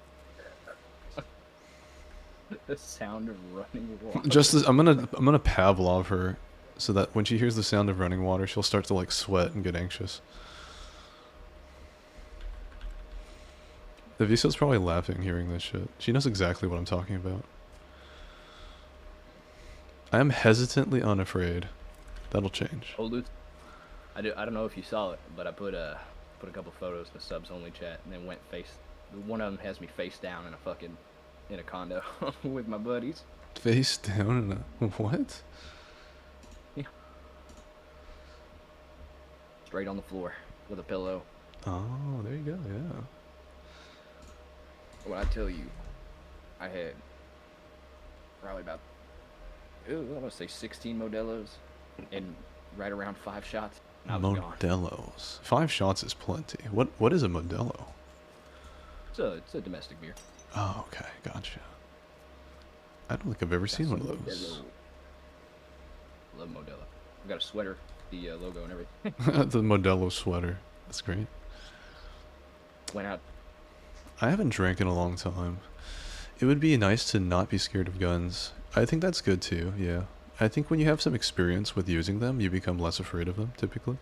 Speaker 11: The sound of running water.
Speaker 1: Just as, I'm gonna Pavlov her, so that when she hears the sound of running water, she'll start to like sweat and get anxious. Viciel's probably laughing hearing this shit. She knows exactly what I'm talking about. I am hesitantly unafraid. That'll change.
Speaker 11: Oh, Luke, I don't know if you saw it, but I put a couple photos in the subs only chat, and then went one of them has me face down in a condo with my buddies.
Speaker 1: Face down in a what?
Speaker 11: Yeah. Straight on the floor with a pillow.
Speaker 1: Oh, there you go. Yeah.
Speaker 11: When I tell you, I had probably about, I want to say 16 Modelos and right around 5 shots and I was gone.
Speaker 1: Modelo's. 5 shots is plenty. What is a Modelo?
Speaker 11: It's a domestic beer.
Speaker 1: Oh, okay, gotcha. I don't think I've ever seen one of those.
Speaker 11: Love Modelo. I got a sweater, the logo and everything.
Speaker 1: The Modelo sweater. That's great.
Speaker 11: Went out.
Speaker 1: I haven't drank in a long time. It would be nice to not be scared of guns. I think that's good too, yeah. I think when you have some experience with using them, you become less afraid of them, typically.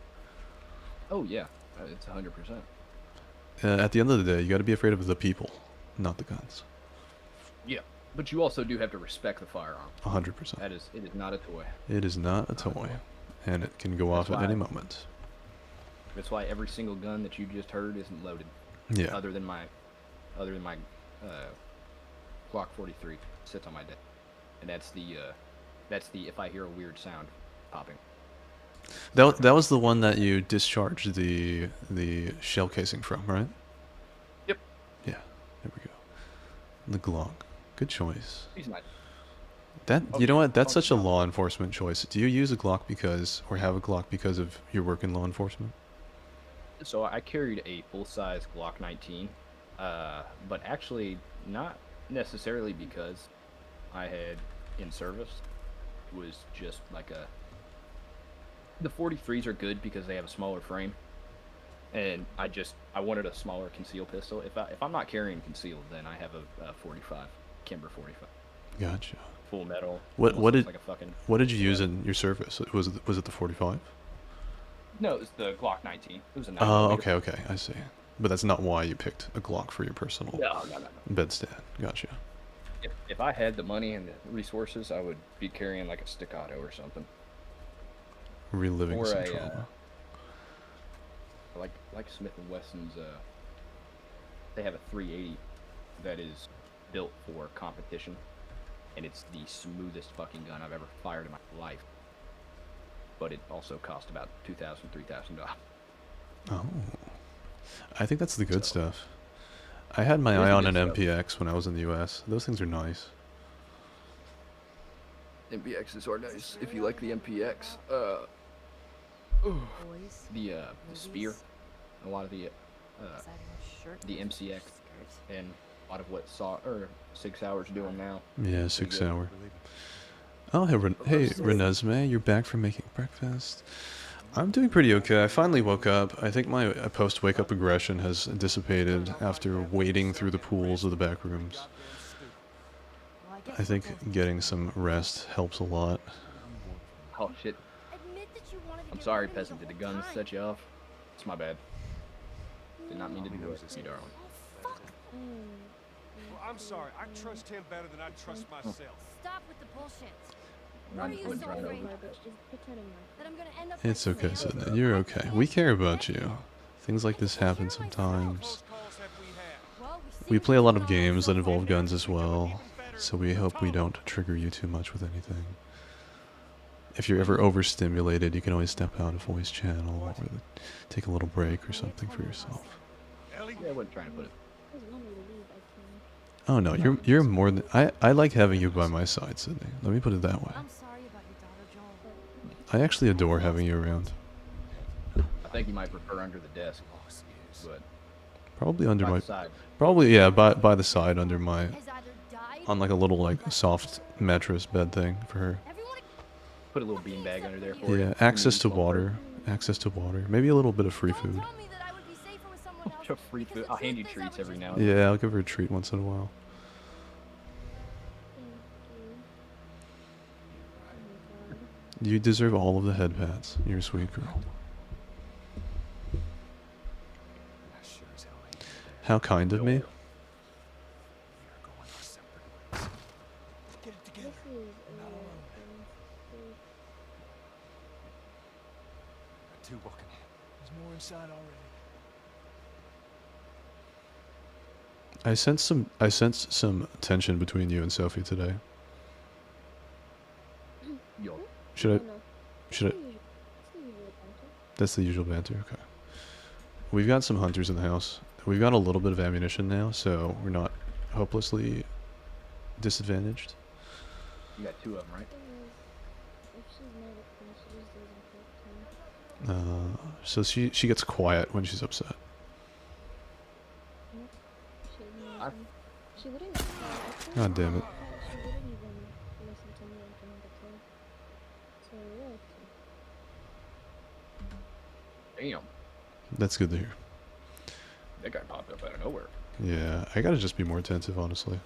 Speaker 11: Oh yeah, it's 100%.
Speaker 1: At the end of the day, you gotta be afraid of the people, not the guns.
Speaker 11: Yeah, but you also do have to respect the firearm.
Speaker 1: 100%.
Speaker 11: It is not a toy.
Speaker 1: It is not a toy, and it can go off at any moment.
Speaker 11: That's why every single gun that you just heard isn't loaded.
Speaker 1: Yeah.
Speaker 11: Other than my Glock 43 sits on my desk, and that's the if I hear a weird sound, popping.
Speaker 1: That was the one that you discharged the shell casing from, right?
Speaker 11: Yep.
Speaker 1: Yeah. There we go. The Glock. Good choice.
Speaker 11: He's nice.
Speaker 1: You know what? That's such a law enforcement choice. Do you use a Glock or have a Glock because of your work in law enforcement?
Speaker 11: So I carried a full-size Glock 19, but actually not necessarily because I had in service. It was just like the 43s are good because they have a smaller frame, and I wanted a smaller concealed pistol. If I'm not carrying concealed, then I have a 45, Kimber 45.
Speaker 1: Gotcha.
Speaker 11: Full metal.
Speaker 1: What did you use
Speaker 11: yeah.
Speaker 1: in your service? Was it the 45?
Speaker 11: No, it's the Glock 19. It was a 9mm.
Speaker 1: Oh, okay, I see. But that's not why you picked a Glock for your personal
Speaker 11: No.
Speaker 1: bedstand. Gotcha.
Speaker 11: If I had the money and the resources, I would be carrying like a Staccato or something.
Speaker 1: Reliving
Speaker 11: or
Speaker 1: some trauma.
Speaker 11: Like Smith & Wesson's, they have a 380 that is built for competition, and it's the smoothest fucking gun I've ever fired in my life. But it also cost about $2,000, $3,000.
Speaker 1: Oh, I think that's the good stuff. I had my eye on an MPX when I was in the U.S. Those things are nice.
Speaker 11: MPXs are nice if you like the MPX. The Spear, a lot of the MCX, and a lot of what Sig Sauer's doing now.
Speaker 1: Yeah, Sig Sauer. Oh, hey, Renesmee, you're back from making breakfast. I'm doing pretty okay. I finally woke up. I think my post-wake up aggression has dissipated after wading through the pools of the back rooms. I think getting some rest helps a lot.
Speaker 11: Oh shit. I'm sorry, peasant. Did the gun set you off? It's my bad. Did not mean to do it, you darling.
Speaker 9: Well, I'm sorry. I trust him better than I trust myself.
Speaker 5: Stop with the bullshit.
Speaker 11: What are you so afraid of?
Speaker 5: That I'm gonna end up
Speaker 1: It's okay, Sydney. You're okay. We care about you. Things like this happen sometimes. We play a lot of games that involve guns as well, so we hope we don't trigger you too much with anything. If you're ever overstimulated, you can always step out of voice channel or take a little break or something for yourself.
Speaker 11: Yeah, I wasn't trying to put it.
Speaker 1: Oh no, you're more than I like having you by my side, Sydney. Let me put it that way.
Speaker 5: I'm sorry about your daughter, Joel.
Speaker 1: I actually adore having you around.
Speaker 11: I think you might prefer under the desk, but
Speaker 1: Probably under
Speaker 11: by
Speaker 1: my
Speaker 11: the side.
Speaker 1: probably yeah, by the side under my on like a little like soft mattress bed thing for her.
Speaker 11: Put a little beanbag under there for you.
Speaker 1: Yeah, access to water. Access to water. Maybe a little bit of free food.
Speaker 11: Free food. I'll hand you treats every now and then.
Speaker 1: Yeah, I'll give her a treat once in a while. You deserve all of the head pats. You're a sweet girl. How kind of me.
Speaker 7: Two walking in. There's more inside already.
Speaker 1: I sense some tension between you and Sophie today. Should I? That's the usual banter. Okay. We've got some hunters in the house. We've got a little bit of ammunition now, so we're not hopelessly disadvantaged.
Speaker 11: You got two of them, right?
Speaker 1: So she gets quiet when she's upset.
Speaker 8: She wouldn't.
Speaker 1: God damn it.
Speaker 8: She wouldn't even listen to me and Fernanda too. So yeah.
Speaker 11: Damn.
Speaker 1: That's good to hear.
Speaker 11: That guy popped up out of nowhere.
Speaker 1: Yeah, I gotta just be more attentive, honestly.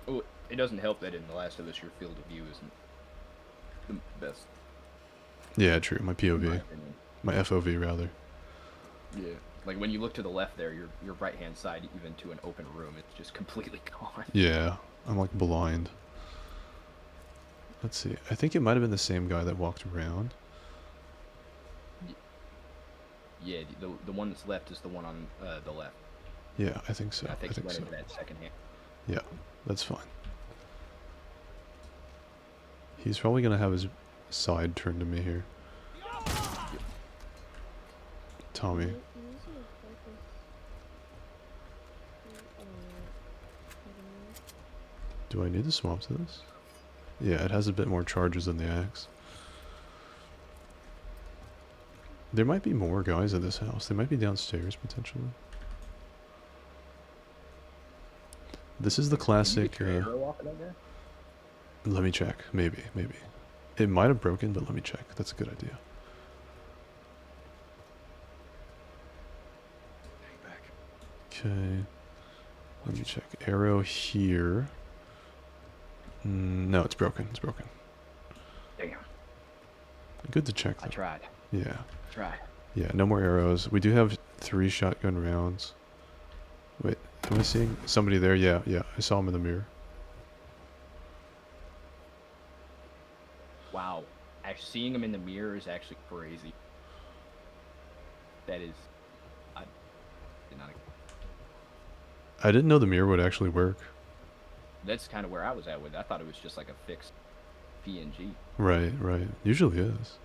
Speaker 11: Oh, it doesn't help that in The Last of Us your field of view isn't the best.
Speaker 1: Yeah, true. My
Speaker 11: In
Speaker 1: POV.
Speaker 11: my opinion.
Speaker 1: My FOV, rather.
Speaker 11: Yeah. Like when you look to the left there, your right hand side, even to an open room, it's just completely gone.
Speaker 1: Yeah, I'm like blind. Let's see. I think it might have been the same guy that walked around.
Speaker 11: Yeah, the one that's left is the one on the left.
Speaker 1: Yeah, I think so.
Speaker 11: And I think he went
Speaker 1: so.
Speaker 11: into that second hand.
Speaker 1: Yeah, that's fine. He's probably gonna have his side turned to me here. Tommy.
Speaker 8: Use your focus.
Speaker 1: Do I need to swap to this? Yeah, it has a bit more charges than the axe. There might be more guys at this house. They might be downstairs, potentially. This is the classic... let me check. Maybe. It might have broken, but let me check. That's a good idea. Okay. Let me check. Arrow here. No, it's broken. It's broken.
Speaker 11: Damn.
Speaker 1: Good to check, though.
Speaker 11: I tried.
Speaker 1: Yeah.
Speaker 11: Tried.
Speaker 1: Yeah, no more arrows. We do have 3 shotgun rounds. Wait, am I seeing somebody there? Yeah, I saw him in the mirror.
Speaker 11: Wow. Actually, seeing him in the mirror is actually crazy. That is... I did not...
Speaker 1: I didn't know the mirror would actually work.
Speaker 11: That's kind of where I was at with it. I thought it was just like a fixed PNG.
Speaker 1: Right. Usually is.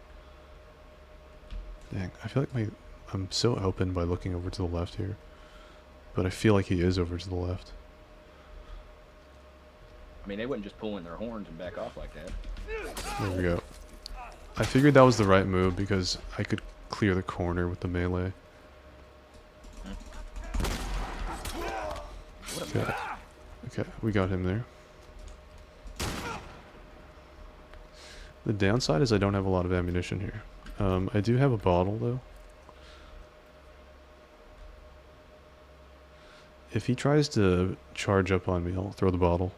Speaker 1: Dang, I feel like I'm so open by looking over to the left here. But I feel like he is over to the left.
Speaker 11: I mean, they wouldn't just pull in their horns and back off like that.
Speaker 1: There we go. I figured that was the right move because I could clear the corner with the melee. Okay, we got him there. The downside is I don't have a lot of ammunition here. I do have a bottle though. If he tries to charge up on me, I'll throw the bottle.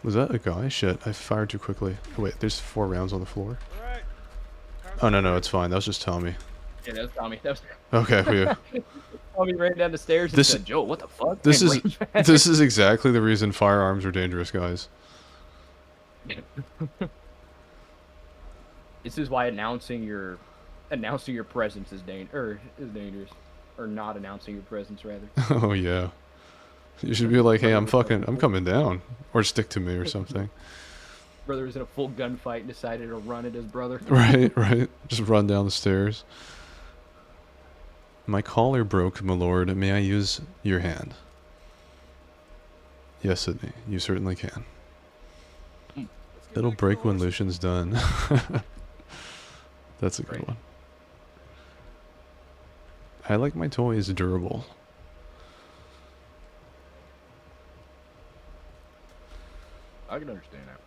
Speaker 1: Was that a guy? Shit, I fired too quickly. Oh, wait, there's 4 rounds on the floor. Oh, no, it's fine. That was just Tommy.
Speaker 11: Yeah, that was Tommy. That was...
Speaker 1: Okay, phew.
Speaker 11: Tommy ran down the stairs and said, Joe, what the fuck?
Speaker 1: This is exactly the reason firearms are dangerous, guys.
Speaker 11: This is why announcing your presence is dangerous, or not announcing your presence rather.
Speaker 1: Oh yeah, you should be like, hey, I'm coming down, or stick to me or something.
Speaker 11: Brother was in a full gunfight and decided to run at his brother.
Speaker 1: Right. Just run down the stairs. My collar broke, my lord. May I use your hand? Yes, Sydney, you certainly can. It'll break when Lucian's done. That's a good one. I like my toys durable.
Speaker 11: I can understand that.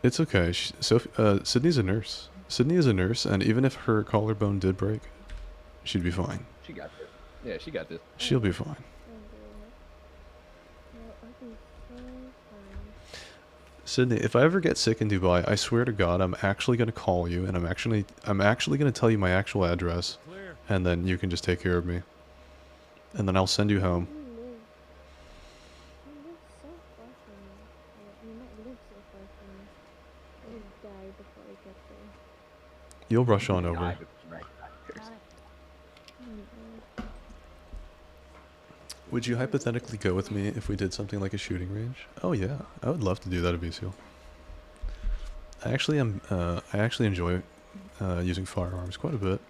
Speaker 1: It's okay. Sydney's a nurse. Sydney is a nurse, and even if her collarbone did break, she'd be fine.
Speaker 11: She got this. Yeah, she got this.
Speaker 1: She'll be fine. Sydney, if I ever get sick in Dubai, I swear to God, I'm actually gonna call you, and I'm actually gonna tell you my actual address, and then you can just take care of me, and then I'll send you home. You'll rush on over. Would you hypothetically go with me if we did something like a shooting range? Oh yeah, I would love to do that at BCL. I actually enjoy using firearms quite a bit.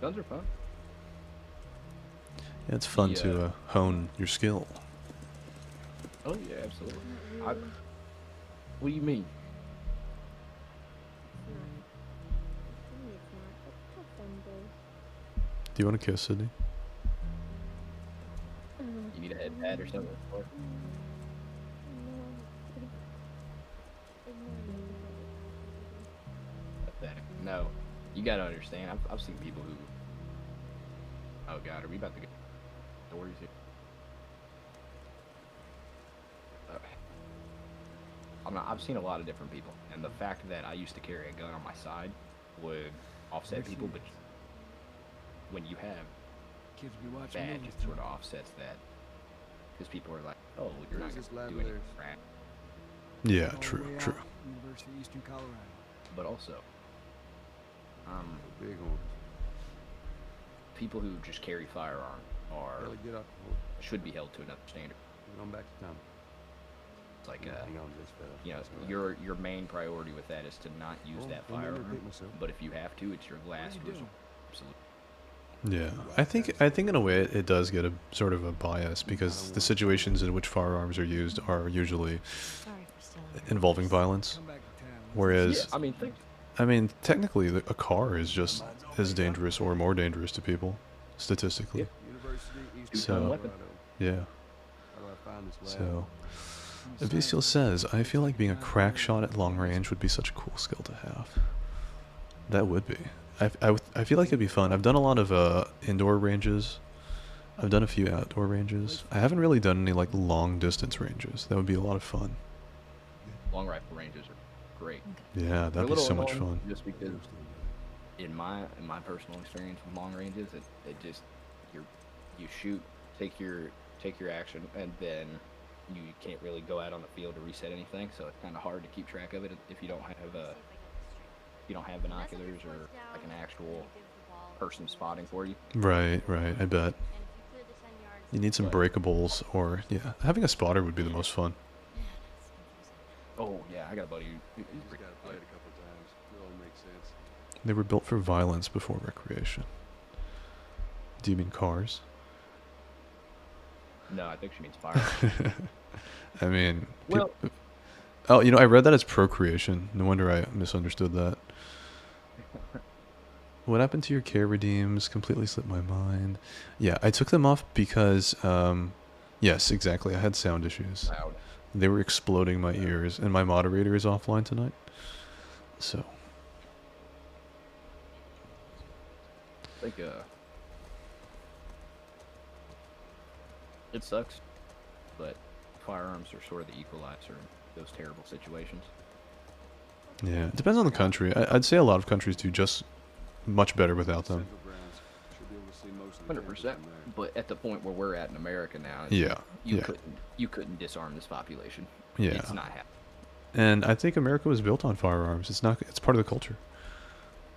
Speaker 11: Guns are fun.
Speaker 1: Yeah, it's fun to hone your skill.
Speaker 11: Oh yeah, absolutely. What do you mean?
Speaker 1: Do you want to kiss Sydney?
Speaker 11: You need a head pad or something? Or? Pathetic. No, you gotta understand. I've seen people who. Oh God, are we about to get stories here? I've seen a lot of different people, and the fact that I used to carry a gun on my side would offset people, but when you have
Speaker 10: Kids be watching
Speaker 11: bad,
Speaker 10: movies,
Speaker 11: it sort of offsets that, because people are like, "Oh, you're not going to do anything crap."
Speaker 1: Yeah,
Speaker 10: All the
Speaker 1: true,
Speaker 10: way
Speaker 1: true.
Speaker 10: out, University of Eastern Colorado.
Speaker 11: But also,
Speaker 10: Big ones.
Speaker 11: people who just carry firearm are
Speaker 10: Ellie, get up.
Speaker 11: should be held to another standard.
Speaker 10: We're going back to town.
Speaker 11: It's like,
Speaker 10: Hang on to this fella.
Speaker 11: you know,
Speaker 10: That's all right.
Speaker 11: your main priority with that is to not use
Speaker 10: Oh,
Speaker 11: that
Speaker 10: don't make me
Speaker 11: firearm.
Speaker 10: repeat myself.
Speaker 11: But if you have to, it's your last
Speaker 10: you doing?
Speaker 11: resort. Absolutely.
Speaker 1: Yeah, I think in a way it does get a sort of a bias because the situations in which firearms are used are usually involving violence, whereas I mean technically a car is just as dangerous or more dangerous to people statistically. So yeah. So Viciel says, I feel like being a crack shot at long range would be such a cool skill to have. That would be. I feel like it'd be fun. I've done a lot of indoor ranges. I've done a few outdoor ranges. I haven't really done any like long distance ranges. That would be a lot of fun.
Speaker 11: Long rifle ranges are great.
Speaker 1: Yeah,
Speaker 11: They're a
Speaker 1: that'd be
Speaker 11: little
Speaker 1: so much
Speaker 11: annoying
Speaker 1: fun.
Speaker 11: Just because, in my personal experience with long ranges, it just you shoot, take your action, and then you can't really go out on the field to reset anything. So it's kind of hard to keep track of it if you don't have binoculars or like an actual person spotting for you.
Speaker 1: Right, I bet. You need some breakables, or yeah, having a spotter would be the most fun.
Speaker 11: Oh yeah, I got a buddy who
Speaker 10: Got to play it a couple times. It all makes sense.
Speaker 1: They were built for violence before recreation. Do you mean cars?
Speaker 11: No, I think she means fire.
Speaker 1: I mean,
Speaker 11: Well-
Speaker 1: oh, you know, I read that as procreation. No wonder I misunderstood that. What happened to your care redeems? Completely slipped my mind. Yeah, I took them off because, yes, exactly. I had sound issues.
Speaker 11: Loud.
Speaker 1: They were exploding my ears, and my moderator is offline tonight. So,
Speaker 11: I think it sucks, but firearms are sort of the equalizer in those terrible situations.
Speaker 1: yeah, it depends on the country. I'd say a lot of countries do just much better without them.
Speaker 11: 100%. But at the point where we're at in America now,
Speaker 1: Yeah,
Speaker 11: you
Speaker 1: yeah.
Speaker 11: couldn't disarm this population.
Speaker 1: Yeah.
Speaker 11: It's not happening.
Speaker 1: And I think America was built on firearms. It's part of the culture.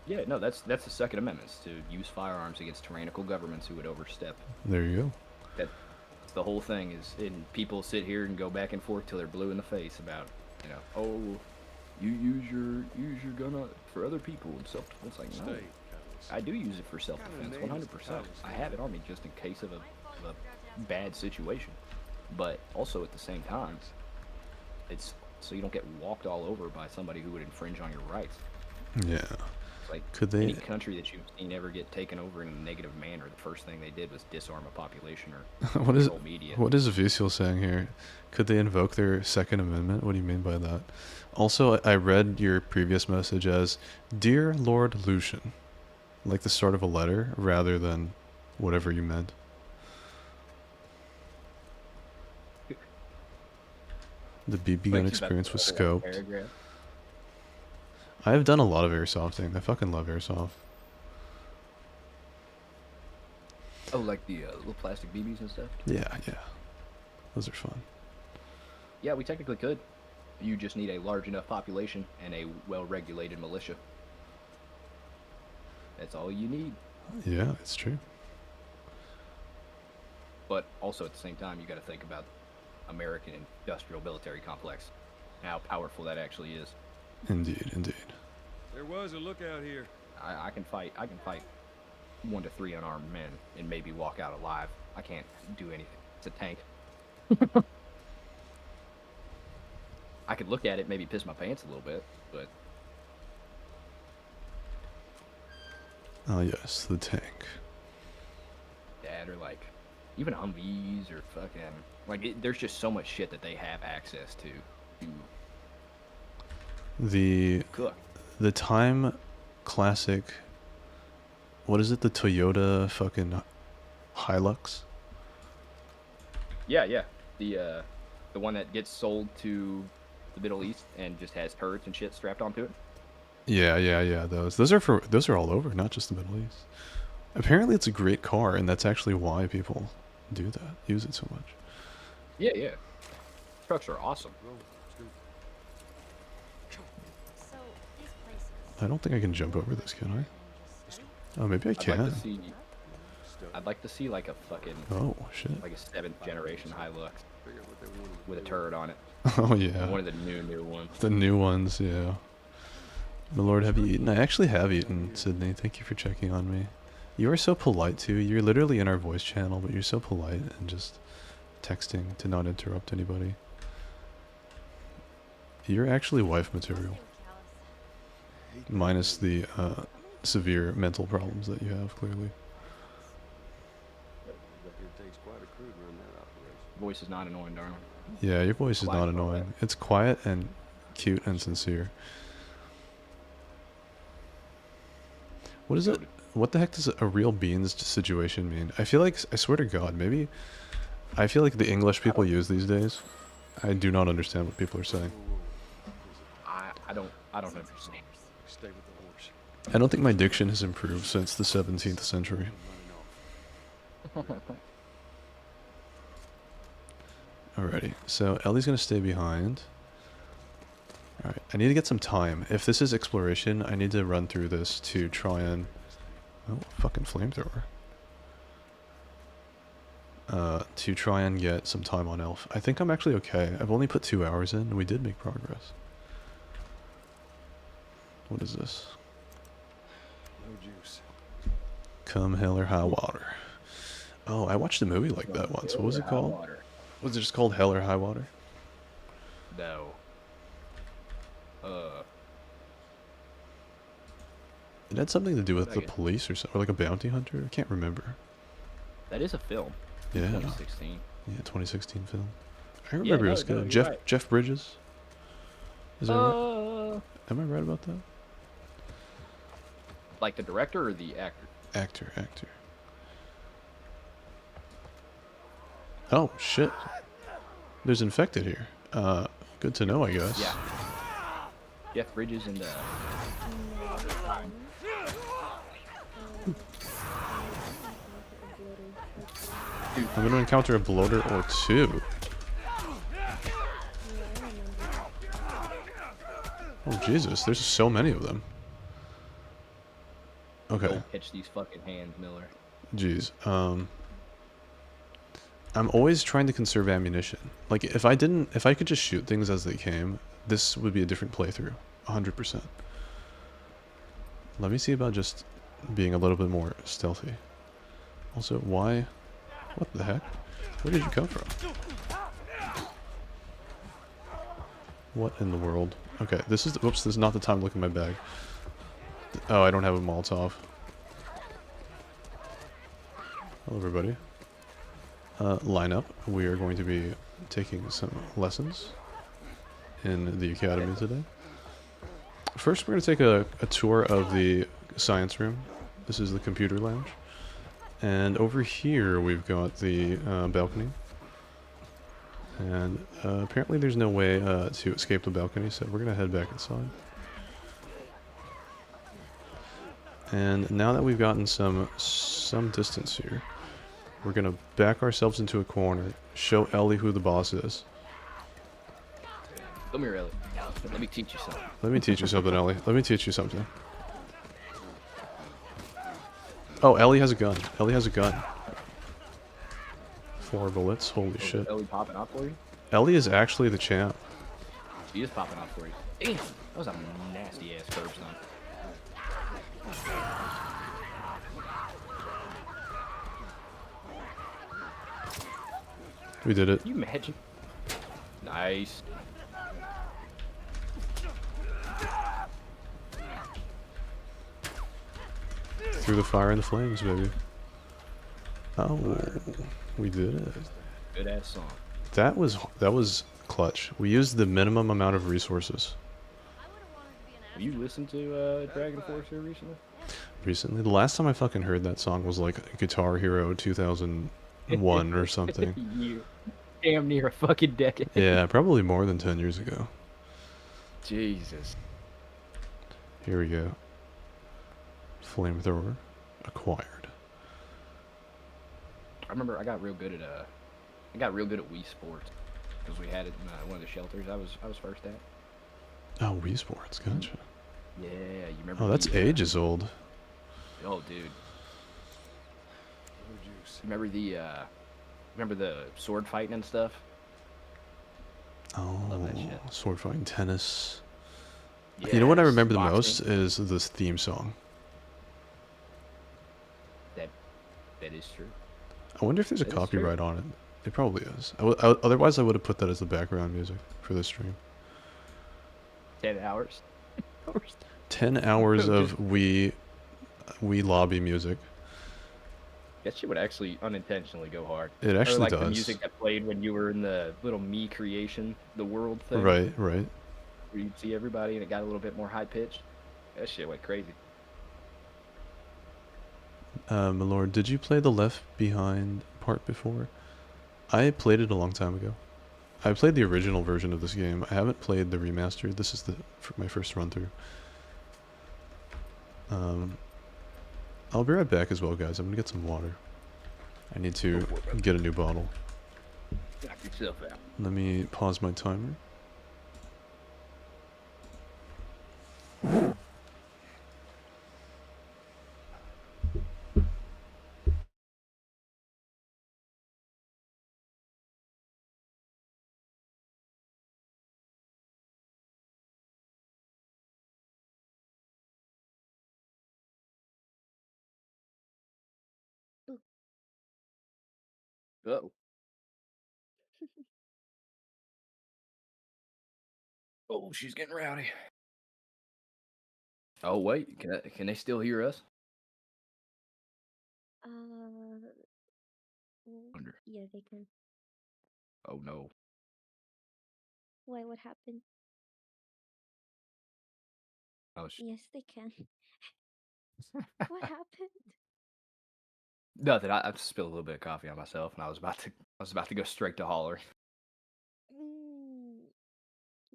Speaker 11: Yeah, no, that's the Second Amendment, is to use firearms against tyrannical governments who would overstep.
Speaker 1: There you go.
Speaker 11: That's the whole thing is, and people sit here and go back and forth till they're blue in the face about, you know, oh, you use your gun for other people and self-defense. It's like, no, I do use it for self-defense, 100%. I have it on me just in case of a bad situation, but also at the same time, it's so you don't get walked all over by somebody who would infringe on your rights.
Speaker 1: Yeah.
Speaker 11: Like,
Speaker 1: Could they-
Speaker 11: any country that you've seen ever get taken over in a negative manner, the first thing they did was disarm a population or
Speaker 1: What is
Speaker 11: control media.
Speaker 1: what is Viciel saying here? Could they invoke their Second Amendment? What do you mean by that? Also, I read your previous message as "Dear Lord Lucian," like the start of a letter rather than whatever you meant. The BB gun
Speaker 11: Like,
Speaker 1: experience was
Speaker 11: about the whole
Speaker 1: scoped.
Speaker 11: paragraph.
Speaker 1: I have done a lot of airsofting. I fucking love airsoft.
Speaker 11: Oh, like the little plastic BBs and stuff?
Speaker 1: Yeah. Those are fun.
Speaker 11: Yeah, we technically could. You just need a large enough population and a well-regulated militia. That's all you need.
Speaker 1: Yeah, it's true.
Speaker 11: But also at the same time, you got to think about American industrial military complex, and how powerful that actually is.
Speaker 1: Indeed.
Speaker 9: There was a lookout here.
Speaker 11: I can fight 1 to 3 unarmed men and maybe walk out alive. I can't do anything. It's a tank. I could look at it, maybe piss my pants a little bit, but...
Speaker 1: Oh yes, the tank.
Speaker 11: That, or like, even Humvees, or fucking... Like, there's just so much shit that they have access to cook.
Speaker 1: The Time Classic... What is it? The Toyota fucking Hilux?
Speaker 11: Yeah. The one that gets sold to the Middle East and just has turrets and shit strapped onto it.
Speaker 1: Yeah. Those are all over, not just the Middle East. Apparently, it's a great car, and that's actually why people do that, use it so much.
Speaker 11: Yeah. Trucks are awesome.
Speaker 5: So, these places.
Speaker 1: I don't think I can jump over this, can I? Oh, maybe I can.
Speaker 11: I'd like to see like a fucking...
Speaker 1: Oh, shit.
Speaker 11: Like a 7th generation Hilux with a turret on it.
Speaker 1: Oh, yeah.
Speaker 11: One of the new ones.
Speaker 1: The new ones, yeah. My lord, have you eaten? I actually have eaten, Sydney. Thank you for checking on me. You are so polite, too. You're literally in our voice channel, but you're so polite and just texting to not interrupt anybody. You're actually wife material. Minus the severe mental problems that you have, clearly.
Speaker 11: Voice is not annoying, darling.
Speaker 1: Yeah, your voice is not annoying. It's quiet and cute and sincere. What is it? What the heck does a real beans situation mean? I feel like, I swear to God, maybe... I feel like the English people use these days. I do not understand what people are saying.
Speaker 11: I don't understand.
Speaker 10: Stay with the horse.
Speaker 1: I don't think my diction has improved since the 17th century. Alrighty, so Ellie's gonna stay behind. Alright, I need to get some time. If this is exploration, I need to run through this to try and... Oh, fucking flamethrower. To try and get some time on Elf. I think I'm actually okay. I've only put 2 hours in, and we did make progress. What is this?
Speaker 10: No juice.
Speaker 1: Come hell or high water. Oh, I watched a movie like that once. What was it called? Was it just called Hell or High Water?
Speaker 11: No.
Speaker 1: It had something to do with the police or something, or like a bounty hunter. I can't remember.
Speaker 11: That is a film.
Speaker 1: Yeah.
Speaker 11: 2016.
Speaker 1: Yeah, 2016 film. I remember it was good. Jeff Bridges. Is that right? Am I right about that?
Speaker 11: Like the director or the actor?
Speaker 1: Actor. Oh, shit. There's infected here. Good to know, I guess.
Speaker 11: Yeah. Jeff Bridges and
Speaker 1: I'm gonna encounter a bloater or two. Oh, Jesus, there's so many of them. Okay.
Speaker 11: Don't catch these fucking hands, Miller.
Speaker 1: Jeez. I'm always trying to conserve ammunition. Like, if I could just shoot things as they came, this would be a different playthrough. 100%. Let me see about just being a little bit more stealthy. Also, why? What the heck? Where did you come from? What in the world? Okay, this is... Whoops, this is not the time to look in my bag. Oh, I don't have a Molotov. Hello, everybody. Line up. We are going to be taking some lessons in the academy today. First, we're going to take a tour of the science room. This is the computer lounge. And over here, we've got the balcony. And apparently there's no way to escape the balcony, so we're going to head back inside. And now that we've gotten some distance here, we're going to back ourselves into a corner, show Ellie who the boss is.
Speaker 11: Come here, Ellie. Let me teach you something.
Speaker 1: Let me teach you something, Ellie. Let me teach you something. Oh, Ellie has a gun. Ellie has a gun. 4 bullets. Holy shit.
Speaker 11: Ellie popping off for you?
Speaker 1: Ellie is actually the champ.
Speaker 11: She is popping off for you. Damn, that was a nasty ass curb, son.
Speaker 1: We did it.
Speaker 11: Can you imagine? Nice.
Speaker 1: Through the fire and the flames, baby. Oh, we did it.
Speaker 11: Good ass song.
Speaker 1: That was clutch. We used the minimum amount of resources.
Speaker 11: Have you listened to Dragon Force here recently?
Speaker 1: Recently, the last time I fucking heard that song was like Guitar Hero 2001 or something.
Speaker 11: Damn near a fucking decade.
Speaker 1: Yeah, probably more than 10 years ago.
Speaker 11: Jesus.
Speaker 1: Here we go. Flamethrower acquired.
Speaker 11: I remember I got real good at Wii Sports because we had it in one of the shelters I was first at.
Speaker 1: Oh, Wii Sports, gotcha.
Speaker 11: Yeah, you remember?
Speaker 1: Oh, that's ages old.
Speaker 11: Oh, dude. Remember the sword fighting and stuff?
Speaker 1: Oh,
Speaker 11: Love that shit.
Speaker 1: sword fighting, tennis.
Speaker 11: Yes,
Speaker 1: You know what I remember the
Speaker 11: boxing.
Speaker 1: most is this theme song.
Speaker 11: That is true.
Speaker 1: I wonder if there's a
Speaker 11: That is true.
Speaker 1: copyright on it. It probably is. Otherwise, I would have put that as the background music for this stream.
Speaker 11: 10 hours.
Speaker 1: 10 hours of Wii lobby music.
Speaker 11: That shit would actually unintentionally go hard.
Speaker 1: It actually
Speaker 11: or like
Speaker 1: does.
Speaker 11: the music that played when you were in the little me creation, the world thing.
Speaker 1: Right.
Speaker 11: Where you'd see everybody and it got a little bit more high pitched. That shit went crazy.
Speaker 1: My lord, did you play the Left Behind part before? I played it a long time ago. I played the original version of this game. I haven't played the remaster. This is my first run through. I'll be right back as well, guys. I'm gonna get some water. I need to get a new bottle.
Speaker 11: Knock yourself out.
Speaker 1: Let me pause my timer.
Speaker 11: Uh-oh. Oh, she's getting rowdy. Oh wait, can they still hear us? Wonder.
Speaker 8: Yeah, they can.
Speaker 11: Oh no.
Speaker 8: Why? What happened?
Speaker 11: Oh,
Speaker 8: Yes, they can. What happened?
Speaker 11: nothing. I just spilled a little bit of coffee on myself, and I was about to go straight to holler.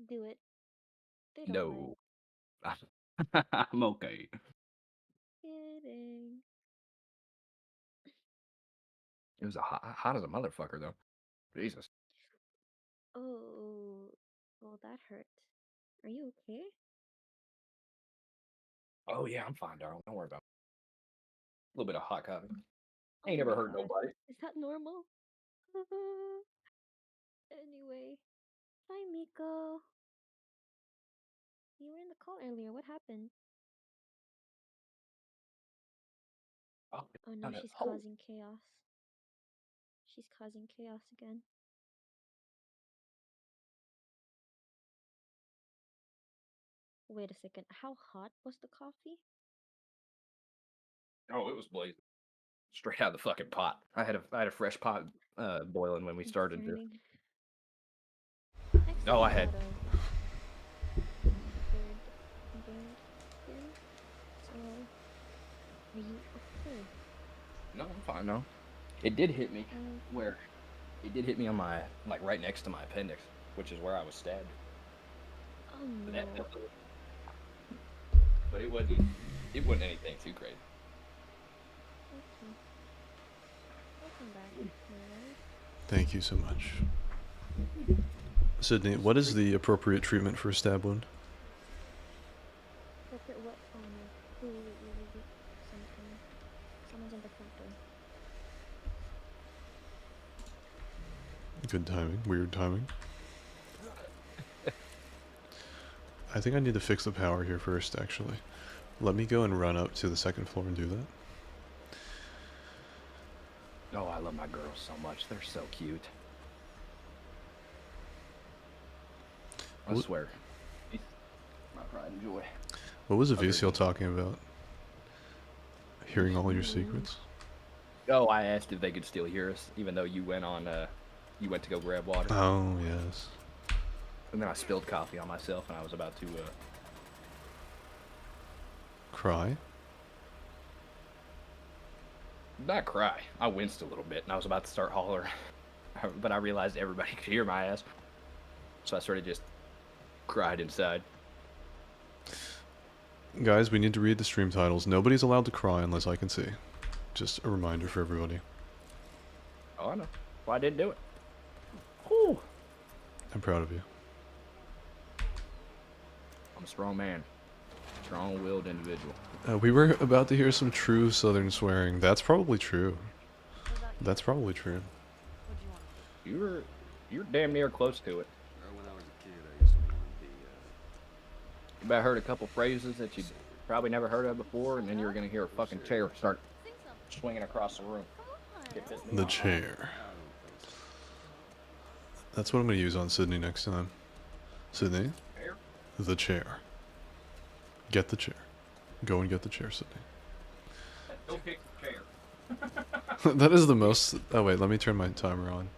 Speaker 8: Do it. They don't
Speaker 11: No,
Speaker 8: mind.
Speaker 11: I'm okay.
Speaker 8: Kidding.
Speaker 11: It was hot as a motherfucker though. Jesus.
Speaker 8: Oh, that hurt. Are you okay?
Speaker 11: Oh yeah, I'm fine, darling. Don't worry about it. A little bit of hot coffee.
Speaker 8: Oh
Speaker 11: Ain't never
Speaker 8: my
Speaker 11: hurt
Speaker 8: God.
Speaker 11: nobody.
Speaker 8: Is that normal? Anyway, hi Miko. You were in the call earlier. What happened?
Speaker 11: Oh,
Speaker 8: Oh no, she's causing chaos. She's causing chaos again. Wait a second. How hot was the coffee?
Speaker 11: Oh, it was blazing. Straight out of the fucking pot. I had a fresh pot boiling when we started this. Oh, I had.
Speaker 8: So, are you okay?
Speaker 11: No, I'm fine. No, it did hit me. Where? It did hit me on my right next to my appendix, which is where I was stabbed.
Speaker 8: Oh no.
Speaker 11: But it wasn't anything too crazy.
Speaker 8: Okay. Welcome back, Miller.
Speaker 1: Thank you so much. Sydney, what is the appropriate treatment for a stab wound?
Speaker 8: Appropriate what? Oh no. Wait. Someone's in the front door.
Speaker 1: Good timing. Weird timing. I think I need to fix the power here first, actually. Let me go and run up to the second floor and do that.
Speaker 11: Oh, I love my girls so much. They're so cute. I swear. It's my pride and joy.
Speaker 1: What was Avicio talking about? Hearing all your secrets?
Speaker 11: Oh, I asked if they could still hear us, even though you went to go grab water.
Speaker 1: Oh, yes.
Speaker 11: And then I spilled coffee on myself, and I was about to,
Speaker 1: Cry?
Speaker 11: not cry. I winced a little bit, and I was about to start hollering. But I realized everybody could hear my ass. So I sort of just cried inside.
Speaker 1: Guys, we need to read the stream titles. Nobody's allowed to cry unless I can see. Just a reminder for everybody.
Speaker 11: Oh, I know. Well, I didn't do it. Whew.
Speaker 1: I'm proud of you.
Speaker 11: I'm a strong man. Strong-willed individual.
Speaker 1: We were about to hear some true southern swearing. That's probably true. That's probably true.
Speaker 11: You're damn near close to it.
Speaker 10: When I was a kid, I used to want to be,
Speaker 11: You bet I heard a couple phrases that you probably never heard of before, and then you're gonna hear a fucking chair start swinging across the room.
Speaker 1: The chair. That's what I'm gonna use on Sydney next time. Sydney?
Speaker 11: Chair?
Speaker 1: The chair. Get the chair. Go and get the chair, Sydney.
Speaker 11: Go pick the chair.
Speaker 1: That is the most... Oh wait, let me turn my timer on.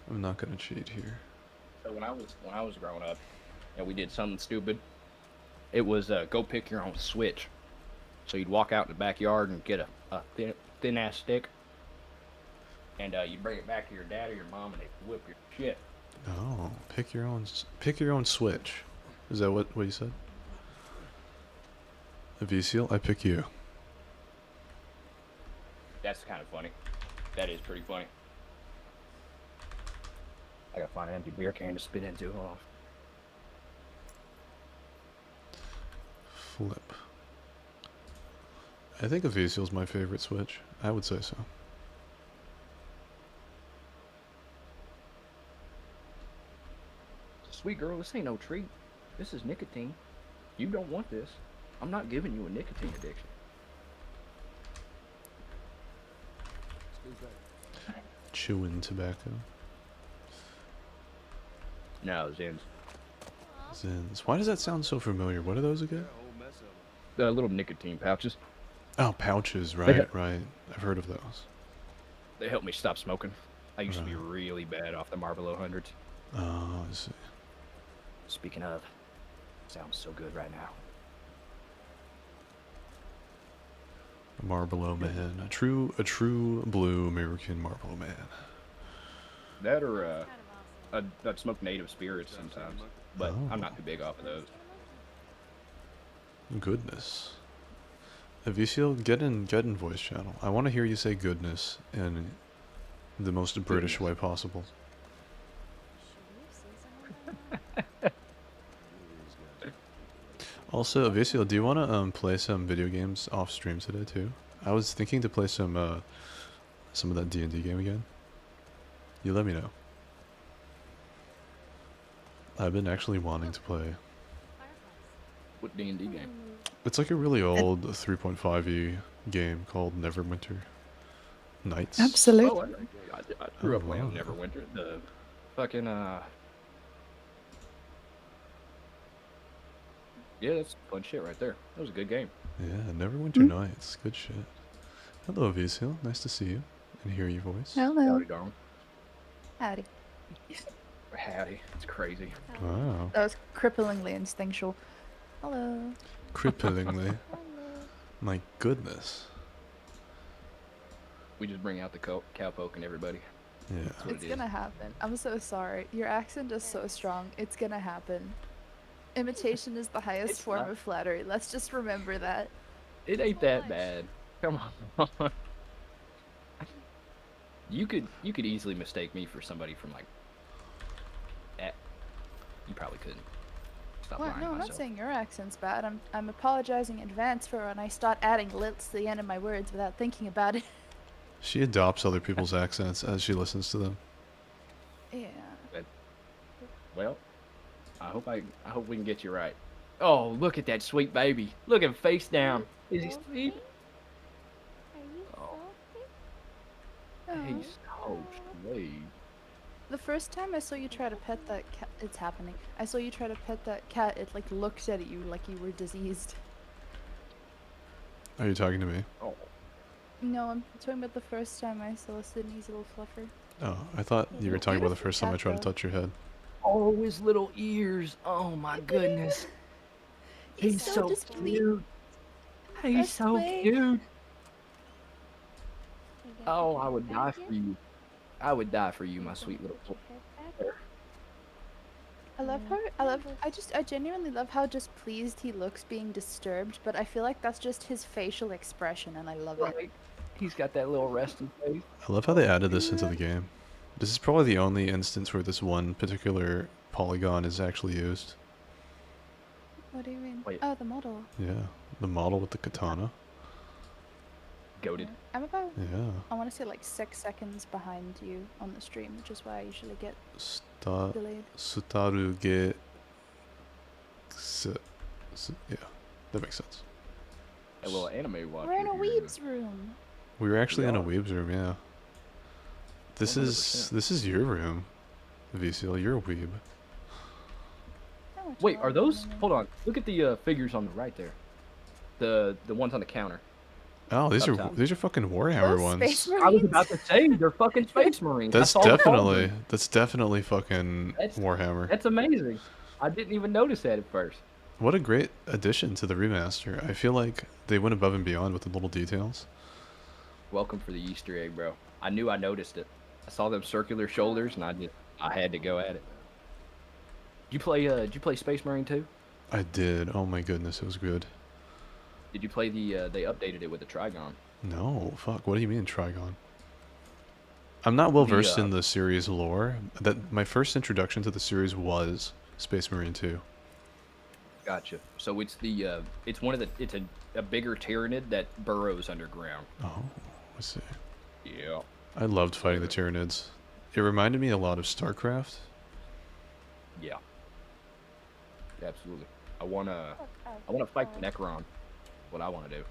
Speaker 1: I'm not gonna cheat here.
Speaker 11: So when I was growing up, and we did something stupid, it was go pick your own switch. So you'd walk out in the backyard and get a thin ass stick, and you'd bring it back to your dad or your mom, and they'd whip your shit.
Speaker 1: Oh, pick your own switch. Is that what you said? Aviciel, I pick you.
Speaker 11: That's kind of funny. That is pretty funny. I gotta find an empty beer can to spit into. Hold on.
Speaker 1: Flip. I think Aviciel's my favorite switch. I would say so.
Speaker 11: Sweet girl, this ain't no treat. This is nicotine. You don't want this. I'm not giving you a nicotine addiction.
Speaker 1: Chewing tobacco.
Speaker 11: No, Zins.
Speaker 1: Zins. Why does that sound so familiar? What are those again?
Speaker 11: Little nicotine pouches.
Speaker 1: Oh, pouches, right, right. I've heard of those.
Speaker 11: They helped me stop smoking. I used to be really bad off the Marlboro hundreds.
Speaker 1: Oh, I see.
Speaker 11: Speaking of, sounds so good right now.
Speaker 1: Marlboro man, a true blue American Marlboro man.
Speaker 11: That or I'd smoke native spirits sometimes, but I'm not too big off of those.
Speaker 1: Goodness. Aviciel, get in voice channel. I want to hear you say goodness in the most British way possible. Also, Aviciel, do you want to play some video games off stream today too? I was thinking to play some of that D&D game again. You let me know. I've been actually wanting to play.
Speaker 11: What D&D game?
Speaker 1: It's like a really old 3.5e game called Neverwinter Nights.
Speaker 14: Absolutely.
Speaker 11: Oh, I grew up playing Neverwinter. The fucking yeah, that's fun shit right there. That was a good game.
Speaker 1: Yeah, Neverwinter Nights. Good shit. Hello, Aviciel. Nice to see you and hear your voice.
Speaker 14: Hello.
Speaker 11: Howdy, darling.
Speaker 14: Howdy.
Speaker 11: Howdy. It's crazy.
Speaker 1: Wow.
Speaker 14: That was cripplingly instinctual. Hello.
Speaker 1: Cripplingly. My goodness.
Speaker 11: We just bring out the cowpoke and everybody.
Speaker 1: Yeah.
Speaker 11: That's what
Speaker 14: It's
Speaker 11: it is.
Speaker 14: gonna happen. I'm so sorry. Your accent is so strong. It's gonna happen. Imitation is the highest
Speaker 11: It's
Speaker 14: form
Speaker 11: not.
Speaker 14: of flattery. Let's just remember that.
Speaker 11: It ain't that bad. Come on. You could easily mistake me for somebody from like that. You probably couldn't. Stop
Speaker 14: Well,
Speaker 11: lying
Speaker 14: no,
Speaker 11: to
Speaker 14: I'm not
Speaker 11: myself.
Speaker 14: saying your accent's bad. I'm apologizing in advance for when I start adding lits to the end of my words without thinking about it.
Speaker 1: She adopts other people's accents as she listens to them.
Speaker 14: Yeah.
Speaker 11: Well, I hope we can get you right. Oh, look at that sweet baby. Look at him face down. Is he sweet?
Speaker 12: Are you
Speaker 11: Oh.
Speaker 12: salty?
Speaker 11: He's so sweet.
Speaker 14: The first time I saw you try to pet that cat, it's happening. I saw you try to pet that cat. It like looked at you like you were diseased.
Speaker 1: Are you talking to me?
Speaker 11: Oh.
Speaker 14: No, I'm talking about the first time I saw Sydney's little fluffer.
Speaker 1: Oh, I thought you were talking about the first time I tried to touch your head.
Speaker 11: Oh, his little ears. Oh my goodness. He's so cute. He's so cute. Oh, I would die for you. I would die for you, my sweet little.
Speaker 14: I genuinely love how just pleased he looks being disturbed, but I feel like that's just his facial expression and I love it.
Speaker 11: He's got that little resting face.
Speaker 1: I love how they added this into the game. This is probably the only instance where this one particular polygon is actually used.
Speaker 14: What do you mean?
Speaker 11: Wait.
Speaker 14: Oh, the model.
Speaker 1: Yeah, the model with the katana.
Speaker 11: Goated.
Speaker 14: I'm about,
Speaker 1: Yeah.
Speaker 14: I want to say like 6 seconds behind you on the stream, which is why I usually get delayed.
Speaker 1: Sutaruge. Yeah, that makes sense.
Speaker 11: A little anime watch.
Speaker 14: We're in a weeb's room.
Speaker 1: We were actually in a weeb's room, yeah. This
Speaker 11: 100%.
Speaker 1: is your room, VCL. You're a weeb.
Speaker 11: Wait, are those? Hold on. Look at the figures on the right there. The ones on the counter.
Speaker 1: Oh, these
Speaker 11: Up
Speaker 1: are
Speaker 11: top.
Speaker 1: these are fucking Warhammer ones.
Speaker 11: I was about to say they're fucking Space Marines.
Speaker 1: That's
Speaker 11: I saw the
Speaker 1: definitely fucking Warhammer.
Speaker 11: That's amazing. I didn't even notice that at first.
Speaker 1: What a great addition to the remaster. I feel like they went above and beyond with the little details.
Speaker 11: Welcome for the Easter egg, bro. I knew I noticed it. I saw them circular shoulders, and I had to go at it. Did you play Space Marine 2?
Speaker 1: I did. Oh my goodness, it was good.
Speaker 11: Did you play they updated it with the Trigon?
Speaker 1: No, fuck. What do you mean Trigon? I'm not well versed
Speaker 11: The,
Speaker 1: in the series lore. That my first introduction to the series was Space Marine 2.
Speaker 11: Gotcha. So it's it's a bigger Tyranid that burrows underground.
Speaker 1: Oh, I see.
Speaker 11: Yeah.
Speaker 1: I loved fighting the Tyranids. It reminded me a lot of StarCraft.
Speaker 11: Yeah. Absolutely. I wanna fight the Necron. What I wanna do.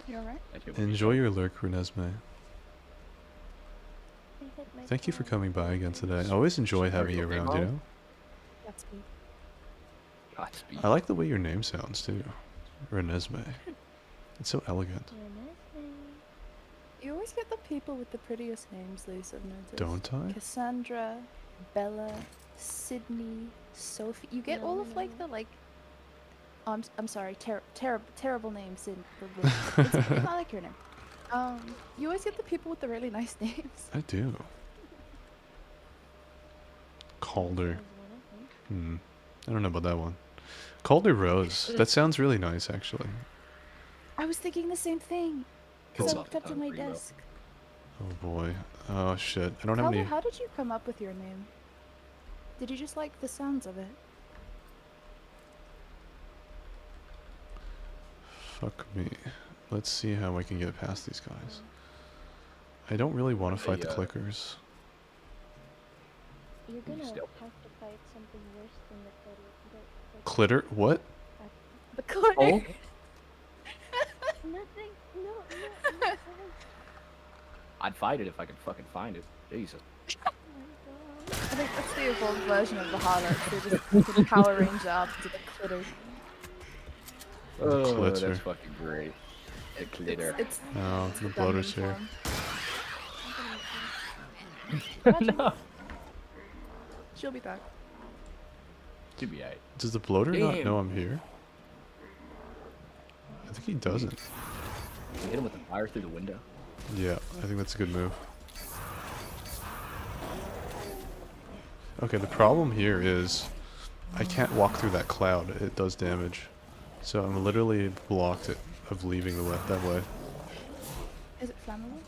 Speaker 14: You alright?
Speaker 1: Enjoy your lurk, Renesmee. Thank you for coming by again today. I always enjoy having you around, you know?
Speaker 11: Godspeed.
Speaker 1: I like the way your name sounds too. Renesmee. It's so elegant.
Speaker 14: You always get the people with the prettiest names, Lisa, I've noticed.
Speaker 1: Don't I?
Speaker 14: Cassandra, Bella, Sydney, Sophie. You get all of like the like. Oh, I'm sorry, terrible names, Sydney. I like your name. You always get the people with the really nice names.
Speaker 1: I do. Calder. I don't know about that one. Calder Rose. That sounds really nice, actually.
Speaker 14: I was thinking the same thing. Because I looked up to my desk.
Speaker 1: Oh boy. Oh shit. I don't have
Speaker 14: Calder,
Speaker 1: any.
Speaker 14: how did you come up with your name? Did you just like the sounds of it?
Speaker 1: Fuck me. Let's see how I can get past these guys. I don't really want to fight the clickers.
Speaker 8: You're gonna have to fight something worse than the clitter.
Speaker 1: Clitter? What?
Speaker 14: The clitter?
Speaker 1: Oh?
Speaker 8: Nothing. No.
Speaker 11: I'd fight it if I could fucking find it. Jesus.
Speaker 14: I think that's the evolved version of the Harlots. They just put a Power Ranger up to the clitter.
Speaker 11: Oh,
Speaker 1: Clitter.
Speaker 11: that's fucking great. The clitter.
Speaker 14: It's
Speaker 1: Oh, the bloater's here.
Speaker 11: No.
Speaker 14: She'll be back.
Speaker 11: Should be alright.
Speaker 1: Does the bloater not
Speaker 11: Damn.
Speaker 1: know I'm here? I think he doesn't.
Speaker 11: You hit him with the fire through the window.
Speaker 1: Yeah, I think that's a good move. Okay, the problem here is I can't walk through that cloud. It does damage. So I'm literally blocked of leaving that way.
Speaker 14: Is it flammable?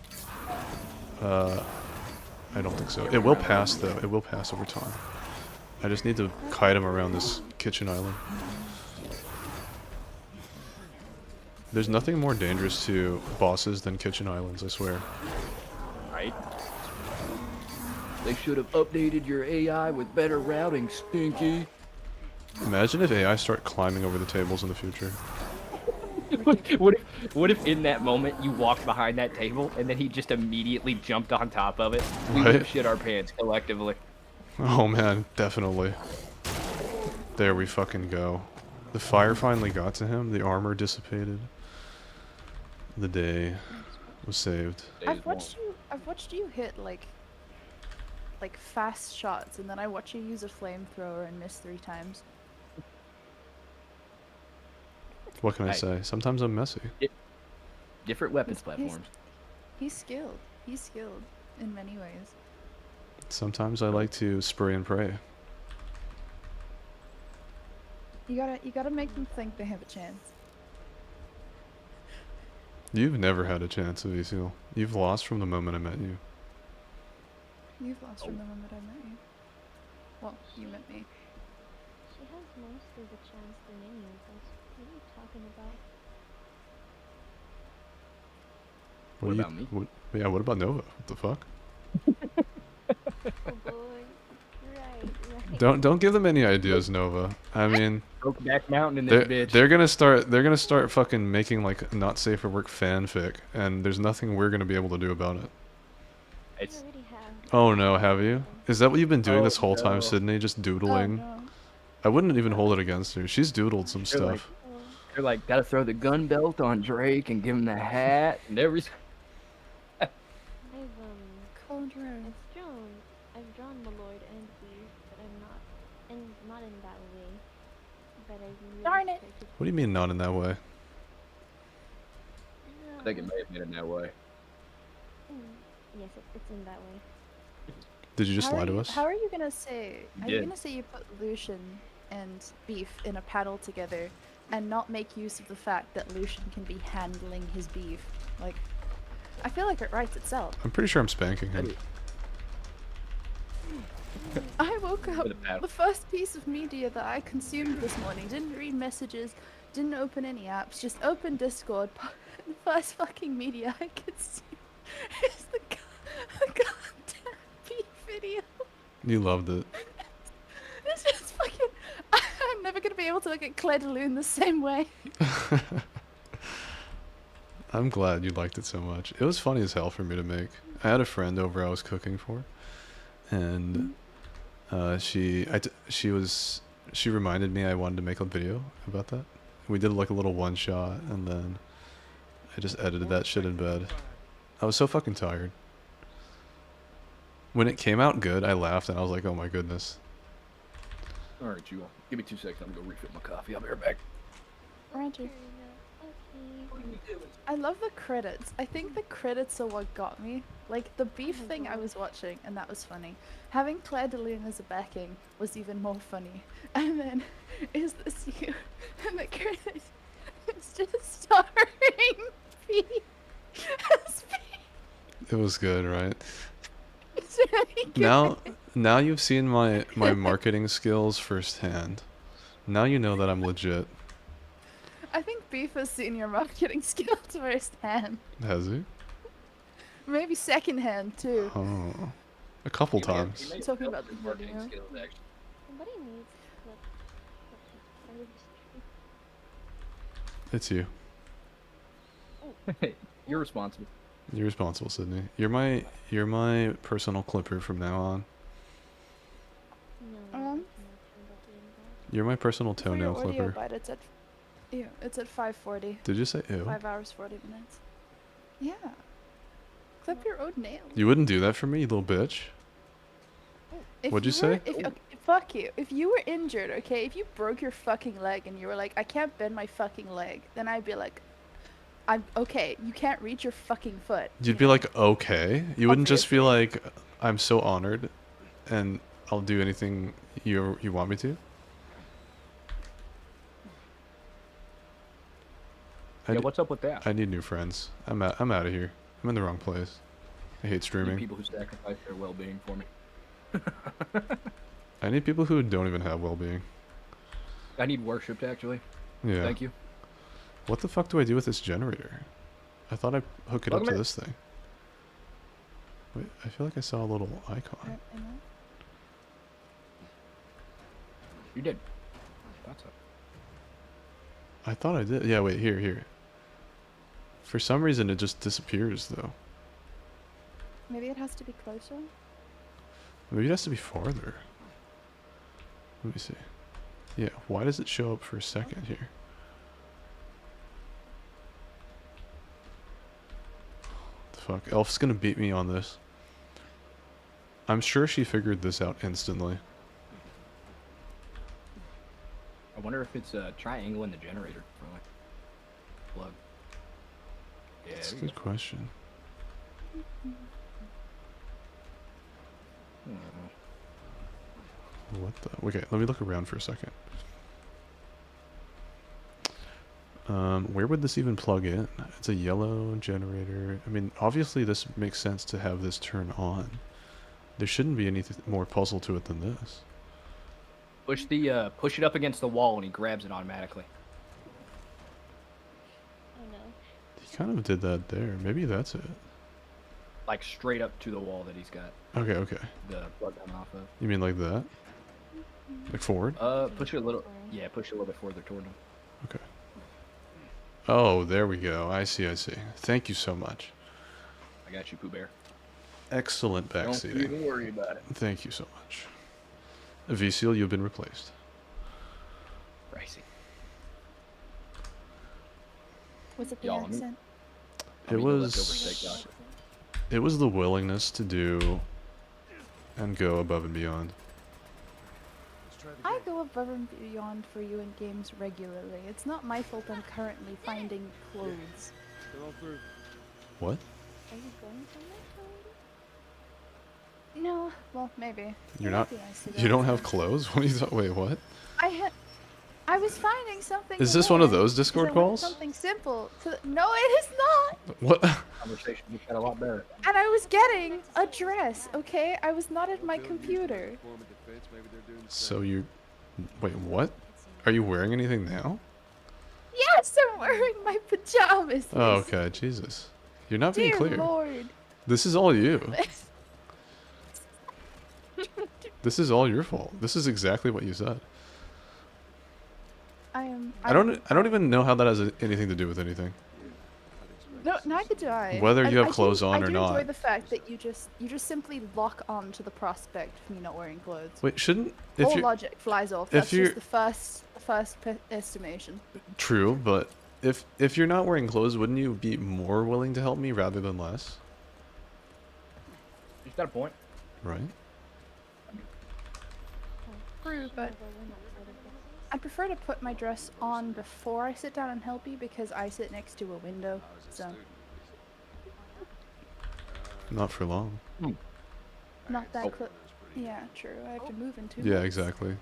Speaker 1: I don't think so. It will pass though. It will pass over time. I just need to kite him around this kitchen island. There's nothing more dangerous to bosses than kitchen islands, I swear.
Speaker 11: Right? They should have updated your AI with better routing, Stinky.
Speaker 1: Imagine if AI start climbing over the tables in the future.
Speaker 11: what What if in that moment you walked behind that table and then he just immediately jumped on top of it? We would
Speaker 1: Right?
Speaker 11: have shit our pants collectively.
Speaker 1: Oh man, definitely. There we fucking go. The fire finally got to him. The armor dissipated. The day was saved.
Speaker 14: I've watched you hit like fast shots, and then I watch you use a flamethrower and miss 3 times.
Speaker 1: What can I
Speaker 11: Hey.
Speaker 1: say? Sometimes I'm messy.
Speaker 11: Different weapons
Speaker 14: He's-
Speaker 11: platforms.
Speaker 14: He's skilled. He's skilled in many ways.
Speaker 1: Sometimes I like to spray and pray.
Speaker 14: You gotta make them think they have a chance.
Speaker 1: You've never had a chance, Avisil. You've lost from the moment I met you.
Speaker 14: You've lost from the moment I met you. Well, you met me.
Speaker 8: She has most of the chance than any of us. What are you talking about?
Speaker 11: What about me?
Speaker 1: Yeah, what about Nova? What the fuck?
Speaker 8: Oh boy. Right.
Speaker 1: Don't give them any ideas, Nova. I mean,
Speaker 11: Brokeback Mountain in this bitch.
Speaker 1: they're gonna start fucking making like not safe for work fanfic, and there's nothing we're gonna be able to do about it.
Speaker 11: It's
Speaker 1: Oh no, have you? Is that what you've been doing
Speaker 11: Oh,
Speaker 1: this whole
Speaker 11: no.
Speaker 1: time, Sydney? Just doodling? I wouldn't even hold it against her. She's doodled some
Speaker 11: They're like-
Speaker 1: stuff.
Speaker 11: They're like, gotta throw the gun belt on Drake and give him the hat and everything.
Speaker 8: I've drawn Malloyd and Beef, but not in that way. But I really
Speaker 14: Darn it!
Speaker 1: What do you mean not in that way?
Speaker 11: I think it may have been in that way.
Speaker 8: Yes, it's in that way.
Speaker 1: Did you just
Speaker 14: How
Speaker 1: lie
Speaker 14: are
Speaker 1: to
Speaker 14: you-
Speaker 1: us?
Speaker 14: How are you gonna say?
Speaker 11: You
Speaker 14: Are you
Speaker 11: did.
Speaker 14: gonna say you put Lucian and Beef in a paddle together, and not make use of the fact that Lucian can be handling his beef? Like, I feel like it writes itself.
Speaker 1: I'm pretty sure I'm spanking him.
Speaker 14: I woke up.
Speaker 11: With a paddle.
Speaker 14: The first piece of media that I consumed this morning, didn't read messages, didn't open any apps, just opened Discord. The first fucking media I could see is the goddamn beef video.
Speaker 1: You loved it.
Speaker 14: It's just fucking. I'm never gonna be able to look at Claire de Lune the same way.
Speaker 1: I'm glad you liked it so much. It was funny as hell for me to make. I had a friend over I was cooking for, and she reminded me I wanted to make a video about that. We did like a little one shot, and then I just edited that shit in bed. I was so fucking tired. When it came out good, I laughed and I was like, oh my goodness.
Speaker 11: Alright, you give me 2 seconds. I'm gonna go refill my coffee. I'll be right back.
Speaker 14: Roger. I love the credits. I think the credits are what got me. Like the beef thing I was watching, and that was funny. Having Claire de Lune as a backing was even more funny. And then, is this you? And the credits is just starring Beef as Beef.
Speaker 1: It was good, right?
Speaker 14: It's really good.
Speaker 1: Now you've seen my marketing skills firsthand. Now you know that I'm legit.
Speaker 14: I think Beef has seen your marketing skills firsthand.
Speaker 1: Has he?
Speaker 14: Maybe secondhand too.
Speaker 1: Oh, a couple times.
Speaker 14: Talking about the
Speaker 11: marketing
Speaker 14: video.
Speaker 11: skills, actually.
Speaker 8: Somebody needs first.
Speaker 1: It's you.
Speaker 11: Hey, you're responsible.
Speaker 1: You're responsible, Sydney. You're my personal clipper from now on. You're my personal
Speaker 14: For your
Speaker 1: toenail
Speaker 14: audio
Speaker 1: clipper.
Speaker 14: bite, it's at 5:40.
Speaker 1: Did you say ew?
Speaker 14: 5 hours 40 minutes. Yeah. Clip your own nails.
Speaker 1: You wouldn't do that for me, you little bitch.
Speaker 14: If
Speaker 1: What'd you
Speaker 14: were-
Speaker 1: say?
Speaker 14: okay, fuck you. If you were injured, okay, if you broke your fucking leg and you were like, I can't bend my fucking leg, then I'd be like, I'm okay. You can't reach your fucking foot.
Speaker 1: You'd be like, okay. You wouldn't just be like, I'm so honored, and I'll do anything you want me to.
Speaker 11: Yeah, what's up with that?
Speaker 1: I need new friends. I'm out of here. I'm in the wrong place. I hate
Speaker 11: I need
Speaker 1: streaming.
Speaker 11: people who sacrifice their well-being for me.
Speaker 1: I need people who don't even have well-being.
Speaker 11: I need worshipped, actually.
Speaker 1: Yeah.
Speaker 11: Thank you.
Speaker 1: What the fuck do I do with this generator? I thought I hook it up to this thing. Wait, I feel like I saw a little icon.
Speaker 11: You did. Thought so.
Speaker 1: I thought I did. Yeah, wait, here. For some reason, it just disappears, though.
Speaker 14: Maybe it has to be closer.
Speaker 1: Maybe it has to be farther. Let me see. Yeah, why does it show up for a second here? The fuck? Elf's gonna beat me on this. I'm sure she figured this out instantly.
Speaker 11: I wonder if it's a triangle in the generator for like plug. Yeah,
Speaker 1: That's a
Speaker 11: there you
Speaker 1: good question. What the? Okay, let me look around for a second. Where would this even plug in? It's a yellow generator. I mean, obviously this makes sense to have this turn on. There shouldn't be anything more puzzle to it than this.
Speaker 11: Push it up against the wall and he grabs it automatically.
Speaker 8: Oh no.
Speaker 1: He kind of did that there. Maybe that's it.
Speaker 11: Like straight up to the wall that he's got.
Speaker 1: Okay, okay.
Speaker 11: The plug coming off of.
Speaker 1: You mean like that? Like forward?
Speaker 11: Push it a little. Yeah, push it a little bit further toward him.
Speaker 1: Okay. Oh, there we go. I see, I see. Thank you so much.
Speaker 11: I got you, Pooh Bear.
Speaker 1: Excellent backseating.
Speaker 11: Don't even worry about it.
Speaker 1: Thank you so much. VSeal, you've been replaced.
Speaker 11: Pricey.
Speaker 14: Was it the
Speaker 11: Y'all,
Speaker 14: accent?
Speaker 1: It was the willingness to do and go above and beyond.
Speaker 14: I go above and beyond for you in games regularly. It's not my fault I'm currently finding clothes.
Speaker 1: What?
Speaker 14: Are you going somewhere, Cody? No, well, maybe.
Speaker 1: You're
Speaker 14: It
Speaker 1: not.
Speaker 14: might be nice to go
Speaker 1: You don't
Speaker 14: outside.
Speaker 1: have clothes? What are you wait, what?
Speaker 14: I was finding something.
Speaker 1: Is
Speaker 14: to
Speaker 1: this one of
Speaker 14: wear,
Speaker 1: those
Speaker 14: 'cause
Speaker 1: Discord
Speaker 14: I wanted
Speaker 1: calls?
Speaker 14: Something simple. No, it is not.
Speaker 1: What?
Speaker 11: Conversation just got a lot better.
Speaker 14: And I was getting a dress. Okay, I was not at my computer.
Speaker 1: So you. Wait, what? Are you wearing anything now?
Speaker 14: Yes, I'm wearing my pajamas.
Speaker 1: Oh, okay. Jesus. You're not being
Speaker 14: Dear
Speaker 1: clear.
Speaker 14: Lord.
Speaker 1: This is all you. This is all your fault. This is exactly what you said. I don't even know how that has anything to do with anything.
Speaker 14: No, neither do I.
Speaker 1: Whether you have clothes on or
Speaker 14: I do
Speaker 1: not.
Speaker 14: enjoy the fact that you just simply lock on to the prospect of me not wearing clothes.
Speaker 1: Wait, shouldn't if
Speaker 14: All
Speaker 1: you
Speaker 14: logic flies off.
Speaker 1: if
Speaker 14: That's
Speaker 1: you're-
Speaker 14: just the first estimation.
Speaker 1: True, but if you're not wearing clothes, wouldn't you be more willing to help me rather than less?
Speaker 11: He's got a point.
Speaker 1: Right?
Speaker 14: True, but I prefer to put my dress on before I sit down and help you because I sit next to a window. So
Speaker 1: Not for long.
Speaker 14: not that close. Yeah, true. I have to move in 2
Speaker 1: Yeah,
Speaker 14: minutes.
Speaker 1: exactly.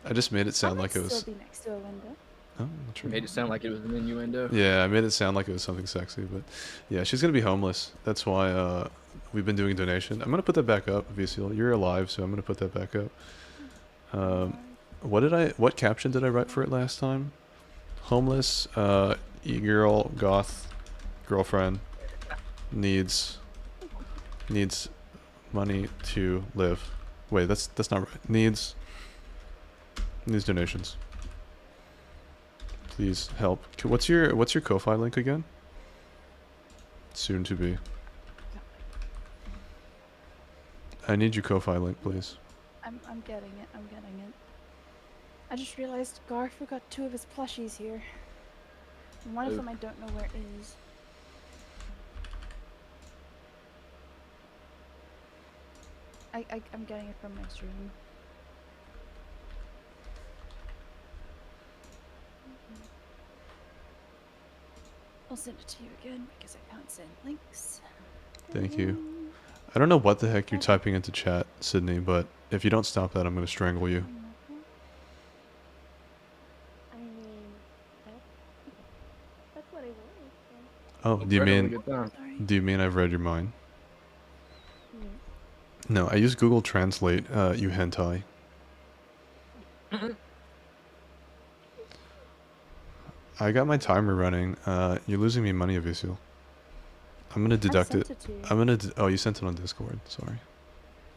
Speaker 1: I just made it sound
Speaker 14: I
Speaker 1: like it
Speaker 14: might
Speaker 1: was.
Speaker 14: still be next to a window.
Speaker 1: Oh, true.
Speaker 11: Made it sound like it was an innuendo.
Speaker 1: Yeah, I made it sound like it was something sexy, but yeah, she's gonna be homeless. That's why we've been doing a donation. I'm gonna put that back up, VSeal. You're alive, so I'm gonna put that back up. What caption did I write for it last time? Homeless, e-girl, goth, girlfriend, needs money to live. Wait, that's not right. Needs donations. Please help. What's your Ko-fi link again? Soon to be. I need your Ko-fi link, please.
Speaker 14: I'm getting it. I'm getting it. I just realized Gar forgot 2 of his plushies here. And one of
Speaker 11: Ooh.
Speaker 14: them I don't know where is. I'm getting it from my stream. I'll send it to you again because I can't send links.
Speaker 1: Thank you. I don't know what the heck you're typing into chat, Sydney, but if you don't stop that, I'm gonna strangle you.
Speaker 8: I mean, that's what I wanted.
Speaker 1: Oh, do you
Speaker 11: Right, have a
Speaker 1: mean
Speaker 11: good time.
Speaker 1: do you mean I've read your mind? No, I use Google Translate, you hentai. I got my timer running. You're losing me money, Avisil. I'm gonna deduct
Speaker 14: sent
Speaker 1: it.
Speaker 14: it to you.
Speaker 1: I'm gonna. Oh, you sent it on Discord. Sorry.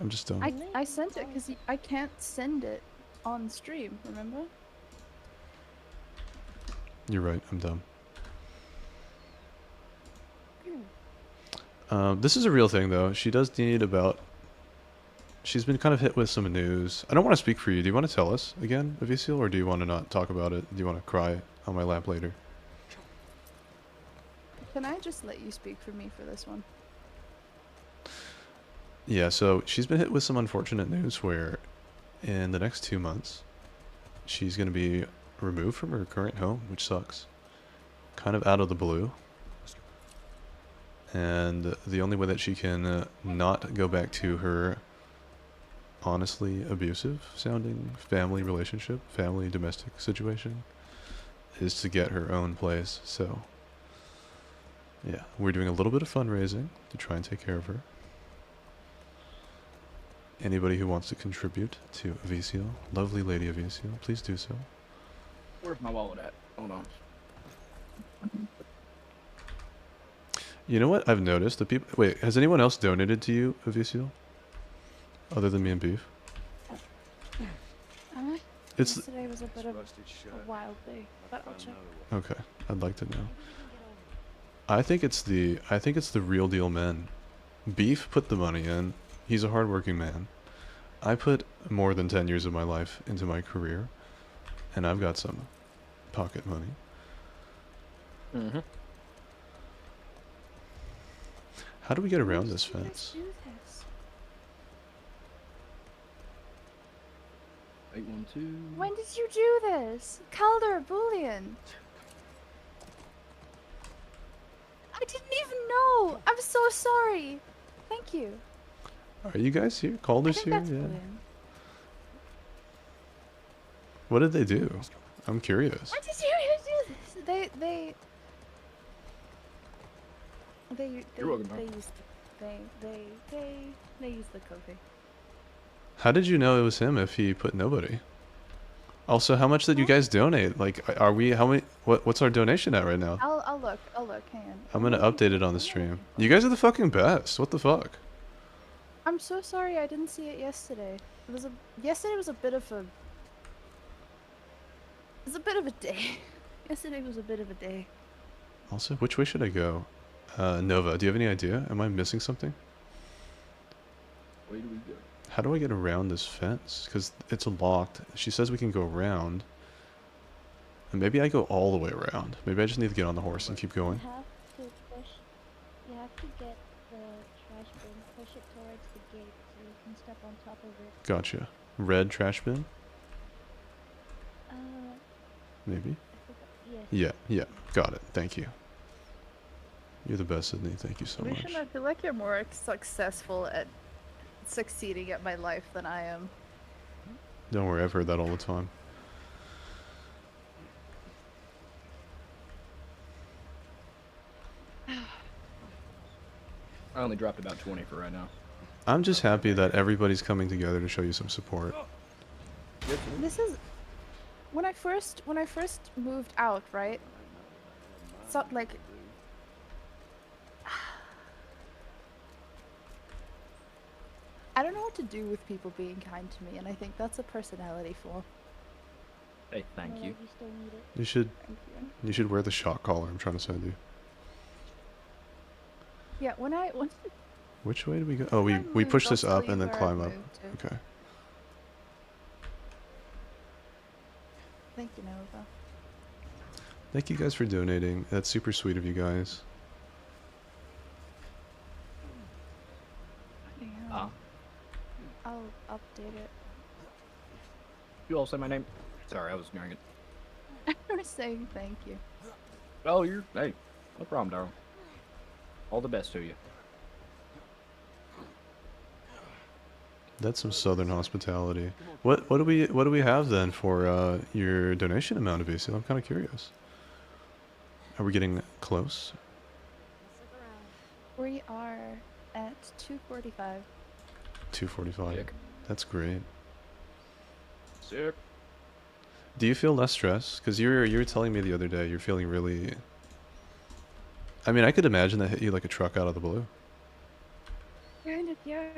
Speaker 1: I'm just dumb.
Speaker 14: I sent it because I can't send it on stream, remember?
Speaker 1: You're right. I'm dumb. This is a real thing though. She does need about. She's been kind of hit with some news. I don't want to speak for you. Do you want to tell us again, Avisil, or do you want to not talk about it? Do you want to cry on my lap later?
Speaker 14: Can I just let you speak for me for this one?
Speaker 1: Yeah, so she's been hit with some unfortunate news where in the next 2 months, she's going to be removed from her current home, which sucks. Kind of out of the blue. And the only way that she can not go back to her honestly abusive sounding family relationship, family domestic situation, is to get her own place. So, yeah, we're doing a little bit of fundraising to try and take care of her. Anybody who wants to contribute to Avisil, lovely lady Avisil, please do so.
Speaker 11: Where's my wallet at? Hold on.
Speaker 1: You know what I've noticed? The people. Wait, has anyone else donated to you, Avisil? Other than me and Beef?
Speaker 14: Yesterday was a bit of a wild day, but I'll check.
Speaker 1: Okay, I'd like to know. I think it's the real deal men. Beef put the money in. He's a hardworking man. I put more than 10 years of my life into my career, and I've got some pocket money.
Speaker 11: Mm-hmm.
Speaker 1: How do we get around this fence?
Speaker 11: 812.
Speaker 14: When did you do this? Calder Boolean. I didn't even know. I'm so sorry. Thank you.
Speaker 1: Are you guys here? Calder's here?
Speaker 14: That's
Speaker 1: Yeah.
Speaker 14: Boolean.
Speaker 1: What did they do? I'm curious.
Speaker 14: When did you do this?
Speaker 11: You're welcome, bro.
Speaker 14: They used the coffee.
Speaker 1: How did you know it was him if he put nobody? Also, how much did you guys donate? Like, are we, how many, what's our donation at right now?
Speaker 14: I'll look, hang on.
Speaker 1: I'm gonna update it on the stream. You guys are the fucking best. What the fuck?
Speaker 14: I'm so sorry I didn't see it yesterday. Yesterday was a bit of a... It was a bit of a day. Yesterday was a bit of a day.
Speaker 1: Also, which way should I go? Nova, do you have any idea? Am I missing something?
Speaker 11: Where do we go?
Speaker 1: How do I get around this fence? Because it's locked. She says we can go around. And maybe I go all the way around. Maybe I just need to get on the horse and keep going.
Speaker 8: You have to get the trash bin, push it towards the gate so you can step on top of it.
Speaker 1: Gotcha. Red trash bin? Maybe?
Speaker 8: Yes.
Speaker 1: Yeah. Got it. Thank you. You're the best, Sydney. Thank you so much.
Speaker 14: Lucian, I feel like you're more successful at succeeding at my life than I am.
Speaker 1: Don't worry, I've heard that all the time.
Speaker 11: I only dropped about 20 for right now.
Speaker 1: I'm just happy that everybody's coming together to show you some support.
Speaker 14: This is when I first moved out, right? So like I don't know what to do with people being kind to me, and I think that's a personality flaw.
Speaker 11: Hey, thank you.
Speaker 8: You still need it.
Speaker 14: Thank you.
Speaker 1: You should wear the shock collar I'm trying to send you.
Speaker 14: Yeah, when
Speaker 1: Which way do we go? Oh, we
Speaker 14: moved,
Speaker 1: push
Speaker 14: I'll
Speaker 1: this
Speaker 14: tell
Speaker 1: up
Speaker 14: you
Speaker 1: and then
Speaker 14: where I
Speaker 1: climb up.
Speaker 14: moved to.
Speaker 1: Okay.
Speaker 14: Thank you, Nova.
Speaker 1: Thank you guys for donating. That's super sweet of you guys.
Speaker 14: Yeah. I'll update it.
Speaker 11: You all say my name? Sorry, I was ignoring it.
Speaker 14: I'm just saying thank you.
Speaker 11: Oh, hey, no problem, darling. All the best to you.
Speaker 1: That's some southern hospitality. What do we have then for your donation amount of AC? I'm kind of curious. Are we getting close?
Speaker 14: We are at 245.
Speaker 1: 245.
Speaker 11: Sick.
Speaker 1: That's great.
Speaker 11: Sick.
Speaker 1: Do you feel less stress? Because you were telling me the other day you're feeling really... I mean, I could imagine that hit you like a truck out of the blue.
Speaker 14: Kind of, yeah.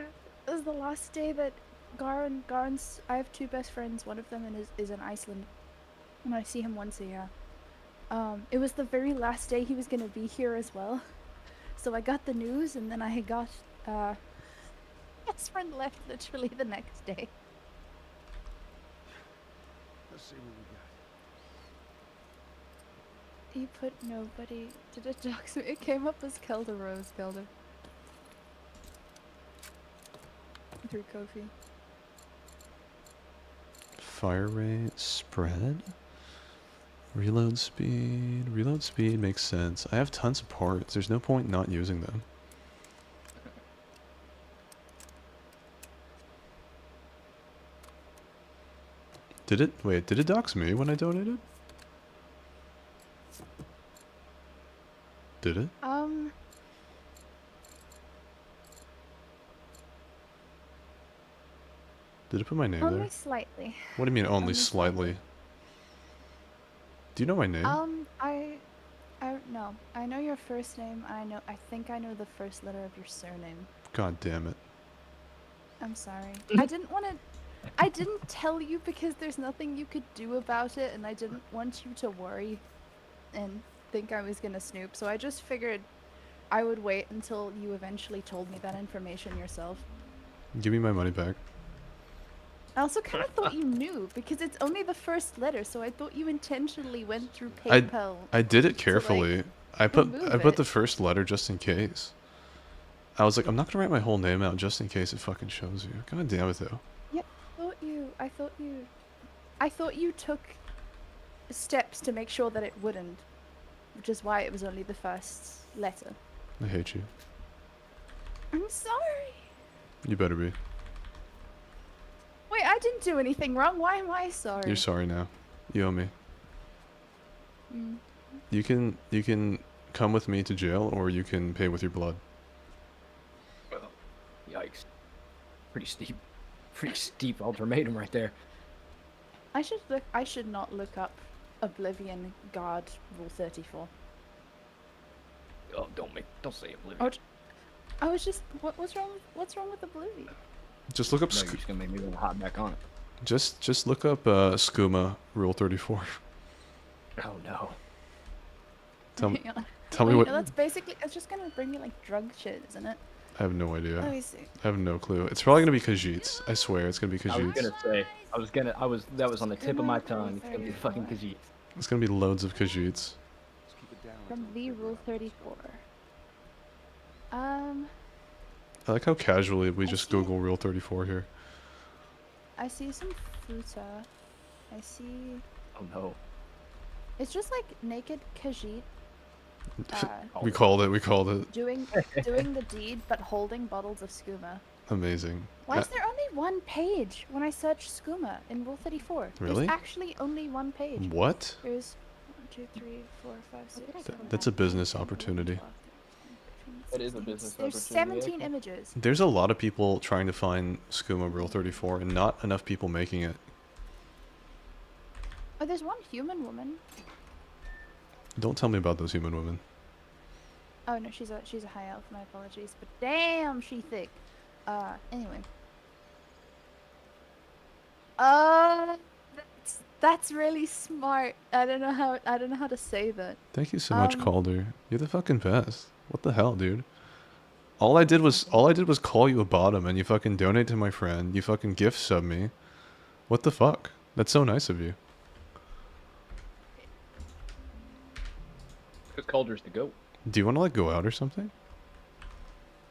Speaker 14: It was the last day that Garen's... I have two best friends. One of them is in Iceland. And I see him once a year. It was the very last day he was going to be here as well. so I got the news, and then I got best friend left literally the next day.
Speaker 10: Let's see what we got.
Speaker 14: You put nobody. Did it dox me? It came up as Kelder Rose, Kelder. Through Kofi.
Speaker 1: Fire rate, spread, reload speed. Reload speed makes sense. I have tons of parts. There's no point not using them. Did it? Wait, did it dox me when I donated? Did it? Did it put my name
Speaker 14: Only
Speaker 1: there?
Speaker 14: slightly.
Speaker 1: What do you mean only slightly? Do you know my name?
Speaker 14: No. I know your first name. I think I know the first letter of your surname.
Speaker 1: God damn it.
Speaker 14: I'm sorry. I didn't tell you because there's nothing you could do about it, and I didn't want you to worry and think I was gonna snoop, so I just figured I would wait until you eventually told me that information yourself.
Speaker 1: Give me my money back.
Speaker 14: I also kind of thought you knew, because it's only the first letter, so I thought you intentionally went through PayPal.
Speaker 1: I did it carefully. I put
Speaker 14: remove
Speaker 1: the
Speaker 14: it.
Speaker 1: first letter just in case. I was like, I'm not gonna write my whole name out just in case it fucking shows you. God damn it though.
Speaker 14: Yeah, I thought you took steps to make sure that it wouldn't, which is why it was only the first letter.
Speaker 1: I hate you.
Speaker 14: I'm sorry.
Speaker 1: You better be.
Speaker 14: Wait, I didn't do anything wrong. Why am I sorry?
Speaker 1: You're sorry now. You owe me.
Speaker 14: Mm.
Speaker 1: You can come with me to jail, or you can pay with your blood.
Speaker 11: Well, yikes. Pretty steep ultimatum right there.
Speaker 14: I should not look up Oblivion Guard Rule 34.
Speaker 11: Oh, don't say Oblivion.
Speaker 14: Oh, I was just what's wrong with Oblivion?
Speaker 1: Just look up.
Speaker 11: No, you're just gonna make me hop back on it.
Speaker 1: Just look up Skooma Rule 34.
Speaker 11: Oh no.
Speaker 1: Tell me
Speaker 14: Well,
Speaker 1: what.
Speaker 14: That's basically. It's just gonna bring you like drug shit, isn't it?
Speaker 1: I have no idea.
Speaker 14: Let me see.
Speaker 1: I have no clue. It's probably gonna be Khajiits. I swear, it's gonna be
Speaker 11: I was
Speaker 1: Khajiits.
Speaker 11: gonna say, that was on the tip of my tongue. It's gonna be fucking Khajiit.
Speaker 1: It's gonna be loads of Khajiits.
Speaker 14: From the Rule 34.
Speaker 1: I like how casually we just Google Rule 34 here.
Speaker 14: I see some Futa. I see.
Speaker 11: Oh no.
Speaker 14: It's just like naked Khajiit.
Speaker 1: We called it.
Speaker 14: Doing the deed, but holding bottles of skooma.
Speaker 1: Amazing.
Speaker 14: Why is there only one page when I search skooma in Rule 34?
Speaker 1: Really?
Speaker 14: There's actually only one page.
Speaker 1: What?
Speaker 14: There's 1, 2, 3, 4, 5, 6.
Speaker 1: That's a business opportunity.
Speaker 11: That is a business
Speaker 14: There's
Speaker 11: opportunity.
Speaker 14: 17 images.
Speaker 1: There's a lot of people trying to find Skooma Rule 34 and not enough people making it.
Speaker 14: Oh, there's one human woman.
Speaker 1: Don't tell me about those human women.
Speaker 14: Oh no, she's a high elf. My apologies, but damn, she thick. Anyway. That's really smart. I don't know how to say that.
Speaker 1: Thank you so much, Calder. You're the fucking best. What the hell, dude? All I did was call you a bottom, and you fucking donate to my friend. You fucking gift sub me. What the fuck? That's so nice of you.
Speaker 11: Because Calder's the goat.
Speaker 1: Do you want to like go out or something?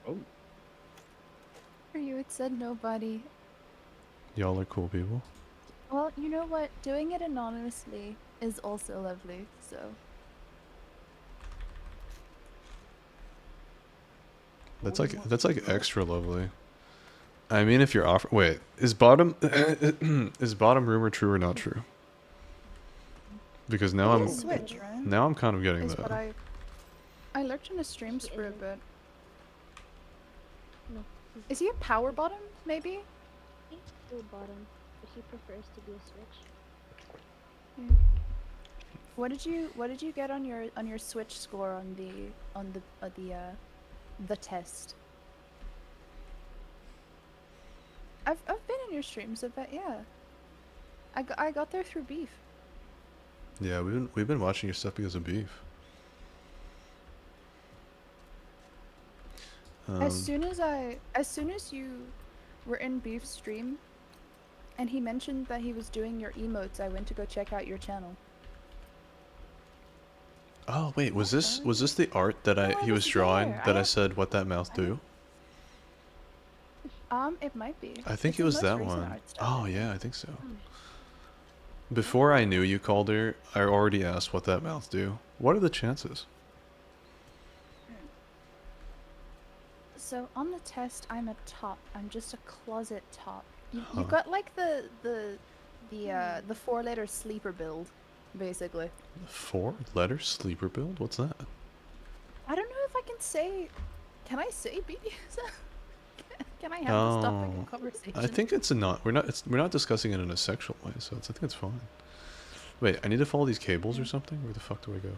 Speaker 11: Oh.
Speaker 14: For you, it said nobody.
Speaker 1: Y'all are cool people.
Speaker 14: Well, you know what? Doing it anonymously is also lovely. So.
Speaker 1: That's like extra lovely. I mean, if you're wait, is bottom rumor true or not true? Because now I'm
Speaker 14: Switch, right?
Speaker 1: now I'm kind of getting
Speaker 14: Is
Speaker 1: that.
Speaker 14: what I lurked in a stream for a bit.
Speaker 8: No.
Speaker 14: Is he a power bottom? Maybe.
Speaker 8: He's still bottom, but he prefers to be a switch.
Speaker 14: What did you get on your switch score on the test? I've been in your streams a bit, yeah. I got there through beef.
Speaker 1: Yeah, we've been watching your stuff because of beef.
Speaker 14: As soon as you were in Beef's stream, and he mentioned that he was doing your emotes, I went to go check out your channel.
Speaker 1: Oh wait, was this the art that he was drawing that I said what that mouth do?
Speaker 14: It might be.
Speaker 1: I think
Speaker 14: It's
Speaker 1: it
Speaker 14: the
Speaker 1: was
Speaker 14: most
Speaker 1: that
Speaker 14: recent
Speaker 1: one.
Speaker 14: art style.
Speaker 1: Oh yeah, I think so. Before I knew you called her, I already asked what that mouth do. What are the chances?
Speaker 14: So on the test, I'm a top. I'm just a closet top. You
Speaker 1: Huh.
Speaker 14: got like the 4-letter sleeper build, basically.
Speaker 1: 4-letter sleeper build? What's that?
Speaker 14: I don't know if I can say. Can I say BDSM? Can I have this topic of conversation?
Speaker 1: I think it's not. We're not discussing it in a sexual way, so I think it's fine. Wait, I need to follow these cables or something. Where the fuck do I go?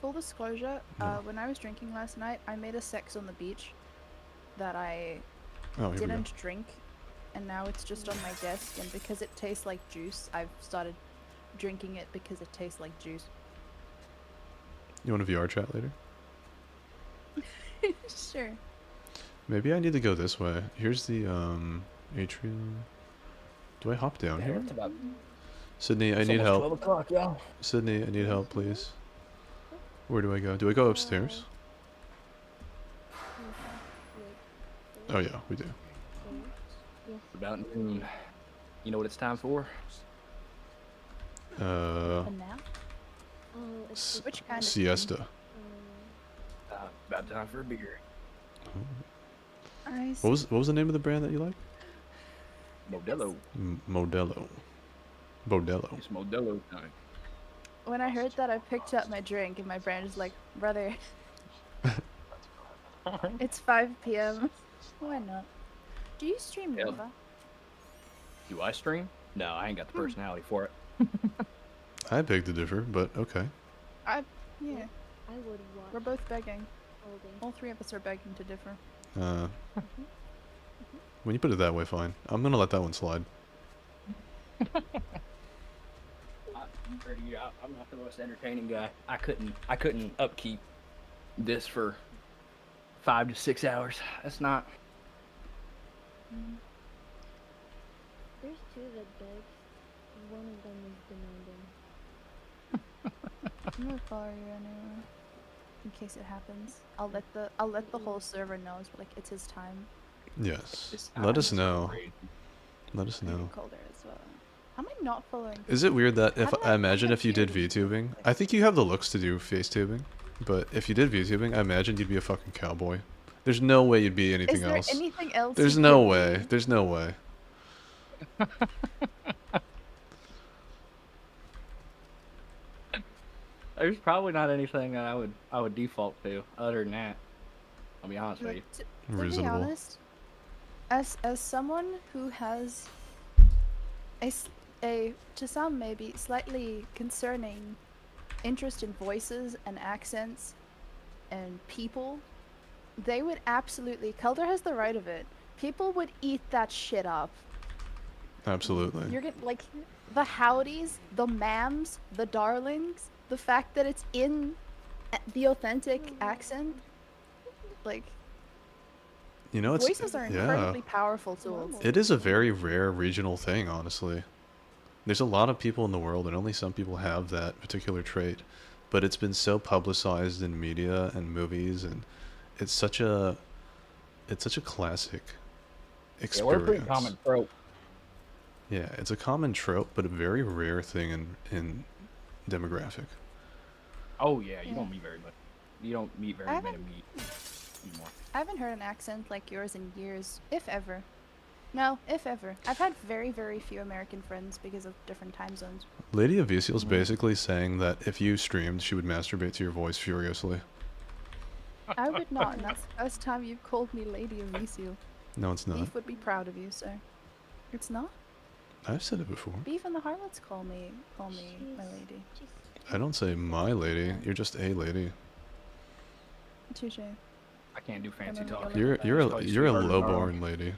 Speaker 14: Full disclosure, when I was drinking last night, I made a sex on the beach that I
Speaker 1: Oh, here we go.
Speaker 14: didn't drink, and now it's just on my desk. And because it tastes like juice, I've started drinking it because it tastes like juice.
Speaker 1: You want a VR chat later?
Speaker 14: Sure.
Speaker 1: Maybe I need to go this way. Here's the atrium. Do I hop down here?
Speaker 11: It's about
Speaker 1: Sydney, I
Speaker 11: it's
Speaker 1: need
Speaker 11: almost
Speaker 1: help.
Speaker 11: 12 o'clock, y'all.
Speaker 1: Sydney, I need help, please. Where do I go? Do I go upstairs? Oh yeah, we do.
Speaker 11: About noon. You know what it's time for?
Speaker 14: A nap? Which kind of
Speaker 1: Siesta.
Speaker 11: About time for a beer.
Speaker 14: I
Speaker 1: What was the name of the brand that you like?
Speaker 11: Modelo.
Speaker 1: Modelo. Modelo.
Speaker 11: It's Modelo time.
Speaker 14: When I heard that, I picked up my drink, and my brain is like, brother, it's 5 p.m. Why not? Do you stream
Speaker 11: Yeah.
Speaker 14: Nova?
Speaker 11: Do I stream? No, I ain't got the personality for it.
Speaker 1: I beg to differ, but okay.
Speaker 14: Yeah.
Speaker 8: I would watch.
Speaker 14: We're both begging.
Speaker 8: all day.
Speaker 14: All three of us are begging to differ.
Speaker 1: When you put it that way, fine. I'm gonna let that one slide.
Speaker 11: I'm not the most entertaining guy. I couldn't upkeep this for 5 to 6 hours. That's not.
Speaker 8: There's two that beg. One of them is demanding.
Speaker 14: I'm gonna follow you anyway, in case it happens. I'll let the whole server know. It's like it's his time.
Speaker 1: Yes. Let us know. Let us know.
Speaker 14: Colder as well. How am I not following?
Speaker 1: Is it weird that if
Speaker 14: How did
Speaker 1: I imagine if you did VTubing, I think you have the looks to do FaceTubing, but if you did VTubing, I imagine you'd be a fucking cowboy. There's no way you'd be anything
Speaker 14: Is there
Speaker 1: else.
Speaker 14: anything else?
Speaker 1: There's
Speaker 14: you
Speaker 1: no
Speaker 14: could
Speaker 1: way.
Speaker 14: be?
Speaker 1: There's no way.
Speaker 11: There's probably not anything that I would default to other than that. I'll be honest with you.
Speaker 14: To
Speaker 1: Reasonable.
Speaker 14: be honest, as someone who has a to some maybe slightly concerning interest in voices and accents and people, they would absolutely. Calder has the right of it. People would eat that shit up.
Speaker 1: Absolutely.
Speaker 14: You're gonna like the howdies, the ma'ams, the darlings, the fact that it's in the authentic accent, like.
Speaker 1: You know, it's
Speaker 14: Voices are incredibly powerful tools.
Speaker 1: It is a very rare regional thing, honestly. There's a lot of people in the world, and only some people have that particular trait. But it's been so publicized in media and movies, and it's such a classic
Speaker 11: Yeah,
Speaker 1: experience.
Speaker 11: we're a pretty common trope.
Speaker 1: Yeah, it's a common trope, but a very rare thing in demographic.
Speaker 11: Oh yeah, you don't meet very much. You don't meet very many anymore.
Speaker 14: I haven't heard an accent like yours in years, if ever. No, if ever. I've had very, very few American friends because of different time zones.
Speaker 1: Lady Avicial's basically saying that if you streamed, she would masturbate to your voice furiously.
Speaker 14: I would not, and that's the first time you've called me Lady Amicio.
Speaker 1: No, it's not.
Speaker 14: Beef would be proud of you, sir. It's not?
Speaker 1: I've said it before.
Speaker 14: Beef and the Harlots call me my lady.
Speaker 1: I don't say my lady. You're just a lady.
Speaker 14: Touche.
Speaker 11: I can't do fancy
Speaker 14: then
Speaker 11: talk.
Speaker 14: you'll
Speaker 1: You're a
Speaker 11: Probably
Speaker 1: you're a
Speaker 11: sweetheart
Speaker 1: low-born lady.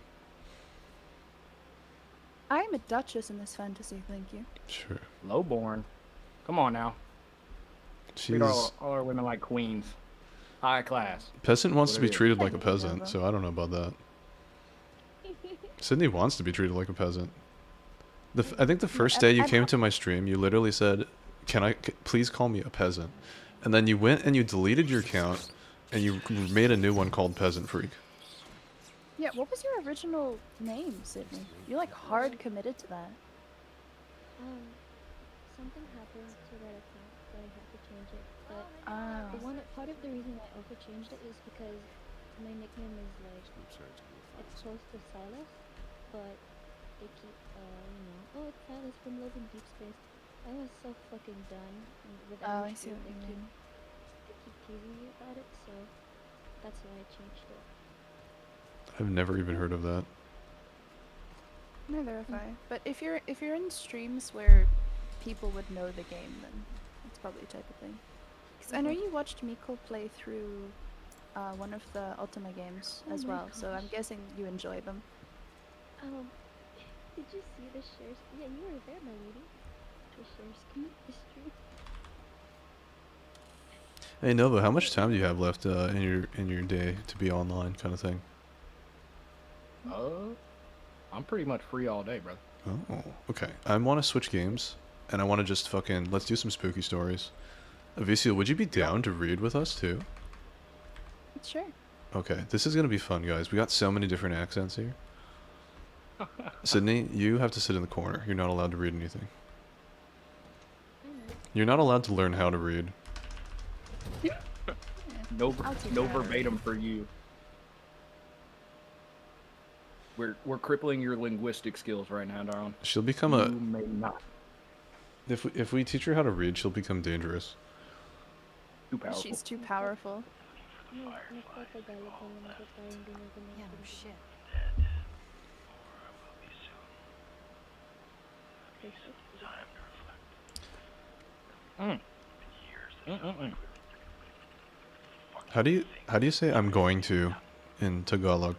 Speaker 14: I am a duchess in this fantasy, thank you.
Speaker 1: Sure.
Speaker 11: Lowborn. Come on now. Treat
Speaker 1: She's
Speaker 11: all our women like queens. high class.
Speaker 1: Peasant wants to
Speaker 11: What
Speaker 1: be
Speaker 11: it is.
Speaker 1: treated like a peasant, so I don't know about that. Sydney wants to be treated like a peasant. I think the first day you came to my stream, you literally said, please call me a peasant?" And then you went and you deleted your account, and you made a new one called Peasant Freak.
Speaker 14: Yeah, what was your original name, Sydney? You're like hard committed to that.
Speaker 8: Something happened to that account, so I had to change it. But part of the reason I also changed it is because my nickname is like it's close to Silas, but they keep oh, it's Silas from Love and Deep Space. I was so fucking done with
Speaker 14: I
Speaker 8: everything.
Speaker 14: see what you mean.
Speaker 8: They keep teasing me about it, so that's why I changed it.
Speaker 1: I've never even heard of that.
Speaker 14: Neither have I. But if you're in streams where people would know the game, then it's probably the type of thing. 'Cause I know you watched Miko play through one of the Ultima games as
Speaker 8: my
Speaker 14: well, so I'm
Speaker 8: gosh.
Speaker 14: guessing you enjoy them.
Speaker 8: Did you see the shares? Yeah, you were there, my lady. The shares stream.
Speaker 1: Hey Nova, how much time do you have left in your day to be online, kind of thing?
Speaker 11: I'm pretty much free all day, brother.
Speaker 1: Oh, okay. I want to switch games, and I want to just fucking let's do some spooky stories. Avicio, would you be down to read with us too?
Speaker 14: Sure.
Speaker 1: Okay, this is gonna be fun, guys. We got so many different accents here. Sydney, you have to sit in the corner. You're not allowed to read anything. You're not allowed to learn how to read.
Speaker 11: No,
Speaker 14: I'll take
Speaker 11: no
Speaker 14: that.
Speaker 11: verbatim for you. We're crippling your linguistic skills right now, darling.
Speaker 1: She'll become
Speaker 11: You
Speaker 1: a.
Speaker 11: may not.
Speaker 1: If we teach her how to read, she'll become dangerous.
Speaker 11: Too powerful.
Speaker 14: She's too powerful.
Speaker 8: No, nagpapagala pa naman ako tayong ginagawa.
Speaker 5: Yeah, no shit.
Speaker 1: How do you say "I'm going to" in Tagalog?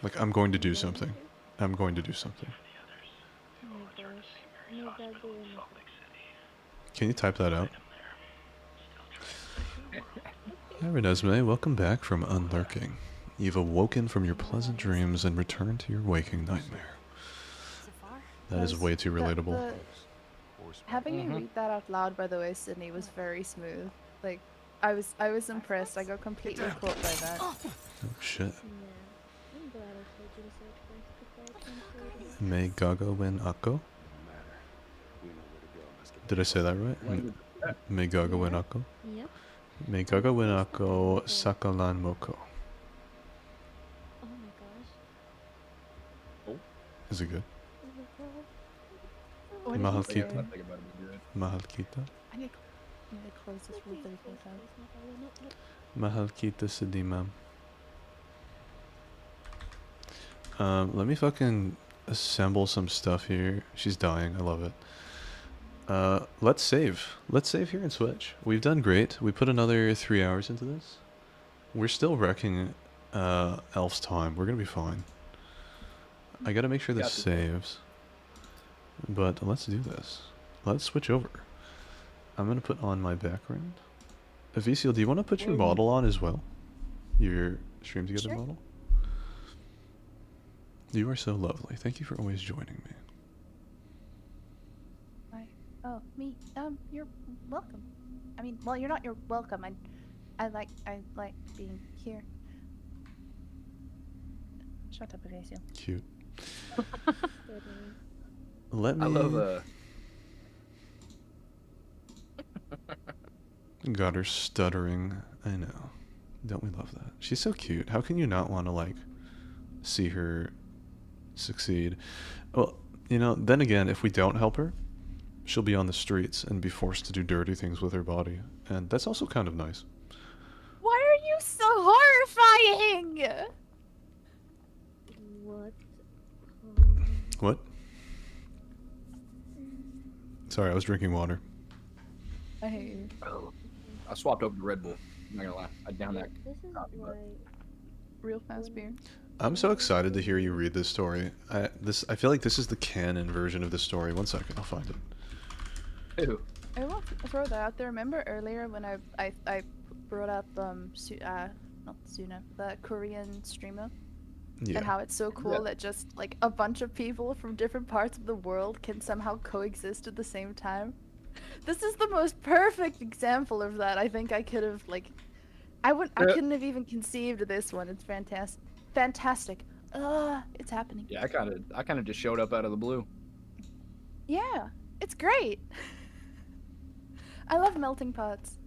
Speaker 1: Like I'm going to do something. I'm going to do something.
Speaker 8: Oh my gosh. May gagawin ako.
Speaker 1: Can you type that out? Hi Renesmee, welcome back from Unlurking. You've awoken from your pleasant dreams and returned to your waking nightmare. That is way too relatable.
Speaker 14: Having you read that out loud, by the way, Sydney, was very smooth. Like, I was impressed. I got completely caught by that.
Speaker 1: Oh shit.
Speaker 8: Yeah. I'm glad I told you to say it first before I translated it.
Speaker 1: May Gaga win Akko? Did I say that right? May Gaga win Akko?
Speaker 8: Yep.
Speaker 1: May Gaga win Akko Sakalan Moko.
Speaker 8: Oh my gosh.
Speaker 1: Is it good?
Speaker 8: Oh my god.
Speaker 14: What did
Speaker 1: Mahal
Speaker 14: you say?
Speaker 1: kita? Mahal kita?
Speaker 14: I need to close this rule 34 times.
Speaker 1: Mahal kita Sydney, ma'am. Let me fucking assemble some stuff here. She's dying. I love it. Let's save. Let's save here and switch. We've done great. We put another 3 hours into this. We're still wrecking Elf's time. We're gonna be fine. I gotta make sure this saves. But let's do this. Let's switch over. I'm gonna put on my background. Avicio, do you want to put your model on as well? Your stream together model? You are so lovely. Thank you for always joining me.
Speaker 14: Oh, me. You're welcome. I mean, well, you're not. You're welcome. I like being here. Shut up, Avicio.
Speaker 1: Cute. Let me.
Speaker 11: I love
Speaker 1: Got her stuttering. I know. Don't we love that? She's so cute. How can you not want to like see her succeed? Well, you know, then again, if we don't help her, she'll be on the streets and be forced to do dirty things with her body. And that's also kind of nice.
Speaker 14: Why are you so horrifying?
Speaker 8: What?
Speaker 1: What? Sorry, I was drinking water.
Speaker 14: I hate you.
Speaker 11: I swapped over to Red Bull. I'm not gonna lie. I down that.
Speaker 8: This is why.
Speaker 14: Real fast beer.
Speaker 1: I'm so excited to hear you read this story. I feel like this is the canon version of the story. One second, I'll find it.
Speaker 11: Ew.
Speaker 14: I want to throw that out there. Remember earlier when I brought up not Suna, the Korean streamer,
Speaker 1: Yeah.
Speaker 14: and how it's so cool that just like a bunch of people from different parts of the world can somehow coexist at the same time. This is the most perfect example of that. I think I could have like, I couldn't have even conceived of this one. It's fantastic. Fantastic. It's happening.
Speaker 11: Yeah, I kind of just showed up out of the blue.
Speaker 14: Yeah, it's great. I love melting pots.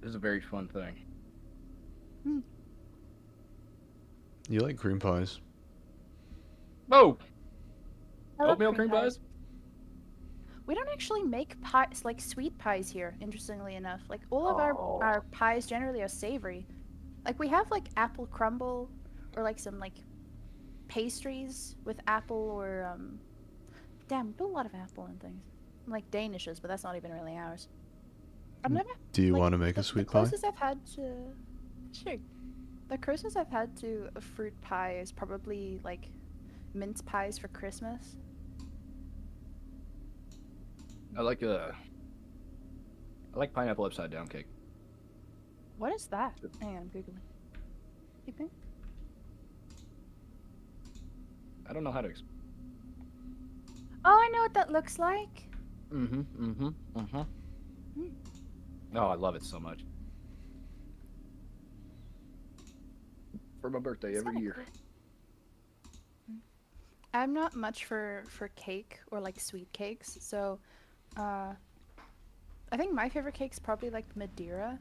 Speaker 11: This is a very fun thing.
Speaker 1: You like cream pies?
Speaker 11: Oh,
Speaker 14: I love
Speaker 11: oatmeal cream pies?
Speaker 14: We don't actually make pies, like sweet pies here, interestingly enough. Like all of our pies generally are savory. Like we have like apple crumble or like some like pastries with apple or damn, we do a lot of apple and things. Like Danishes, but that's not even really ours. I've never
Speaker 1: Do you
Speaker 14: like,
Speaker 1: want to make a sweet pie?
Speaker 14: The closest I've had to sure. The closest I've had to a fruit pie is probably like mince pies for Christmas.
Speaker 11: I like pineapple upside down cake.
Speaker 14: What is that? Hang on, I'm googling. Keeping?
Speaker 11: I don't know how to.
Speaker 14: Oh, I know what that looks like.
Speaker 11: Oh, I love it so much. For my birthday every year.
Speaker 14: I'm not much for cake or like sweet cakes, so I think my favorite cake's probably like Madeira,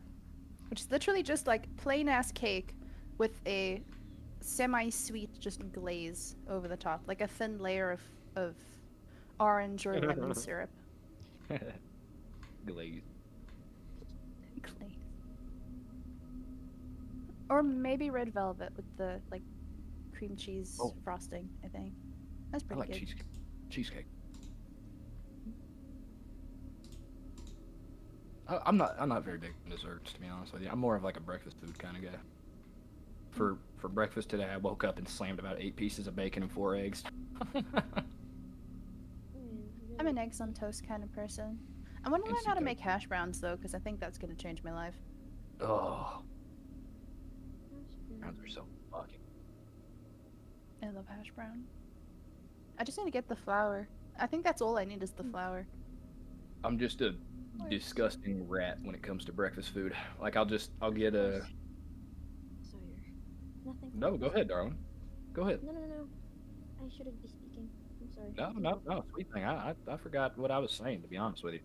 Speaker 14: which is literally just like plain ass cake with a semi-sweet just glaze over the top, like a thin layer of orange or lemon syrup.
Speaker 11: Glaze.
Speaker 14: Glaze. Or maybe red velvet with the like cream cheese frosting, I think. That's
Speaker 11: I
Speaker 14: pretty
Speaker 11: like
Speaker 14: good.
Speaker 11: cheesecake. I'm not very big on desserts, to be honest with you. I'm more of like a breakfast food kind of guy. For breakfast today, I woke up and slammed about 8 pieces of bacon and 4 eggs.
Speaker 14: I'm an eggs on toast kind of person. I want to learn how to make hash browns though, because I think that's going to change my life.
Speaker 11: Oh, browns are so fucking.
Speaker 14: I love hash brown. I just need to get the flour. I think that's all I need is the flour.
Speaker 11: I'm just a disgusting rat when it comes to breakfast food. Like I'll get a.
Speaker 8: Sorry. Nothing.
Speaker 11: No, go ahead, darling. Go ahead.
Speaker 8: No. I shouldn't be speaking. I'm sorry.
Speaker 11: No, sweet thing. I forgot what I was saying, to be honest with you.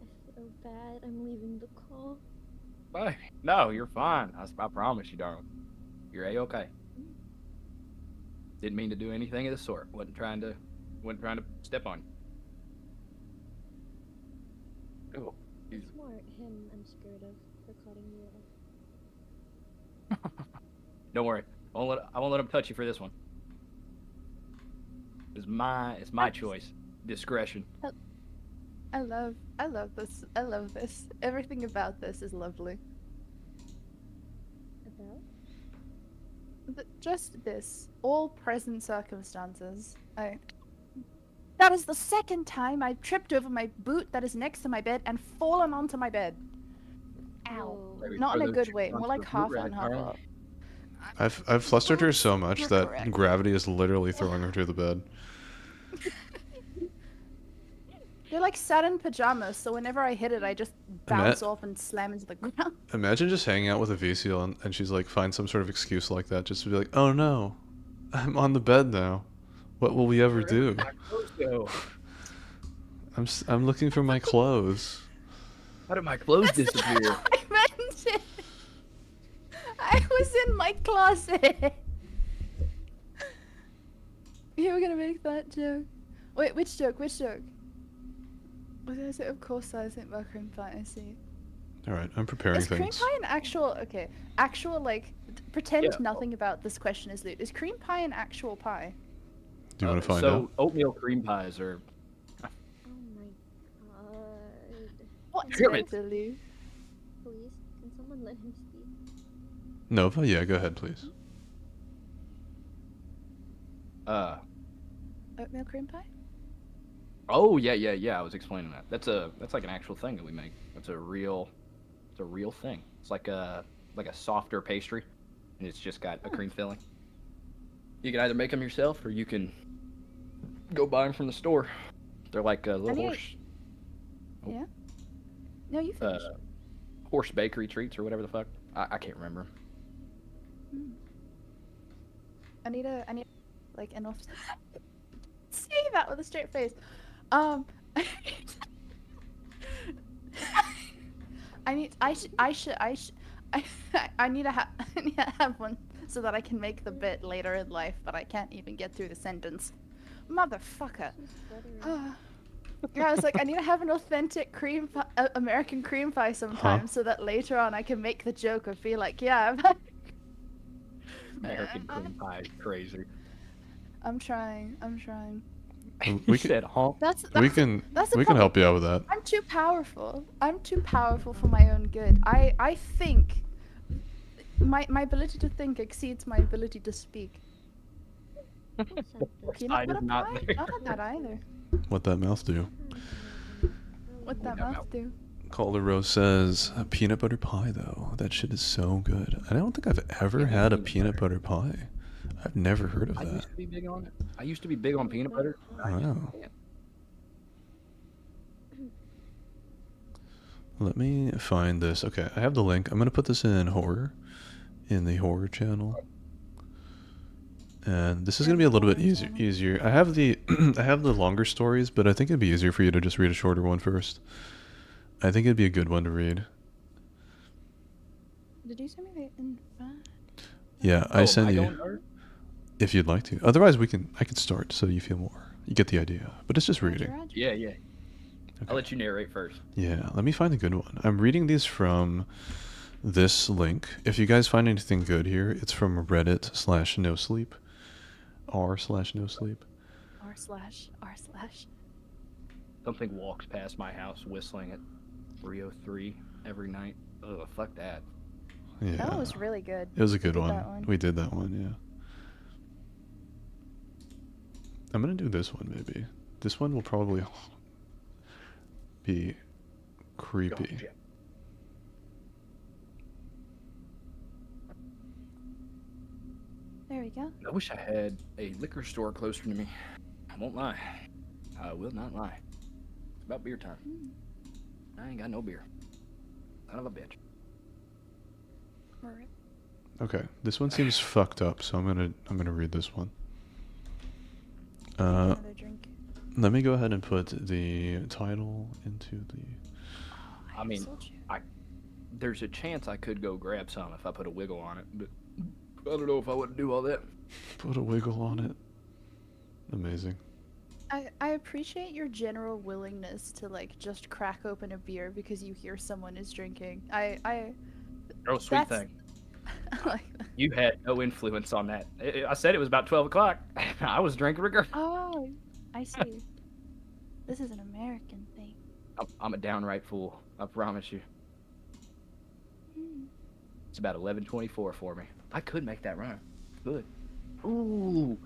Speaker 8: I feel bad. I'm leaving the call.
Speaker 11: Bye. No, you're fine. I promise you, darling. You're A-okay. Didn't mean to do anything of the sort. Wasn't trying to step on you. Oh,
Speaker 8: It's more him I'm scared of for cutting you off.
Speaker 11: Don't worry. I won't let him touch you for this one. It's my choice. Discretion.
Speaker 14: I love this. I love this. Everything about this is lovely.
Speaker 8: About?
Speaker 14: Just this. All present circumstances. That is the second time I've tripped over my boot that is next to my bed and fallen onto my bed. Ow.
Speaker 11: Maybe
Speaker 14: Not in a
Speaker 11: throw
Speaker 14: good
Speaker 11: those
Speaker 14: way.
Speaker 11: chicks
Speaker 14: More
Speaker 11: onto
Speaker 14: like
Speaker 11: the
Speaker 14: half
Speaker 11: boot
Speaker 14: on,
Speaker 11: rack,
Speaker 14: half
Speaker 11: darling.
Speaker 14: up.
Speaker 1: I've flustered her so much
Speaker 14: You're
Speaker 1: that
Speaker 14: correct.
Speaker 1: gravity is literally throwing her to the bed.
Speaker 14: They're like satin pajamas, so whenever I hit it, I just bounce off and slam into the ground.
Speaker 1: Imagine just hanging out with a VCL and she's like, find some sort of excuse like that just to be like, oh no, I'm on the bed now. What will we ever do? I'm looking for my clothes.
Speaker 11: How did my clothes disappear?
Speaker 14: I meant it. I was in my closet. You were gonna make that joke. Wait, which joke? Which joke? Was I say, of course I think about cream pie, I see.
Speaker 1: Alright, I'm preparing
Speaker 14: Is cream
Speaker 1: things.
Speaker 14: pie an actual, like, pretend nothing about this question is loot. Is cream pie an actual pie?
Speaker 1: Do you want to find
Speaker 11: so
Speaker 1: out?
Speaker 11: oatmeal cream pies are.
Speaker 8: Oh my god.
Speaker 14: What's
Speaker 11: Damn it.
Speaker 14: Italy?
Speaker 8: Please, can someone let him speak?
Speaker 1: Nova? Yeah, go ahead, please.
Speaker 14: Oatmeal cream pie?
Speaker 11: Oh yeah. I was explaining that. That's like an actual thing that we make. It's a real thing. It's like a softer pastry, and it's just got a cream filling. You can either make them yourself, or you can go buy them from the store. They're like a little horse.
Speaker 14: Yeah. No, you finish.
Speaker 11: Horse bakery treats or whatever the fuck. I can't remember.
Speaker 14: I need like enough. Say that with a straight face. I need to have one so that I can make the bit later in life, but I can't even get through the sentence. Motherfucker. Yeah, I was like, I need to have an authentic American cream pie sometime, so that later on I can make the joke of be like, yeah,
Speaker 11: American cream pie is crazy.
Speaker 14: I'm trying.
Speaker 1: We can help you out with that.
Speaker 14: I'm too powerful. For my own good. I think my ability to think exceeds my ability to speak. Peanut butter pie? Not had that either.
Speaker 1: What that mouth do?
Speaker 14: What that mouth do?
Speaker 1: Calder Rose says peanut butter pie though. That shit is so good. I don't think I've ever had a peanut butter pie. I've never heard of that.
Speaker 11: I used to be big on it. I used to be big on peanut butter.
Speaker 1: Wow. Let me find this. Okay, I have the link. I'm gonna put this in the horror channel. And this is gonna be a little bit easier. I have the I have the longer stories, but I think it'd be easier for you to just read a shorter one first. I think it'd be a good one to read.
Speaker 14: Did you send me the invite?
Speaker 1: Yeah, I sent you. If you'd like to. Otherwise, I can start so you feel more. You get the idea. But it's just reading.
Speaker 11: Yeah. Okay. I'll let you narrate first.
Speaker 1: Yeah, let me find a good one. I'm reading these from this link. If you guys find anything good here, it's from Reddit/NoSleep. r/NoSleep.
Speaker 14: r/.
Speaker 11: Something walks past my house whistling at 3:03 every night. Ugh, fuck that.
Speaker 1: Yeah.
Speaker 14: That was really good.
Speaker 1: It was a good one. We did that one, yeah. I'm gonna do this one maybe. This one will probably be creepy.
Speaker 11: Gotcha.
Speaker 14: There we go.
Speaker 11: I wish I had a liquor store closer to me. I won't lie. I will not lie. It's about beer time. I ain't got no beer. Son of a bitch.
Speaker 1: Okay, this one seems fucked up, so I'm gonna read this one. Let me go ahead and put the title into the.
Speaker 11: I mean, there's a chance I could go grab some if I put a wiggle on it, but I don't know if I would do all that.
Speaker 1: Put a wiggle on it. Amazing.
Speaker 14: I appreciate your general willingness to like just crack open a beer because you hear someone is drinking.
Speaker 11: Oh, sweet thing. You had no influence on that. I said it was about 12 o'clock. I was drinking regardless.
Speaker 14: Oh, I see. This is an American thing.
Speaker 11: I'm a downright fool. I promise you. It's about 11:24 for me. I could make that run. Good. Ooh.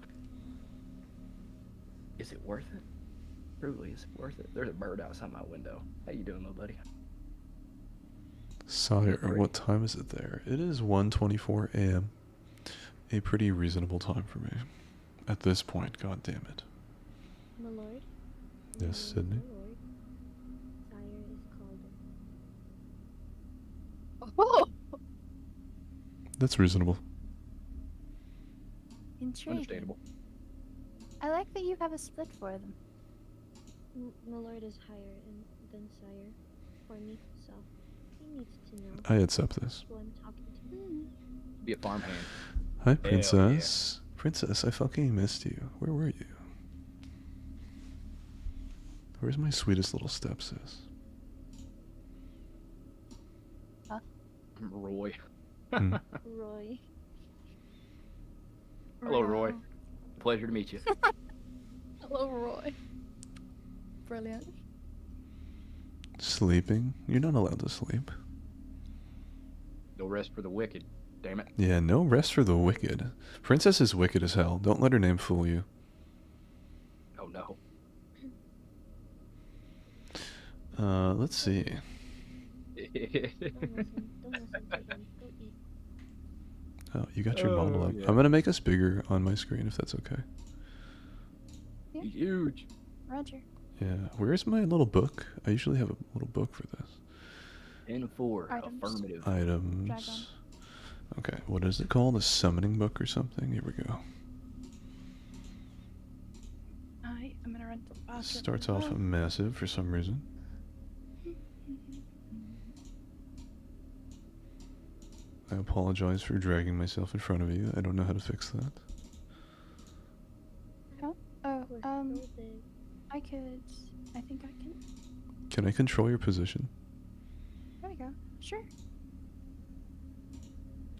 Speaker 11: Is it worth it? Truly, is it worth it? There's a bird outside my window. How you doing, little buddy?
Speaker 1: Sire, what time is it there? It is 1:24 a.m. A pretty reasonable time for me. At this point, god damn it.
Speaker 8: My lord?
Speaker 1: Yes, Sydney?
Speaker 8: My lord. Sire is called.
Speaker 14: Oh!
Speaker 1: That's reasonable.
Speaker 14: Intriguing.
Speaker 11: Understandable.
Speaker 14: I like that you have a split for them.
Speaker 8: My lord is higher than sire for me, so he needs to know.
Speaker 1: I accept this.
Speaker 8: Who I'm talking to.
Speaker 11: Be a farmhand.
Speaker 1: Hi, Princess. Yeah. Princess, I fucking missed you. Where were you? Where's my sweetest little stepsis?
Speaker 14: Huh?
Speaker 11: Roy.
Speaker 8: Roy.
Speaker 11: Hello, Roy. Pleasure to meet you.
Speaker 14: Hello, Roy. Brilliant.
Speaker 1: Sleeping? You're not allowed to sleep.
Speaker 11: No rest for the wicked. Damn it.
Speaker 1: Yeah, no rest for the wicked. Princess is wicked as hell. Don't let her name fool you.
Speaker 11: Oh no.
Speaker 1: Let's see. Oh, you got your model up.
Speaker 11: yeah.
Speaker 1: I'm gonna make us bigger on my screen if that's okay.
Speaker 14: Yeah.
Speaker 11: Huge.
Speaker 14: Roger.
Speaker 1: Yeah. Where's my little book? I usually have a little book for this.
Speaker 11: N4.
Speaker 14: Items.
Speaker 11: Affirmative.
Speaker 1: Items.
Speaker 14: Dragon.
Speaker 1: Okay, what is it called? A summoning book or something? Here we go.
Speaker 14: I'm gonna run to the bathroom.
Speaker 1: Starts off massive for some reason. I apologize for dragging myself in front of you. I don't know how to fix that.
Speaker 14: Oh, I could. I think I can.
Speaker 1: Can I control your position?
Speaker 14: There we go. Sure.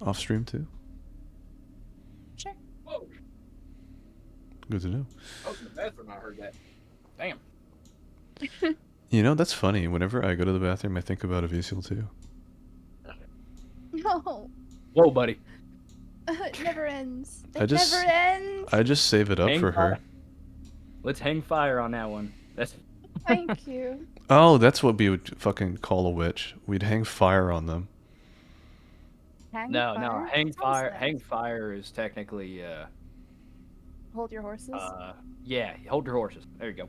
Speaker 1: Off stream too?
Speaker 14: Sure.
Speaker 11: Whoa.
Speaker 1: Good to know.
Speaker 11: I was in the bathroom. I heard that. Damn.
Speaker 1: You know, that's funny. Whenever I go to the bathroom, I think about Avisiel too.
Speaker 14: No.
Speaker 11: Whoa, buddy.
Speaker 14: It never ends.
Speaker 1: I
Speaker 14: It
Speaker 1: just-
Speaker 14: never ends.
Speaker 1: I just save it up
Speaker 11: Hang
Speaker 1: for her.
Speaker 11: fire. Let's hang fire on that one. That's
Speaker 14: Thank you.
Speaker 1: Oh, that's what we would fucking call a witch. We'd hang fire on them.
Speaker 14: Hang
Speaker 11: no.
Speaker 14: fire?
Speaker 11: Hang
Speaker 14: How's
Speaker 11: fire.
Speaker 14: that?
Speaker 11: Hang fire is technically
Speaker 14: Hold your horses.
Speaker 11: yeah. Hold your horses. There you go.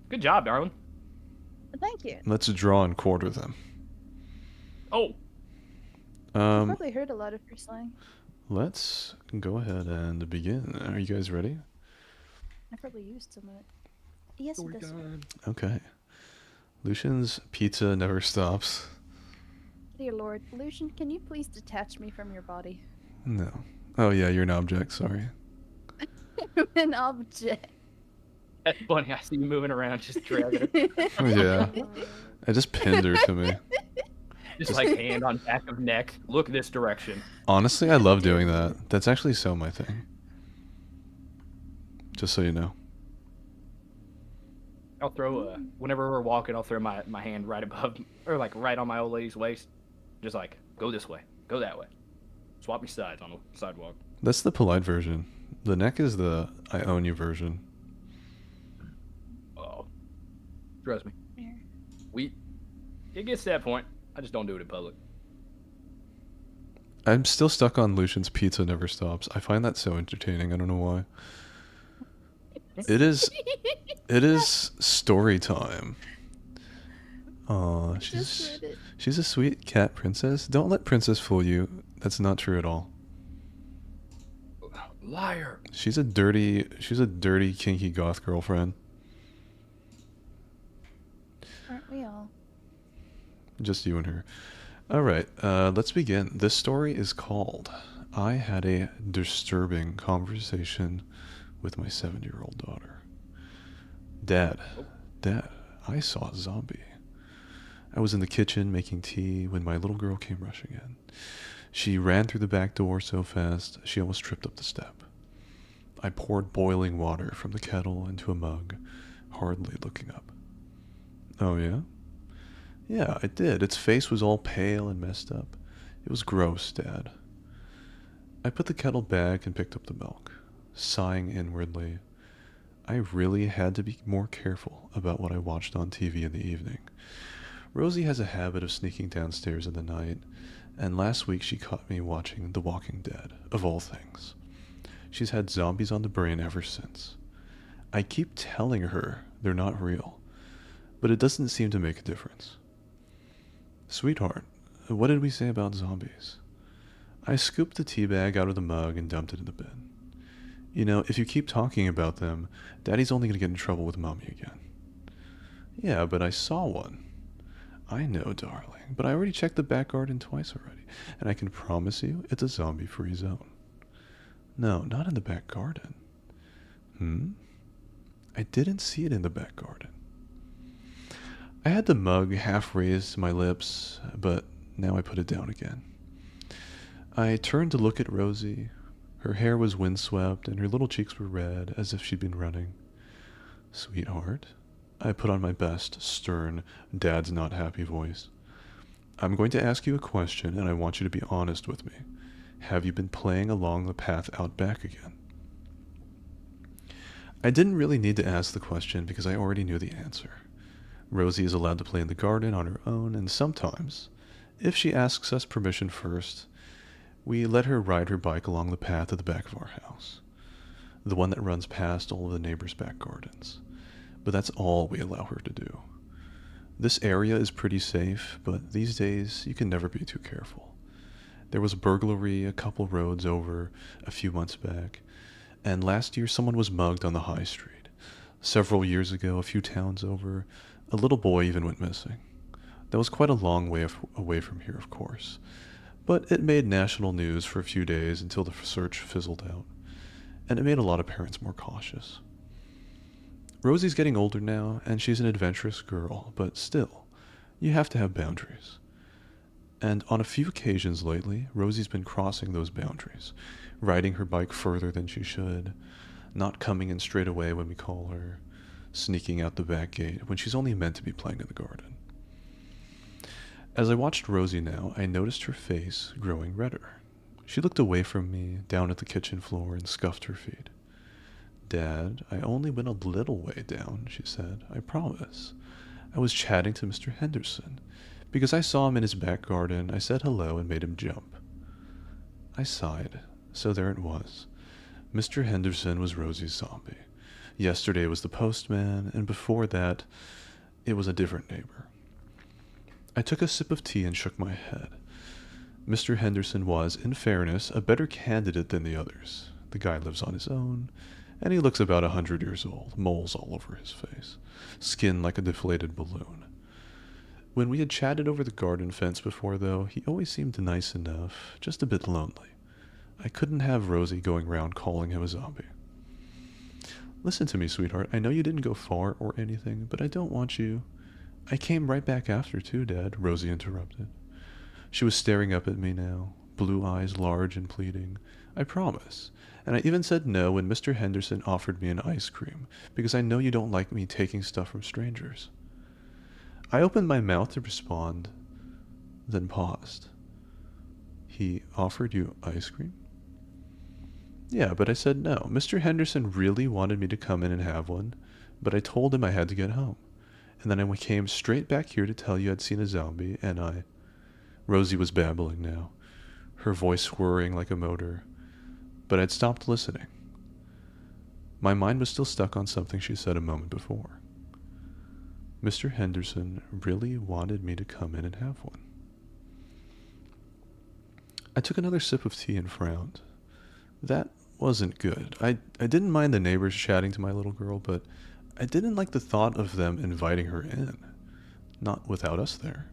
Speaker 11: Good job, darling.
Speaker 14: Thank you.
Speaker 1: Let's draw and quarter them.
Speaker 11: Oh.
Speaker 14: I've probably heard a lot of your slang.
Speaker 1: Let's go ahead and begin. Are you guys ready?
Speaker 14: I probably used some of it. Yes, it does.
Speaker 1: Okay. Lucian's pizza never stops.
Speaker 14: Dear Lord, Lucian, can you please detach me from your body?
Speaker 1: No. Oh yeah, you're an object, sorry.
Speaker 14: An object.
Speaker 11: That's funny. I see you moving around, just dragging her.
Speaker 1: Yeah. I just pinned her to me.
Speaker 11: Just like hand on back of neck. Look this direction.
Speaker 1: Honestly, I love doing that. That's actually so my thing. Just so you know.
Speaker 11: I'll throw whenever we're walking, I'll throw my hand right above, or like right on my old lady's waist. Just like, go this way, go that way. Swap me sides on the sidewalk.
Speaker 1: That's the polite version. The neck is the I own you version.
Speaker 11: Oh, trust me. It gets to that point. I just don't do it in public.
Speaker 1: I'm still stuck on Lucian's pizza never stops. I find that so entertaining. I don't know why. It is story time. Aw, she's a sweet cat princess. Don't let Princess fool you. That's not true at all.
Speaker 11: Liar.
Speaker 1: She's a dirty kinky goth girlfriend.
Speaker 14: Aren't we all?
Speaker 1: Just you and her. Alright, let's begin. This story is called I Had a Disturbing Conversation with My 7-year-old Daughter. Dad, I saw a zombie. I was in the kitchen making tea when my little girl came rushing in. She ran through the back door so fast she almost tripped up the step. I poured boiling water from the kettle into a mug, hardly looking up. Oh yeah? Yeah, I did. Its face was all pale and messed up. It was gross, Dad. I put the kettle back and picked up the milk, sighing inwardly. I really had to be more careful about what I watched on TV in the evening. Rosie has a habit of sneaking downstairs in the night, and last week she caught me watching The Walking Dead, of all things. She's had zombies on the brain ever since. I keep telling her they're not real, but it doesn't seem to make a difference. Sweetheart, what did we say about zombies? I scooped the tea bag out of the mug and dumped it in the bin. You know, if you keep talking about them, Daddy's only going to get in trouble with Mommy again. Yeah, but I saw one. I know, darling, but I already checked the back garden twice already, and I can promise you it's a zombie-free zone. No, not in the back garden. I didn't see it in the back garden. I had the mug half raised to my lips, but now I put it down again. I turned to look at Rosie. Her hair was windswept, and her little cheeks were red, as if she'd been running. Sweetheart, I put on my best, stern, Dad's not happy voice. I'm going to ask you a question, and I want you to be honest with me. Have you been playing along the path out back again? I didn't really need to ask the question because I already knew the answer. Rosie is allowed to play in the garden on her own, and sometimes, if she asks us permission first, we let her ride her bike along the path at the back of our house, the one that runs past all of the neighbors' back gardens. But that's all we allow her to do. This area is pretty safe, but these days you can never be too careful. There was a burglary a couple roads over a few months back, and last year someone was mugged on the high street. Several years ago, a few towns over, a little boy even went missing. That was quite a long way away from here, of course, but it made national news for a few days until the search fizzled out, and it made a lot of parents more cautious. Rosie's getting older now, and she's an adventurous girl, but still, you have to have boundaries. And on a few occasions lately, Rosie's been crossing those boundaries, riding her bike further than she should, not coming in straight away when we call her, sneaking out the back gate when she's only meant to be playing in the garden. As I watched Rosie now, I noticed her face growing redder. She looked away from me, down at the kitchen floor, and scuffed her feet. "Dad, I only went a little way down," she said. "I promise. I was chatting to Mr. Henderson. Because I saw him in his back garden, I said hello and made him jump." I sighed. So there it was. Mr. Henderson was Rosie's zombie. Yesterday was the postman, and before that, it was a different neighbor. I took a sip of tea and shook my head. Mr. Henderson was, in fairness, a better candidate than the others. The guy lives on his own, and he looks about 100 years old, moles all over his face, skin like a deflated balloon. When we had chatted over the garden fence before, though, he always seemed nice enough, just a bit lonely. I couldn't have Rosie going round calling him a zombie. "Listen to me, sweetheart. I know you didn't go far or anything, but I don't want you—" "I came right back after, too, Dad," Rosie interrupted. She was staring up at me now, blue eyes large and pleading. "I promise. And I even said no when Mr. Henderson offered me an ice cream, because I know you don't like me taking stuff from strangers." I opened my mouth to respond, then paused. "He offered you ice cream?" "Yeah, but I said no. Mr. Henderson really wanted me to come in and have one, but I told him I had to get home. And then I came straight back here to tell you I'd seen a zombie, and I—" Rosie was babbling now, her voice whirring like a motor, but I'd stopped listening. My mind was still stuck on something she said a moment before. Mr. Henderson really wanted me to come in and have one. I took another sip of tea and frowned. That wasn't good. I didn't mind the neighbors chatting to my little girl, but I didn't like the thought of them inviting her in. Not without us there.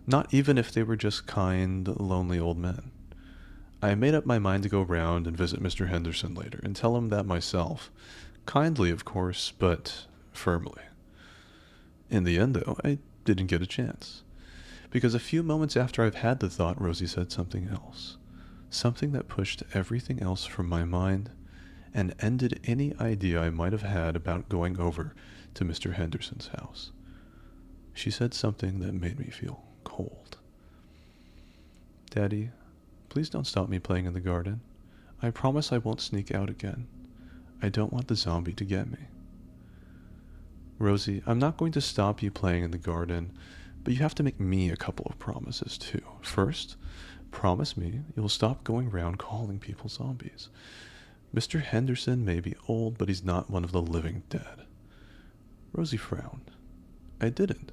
Speaker 1: Not even if they were just kind, lonely old men. I made up my mind to go round and visit Mr. Henderson later and tell him that myself. Kindly, of course, but firmly. In the end, though, I didn't get a chance. Because a few moments after I've had the thought, Rosie said something else. Something that pushed everything else from my mind and ended any idea I might have had about going over to Mr. Henderson's house. She said something that made me feel cold. "Daddy, please don't stop me playing in the garden. I promise I won't sneak out again. I don't want the zombie to get me." "Rosie, I'm not going to stop you playing in the garden, but you have to make me a couple of promises too. First, promise me you'll stop going around calling people zombies. Mr. Henderson may be old, but he's not one of the living dead." Rosie frowned. "I didn't."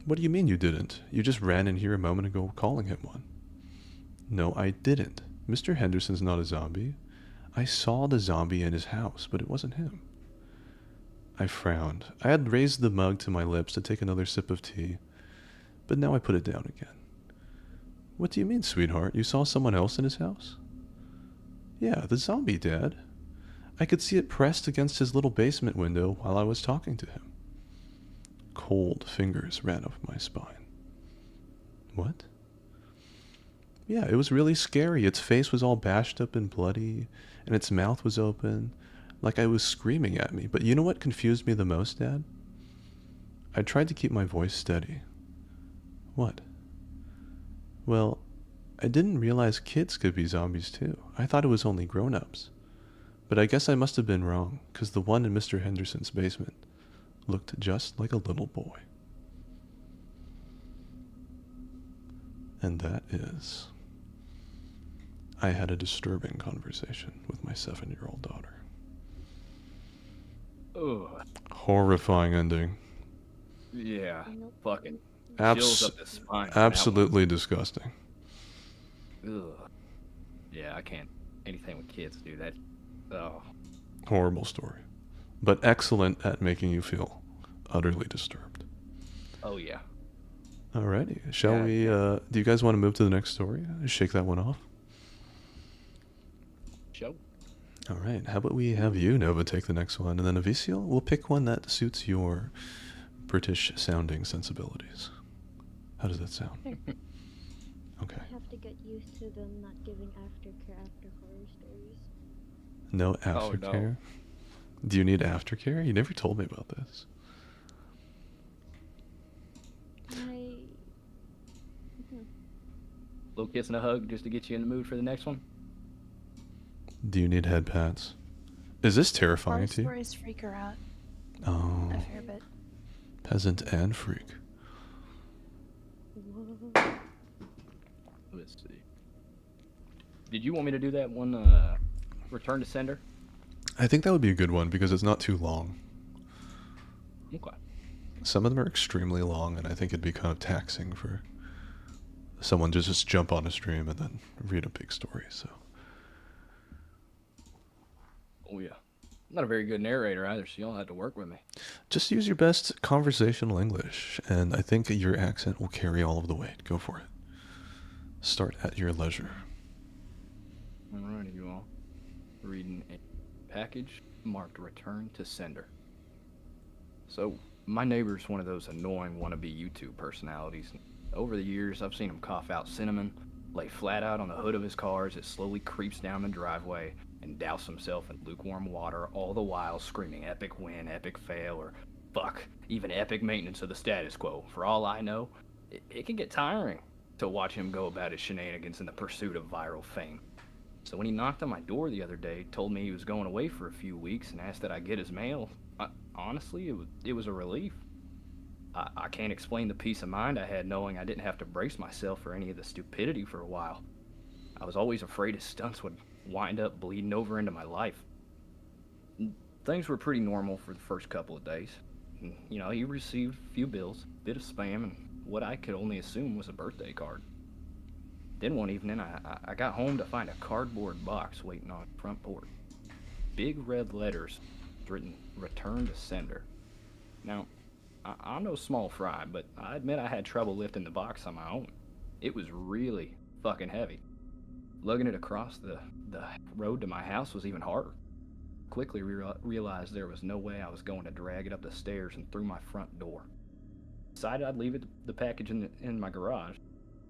Speaker 1: "What do you mean you didn't? You just ran in here a moment ago calling him one." "No, I didn't. Mr. Henderson's not a zombie. I saw the zombie in his house, but it wasn't him." I frowned. I had raised the mug to my lips to take another sip of tea, but now I put it down again. "What do you mean, sweetheart? You saw someone else in his house?" "Yeah, the zombie, Dad. I could see it pressed against his little basement window while I was talking to him." Cold fingers ran up my spine. "What?" "Yeah, it was really scary. Its face was all bashed up and bloody, and its mouth was open, like I was screaming at me. But you know what confused me the most, Dad?" I tried to keep my voice steady. "What?" "Well, I didn't realize kids could be zombies too. I thought it was only grown-ups. But I guess I must have been wrong, because the one in Mr. Henderson's basement looked just like a little boy. And that is, I had a disturbing conversation with my 7-year-old daughter.
Speaker 11: Ugh.
Speaker 1: Horrifying ending.
Speaker 11: Yeah. Fucking chills up the spine. on that one.
Speaker 1: Absolutely disgusting.
Speaker 11: Ugh. Yeah, I can't. Anything with kids, dude. That. Oh.
Speaker 1: Horrible story. But excellent at making you feel utterly disturbed.
Speaker 11: Oh, yeah.
Speaker 1: Alrighty. Shall we, do you guys want to move to the next story? Shake that one off?
Speaker 11: Show.
Speaker 1: Alright. How about we have you, Nova, take the next one, and then Avicio, we'll pick one that suits your British-sounding sensibilities. How does that sound? Okay.
Speaker 8: I have to get used to them not giving aftercare after horror stories.
Speaker 1: No aftercare? Do you need aftercare? You never told me about this.
Speaker 11: Little kiss and a hug just to get you in the mood for the next one.
Speaker 1: Do you need head pats? Is this terrifying
Speaker 14: Horror
Speaker 1: to you?
Speaker 14: stories freak her out
Speaker 1: Oh.
Speaker 14: a fair bit.
Speaker 1: Peasant and freak.
Speaker 11: Let's see. Did you want me to do that one, Return to Sender?
Speaker 1: I think that would be a good one because it's not too long.
Speaker 11: Okay.
Speaker 1: Some of them are extremely long, and I think it'd be kind of taxing for someone to just jump on a stream and then read a big story, so.
Speaker 11: Oh, yeah. I'm not a very good narrator either, so you'll have to work with me.
Speaker 1: Just use your best conversational English, and I think your accent will carry all of the weight. Go for it. Start at your leisure.
Speaker 11: Alrighty, you all. Reading a package marked Return to Sender. So, my neighbor's one of those annoying wannabe YouTube personalities. Over the years, I've seen him cough out cinnamon, lay flat out on the hood of his car as it slowly creeps down the driveway, and douse himself in lukewarm water, all the while screaming epic win, epic fail, or fuck, even epic maintenance of the status quo. For all I know, it can get tiring to watch him go about his shenanigans in the pursuit of viral fame. So when he knocked on my door the other day, told me he was going away for a few weeks, and asked that I get his mail, honestly, it was a relief. I can't explain the peace of mind I had knowing I didn't have to brace myself for any of the stupidity for a while. I was always afraid his stunts would wind up bleeding over into my life. Things were pretty normal for the first couple of days. You know, he received a few bills, a bit of spam, and what I could only assume was a birthday card. Then one evening, I got home to find a cardboard box waiting on the front porch. Big red letters written, Return to Sender. Now, I'm no small fry, but I admit I had trouble lifting the box on my own. It was really fucking heavy. Lugging it across the road to my house was even harder. Quickly realized there was no way I was going to drag it up the stairs and through my front door. Decided I'd leave the package in my garage,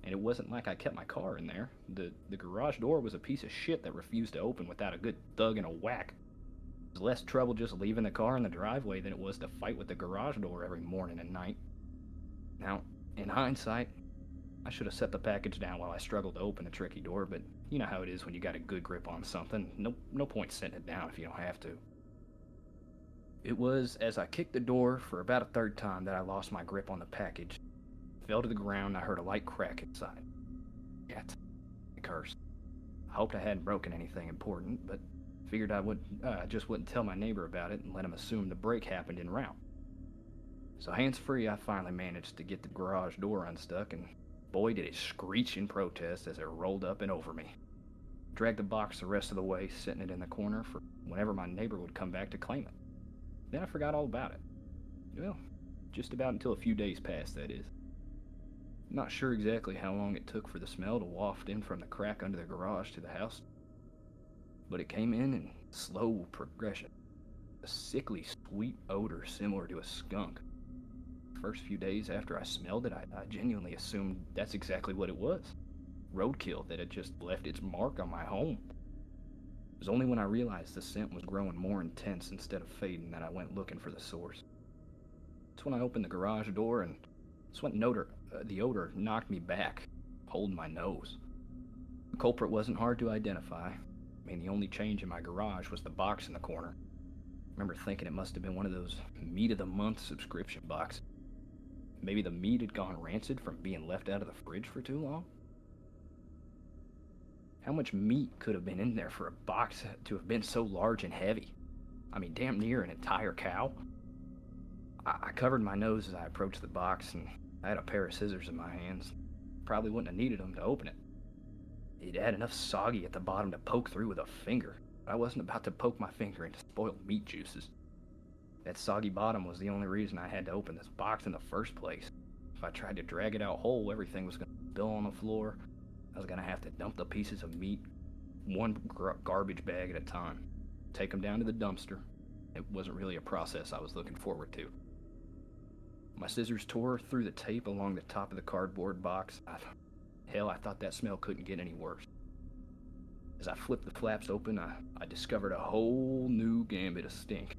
Speaker 11: and it wasn't like I kept my car in there. The garage door was a piece of shit that refused to open without a good thug and a whack. It was less trouble just leaving the car in the driveway than it was to fight with the garage door every morning and night. Now, in hindsight, I should have set the package down while I struggled to open the tricky door, but you know how it is when you got a good grip on something. No point setting it down if you don't have to. It was as I kicked the door for about a third time that I lost my grip on the package. Fell to the ground and I heard a light crack inside. Yet, I cursed. I hoped I hadn't broken anything important, but figured I just wouldn't tell my neighbor about it and let him assume the break happened en route. So hands-free, I finally managed to get the garage door unstuck, and boy did it screech in protest as it rolled up and over me. Dragged the box the rest of the way, setting it in the corner for whenever my neighbor would come back to claim it. Then I forgot all about it. Well, just about until a few days passed, that is. Not sure exactly how long it took for the smell to waft in from the crack under the garage to the house, but it came in slow progression. A sickly sweet odor similar to a skunk. The first few days after I smelled it, I genuinely assumed that's exactly what it was. Roadkill that had just left its mark on my home. It was only when I realized the scent was growing more intense instead of fading that I went looking for the source. That's when I opened the garage door, and that's when the odor knocked me back, holding my nose. The culprit wasn't hard to identify. I mean, the only change in my garage was the box in the corner. remember thinking it must have been one of those meat of the month subscription boxes. Maybe the meat had gone rancid from being left out of the fridge for too long? How much meat could have been in there for a box to have been so large and heavy? I mean, damn near an entire cow. I covered my nose as I approached the box, and I had a pair of scissors in my hands. Probably wouldn't have needed them to open it. It had enough soggy at the bottom to poke through with a finger. I wasn't about to poke my finger into spoiled meat juices. That soggy bottom was the only reason I had to open this box in the first place. If I tried to drag it out whole, everything was going to spill on the floor. I was going to have to dump the pieces of meat one garbage bag at a time. Take them down to the dumpster. It wasn't really a process I was looking forward to. My scissors tore through the tape along the top of the cardboard box. Hell, I thought that smell couldn't get any worse. As I flipped the flaps open, I discovered a whole new gambit of stink.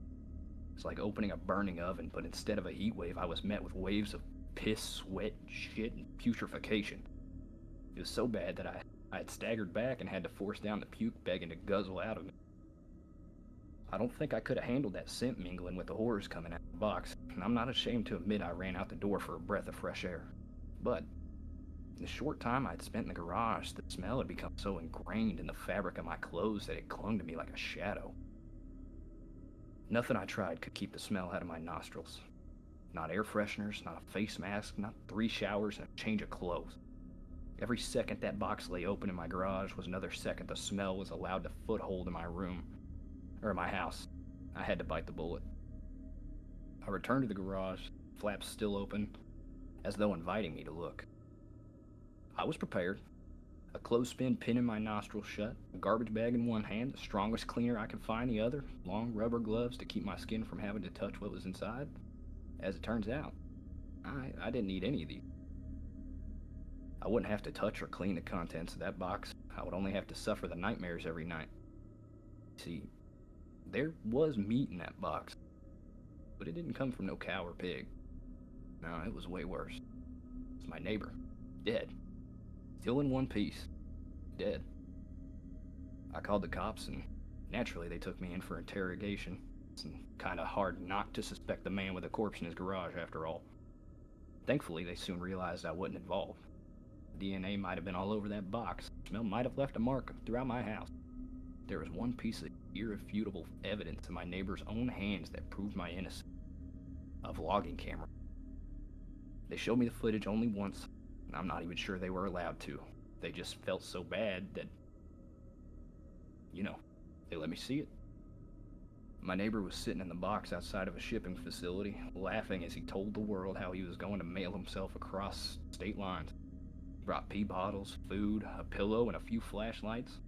Speaker 11: It's like opening a burning oven, but instead of a heat wave, I was met with waves of piss, sweat, shit, and putrefaction. It was so bad that I had staggered back and had to force down the puke begging to guzzle out of me. I don't think I could have handled that scent mingling with the horrors coming out of the box, and I'm not ashamed to admit I ran out the door for a breath of fresh air. But in the short time I'd spent in the garage, the smell had become so ingrained in the fabric of my clothes that it clung to me like a shadow. Nothing I tried could keep the smell out of my nostrils. Not air fresheners, not a face mask, not 3 showers and a change of clothes. Every second that box lay open in my garage was another second the smell was allowed to foothold in my room, or my house. I had to bite the bullet. I returned to the garage, flaps still open, as though inviting me to look. I was prepared. A clothespin pin in my nostril shut, a garbage bag in one hand, the strongest cleaner I could find the other, long rubber gloves to keep my skin from having to touch what was inside. As it turns out, I didn't need any of these. I wouldn't have to touch or clean the contents of that box. I would only have to suffer the nightmares every night. See, there was meat in that box, but it didn't come from no cow or pig. No, it was way worse. It was my neighbor, dead. Still in one piece, dead. I called the cops, and naturally they took me in for interrogation. It's kind of hard not to suspect the man with a corpse in his garage, after all. Thankfully, they soon realized I wasn't involved. The DNA might have been all over that box. The smell might have left a mark throughout my house. There was one piece of irrefutable evidence in my neighbor's own hands that proved my innocence. A vlogging camera. They showed me the footage only once, and I'm not even sure they were allowed to. They just felt so bad that, they let me see it. My neighbor was sitting in the box outside of a shipping facility, laughing as he told the world how he was going to mail himself across state lines. He brought pee bottles, food, a pillow, and a few flashlights.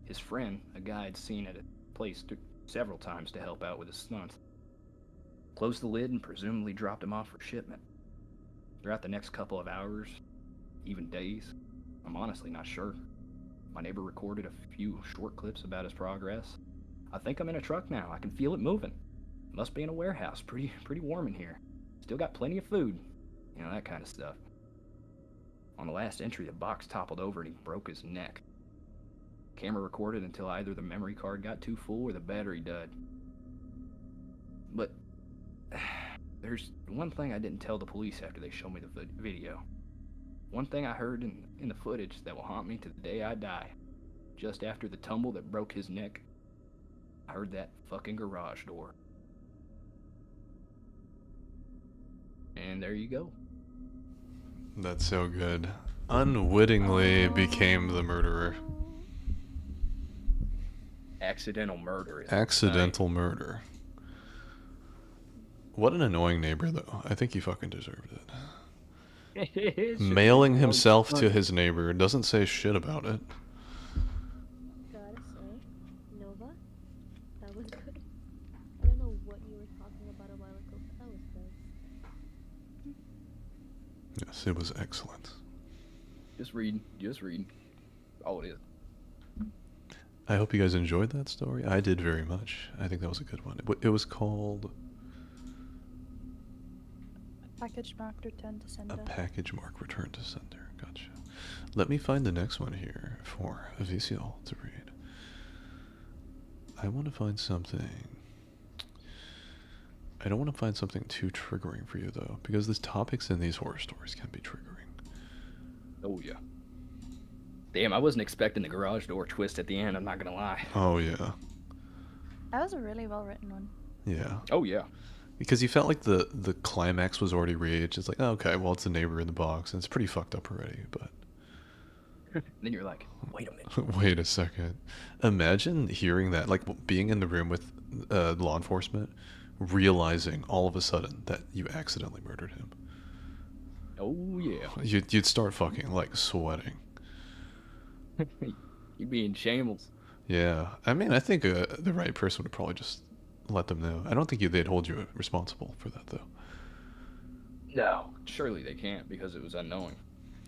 Speaker 11: His friend, a guy I'd seen at a place several times to help out with his stunts, closed the lid and presumably dropped him off for shipment. Throughout the next couple of hours, even days, I'm honestly not sure. My neighbor recorded a few short clips about his progress. I think I'm in a truck now. I can feel it moving. Must be in a warehouse. Pretty warm in here. Still got plenty of food. That kind of stuff. On the last entry, the box toppled over and he broke his neck. Camera recorded until either the memory card got too full or the battery died. But there's one thing I didn't tell the police after they showed me the video. One thing I heard in the footage that will haunt me to the day I die. Just after the tumble that broke his neck, I heard that fucking garage door. And there you go.
Speaker 1: That's so good. Unwittingly became the murderer.
Speaker 11: Accidental murder.
Speaker 1: Accidental murder. What an annoying neighbor, though. I think he fucking deserved it. Mailing himself to his neighbor, doesn't say shit about it.
Speaker 8: Gotta say, Nova, that was good. I don't know what you were talking about a while ago, but that was good.
Speaker 1: Yes, it was excellent.
Speaker 11: Just reading. All it is.
Speaker 1: I hope you guys enjoyed that story. I did very much. I think that was a good one. It was called...
Speaker 14: Package mark return to sender.
Speaker 1: A package mark return to sender. Gotcha. Let me find the next one here for Vicial to read. I want to find something. I don't want to find something too triggering for you though, because the topics in these horror stories can be triggering.
Speaker 11: Oh yeah. Damn, I wasn't expecting the garage door twist at the end, I'm not gonna lie.
Speaker 1: Oh yeah.
Speaker 14: That was a really well written one.
Speaker 1: Yeah.
Speaker 11: Oh yeah.
Speaker 1: Because you felt like the climax was already reached. It's like, oh, okay, well, it's the neighbor in the box, and it's pretty fucked up already, but...
Speaker 11: Then you're like, wait a minute.
Speaker 1: Wait a second. Imagine hearing that, like, being in the room with law enforcement, realizing all of a sudden that you accidentally murdered him.
Speaker 11: Oh yeah.
Speaker 1: You'd start fucking, like, sweating.
Speaker 11: You'd be in shambles.
Speaker 1: Yeah. I mean, I think the right person would probably just let them know. I don't think they'd hold you responsible for that, though.
Speaker 11: No, surely they can't because it was unknowing.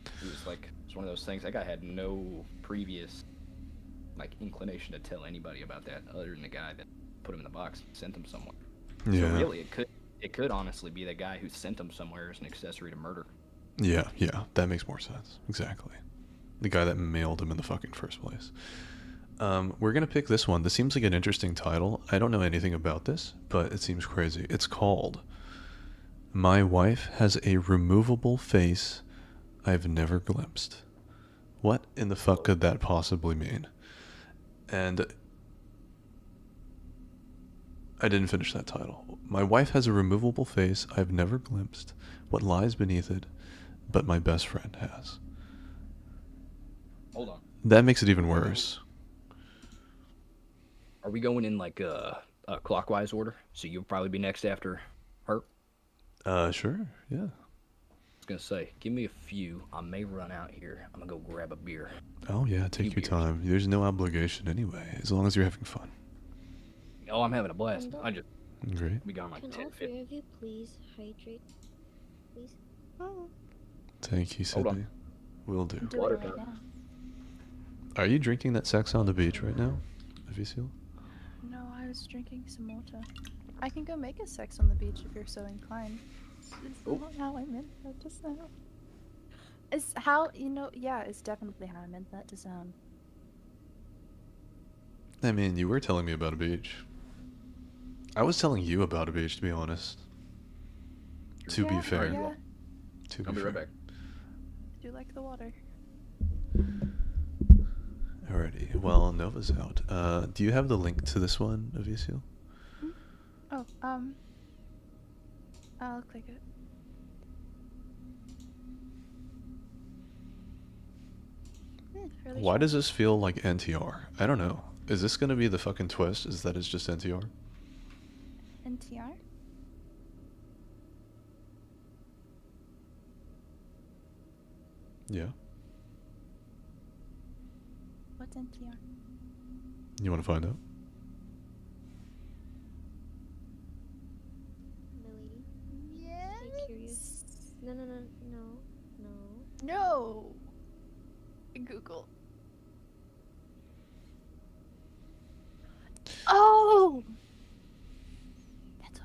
Speaker 11: It was like, it's one of those things. That guy had no previous, like, inclination to tell anybody about that other than the guy that put him in the box and sent him somewhere.
Speaker 1: Yeah.
Speaker 11: So really, it could honestly be the guy who sent him somewhere as an accessory to murder.
Speaker 1: Yeah, that makes more sense. Exactly. The guy that mailed him in the fucking first place. We're gonna pick this one. This seems like an interesting title. I don't know anything about this, but it seems crazy. It's called My Wife Has a Removable Face I've Never Glimpsed. What in the fuck could that possibly mean? And I didn't finish that title. My wife has a removable face I've never glimpsed. What lies beneath it, but my best friend has.
Speaker 11: Hold on.
Speaker 1: That makes it even worse.
Speaker 11: Are we going in like a clockwise order? So you'll probably be next after her?
Speaker 1: Sure, yeah.
Speaker 11: I was gonna say, give me a few. I may run out here. I'm gonna go grab a beer.
Speaker 1: Oh yeah, take your time. There's no obligation anyway, as long as you're having fun.
Speaker 11: Oh, I'm having a blast. I just
Speaker 1: Great.
Speaker 11: be gone like
Speaker 8: Can
Speaker 11: 10,
Speaker 8: all
Speaker 11: 15.
Speaker 8: three of you please hydrate? Please?
Speaker 1: Thank you,
Speaker 11: Hold on.
Speaker 1: Sydney. Will do.
Speaker 14: Do it right now.
Speaker 1: Are you drinking that sex on the beach right now, Avisil?
Speaker 14: No, I was drinking some water. I can go make a sex on the beach if you're so inclined. It's not how I meant that to sound. It's how, yeah, it's definitely how I meant that to sound.
Speaker 1: I mean, you were telling me about a beach. I was telling you about a beach, to be honest. To be fair.
Speaker 14: Yeah.
Speaker 1: To
Speaker 11: I'll be right back.
Speaker 14: I do like the water.
Speaker 1: Alrighty, well, Nova's out. Do you have the link to this one, Avisil?
Speaker 14: Oh, I'll click it. Really
Speaker 1: Why
Speaker 14: short.
Speaker 1: does this feel like NTR? I don't know. Is this gonna be the fucking twist? Is that it's just NTR?
Speaker 14: NTR?
Speaker 1: Yeah.
Speaker 14: What's NTR?
Speaker 1: You wanna find out?
Speaker 8: Lily? Yeah? Stay curious. No.
Speaker 14: No! Google. Oh! That's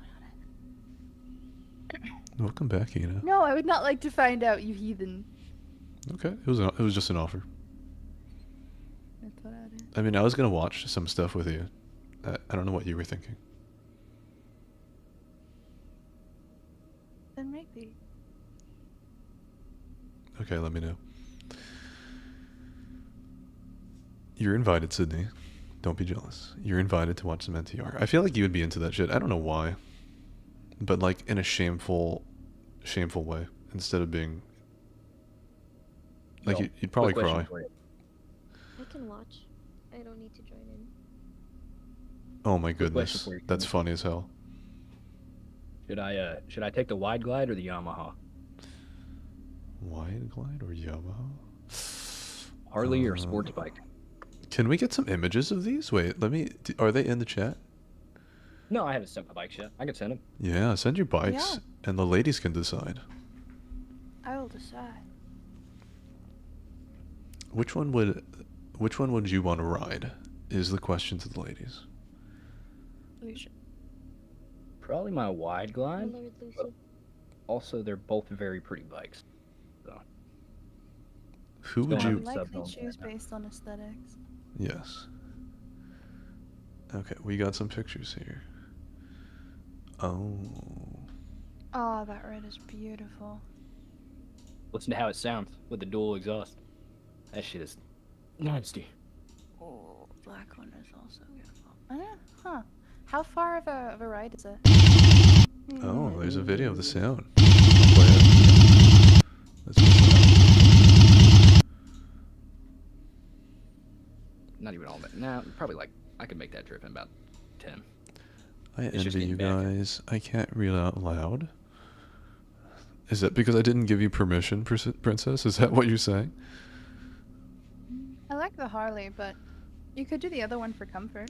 Speaker 14: what
Speaker 1: Welcome back, Ina.
Speaker 14: No, I would not like to find out, you heathen.
Speaker 1: Okay, it was just an offer.
Speaker 14: That's what I did.
Speaker 1: I mean, I was gonna watch some stuff with you. I don't know what you were thinking.
Speaker 14: Then maybe.
Speaker 1: Okay, let me know. You're invited, Sydney. Don't be jealous. You're invited to watch some NTR. I feel like you would be into that shit. I don't know why. But like in a shameful way. Instead of being like
Speaker 11: Well,
Speaker 1: you'd probably
Speaker 11: quick question
Speaker 1: cry.
Speaker 11: for you.
Speaker 8: I can watch. I don't need to join in.
Speaker 1: Oh my
Speaker 11: Quick question
Speaker 1: goodness.
Speaker 11: for you.
Speaker 1: That's funny as hell.
Speaker 11: Should I take the Wide Glide or the Yamaha?
Speaker 1: Wide Glide or Yamaha?
Speaker 11: Harley or sports bike?
Speaker 1: Can we get some images of these? Wait, are they in the chat?
Speaker 11: No, I haven't sent my bikes yet. I can send them.
Speaker 1: Yeah, send your bikes
Speaker 14: Yeah.
Speaker 1: and the ladies can decide.
Speaker 14: I will decide.
Speaker 1: Which one would you want to ride? Is the question to the ladies.
Speaker 14: Lucia.
Speaker 11: Probably my Wide Glide.
Speaker 8: Lord Lucy.
Speaker 11: but Also, they're both very pretty bikes. So.
Speaker 1: Who would
Speaker 11: Don't
Speaker 14: I
Speaker 11: have
Speaker 1: you...
Speaker 11: a
Speaker 14: like
Speaker 11: sub
Speaker 14: they
Speaker 11: on
Speaker 14: choose
Speaker 11: that.
Speaker 14: based on aesthetics.
Speaker 1: Yes. Okay, we got some pictures here. Oh.
Speaker 14: Oh, that red is beautiful.
Speaker 11: Listen to how it sounds with the dual exhaust. That shit is nasty.
Speaker 14: Oh, black one is also beautiful. I know, huh? How far of a ride is it?
Speaker 1: Oh, there's a video of the sound. I'll play it. That's what's up.
Speaker 11: Not even all that. Nah, probably like I could make that trip in about 10.
Speaker 1: I
Speaker 11: It's just
Speaker 1: envy you
Speaker 11: getting back.
Speaker 1: guys. I can't read out loud. Is that because I didn't give you permission, Princess? Is that what you're saying?
Speaker 14: I like the Harley, but you could do the other one for comfort.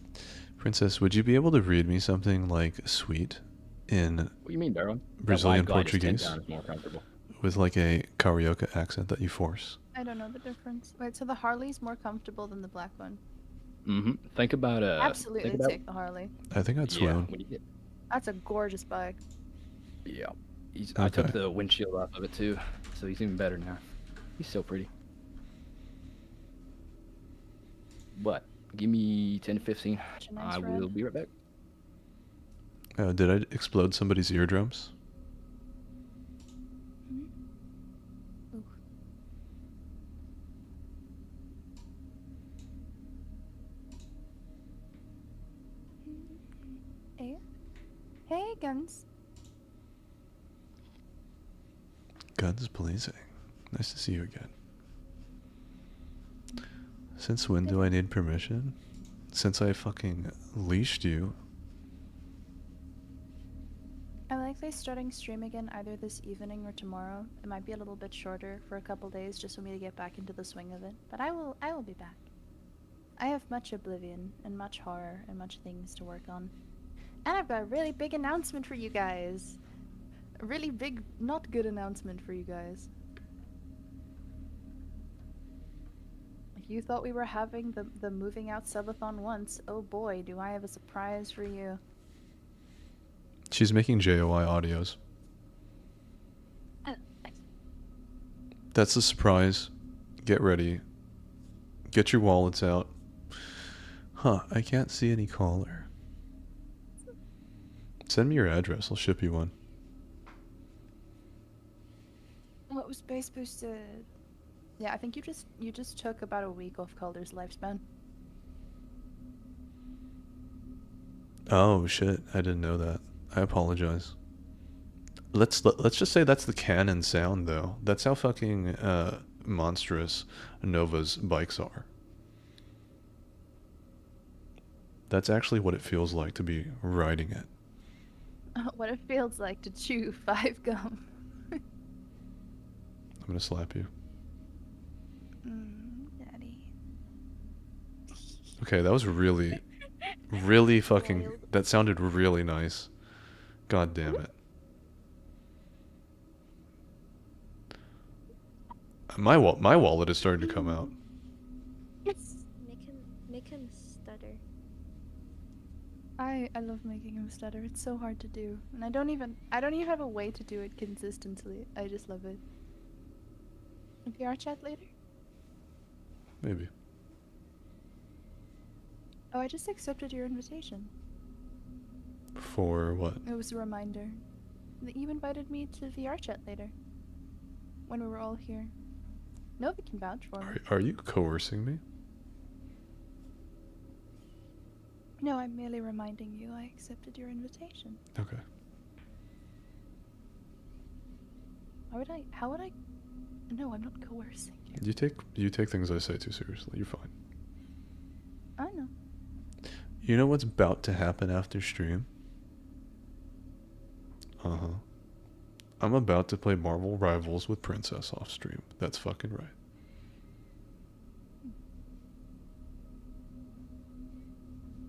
Speaker 1: Princess, would you be able to read me something like sweet in
Speaker 11: What do you mean, darling?
Speaker 1: Brazilian
Speaker 11: That wide glide is 10
Speaker 1: Portuguese
Speaker 11: times more comfortable.
Speaker 1: with like a karaoke accent that you force?
Speaker 14: I don't know the difference. Wait, so the Harley's more comfortable than the black one?
Speaker 11: Mm-hmm. Think about
Speaker 14: Absolutely,
Speaker 11: think about,
Speaker 14: take the Harley.
Speaker 1: I think I'd
Speaker 11: yeah.
Speaker 1: swoon.
Speaker 11: When you get,
Speaker 14: That's a gorgeous bike.
Speaker 11: yeah. I took
Speaker 1: Okay.
Speaker 11: the windshield off of it too, so he's even better now. He's so pretty. But give me 10 to 15.
Speaker 14: Such a nice
Speaker 11: I
Speaker 14: red.
Speaker 11: will be right back.
Speaker 1: Did I explode somebody's eardrums?
Speaker 14: Ooh. Hey, hey, Guns.
Speaker 1: Guns blazing. Nice to see you again. Since when do I need permission? Since I fucking leashed you.
Speaker 14: I'm likely starting stream again either this evening or tomorrow. It might be a little bit shorter for a couple days just for me to get back into the swing of it, but I will be back. I have much oblivion and much horror and much things to work on. And I've got a really big announcement for you guys. A really big, not good announcement for you guys. If you thought we were having the moving out subathon once, oh boy, do I have a surprise for you.
Speaker 1: She's making JOI audios. That's the surprise. Get ready. Get your wallets out. Huh, I can't see any caller. Send me your address, I'll ship you one.
Speaker 14: What was Space Boosted? Yeah, I think you just took about a week off Calder's lifespan.
Speaker 1: Oh shit, I didn't know that. I apologize. Let's just say that's the canon sound though. That's how fucking monstrous Nova's bikes are. That's actually what it feels like to be riding it.
Speaker 14: What it feels like to chew 5 gum.
Speaker 1: I'm gonna slap you.
Speaker 14: Daddy.
Speaker 1: Okay, that was really, really fucking. That sounded really nice. God damn it. My wallet is starting to come out.
Speaker 8: Make him stutter.
Speaker 14: I love making him stutter. It's so hard to do, and I don't even have a way to do it consistently. I just love it. VR chat later?
Speaker 1: Maybe.
Speaker 14: Oh, I just accepted your invitation.
Speaker 1: For what?
Speaker 14: It was a reminder that you invited me to VR chat later. When we were all here. Nova can vouch for me.
Speaker 1: Are you coercing me?
Speaker 14: No, I'm merely reminding you I accepted your invitation.
Speaker 1: Okay.
Speaker 14: How would I? No, I'm not coercing you.
Speaker 1: You take things I say too seriously. You're fine.
Speaker 14: I know.
Speaker 1: You know what's about to happen after stream? I'm about to play Marvel Rivals with Princess off stream. That's fucking right.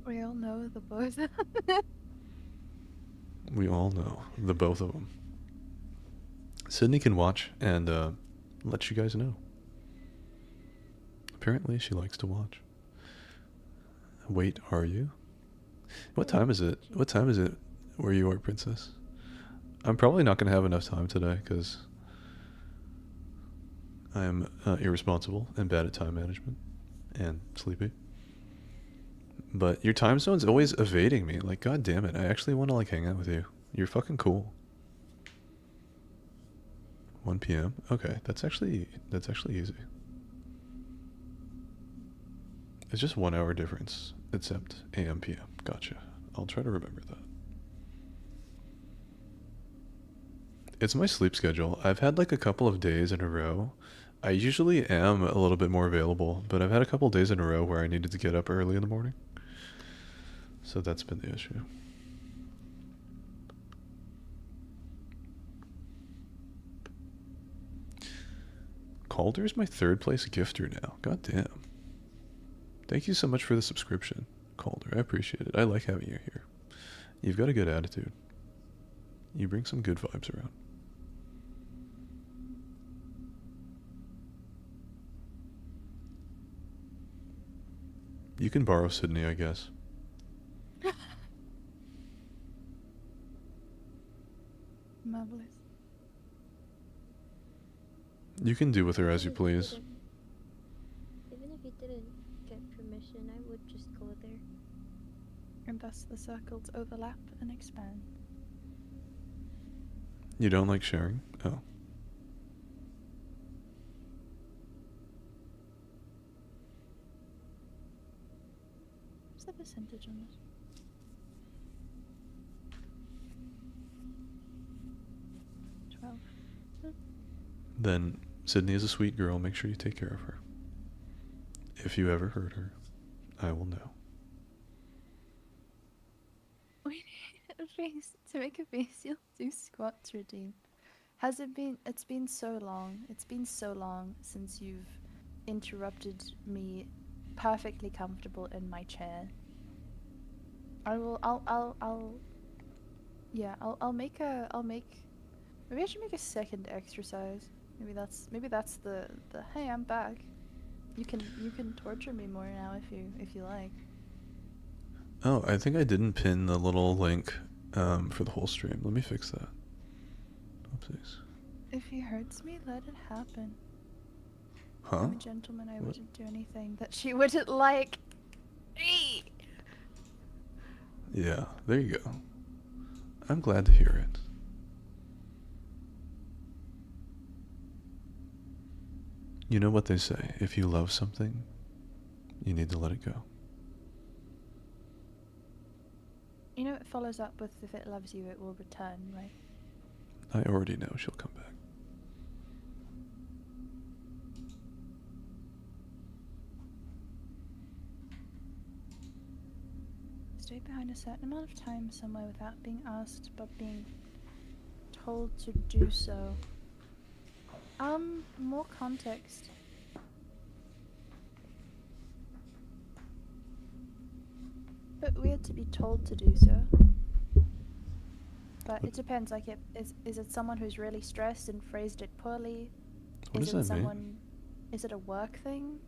Speaker 14: We all know the both.
Speaker 1: We all know the both of them. Sydney can watch and let you guys know. Apparently she likes to watch. Wait, are you? What time is it? What time is it where you are, Princess? I'm probably not going to have enough time today because I'm irresponsible and bad at time management and sleepy. But your time zone's always evading me. Like, god damn it. I actually want to like hang out with you. You're fucking cool. 1 p.m. Okay, that's actually easy. It's just 1 hour difference, except AM PM. Gotcha. I'll try to remember that. It's my sleep schedule. I've had like a couple of days in a row. I usually am a little bit more available, but I've had a couple of days in a row where I needed to get up early in the morning. So that's been the issue. Calder's my 3rd place gifter now. God damn. Thank you so much for the subscription, Calder. I appreciate it. I like having you here. You've got a good attitude. You bring some good vibes around. You can borrow Sydney, I guess.
Speaker 14: Marvelous.
Speaker 1: You can do with her as you please.
Speaker 8: Even if you didn't get permission, I would just go there.
Speaker 14: And thus the circles overlap and expand.
Speaker 1: You don't like sharing? Oh.
Speaker 14: What's the percentage on this? 12.
Speaker 1: Then Sydney is a sweet girl. Make sure you take care of her. If you ever hurt her, I will know.
Speaker 14: Wait, to make a face, you'll do squats routine. Has it been? It's been so long. It's been so long since you've interrupted me, perfectly comfortable in my chair. I'll make. Maybe I should make a second exercise. Maybe that's the hey, I'm back. You can torture me more now if you like.
Speaker 1: Oh, I think I didn't pin the little link for the whole stream. Let me fix that. Oopsies.
Speaker 14: If he hurts me, let it happen.
Speaker 1: Huh?
Speaker 14: I'm a gentleman. I wouldn't do anything that she wouldn't like.
Speaker 1: Yeah, there you go. I'm glad to hear it. You know what they say, if you love something, you need to let it go.
Speaker 14: You know, it follows up with if it loves you, it will return, right?
Speaker 1: I already know she'll come back.
Speaker 14: Stay behind a certain amount of time somewhere without being asked, but being told to do so. More context. Bit weird to be told to do so. But it depends, like, is it someone who's really stressed and phrased it poorly?
Speaker 1: What does that mean?
Speaker 14: Is it a work thing?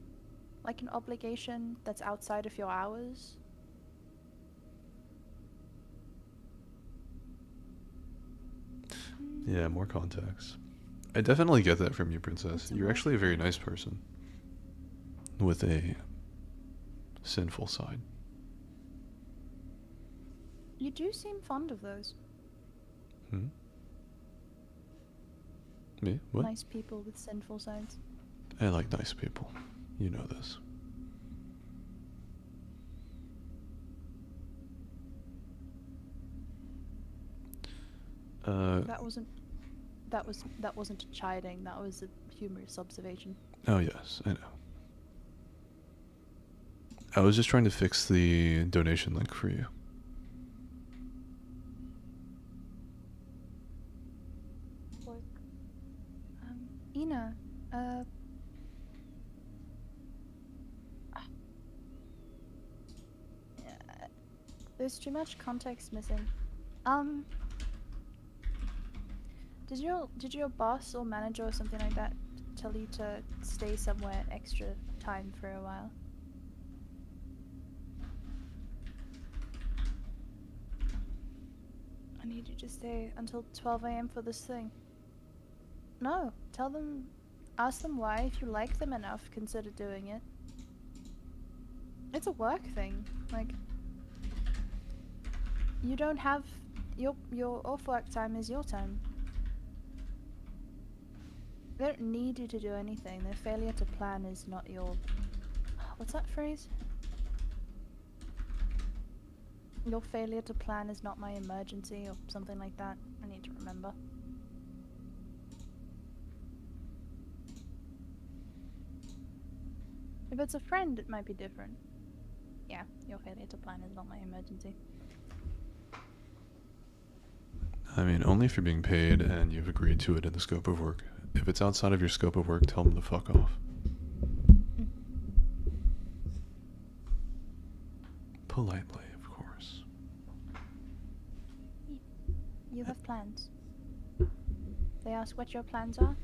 Speaker 14: Like an obligation that's outside of your hours?
Speaker 1: Yeah, more context. I definitely get that from you, Princess. You're actually a very nice person. With a sinful side.
Speaker 14: You do seem fond of those.
Speaker 1: Hmm? Me? What?
Speaker 14: Nice people with sinful sides.
Speaker 1: I like nice people. You know this.
Speaker 14: That wasn't chiding. That was a humorous observation.
Speaker 1: Oh yes, I know. I was just trying to fix the donation link for you.
Speaker 14: Ina, there's too much context missing. Did your boss or manager or something like that tell you to stay somewhere extra time for a while? I need you to stay until 12 AM for this thing. No, tell them, ask them why. If you like them enough, consider doing it. It's a work thing. Like, you don't have your off work time is your time. They don't need you to do anything. Their failure to plan is not your... What's that phrase? Your failure to plan is not my emergency, or something like that. I need to remember. If it's a friend, it might be different. Yeah, your failure to plan is not my emergency.
Speaker 1: I mean, only if you're being paid and you've agreed to it in the scope of work. If it's outside of your scope of work, tell them to fuck off. Politely, of course.
Speaker 14: You have plans. They ask what your plans are?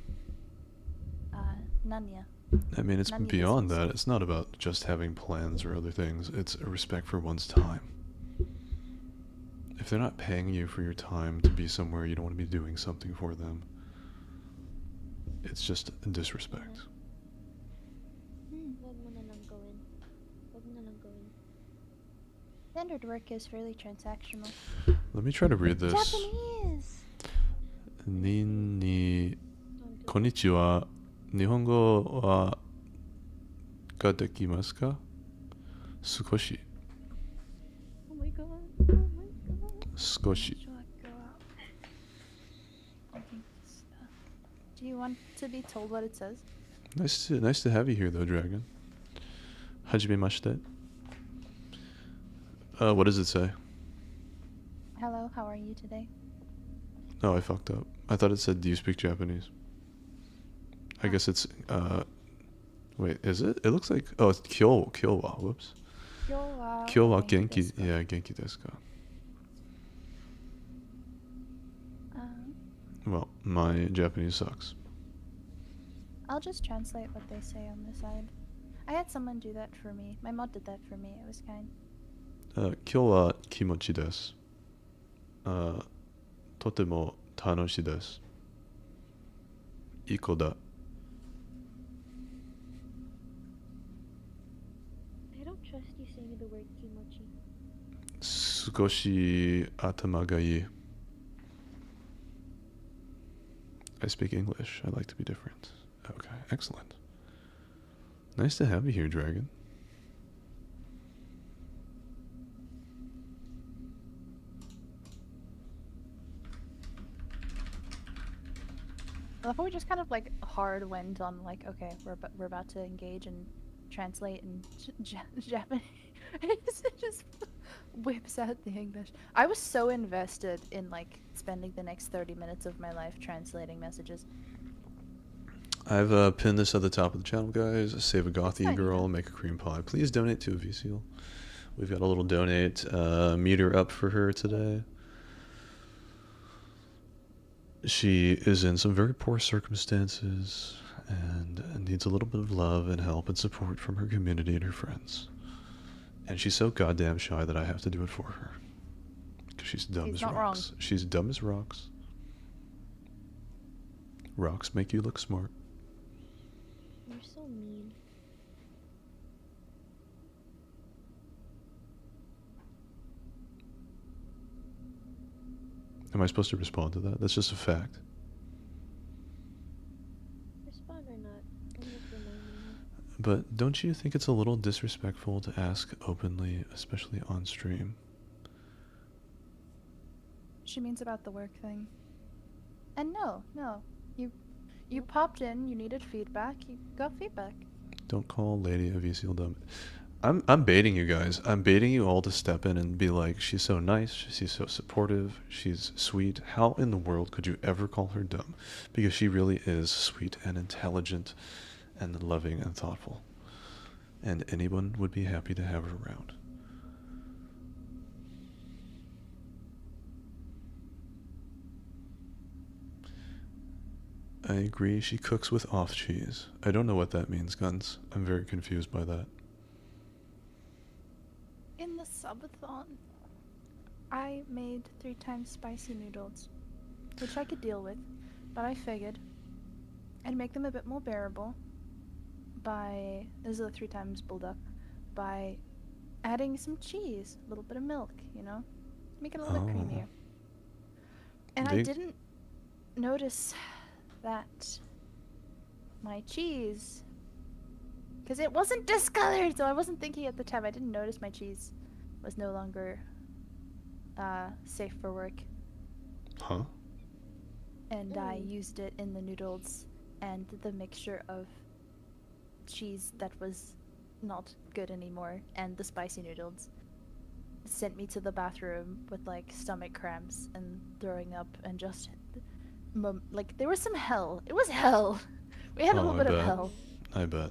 Speaker 14: None yet.
Speaker 1: I mean, it's
Speaker 14: None
Speaker 1: beyond that. It's not about just having plans or other things. It's a respect for one's time. If they're not paying you for your time to be somewhere, you don't want to be doing something for them. It's just a disrespect.
Speaker 14: Standard work is fairly transactional.
Speaker 1: Let me try to read this.
Speaker 14: Japanese!
Speaker 1: Konnichiwa. Nihongo wa ga dekimasu ka? Sukoshi.
Speaker 8: Oh my god. Oh my god.
Speaker 1: Sukoshi.
Speaker 14: Do you want to be told what it says?
Speaker 1: Nice to have you here, though, Dragon. Hajimemashite. What does it say?
Speaker 14: Hello, how are you today?
Speaker 1: Oh, I fucked up. I thought it said, do you speak Japanese? I guess it's, wait, is it? It looks like, oh, it's kyo wa, whoops. Kyo wa genki, yeah, genki desu ka. Well, my Japanese sucks.
Speaker 14: I'll just translate what they say on the side. I had someone do that for me. My mod did that for me. It was kind.
Speaker 1: Kyo wa kimochi desu. Totemo tanoshi desu. Iko da.
Speaker 8: I don't trust you saying the word kimochi.
Speaker 1: Sukoshi atama ga ii. I speak English. I like to be different. Okay, excellent. Nice to have you here, Dragon.
Speaker 14: I love how we just kind of like hard went on like, okay, we're about to engage and translate in Japanese. It just whips out the English. I was so invested in like spending the next 30 minutes of my life translating messages.
Speaker 1: I've pinned this at the top of the channel, guys. Save a gothy girl, make a cream pie. Please donate to Avicil. We've got a little donate meter up for her today. She is in some very poor circumstances and needs a little bit of love and help and support from her community and her friends. And she's so goddamn shy that I have to do it for her. Because she's dumb as rocks. She's dumb as rocks. Rocks make you look smart.
Speaker 8: You're so mean.
Speaker 1: Am I supposed to respond to that? That's just a fact.
Speaker 8: Respond or not. I'm just reminding you.
Speaker 1: But don't you think it's a little disrespectful to ask openly, especially on stream?
Speaker 14: She means about the work thing. And no. You popped in, you needed feedback, you got feedback.
Speaker 1: Don't call Lady Avicil dumb. I'm baiting you guys. I'm baiting you all to step in and be like, she's so nice, she's so supportive, she's sweet. How in the world could you ever call her dumb? Because she really is sweet and intelligent and loving and thoughtful. And anyone would be happy to have her around. I agree, she cooks with off cheese. I don't know what that means, Guns. I'm very confused by that.
Speaker 14: In the subathon, I made 3 times spicy noodles, which I could deal with, but I figured I'd make them a bit more bearable by, this is a 3 times bulldog, by adding some cheese, a little bit of milk, you know? Make it a little bit creamier. And I didn't notice that my cheese, because it wasn't discolored, so I wasn't thinking at the time. I didn't notice my cheese was no longer safe for work.
Speaker 1: Huh?
Speaker 14: And I used it in the noodles, and the mixture of cheese that was not good anymore and the spicy noodles sent me to the bathroom with like stomach cramps and throwing up and just like there was some hell. It was hell. We had a little bit of hell.
Speaker 1: I bet.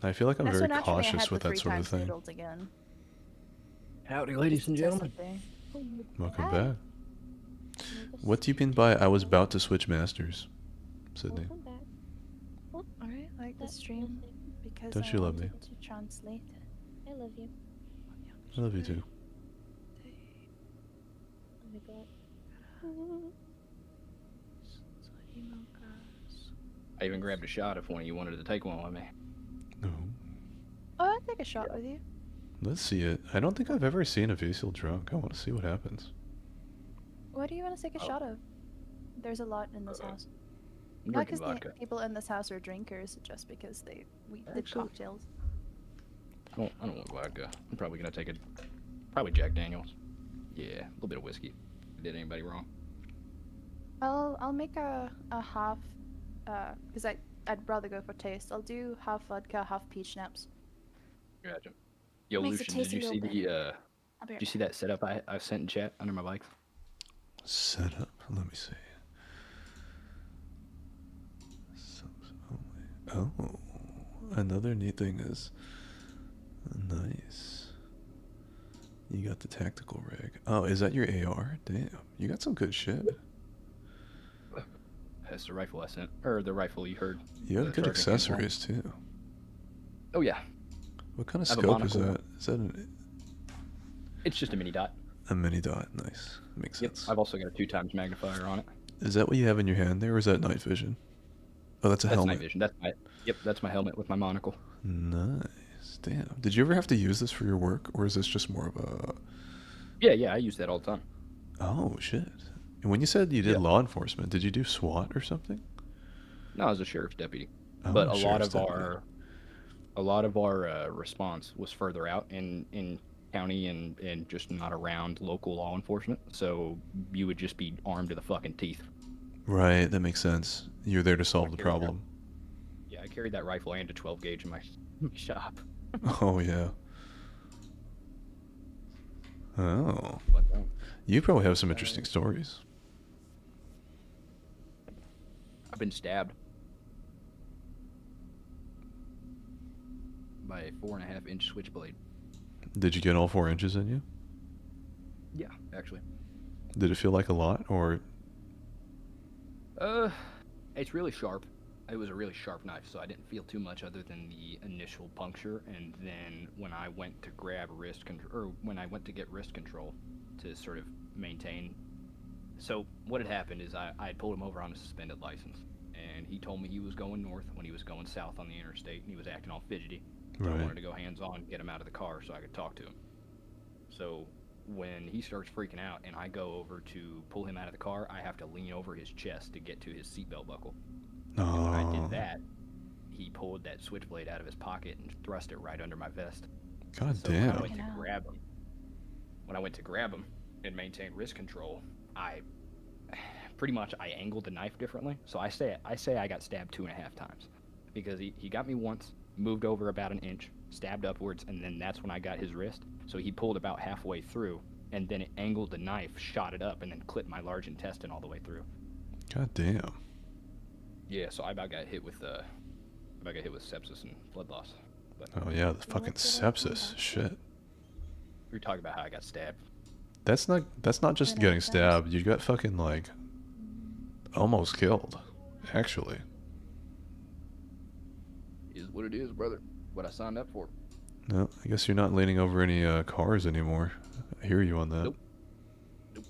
Speaker 1: I feel like I'm very cautious with that sort of thing.
Speaker 14: Again.
Speaker 15: Howdy, ladies and gentlemen.
Speaker 1: Welcome back. What do you mean by I was about to switch masters, Sydney?
Speaker 14: Oh, alright, I like the stream because
Speaker 1: Don't you love me?
Speaker 14: To translate.
Speaker 8: I love you.
Speaker 1: I love you too.
Speaker 8: Oh my god.
Speaker 11: I even grabbed a shot if one of you wanted to take one with me.
Speaker 1: No.
Speaker 14: Oh, I'll take a shot with you.
Speaker 1: Let's see it. I don't think I've ever seen a Vasil drunk. I want to see what happens.
Speaker 14: What do you want to take a shot of? There's a lot in this house.
Speaker 11: I'm
Speaker 14: Not
Speaker 11: drinking
Speaker 14: because
Speaker 11: vodka.
Speaker 14: people in this house are drinkers, just because we did cocktails.
Speaker 11: I don't want vodka. I'm probably gonna take probably Jack Daniels. Yeah, a little bit of whiskey. Did anybody wrong?
Speaker 14: I'll make a half, because I'd rather go for taste. I'll do half vodka, half peach schnapps.
Speaker 11: Gotcha. Yo,
Speaker 14: Makes it
Speaker 11: Lucian,
Speaker 14: taste
Speaker 11: did you
Speaker 14: a
Speaker 11: see
Speaker 14: little
Speaker 11: the did you see that setup I sent in chat under my bikes?
Speaker 1: Setup. Let me see. Oh, another neat thing is nice. You got the tactical rig. Oh, is that your AR? Damn, you got some good shit.
Speaker 11: That's the rifle I sent, or the rifle you heard.
Speaker 1: You have good accessories too.
Speaker 11: Oh yeah.
Speaker 1: What kind of
Speaker 11: I have a
Speaker 1: scope is
Speaker 11: monocle.
Speaker 1: that? Is that
Speaker 11: It's just a mini dot.
Speaker 1: a mini dot? Nice. Makes sense.
Speaker 11: I've also got a 2x magnifier on it.
Speaker 1: Is that what you have in your hand there, or is that night vision? Oh, that's a
Speaker 11: That's
Speaker 1: helmet.
Speaker 11: night vision. That's my helmet with my monocle.
Speaker 1: Nice. Damn. Did you ever have to use this for your work, or is this just more of a...
Speaker 11: Yeah, I use that all the time.
Speaker 1: Oh, shit. And when you said you did law enforcement, did you do SWAT or something?
Speaker 11: No, I was a sheriff's deputy.
Speaker 1: Oh,
Speaker 11: But a lot
Speaker 1: sheriff's
Speaker 11: of
Speaker 1: deputy.
Speaker 11: our response was further out in county and just not around local law enforcement. So you would just be armed to the fucking teeth.
Speaker 1: Right, that makes sense. You're there to solve the problem.
Speaker 11: Yeah, I carried that rifle and a 12 gauge in my shop.
Speaker 1: Oh, yeah. Oh.
Speaker 11: But,
Speaker 1: You probably have some interesting stories.
Speaker 11: I've been stabbed by a 4.5-inch switchblade.
Speaker 1: Did you get all 4 inches in you?
Speaker 11: Yeah, actually.
Speaker 1: Did it feel like a lot, or...
Speaker 11: It's really sharp. It was a really sharp knife, so I didn't feel too much other than the initial puncture. And then when I went to grab wrist control, or when I went to get wrist control to sort of maintain. So what had happened is I had pulled him over on a suspended license, and he told me he was going north when he was going south on the interstate, and he was acting all fidgety. So I
Speaker 1: Right.
Speaker 11: wanted to go hands-on, get him out of the car so I could talk to him. So when he starts freaking out and I go over to pull him out of the car, I have to lean over his chest to get to his seatbelt buckle. And when I did that, he pulled that switchblade out of his pocket and thrust it right under my vest.
Speaker 1: God
Speaker 11: So when I
Speaker 1: damn.
Speaker 11: went to grab him and maintain wrist control, I angled the knife differently. So I say I got stabbed 2.5 times, because he got me once, moved over about an inch, stabbed upwards, and then that's when I got his wrist. So he pulled about halfway through, and then it angled the knife, shot it up, and then clipped my large intestine all the way through.
Speaker 1: God damn.
Speaker 11: Yeah, so I about got hit with sepsis and blood loss. But
Speaker 1: Oh, yeah, the fucking sepsis. Shit.
Speaker 11: we were talking about how I got stabbed.
Speaker 1: That's not just getting stabbed. You got fucking, like, almost killed, actually.
Speaker 11: Is what it is, brother. What I signed up for.
Speaker 1: No, I guess you're not leaning over any cars anymore. I hear you on that.
Speaker 11: Nope.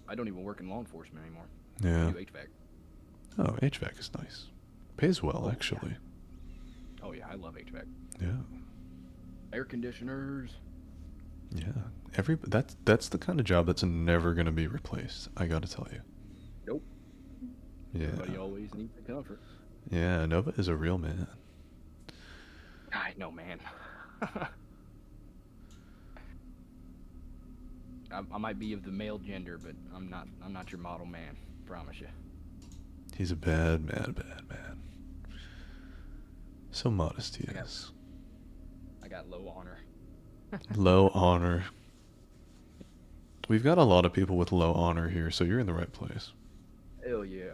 Speaker 11: I don't even work in law enforcement anymore.
Speaker 1: Yeah.
Speaker 11: I do HVAC.
Speaker 1: Oh, HVAC is nice. Pays well, actually.
Speaker 11: Oh yeah, I love HVAC.
Speaker 1: Yeah.
Speaker 11: Air conditioners.
Speaker 1: Yeah, that's the kind of job that's never gonna be replaced. I gotta tell you.
Speaker 11: Nope.
Speaker 1: Yeah.
Speaker 11: Everybody always needs the comfort.
Speaker 1: Yeah, Nova is a real man.
Speaker 11: I know, man. I might be of the male gender, but I'm not your model man. Promise you.
Speaker 1: He's a bad man. So modest he is.
Speaker 11: I got low honor.
Speaker 1: Low honor. We've got a lot of people with low honor here, so you're in the right place.
Speaker 11: Hell yeah.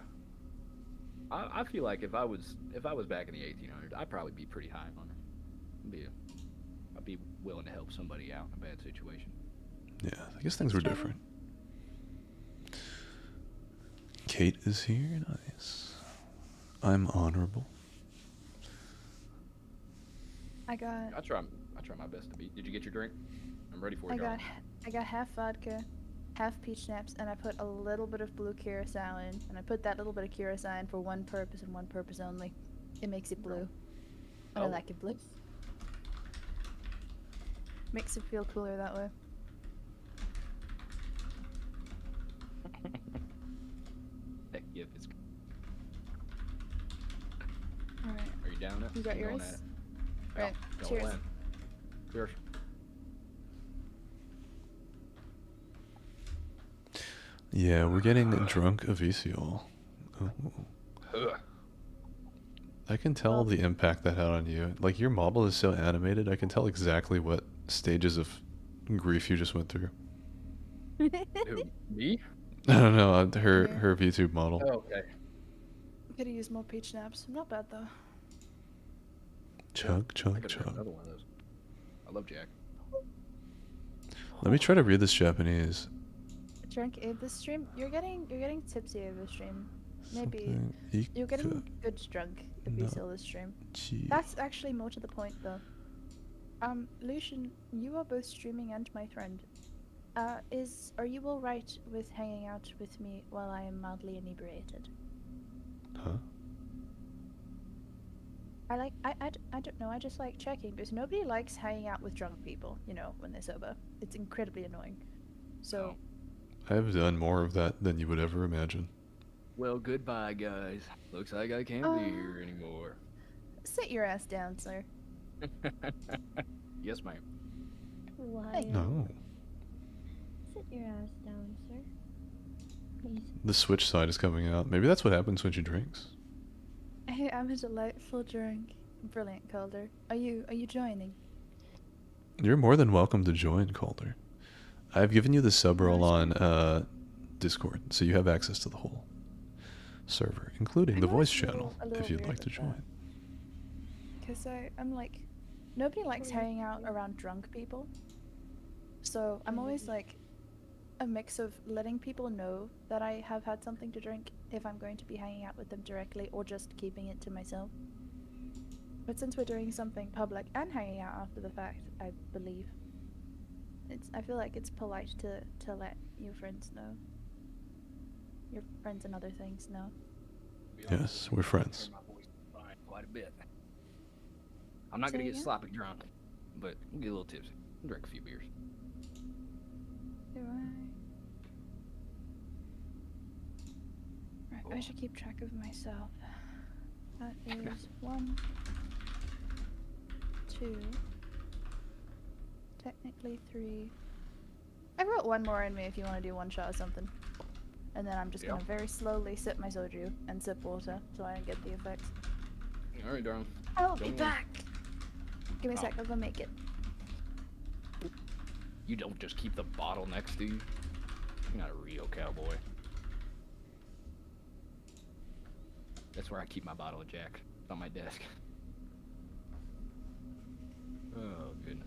Speaker 11: I feel like if I was back in the 1800s, I'd probably be pretty high on it. I'd be willing to help somebody out in a bad situation.
Speaker 1: Yeah, I guess things were different. Kate is here. Nice. I'm honorable.
Speaker 14: I got
Speaker 11: I try my best to be. Did you get your drink? I'm ready for it.
Speaker 14: I got half vodka, half peach schnapps, and I put a little bit of blue curacao in, and I put that little bit of curacao in for one purpose and one purpose only. It makes it blue. And I like it blue. Makes it feel cooler that way.
Speaker 11: Heck yeah, it's...
Speaker 14: Alright.
Speaker 11: Are you down?
Speaker 14: You got yours? Right. Cheers.
Speaker 11: Cheers.
Speaker 1: Yeah, we're getting drunk Aviciol. I can tell the impact that had on you. Like, your model is so animated, I can tell exactly what stages of grief you just went through.
Speaker 11: Who, me?
Speaker 1: No, her VTube model.
Speaker 11: Oh, okay.
Speaker 14: Could have used more peach schnapps. Not bad though.
Speaker 1: Chug.
Speaker 11: Another one of those. I love Jack.
Speaker 1: Let me try to read this Japanese.
Speaker 14: Drunk this stream. You're getting tipsy over the stream. Maybe you're getting good drunk if you still this stream. That's actually more to the point though. Lucian, you are both streaming and my friend. Are you alright with hanging out with me while I am mildly inebriated?
Speaker 1: Huh?
Speaker 14: I don't know, I just like checking because nobody likes hanging out with drunk people, you know, when they're sober. It's incredibly annoying. So
Speaker 1: I've done more of that than you would ever imagine.
Speaker 11: Well, goodbye, guys. Looks like I can't be here anymore.
Speaker 14: Sit your ass down, sir.
Speaker 11: Yes, ma'am.
Speaker 8: Why?
Speaker 1: No.
Speaker 8: Sit your ass down, sir. Please.
Speaker 1: The Switch side is coming out. Maybe that's what happens when she drinks.
Speaker 14: Hey, I'm a delightful drink. Brilliant, Calder. Are you joining?
Speaker 1: You're more than welcome to join, Calder. I've given you the sub role on Discord, so you have access to the whole server, including the voice channel, if you'd like to join.
Speaker 14: Because I'm like, nobody likes hanging out around drunk people. So I'm always like a mix of letting people know that I have had something to drink if I'm going to be hanging out with them directly, or just keeping it to myself. But since we're doing something public and hanging out after the fact, I believe, I feel like it's polite to let your friends know. Your friends and other things know.
Speaker 1: Yes, we're friends.
Speaker 11: Quite a bit. I'm not gonna get sloppy drunk, but I'll get a little tipsy. I'll drink a few beers.
Speaker 14: Right, I should keep track of myself. That is 1, 2, technically 3. I wrote one more in me if you want to do one shot or something. And then I'm just gonna very slowly sip my soju and sip water so I don't get the effects.
Speaker 11: Alright, darling.
Speaker 14: I'll be back! Give me a sec, I'll go make it.
Speaker 11: You don't just keep the bottle next to you. You're not a real cowboy. That's where I keep my bottle of Jack. It's on my desk. Oh, goodness.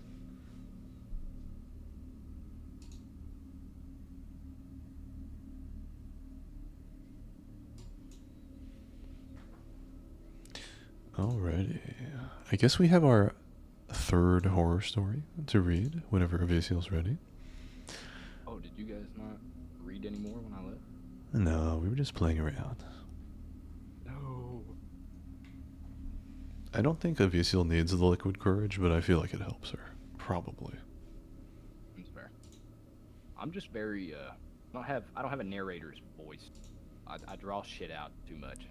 Speaker 1: Alrighty. I guess we have our third horror story to read whenever Aviciol's ready.
Speaker 11: Oh, did you guys not read anymore when I left?
Speaker 1: No, we were just playing around.
Speaker 11: No.
Speaker 1: I don't think Aviciol needs the liquid courage, but I feel like it helps her. Probably.
Speaker 11: That's I'm just very I don't have a narrator's voice. I draw shit out too much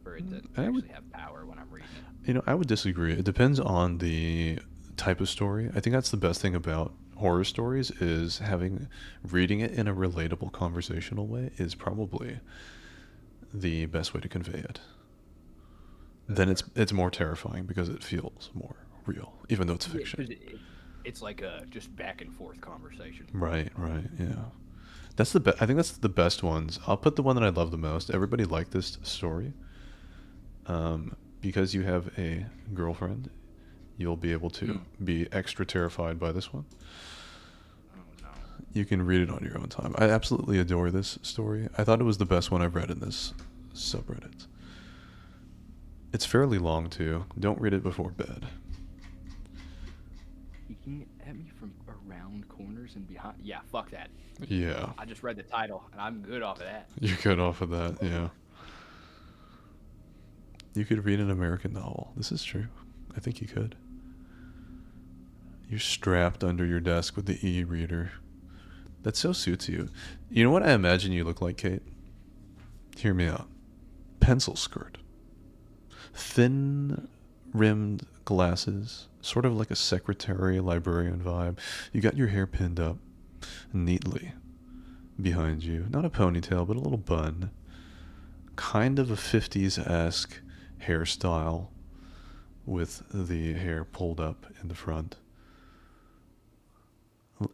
Speaker 11: for it to actually have power when I'm reading it.
Speaker 1: You know, I would disagree. It depends on the type of story. I think that's the best thing about horror stories is reading it in a relatable conversational way is probably the best way to convey it. Then it's more terrifying because it feels more real, even though it's fiction.
Speaker 11: It's like a just back and forth conversation.
Speaker 1: Right, yeah. That's I think that's the best ones. I'll put the one that I love the most. Everybody liked this story. Because you have a girlfriend, you'll be able to be extra terrified by this one.
Speaker 11: Oh no.
Speaker 1: You can read it on your own time. I absolutely adore this story. I thought it was the best one I've read in this subreddit. It's fairly long too. Don't read it before bed.
Speaker 11: Peeking at me from around corners and behind. Yeah, fuck that.
Speaker 1: Yeah.
Speaker 11: I just read the title and I'm good off of that.
Speaker 1: You're good off of that, yeah. You could read an American novel. This is true. I think you could. You're strapped under your desk with the e-reader. That so suits you. You know what I imagine you look like, Kate? Hear me out. Pencil skirt. Thin rimmed glasses. Sort of like a secretary librarian vibe. You got your hair pinned up neatly behind you. Not a ponytail, but a little bun. Kind of a 50s-esque hairstyle with the hair pulled up in the front.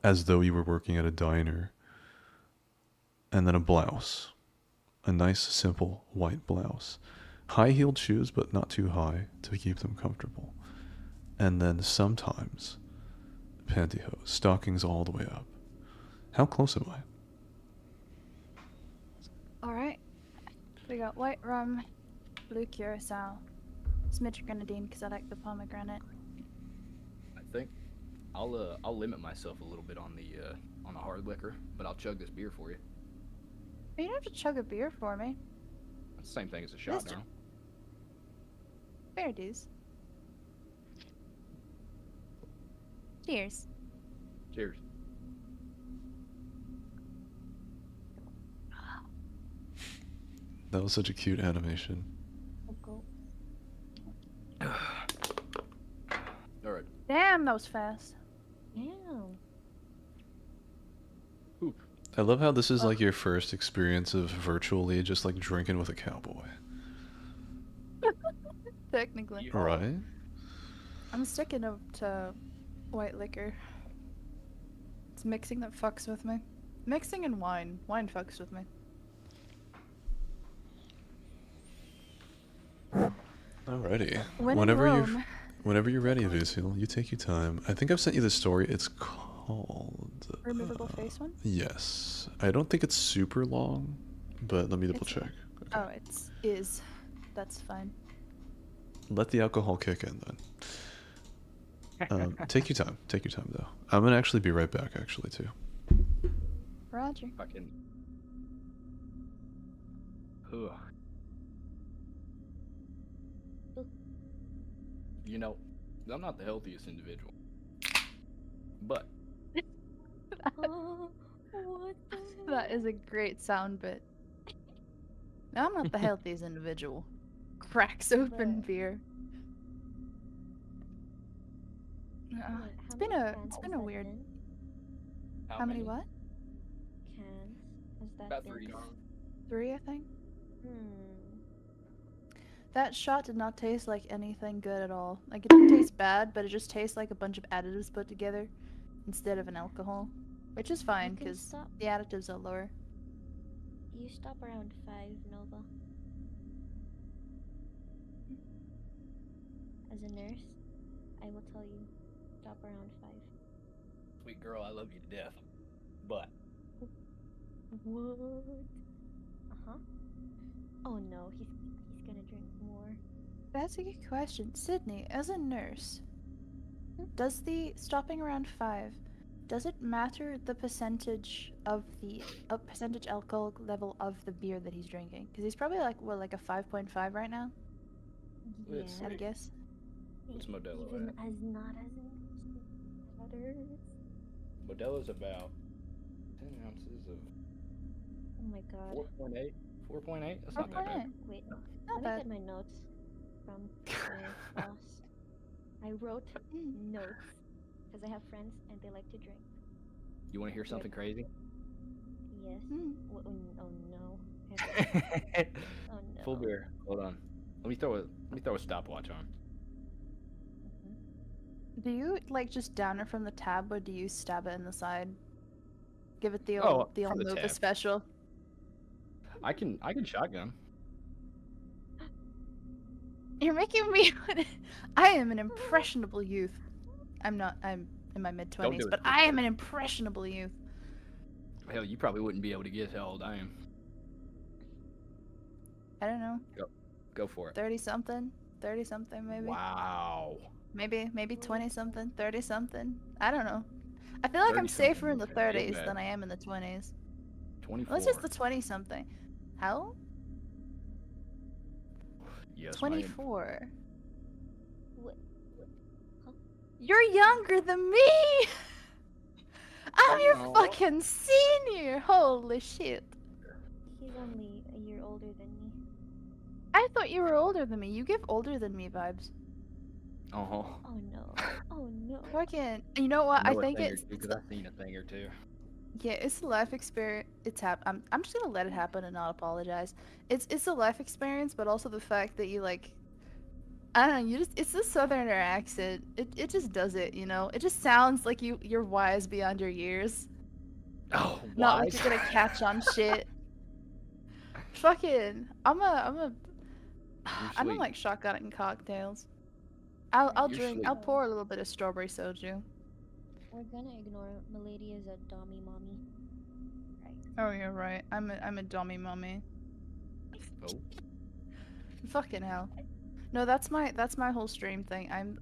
Speaker 1: As though you were working at a diner. And then a blouse. A nice, simple white blouse. High-heeled shoes, but not too high to keep them comfortable. And then sometimes pantyhose, stockings all the way up. How close am I?
Speaker 14: Alright. We got white rum, blue curacao, smidge grenadine because I like the pomegranate.
Speaker 11: I think I'll limit myself a little bit on the hard liquor, but I'll chug this beer for you.
Speaker 14: You don't have to chug a beer for me.
Speaker 11: It's the same thing as a shot now.
Speaker 14: Fair dues. Cheers.
Speaker 11: Cheers.
Speaker 1: That was such a cute animation.
Speaker 11: Alright.
Speaker 14: Damn, that was fast.
Speaker 8: Damn.
Speaker 1: I love how this is like your first experience of virtually just like drinking with a cowboy.
Speaker 14: Technically.
Speaker 1: Right?
Speaker 14: I'm sticking to white liquor. It's mixing that fucks with me. Mixing and wine. Wine fucks with me.
Speaker 1: Alrighty.
Speaker 14: When in
Speaker 1: Whenever
Speaker 14: Rome.
Speaker 1: whenever you're ready, Vasil, you take your time. I think I've sent you the story. It's called
Speaker 14: Removable face one?
Speaker 1: Yes. I don't think it's super long, but let me double check.
Speaker 14: Oh, is. That's fine.
Speaker 1: Let the alcohol kick in then. Take your time. Take your time though. I'm gonna actually be right back actually too.
Speaker 14: Roger.
Speaker 11: Fucking. Ugh. You know, I'm not the healthiest individual. But
Speaker 8: Oh, what the
Speaker 14: That is a great sound bit. No, I'm not the healthiest individual. Cracks open beer. It's been a weird. How many what?
Speaker 8: cans has that
Speaker 11: about
Speaker 8: been?
Speaker 11: 3.
Speaker 14: 3, I think.
Speaker 8: Hmm.
Speaker 14: That shot did not taste like anything good at all. Like, it didn't taste bad, but it just tastes like a bunch of additives put together instead of an alcohol. Which is fine,
Speaker 8: You can
Speaker 14: because
Speaker 8: stop.
Speaker 14: the additives are lower.
Speaker 8: You stop around 5, Nova. As a nurse, I will tell you, stop around 5.
Speaker 11: Sweet girl, I love you to death. But
Speaker 8: What? Uh-huh. Oh no, he's gonna drink more.
Speaker 14: That's a good question. Sydney, as a nurse, does the stopping around 5, does it matter the percentage of the percentage alcohol level of the beer that he's drinking? Because he's probably like, what, like a 5.5 right now?
Speaker 8: Yeah.
Speaker 11: Let's
Speaker 14: I'd
Speaker 11: see.
Speaker 14: guess.
Speaker 11: What's Modelo
Speaker 8: Even
Speaker 11: at?
Speaker 8: as not as matters.
Speaker 11: Modelo's about 10 ounces of
Speaker 8: Oh my god.
Speaker 11: 4.8. 4.8? That's not that bad.
Speaker 8: Wait,
Speaker 14: Not
Speaker 8: let me
Speaker 14: bad.
Speaker 8: get my notes from my boss. I wrote notes because I have friends and they like to drink.
Speaker 11: You want to hear something crazy?
Speaker 8: Yes. Oh no. Oh no.
Speaker 11: Full beer. Hold on. Let me throw a stopwatch on.
Speaker 14: Do you like just down it from the tab, or do you stab it in the side? Give it the
Speaker 11: Oh,
Speaker 14: old
Speaker 11: from the
Speaker 14: Nova
Speaker 11: tab.
Speaker 14: special.
Speaker 11: I can shotgun.
Speaker 14: You're making me. I am an impressionable youth. I'm not. I'm in my mid
Speaker 11: Don't do
Speaker 14: 20s,
Speaker 11: it,
Speaker 14: but
Speaker 11: please.
Speaker 14: I am an impressionable youth.
Speaker 11: Hell, you probably wouldn't be able to guess how old I am.
Speaker 14: I don't know.
Speaker 11: Go for it.
Speaker 14: 30 something. 30 something maybe.
Speaker 11: Wow.
Speaker 14: Maybe 20 something. 30 something. I don't know. I feel like I'm safer in the 30s than I am in the 20s.
Speaker 11: 24.
Speaker 14: Let's just the 20 something. How?
Speaker 11: Yes,
Speaker 14: 24.
Speaker 8: What? Huh?
Speaker 14: You're younger than me! I'm your
Speaker 11: Aw.
Speaker 14: fucking senior! Holy shit.
Speaker 8: He's only a year older than me.
Speaker 14: I thought you were older than me. You give older than me vibes.
Speaker 11: Uh-huh.
Speaker 8: Oh no. Oh no.
Speaker 14: Fucking, you know what? I think it's
Speaker 11: because I've seen a thing or two.
Speaker 14: yeah, it's a life experience. I'm just gonna let it happen and not apologize. It's a life experience, but also the fact that you like, I don't know, it's the southerner accent. It just does it, you know. It just sounds like you're wise beyond your years.
Speaker 11: Oh,
Speaker 14: Not like
Speaker 11: wise?
Speaker 14: you're gonna catch on shit. Fucking, I don't
Speaker 11: sweet.
Speaker 14: like shotgunning cocktails. I'll
Speaker 11: You're
Speaker 14: drink.
Speaker 11: sweet.
Speaker 14: I'll pour a little bit of strawberry soju.
Speaker 8: We're gonna ignore Milady as a dummy mommy. Right.
Speaker 14: Oh, you're right. I'm a dummy mummy.
Speaker 11: Oh.
Speaker 14: Fucking hell. No, that's my whole stream thing. I'm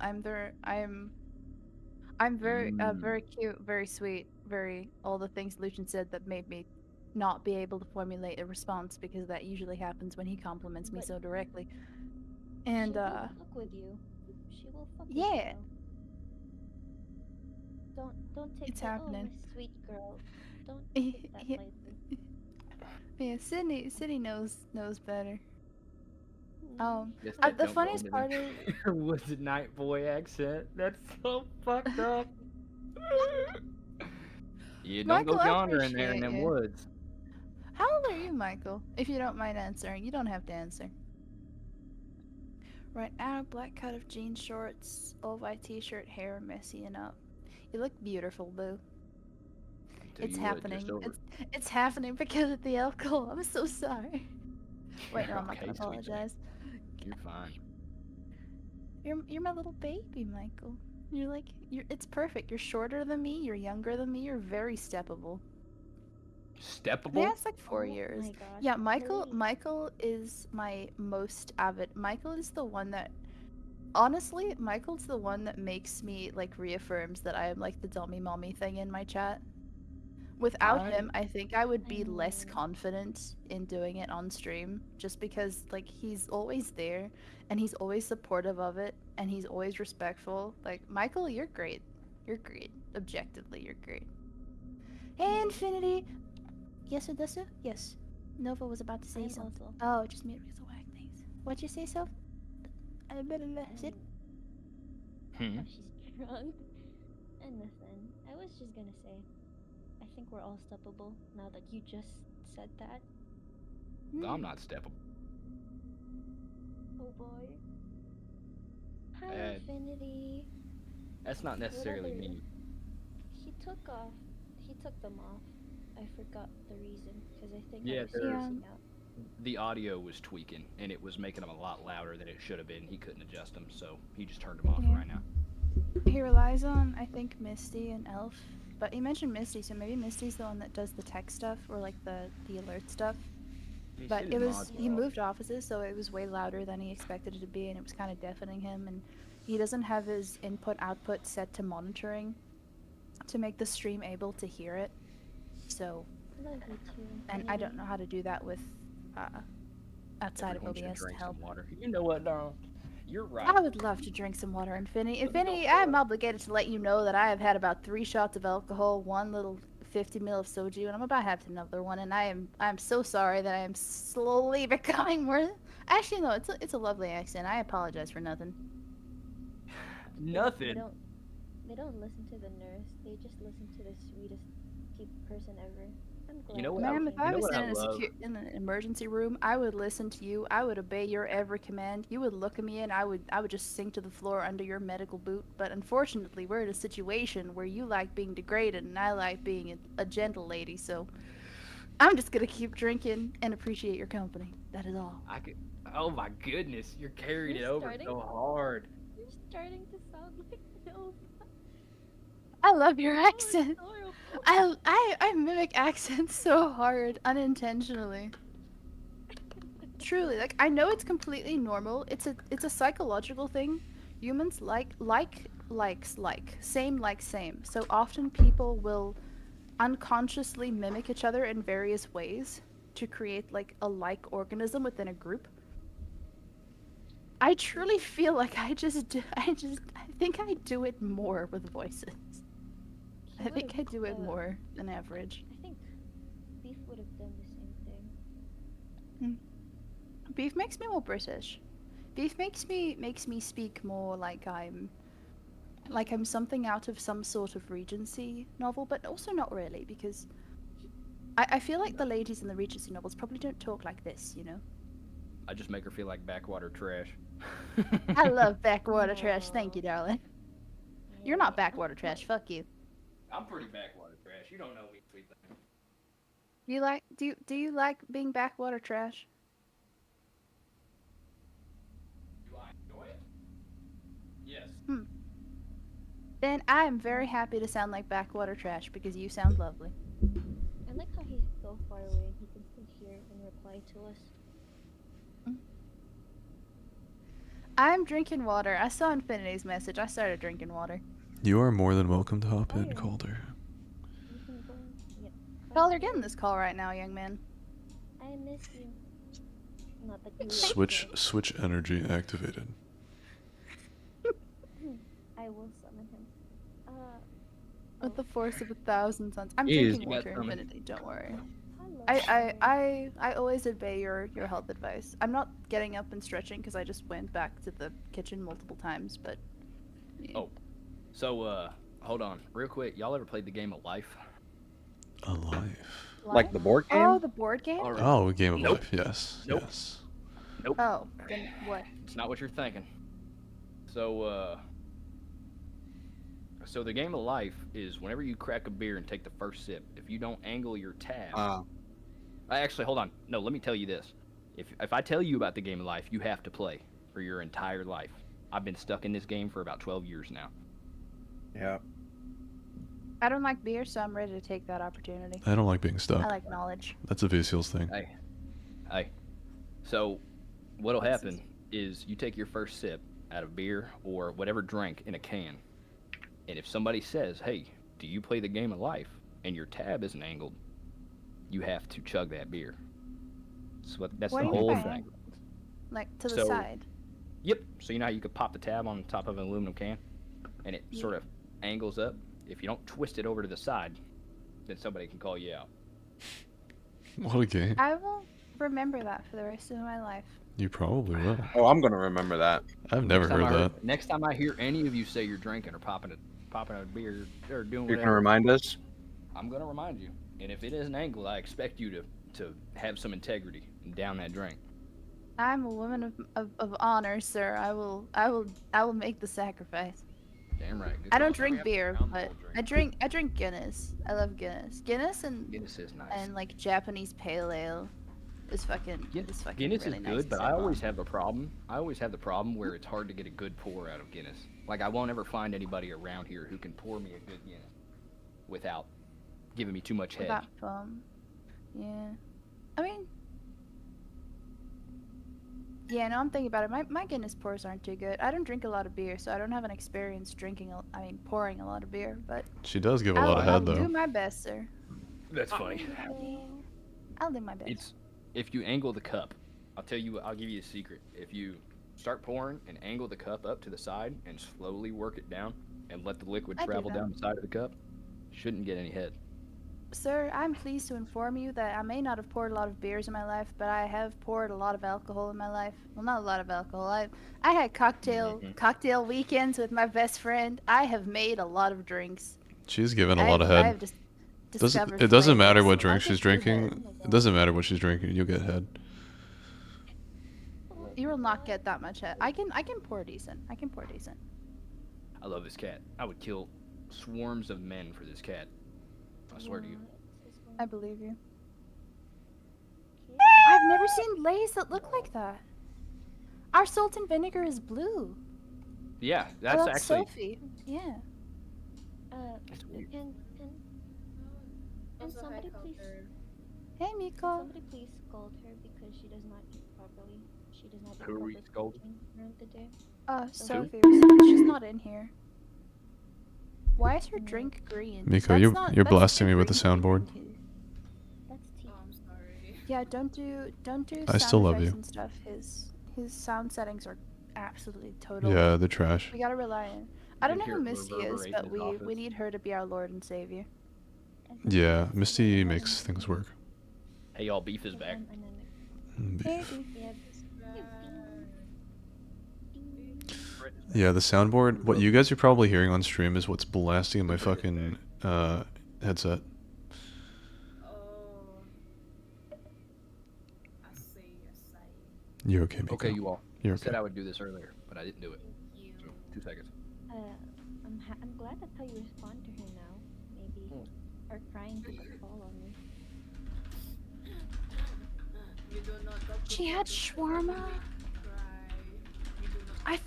Speaker 14: very very cute, very sweet, very all the things Lucian said that made me not be able to formulate a response, because that usually happens when he compliments me
Speaker 8: But-
Speaker 14: so directly. And
Speaker 8: she will fuck with you. She will fuck with
Speaker 14: yeah.
Speaker 8: you. Don't take
Speaker 14: It's
Speaker 8: that.
Speaker 14: happening.
Speaker 8: Oh, my sweet girl. Don't take that
Speaker 14: Yeah.
Speaker 8: lightly.
Speaker 14: Yeah, Sydney knows better.
Speaker 11: Yes,
Speaker 14: The
Speaker 11: that don't
Speaker 14: funniest
Speaker 11: go
Speaker 14: part
Speaker 11: into
Speaker 14: is
Speaker 11: the Woods Night Boy accent. That's so fucked up. Yeah, don't
Speaker 14: Michael,
Speaker 11: go
Speaker 14: I
Speaker 11: yonder in there in
Speaker 14: appreciate
Speaker 11: them
Speaker 14: you.
Speaker 11: woods.
Speaker 14: How old are you, Michael? If you don't mind answering, you don't have to answer. Right now, black cut of jean shorts, all white t-shirt, hair messy and up. You look beautiful, boo.
Speaker 11: Until
Speaker 14: It's
Speaker 11: you,
Speaker 14: happening.
Speaker 11: just over.
Speaker 14: It's happening because of the alcohol. I'm so sorry. Wait, no, I'm not
Speaker 11: Okay,
Speaker 14: gonna
Speaker 11: sweet thing.
Speaker 14: apologize.
Speaker 11: You're fine.
Speaker 14: You're my little baby, Michael. It's perfect. You're shorter than me, you're younger than me, you're very steppable.
Speaker 11: Steppable?
Speaker 14: Yeah, it's like 4 years.
Speaker 8: my gosh,
Speaker 14: Yeah, Michael
Speaker 8: really?
Speaker 14: Michael is my most avid. Michael is the one that honestly, Michael's the one that makes me like reaffirms that I am like the dummy mommy thing in my chat. Without him, I think I would be less confident in doing it on stream, just because like he's always there and he's always supportive of it and he's always respectful. Like, Michael, you're great. You're great. Objectively, you're great. Hey, Infinity. Yes, Odessa? Yes. Nova was about to say
Speaker 8: I'm
Speaker 14: something.
Speaker 8: also.
Speaker 14: Oh, just mute me the whack things. What'd you say, Soph? I better sit.
Speaker 11: Hmm.
Speaker 8: Oh, she's drunk. And nothing. I was just gonna say, I think we're all steppable now that you just said that.
Speaker 11: I'm not steppable.
Speaker 8: Oh boy. Hi,
Speaker 11: Uh,
Speaker 8: Infinity.
Speaker 11: That's not necessarily
Speaker 8: Whatever.
Speaker 11: me.
Speaker 8: He took them off. I forgot the reason, because I think
Speaker 11: Yeah,
Speaker 8: I was
Speaker 11: there's-
Speaker 8: spacing out.
Speaker 11: The audio was tweaking, and it was making them a lot louder than it should have been. He couldn't adjust them, so he just turned them off
Speaker 14: Yeah.
Speaker 11: right now.
Speaker 14: He relies on, I think, Misty and Elf. But he mentioned Misty, so maybe Misty's the one that does the tech stuff or like the alert stuff.
Speaker 11: He
Speaker 14: But
Speaker 11: said
Speaker 14: it
Speaker 11: his
Speaker 14: was
Speaker 11: mods
Speaker 14: he
Speaker 11: were off.
Speaker 14: moved offices, so it was way louder than he expected it to be, and it was kind of deafening him. And he doesn't have his input output set to monitoring to make the stream able to hear it. So,
Speaker 8: Love you too.
Speaker 14: and I don't know how to do that with outside of
Speaker 11: Everyone should
Speaker 14: OBS to
Speaker 11: drink
Speaker 14: help.
Speaker 11: some water. You know what, Darl? You're right.
Speaker 14: I would love to drink some water, Infinity. Infinity, I'm obligated to let you know that I have had about 3 shots of alcohol, 1 little 50 ml of soju, and I'm about to have another one, and I'm so sorry that I am slowly becoming more. Actually, no, it's a lovely accent. I apologize for nothing.
Speaker 11: Nothing.
Speaker 8: They don't listen to the nurse. They just listen to the sweetest person ever. I'm glad.
Speaker 11: You know what?
Speaker 14: Ma'am, if I was
Speaker 11: I
Speaker 14: in an emergency room, I would listen to you. I would obey your every command. You would look at me, and I would just sink to the floor under your medical boot. But unfortunately, we're in a situation where you like being degraded, and I like being a gentle lady. So I'm just gonna keep drinking and appreciate your company. That is all.
Speaker 11: Oh my goodness, you're carrying it over so hard.
Speaker 8: You're starting to sound like no.
Speaker 14: I love your accent. I mimic accents so hard unintentionally. Truly, like I know it's completely normal. It's a psychological thing. Humans like, same. So often people will unconsciously mimic each other in various ways to create like a like organism within a group. I truly feel like I think I do it more with voices. I think I do it more than average.
Speaker 8: I think Beef would have done the same thing.
Speaker 14: Beef makes me more British. Beef makes me speak more like I'm something out of some sort of Regency novel, but also not really, because I feel like the ladies in the Regency novels probably don't talk like this, you know?
Speaker 11: I just make her feel like backwater trash.
Speaker 14: I love backwater trash. Thank you, darling. You're not backwater trash. Fuck you.
Speaker 11: I'm pretty backwater trash. You don't know me, sweet thing.
Speaker 14: Do you like being backwater trash?
Speaker 11: Do I enjoy it? Yes.
Speaker 14: Then I am very happy to sound like backwater trash because you sound lovely.
Speaker 8: I like how he's so far away. He can still hear and reply to us.
Speaker 14: I'm drinking water. I saw Infinity's message. I started drinking water.
Speaker 1: You are more than welcome to hop in, Calder.
Speaker 14: Calder, get in this call right now, young man.
Speaker 8: I miss you. Not that you
Speaker 1: Switch energy activated.
Speaker 8: I will summon him.
Speaker 14: With the force of 1,000 suns. I'm
Speaker 11: Jeez,
Speaker 14: drinking
Speaker 11: you
Speaker 14: water,
Speaker 11: got
Speaker 14: Infinity. Don't worry. I always obey your health advice. I'm not getting up and stretching because I just went back to the kitchen multiple times, but. Yeah.
Speaker 11: Oh, so hold on, real quick. Y'all ever played the game of Life?
Speaker 1: A life.
Speaker 16: Like the board game?
Speaker 14: Oh, the board game?
Speaker 1: Oh, a game of
Speaker 11: Nope.
Speaker 1: life. Yes.
Speaker 11: Nope.
Speaker 1: Yes.
Speaker 11: Nope.
Speaker 14: Oh, then what?
Speaker 11: It's not what you're thinking. So so the game of life is whenever you crack a beer and take the first sip, if you don't angle your tab. Actually, hold on. No, let me tell you this. If I tell you about the game of life, you have to play for your entire life. I've been stuck in this game for about 12 years now.
Speaker 16: Yeah.
Speaker 14: I don't like beer, so I'm ready to take that opportunity.
Speaker 1: I don't like being stuck.
Speaker 14: I like knowledge.
Speaker 1: That's a Vasiel's thing.
Speaker 11: Hey. So, what'll happen is you take your first sip out of beer or whatever drink in a can, and if somebody says, "Hey, do you play the game of life?" and your tab isn't angled, you have to chug that beer. That's
Speaker 14: What
Speaker 11: the
Speaker 14: do you
Speaker 11: whole
Speaker 14: mean by
Speaker 11: thing.
Speaker 14: angled? Like to the
Speaker 11: So-
Speaker 14: side.
Speaker 11: Yep. So you know how you could pop the tab on top of an aluminum can, and it sort of angles up. If you don't twist it over to the side, then somebody can call you out.
Speaker 1: What a game.
Speaker 14: I will remember that for the rest of my life.
Speaker 1: You probably will.
Speaker 16: Oh, I'm gonna remember that.
Speaker 1: I've never heard that.
Speaker 11: Next time I hear any of you say you're drinking or popping a beer or doing
Speaker 16: You're
Speaker 11: whatever,
Speaker 16: gonna remind us?
Speaker 11: I'm gonna remind you. And if it isn't angled, I expect you to have some integrity and down that drink.
Speaker 14: I'm a woman of honor, sir. I will make the sacrifice.
Speaker 11: Damn right. Good
Speaker 14: I don't
Speaker 11: call.
Speaker 14: drink beer, but I drink Guinness. I love Guinness. Guinness
Speaker 11: is nice.
Speaker 14: and like Japanese pale ale is fucking
Speaker 11: Guinness
Speaker 14: really
Speaker 11: is
Speaker 14: nice
Speaker 11: good, but
Speaker 14: to
Speaker 11: I
Speaker 14: sip
Speaker 11: always
Speaker 14: on.
Speaker 11: have the problem. I always have the problem where it's hard to get a good pour out of Guinness. Like I won't ever find anybody around here who can pour me a good Guinness without giving me too much head.
Speaker 14: Without foam. Yeah. I mean, yeah, no, I'm thinking about it. My Guinness pours aren't too good. I don't drink a lot of beer, so I don't have an experience pouring a lot of beer, but
Speaker 1: She does give a lot of head,
Speaker 14: I'll
Speaker 1: though.
Speaker 14: do my best, sir.
Speaker 11: That's funny.
Speaker 14: I'll do my best.
Speaker 11: It's if you angle the cup. I'll give you a secret. If you start pouring and angle the cup up to the side and slowly work it down and let the liquid
Speaker 14: I do
Speaker 11: travel
Speaker 14: that.
Speaker 11: down the side of the cup, shouldn't get any head.
Speaker 14: Sir, I'm pleased to inform you that I may not have poured a lot of beers in my life, but I have poured a lot of alcohol in my life. Well, not a lot of alcohol. I had cocktail weekends with my best friend. I have made a lot of drinks.
Speaker 1: She's given a lot of head. It doesn't matter what drink she's drinking. It doesn't matter what she's drinking. You'll get head.
Speaker 14: You will not get that much head. I can pour decent. I can pour decent.
Speaker 11: I love this cat. I would kill swarms of men for this cat. I swear to you.
Speaker 14: I believe you. I've never seen lays that look like that. Our salt and vinegar is blue.
Speaker 11: Yeah, that's actually.
Speaker 14: Sophie. Yeah.
Speaker 8: And somebody please.
Speaker 14: Hey, Miko.
Speaker 8: Somebody please scold her because she does not eat properly. She does not eat
Speaker 11: Who are we scolding?
Speaker 8: during the day.
Speaker 14: Sophie. She's not in here. Why is her drink green?
Speaker 1: Miko, you're blasting me with the soundboard.
Speaker 8: That's tea.
Speaker 13: Oh, I'm sorry.
Speaker 14: Yeah, don't do
Speaker 1: I still
Speaker 14: sound
Speaker 1: love
Speaker 14: effects
Speaker 1: you.
Speaker 14: and stuff. His sound settings are absolutely total.
Speaker 1: Yeah, they're trash.
Speaker 14: We gotta rely on. I don't know
Speaker 11: Hear
Speaker 14: who
Speaker 11: it
Speaker 14: Misty is,
Speaker 11: reverberate
Speaker 14: but
Speaker 11: in his
Speaker 14: we
Speaker 11: office.
Speaker 14: need her to be our Lord and Savior.
Speaker 1: Yeah, Misty makes things work.
Speaker 11: Hey, y'all, beef is back.
Speaker 1: Beef.
Speaker 8: Yeah.
Speaker 1: Yeah, the soundboard. What you guys are probably hearing on stream is what's blasting in my fucking headset. You're okay, Miko.
Speaker 11: Okay, you all.
Speaker 1: You're
Speaker 11: I said
Speaker 1: okay.
Speaker 11: I would do this earlier, but I didn't do it. So, 2 seconds.
Speaker 8: I'm glad that's how you respond to her now. Maybe are crying to fall on me.
Speaker 14: She had shawarma. I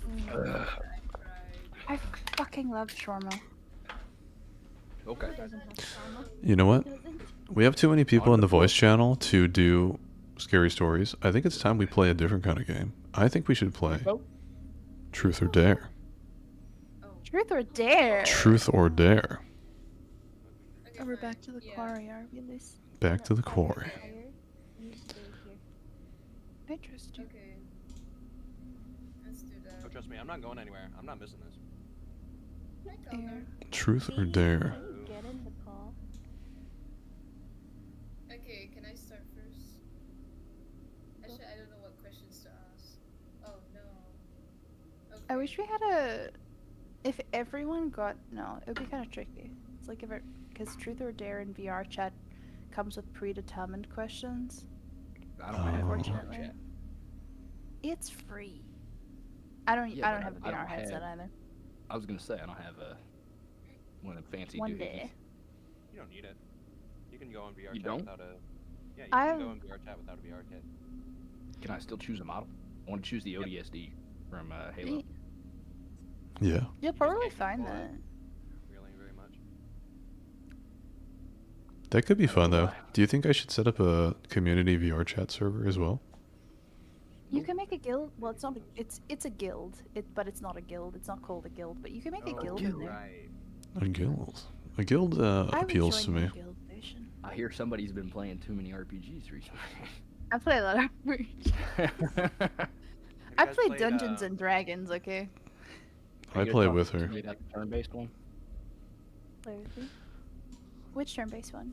Speaker 14: fucking love shawarma.
Speaker 11: Okay.
Speaker 1: You know what? We have too many people in the voice channel to do scary stories. I think it's time we play a different kind of game. I think we should play Truth or Dare.
Speaker 14: Truth or dare?
Speaker 1: Truth or Dare.
Speaker 14: Oh, we're back to the quarry, are we, Liz?
Speaker 1: Back to the quarry.
Speaker 14: I trust you.
Speaker 17: Okay. Let's do that.
Speaker 9: Oh, trust me, I'm not going anywhere. I'm not missing this.
Speaker 1: Truth or Dare.
Speaker 8: Get in the call.
Speaker 17: Okay, can I start first? Actually, I don't know what questions to ask. Oh no. Okay.
Speaker 14: I wish we had a. If everyone got no, it would be kind of tricky. It's like if it because Truth or Dare in VR chat comes with predetermined questions.
Speaker 11: I don't have
Speaker 14: Unfortunately.
Speaker 11: chat.
Speaker 14: It's free. I don't
Speaker 11: Yeah,
Speaker 14: have a
Speaker 11: but I
Speaker 14: VR
Speaker 11: don't
Speaker 14: headset
Speaker 11: have-
Speaker 14: either.
Speaker 11: I was gonna say I don't have one of them fancy
Speaker 14: One
Speaker 11: doohies.
Speaker 14: day.
Speaker 9: You don't need it. You can go on VR
Speaker 11: You
Speaker 9: chat
Speaker 11: don't?
Speaker 9: without a. Yeah, you
Speaker 14: I
Speaker 9: can go
Speaker 14: have-
Speaker 9: on VR chat without a VR kit.
Speaker 11: Can I still choose a model? I want to choose the ODSD from Halo.
Speaker 1: Yeah.
Speaker 14: You'll probably find that.
Speaker 9: Really, very much.
Speaker 1: That could be fun though. Do you think I should set up a community VR chat server as well?
Speaker 14: You can make a guild. Well, it's not. It's a guild. But it's not a guild. It's not called a guild. But you can make a guild in there.
Speaker 9: Right.
Speaker 1: A guild. A guild
Speaker 14: I would
Speaker 1: appeals to
Speaker 14: join
Speaker 1: me.
Speaker 14: your guild, Nation.
Speaker 11: I hear somebody's been playing too many RPGs recently.
Speaker 14: I play a lot of. I
Speaker 9: guys
Speaker 14: play
Speaker 9: played,
Speaker 14: Dungeons and Dragons. Okay.
Speaker 1: I play with her.
Speaker 11: That turn-based one.
Speaker 14: Play with me. Which turn-based one?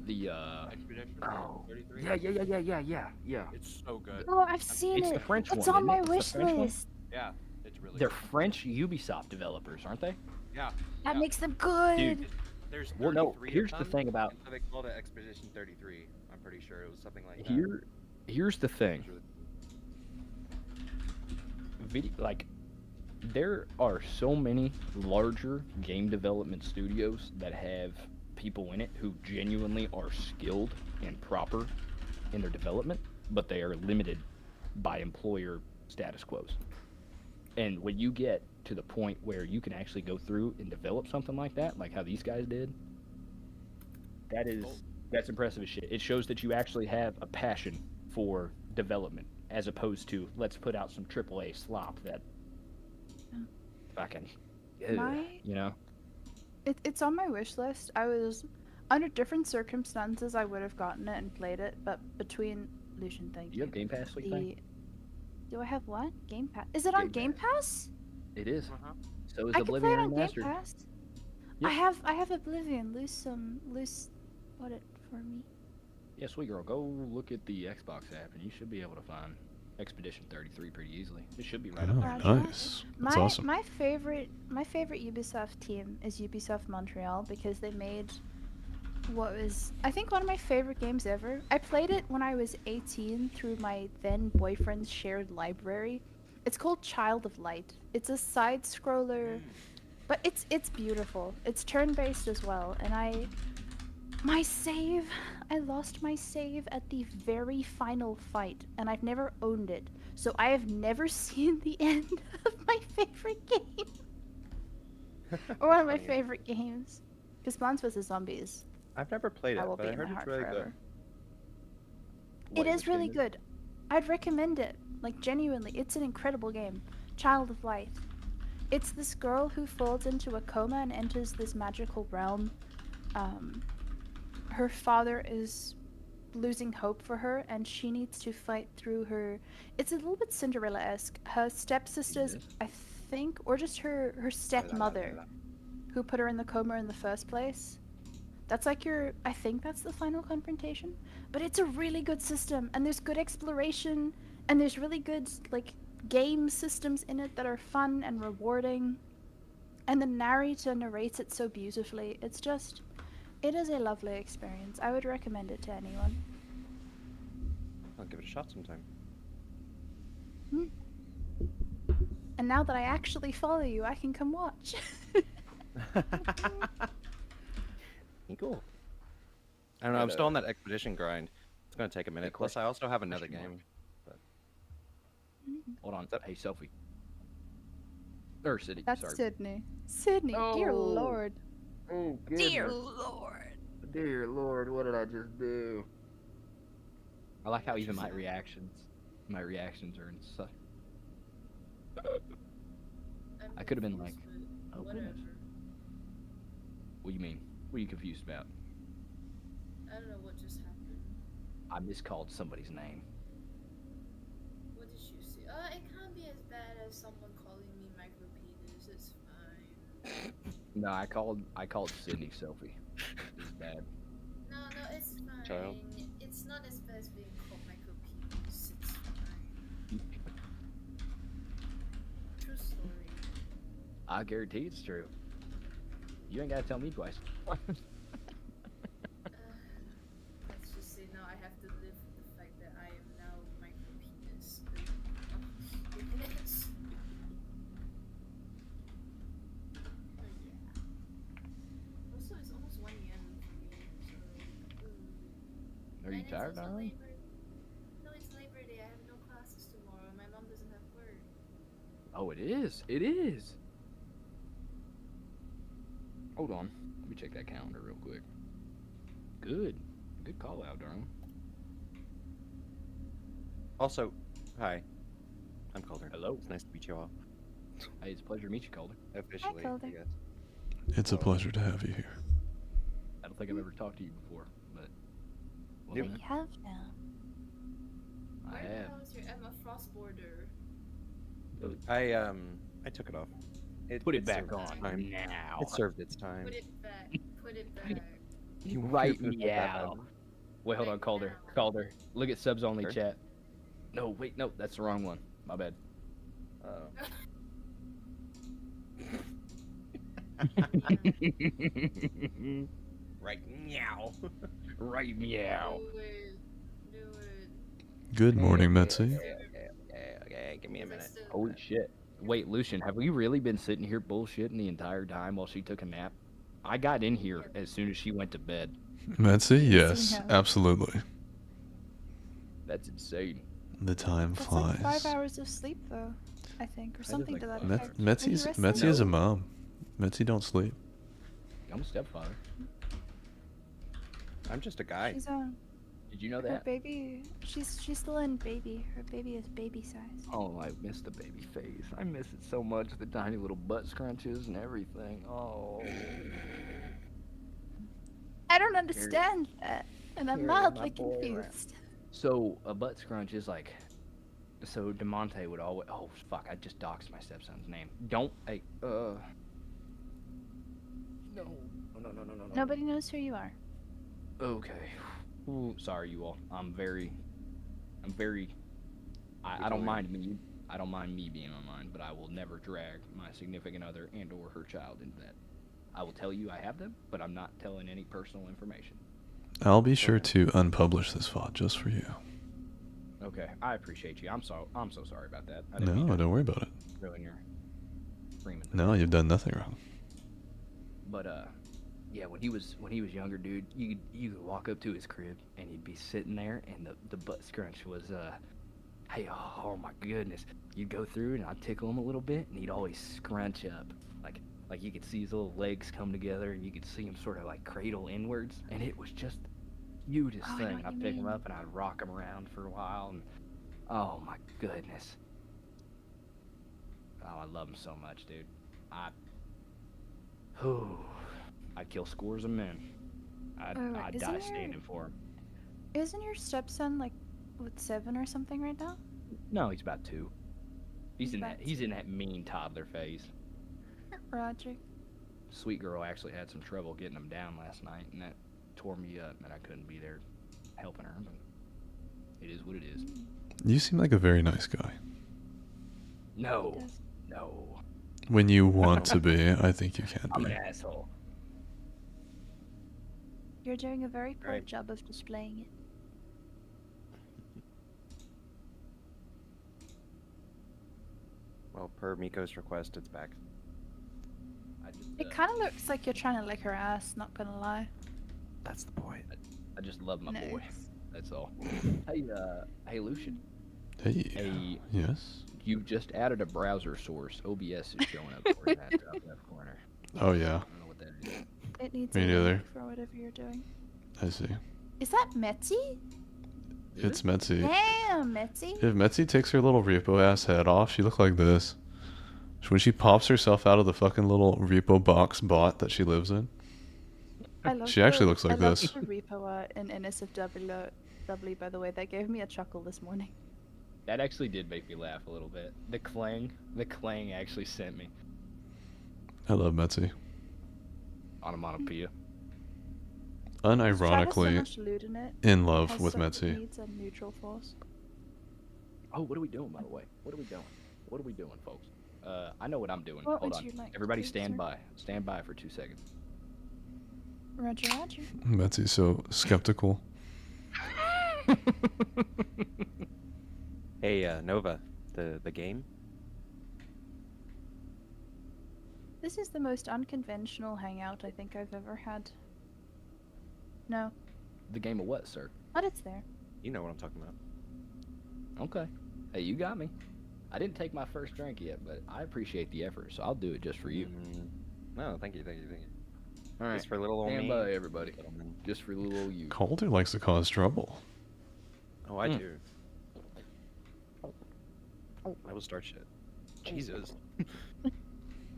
Speaker 11: The
Speaker 9: Expedition
Speaker 11: Oh.
Speaker 9: 33.
Speaker 11: Yeah.
Speaker 9: It's so good.
Speaker 14: Oh, I've seen
Speaker 11: It's
Speaker 14: it.
Speaker 11: the French
Speaker 14: it's
Speaker 11: one,
Speaker 14: on my
Speaker 11: isn't it? It's
Speaker 14: wish
Speaker 11: the French one?
Speaker 14: list.
Speaker 9: Yeah, it's really
Speaker 11: They're
Speaker 9: good.
Speaker 11: French Ubisoft developers, aren't they?
Speaker 9: Yeah.
Speaker 14: That
Speaker 9: yeah.
Speaker 14: makes them good.
Speaker 11: Dude,
Speaker 9: There's
Speaker 11: well, no.
Speaker 9: 33
Speaker 11: Here's
Speaker 9: of
Speaker 11: the
Speaker 9: them,
Speaker 11: thing about
Speaker 9: and so they called it Expedition 33. I'm pretty sure it was something like that.
Speaker 11: Here's the thing. There are so many larger game development studios that have people in it who genuinely are skilled and proper in their development, but they are limited by employer status quos. And when you get to the point where you can actually go through and develop something like that, like how these guys did, that's impressive as shit. It shows that you actually have a passion for development, as opposed to let's put out some AAA slop that fucking, you know.
Speaker 14: It's on my wish list. I was under different circumstances I would have gotten it and played it, but between Lucian, thank
Speaker 11: Do you have Game Pass, sweet thing?
Speaker 14: Do I have what? Game Pass? Is it on Game Pass?
Speaker 11: It is. So is
Speaker 14: I can play it
Speaker 11: Oblivion
Speaker 14: on Game
Speaker 11: Remastered.
Speaker 14: Pass.
Speaker 11: Yep.
Speaker 14: I have Oblivion. Loose bought it for me.
Speaker 11: Yeah, sweet girl, go look at the Xbox app and you should be able to find Expedition 33 pretty easily. It should be right up there.
Speaker 1: Oh, nice. That's awesome.
Speaker 14: My favorite Ubisoft team is Ubisoft Montreal because they made what was, I think, one of my favorite games ever. I played it when I was 18 through my then boyfriend's shared library. It's called Child of Light. It's a side scroller, but it's beautiful. It's turn-based as well, and I lost my save at the very final fight, and I've never owned it. So I have never seen the end of my favorite game. Or one of my favorite games. Because Plants vs. Zombies.
Speaker 16: I've never played it, but I heard it's really good.
Speaker 14: It is really good. I'd recommend it. Like, genuinely, it's an incredible game. Child of Light. It's this girl who falls into a coma and enters this magical realm. Her father is losing hope for her, and she needs to fight through her... It's a little bit Cinderella-esque. Her stepsisters, I think, or just her stepmother, who put her in the coma in the first place. That's like I think that's the final confrontation. But it's a really good system, and there's good exploration, and there's really good, like, game systems in it that are fun and rewarding. And the narrator narrates it so beautifully. It's just... It is a lovely experience. I would recommend it to anyone.
Speaker 16: I'll give it a shot sometime.
Speaker 14: And now that I actually follow you, I can come watch.
Speaker 16: Cool. I don't know, I'm still on that expedition grind. It's gonna take a minute. Plus, I also have another game. But...
Speaker 11: Hold on. Hey, Sophie. Or Sydney,
Speaker 14: That's
Speaker 11: sorry.
Speaker 14: Sydney. Sydney, dear lord.
Speaker 18: Oh, goodness.
Speaker 14: Dear lord.
Speaker 18: Dear lord, what did I just do?
Speaker 11: I like how even my reactions are in such... I could have been like, oh, goodness. What do you mean? What are you confused about?
Speaker 17: I don't know what just happened.
Speaker 11: I miscalled somebody's name.
Speaker 17: What did you see? It can't be as bad as someone calling me micropenis. It's fine.
Speaker 11: No, I called Sydney Sophie. It's bad.
Speaker 17: No, it's fine.
Speaker 16: Child.
Speaker 17: It's not as bad as being called micropenis. It's fine. True story.
Speaker 11: I guarantee it's true. You ain't gotta tell me twice.
Speaker 17: Let's just say now I have to live with the fact that I am now micropenis. Yes. Also, it's almost 1 AM for me, so...
Speaker 11: Are you
Speaker 17: And
Speaker 11: tired
Speaker 17: it's also
Speaker 11: now?
Speaker 17: No, it's Labor Day. I have no classes tomorrow. My mom doesn't have work.
Speaker 11: Oh, it is. It is. Hold on. Let me check that calendar real quick. Good. Good call out, darling.
Speaker 16: Also, hi. I'm Calder.
Speaker 11: Hello.
Speaker 16: It's nice to meet you all.
Speaker 11: Hey, it's a pleasure to meet you, Calder.
Speaker 16: Officially,
Speaker 14: Calder.
Speaker 16: I guess.
Speaker 1: It's a pleasure to have you here.
Speaker 11: I don't think I've ever talked to you before, but...
Speaker 14: We have now.
Speaker 11: I
Speaker 17: Where the
Speaker 11: have.
Speaker 17: hell is your Emma Frost border?
Speaker 16: I took it off.
Speaker 11: Put it
Speaker 16: it
Speaker 11: back
Speaker 16: served its
Speaker 11: on
Speaker 16: time.
Speaker 11: now.
Speaker 16: It served its time.
Speaker 17: Put it back. Put it back.
Speaker 11: You right meow. Wait, hold on, Calder. Calder. Look at subs only
Speaker 16: Sure.
Speaker 11: chat. No, wait, no, that's the wrong one. My bad.
Speaker 16: Right meow.
Speaker 11: Right meow.
Speaker 17: Do it.
Speaker 1: Good morning, Metzi.
Speaker 16: Okay, give me a minute.
Speaker 11: Holy shit. Wait, Lucian, have we really been sitting here bullshitting the entire time while she took a nap? I got in here as soon as she went to bed.
Speaker 1: Metzi, yes,
Speaker 14: Yeah.
Speaker 1: absolutely.
Speaker 11: That's insane.
Speaker 1: The time
Speaker 14: That's
Speaker 1: flies.
Speaker 14: like 5 hours of sleep, though, I think, or
Speaker 11: is
Speaker 14: something
Speaker 11: like
Speaker 14: to that
Speaker 11: 5
Speaker 14: effect.
Speaker 1: Metzi's
Speaker 14: Maybe
Speaker 1: Metzi is a
Speaker 14: rested?
Speaker 1: mom. Metzi don't sleep.
Speaker 11: I'm a stepfather.
Speaker 16: I'm just a guy.
Speaker 14: She's
Speaker 11: Did you know
Speaker 14: her
Speaker 11: that?
Speaker 14: baby. She's still in baby. Her baby is baby size.
Speaker 11: Oh, I miss the baby face. I miss it so much. The tiny little butt scrunches and everything. Oh.
Speaker 14: I don't understand that, and I'm
Speaker 11: Carry
Speaker 14: mildly
Speaker 11: my boy around.
Speaker 14: confused.
Speaker 11: So a butt scrunch is like, so DeMonte would always. Oh fuck! I just doxed my stepson's name. Don't. Hey. No. No.
Speaker 14: Nobody knows who you are.
Speaker 11: Okay. Ooh, sorry, you all. I don't mind me. I don't mind me being online, but I will never drag my significant other and/or her child into that. I will tell you I have them, but I'm not telling any personal information.
Speaker 1: I'll be sure to unpublish this VOD just for you.
Speaker 11: Okay, I appreciate you. I'm so sorry about that. I didn't mean
Speaker 1: No,
Speaker 11: to
Speaker 1: don't worry about it.
Speaker 11: ruin your streaming.
Speaker 1: No, you've done nothing wrong.
Speaker 15: But yeah, when he was younger, dude, you could walk up to his crib and he'd be sitting there, and the butt scrunch was hey, oh my goodness, you'd go through and I'd tickle him a little bit, and he'd always scrunch up, like you could see his little legs come together, and you could see him sort of like cradle inwards, and it was just cutest thing. I'd pick him up and I'd rock him around for a while, and oh my goodness, oh, I love him so much, dude. I'd kill scores of men. I'd die standing for him.
Speaker 14: Isn't your stepson like, what, 7 or something right now?
Speaker 11: No, he's about 2. He's in that mean toddler phase.
Speaker 14: Roger.
Speaker 11: Sweet girl actually had some trouble getting him down last night, and that tore me up, and I couldn't be there helping her, but it is what it is.
Speaker 1: You seem like a very nice guy.
Speaker 11: No.
Speaker 1: When you want to be, I think you can
Speaker 11: I'm
Speaker 1: be.
Speaker 11: an asshole.
Speaker 14: You're doing a very poor job of displaying it.
Speaker 16: Well, per Miko's request, it's back.
Speaker 14: It kind of looks like you're trying to lick her ass, not gonna lie.
Speaker 16: That's the point.
Speaker 11: I just love my boy. That's all. Hey, Lucian.
Speaker 1: Hey. Yes?
Speaker 11: You've just added a browser source. OBS is showing up for you in that top left corner.
Speaker 1: Oh, yeah.
Speaker 11: I don't know what that is.
Speaker 14: It needs
Speaker 1: Me
Speaker 14: a
Speaker 1: neither.
Speaker 14: link for whatever you're doing.
Speaker 1: I see.
Speaker 14: Is that Metzi?
Speaker 1: It's Metzi.
Speaker 14: Damn, Metzi.
Speaker 1: If Metzi takes her little repo ass head off, she look like this. When she pops herself out of the fucking little repo box bot that she lives in. She actually looks like this.
Speaker 14: I love the repo in NSFW, by the way. That gave me a chuckle this morning.
Speaker 11: That actually did make me laugh a little bit. The clang actually sent me.
Speaker 1: I love Metzi.
Speaker 11: Onomatopoeia.
Speaker 1: Unironically, in love with Metzi.
Speaker 14: Needs a neutral force.
Speaker 11: Oh, what are we doing, by the way? What are we doing, folks? I know what I'm doing.
Speaker 14: What
Speaker 11: Hold
Speaker 14: would
Speaker 11: on.
Speaker 14: you like to
Speaker 11: Everybody
Speaker 14: do,
Speaker 11: stand
Speaker 14: sir?
Speaker 11: by. Stand by for 2 seconds.
Speaker 14: Roger, Roger.
Speaker 1: Metzi's so skeptical.
Speaker 16: Hey, Nova, the game?
Speaker 14: This is the most unconventional hangout I think I've ever had. No.
Speaker 11: The game of what, sir?
Speaker 14: But it's there.
Speaker 16: You know what I'm talking about.
Speaker 11: Okay. Hey, you got me. I didn't take my first drink yet, but I appreciate the effort, so I'll do it just for you.
Speaker 16: No, thank you.
Speaker 11: All right.
Speaker 16: Just for little old
Speaker 11: Stand
Speaker 16: me.
Speaker 11: by, everybody. Just for little old you.
Speaker 1: Calder likes to cause trouble.
Speaker 16: Oh, I do. I will start shit. Jesus.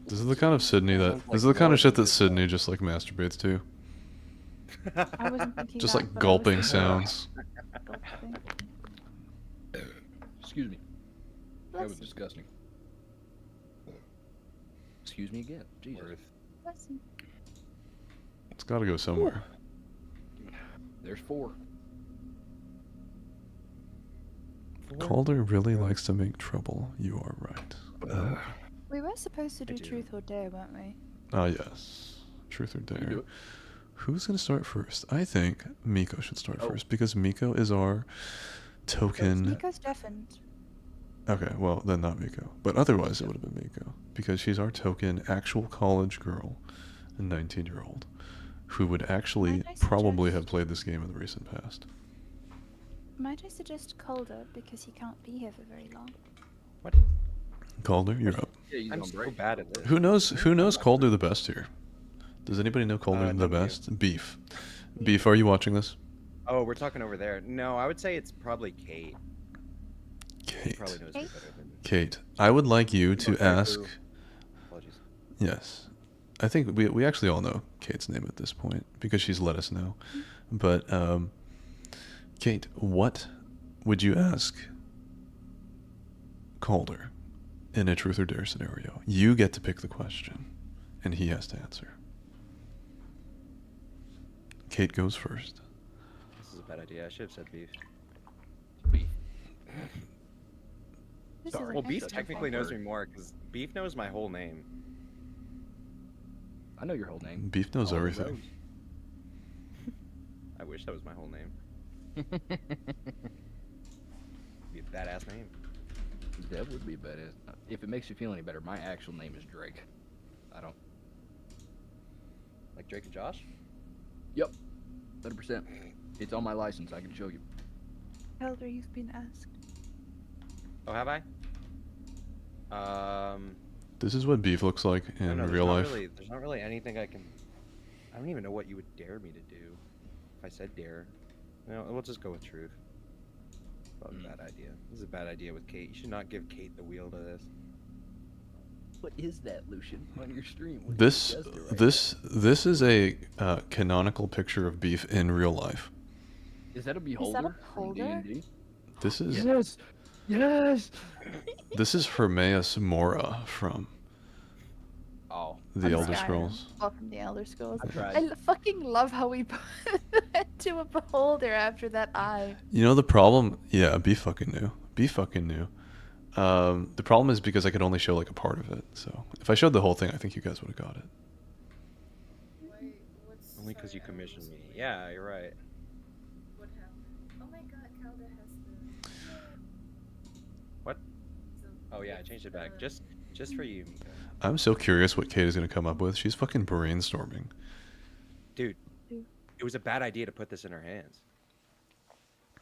Speaker 1: This is the kind of shit that Sydney just like masturbates to.
Speaker 14: I wasn't thinking
Speaker 1: Just
Speaker 14: that,
Speaker 1: like
Speaker 14: but I was
Speaker 1: gulping
Speaker 14: thinking
Speaker 1: sounds.
Speaker 14: gulping.
Speaker 11: Excuse me. That
Speaker 14: Bless
Speaker 11: was
Speaker 14: you.
Speaker 11: disgusting. Excuse me again. Jesus.
Speaker 14: Bless you.
Speaker 1: It's gotta go somewhere.
Speaker 11: There's 4.
Speaker 1: Calder really likes to make trouble. You are right.
Speaker 14: We were supposed to do Truth or Dare, weren't we?
Speaker 1: Oh, yes. Truth or Dare. Who's going to start first? I think Miko should start first because Miko is our token.
Speaker 14: Miko's deafened.
Speaker 1: Okay, well, then not Miko. But otherwise, it would have been Miko because she's our token actual college girl, a 19-year-old, who would actually probably have played this game in the recent past.
Speaker 14: Might I suggest Calder because he can't be here for very long?
Speaker 16: What?
Speaker 1: Calder, you're up.
Speaker 16: I'm so bad at this.
Speaker 1: Who knows Calder the best here? Does anybody know Calder the best? Beef. Beef, are you watching this?
Speaker 16: Oh, we're talking over there. No, I would say it's probably Kate.
Speaker 1: Kate.
Speaker 16: Probably knows me better than
Speaker 1: Kate, I would like you to ask.
Speaker 16: Apologies.
Speaker 1: Yes. I think we actually all know Kate's name at this point because she's let us know. But, Kate, what would you ask Calder in a Truth or Dare scenario? You get to pick the question, and he has to answer. Kate goes first.
Speaker 16: a bad idea. I should have said beef.
Speaker 15: Beef.
Speaker 14: This is
Speaker 16: Well,
Speaker 14: an
Speaker 16: beef
Speaker 14: excellent
Speaker 16: technically knows me
Speaker 14: word.
Speaker 16: more because beef knows my whole name.
Speaker 15: I know your whole name.
Speaker 1: Beef knows
Speaker 15: All the
Speaker 1: everything.
Speaker 15: roads.
Speaker 16: I wish that was my whole name. Be a badass name.
Speaker 15: That would be badass. If it makes you feel any better, my actual name is Drake. I don't.
Speaker 16: Like Drake and Josh?
Speaker 15: Yep. 100%. It's on my license. I can show you.
Speaker 14: Elder, you've been asked.
Speaker 16: Oh, have I?
Speaker 1: This is what beef looks like
Speaker 16: I don't
Speaker 1: in
Speaker 16: know,
Speaker 1: real life.
Speaker 16: There's not really anything I can. I don't even know what you would dare me to do. If I said dare, no, we'll just go with truth. Probably a bad idea. This is a bad idea with Kate. You should not give Kate the wheel to this.
Speaker 15: What is that, Lucian, on your stream? What
Speaker 1: This
Speaker 15: is it right
Speaker 1: this is a canonical picture of beef in real life.
Speaker 15: Is that a beholder? from
Speaker 14: beholder?
Speaker 15: D&D?
Speaker 1: This is
Speaker 15: Yes. Yes.
Speaker 1: this is Hermaeus Mora from
Speaker 15: Oh.
Speaker 1: the
Speaker 14: I'm
Speaker 1: Elder
Speaker 14: Skyrim.
Speaker 1: Scrolls.
Speaker 14: Well, from the Elder Scrolls.
Speaker 15: I tried.
Speaker 14: fucking love how we put that to a beholder after that eye.
Speaker 1: You know the problem? Yeah, beef fucking knew. Beef fucking knew. The problem is because I could only show like a part of it. So if I showed the whole thing, I think you guys would have got it.
Speaker 16: Only because you commissioned me. Yeah, you're right.
Speaker 17: What happened? Oh my god, Calder has the.
Speaker 16: What? Oh yeah, I changed it back. Just for you, Mika.
Speaker 1: I'm so curious what Kate is gonna come up with. She's fucking brainstorming.
Speaker 16: Dude, it was a bad idea to put this in her hands.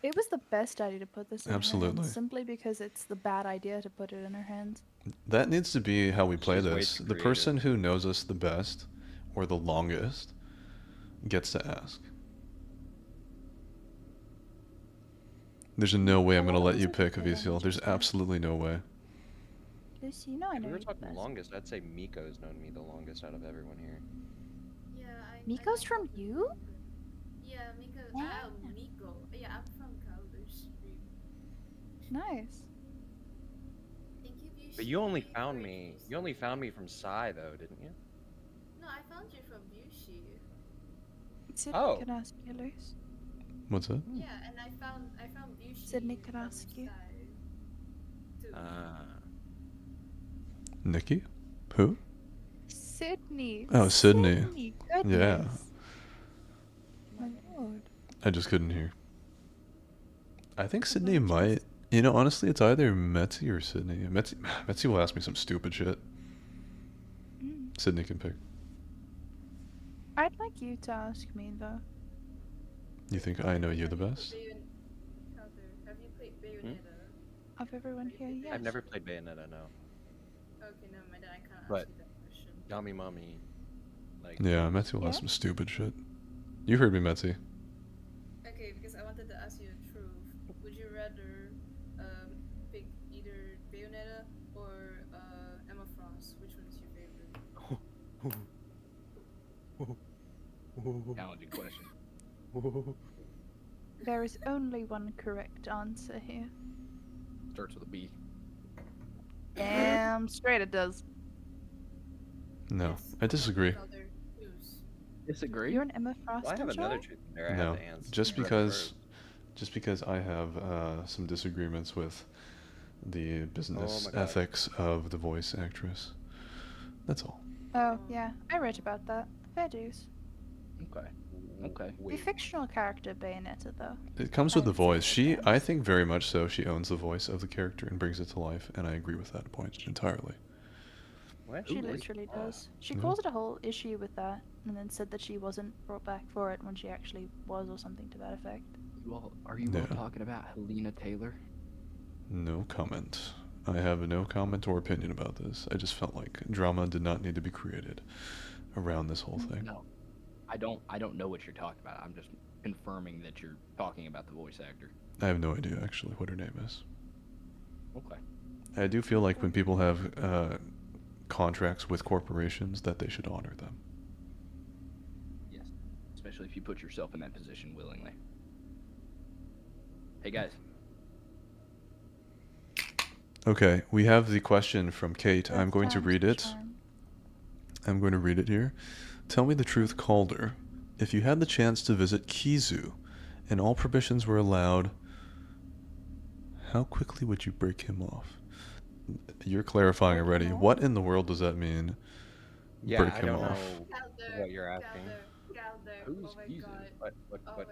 Speaker 14: It was the best idea to put this in her
Speaker 1: Absolutely.
Speaker 14: hands, simply because it's the bad idea to put it in her hands.
Speaker 1: That needs to be how we play
Speaker 16: She's way
Speaker 1: this.
Speaker 16: too
Speaker 1: The person who knows us the best or the longest gets to ask. There's no way I'm gonna let you pick, Avisil. There's absolutely no way.
Speaker 14: Lucy, you know I
Speaker 16: If
Speaker 14: know
Speaker 16: we were
Speaker 14: you're the
Speaker 16: talking
Speaker 14: best.
Speaker 16: longest, I'd say Miko's known me the longest out of everyone here.
Speaker 17: Yeah,
Speaker 14: Miko's from you?
Speaker 17: Yeah, Miko.
Speaker 14: Wow.
Speaker 17: Miko. Yeah, I'm from Calder's stream.
Speaker 14: Nice.
Speaker 17: Thank you, Bushi.
Speaker 16: But you only found me. You only found me from Psy though, didn't you?
Speaker 17: No, I found you from Bushi.
Speaker 14: Sydney,
Speaker 16: Oh.
Speaker 14: can I ask you, Luce?
Speaker 1: What's that?
Speaker 17: Yeah, and I found Bushi.
Speaker 14: Sydney, can I ask you?
Speaker 1: Nikki? Who?
Speaker 14: Sydney.
Speaker 1: Oh, Sydney. Yeah.
Speaker 14: Goodness. My lord.
Speaker 1: I just couldn't hear. I think Sydney might. You know, honestly, it's either Metzi or Sydney. Metzi will ask me some stupid shit. Sydney can pick.
Speaker 14: I'd like you to ask me, though.
Speaker 1: You think I know you the best?
Speaker 17: Calder, have you played Bayonetta?
Speaker 14: Of everyone here, yes.
Speaker 16: I've never played Bayonetta, no.
Speaker 17: Okay, never mind. Then I can't
Speaker 16: But
Speaker 17: ask you that question.
Speaker 16: Yami Mami, like.
Speaker 1: Yeah, Metzi will ask some stupid shit. You heard me, Metzi.
Speaker 17: Okay, because I wanted to ask you the truth. Would you rather pick either Bayonetta or Emma Frost? Which one is your favorite?
Speaker 15: Challenging question.
Speaker 14: There is only one correct answer here.
Speaker 15: Starts with a B.
Speaker 14: Damn straight it does.
Speaker 1: No, I disagree.
Speaker 15: Disagree?
Speaker 14: You're an Emma Frost
Speaker 16: Well, I have
Speaker 14: enjoyer?
Speaker 16: another truth there. I
Speaker 1: No,
Speaker 16: have to answer.
Speaker 1: just because I have some disagreements with the business
Speaker 16: Oh my God.
Speaker 1: ethics of the voice actress. That's all.
Speaker 14: Oh, yeah. I read about that. Fair dues.
Speaker 15: Okay. Okay.
Speaker 14: The fictional character Bayonetta, though.
Speaker 1: It comes with the voice. I think very much so, she owns the voice of the character and brings it to life, and I agree with that point entirely.
Speaker 16: What?
Speaker 14: She literally does. She
Speaker 1: Yeah.
Speaker 14: caused a whole issue with that, and then said that she wasn't brought back for it when she actually was, or something to that effect.
Speaker 15: Well, are you all talking about Helena Taylor?
Speaker 1: No comment. I have no comment or opinion about this. I just felt like drama did not need to be created around this whole thing.
Speaker 15: No. I don't know what you're talking about. I'm just confirming that you're talking about the voice actor.
Speaker 1: I have no idea actually what her name is.
Speaker 15: Okay.
Speaker 1: I do feel like when people have contracts with corporations that they should honor them.
Speaker 15: Yes. Especially if you put yourself in that position willingly. Hey guys.
Speaker 1: Okay, we have the question from Kate. I'm going to read it. I'm going to read it here. Tell me the truth, Calder. If you had the chance to visit Kizu and all permissions were allowed, how quickly would you break him off? You're clarifying already. What in the world does that mean?
Speaker 16: Yeah,
Speaker 1: break
Speaker 16: I
Speaker 1: him
Speaker 16: don't
Speaker 1: off.
Speaker 16: know what you're asking.
Speaker 11: Who's
Speaker 17: oh my
Speaker 11: Kizu?
Speaker 17: god.
Speaker 16: What?
Speaker 17: Oh my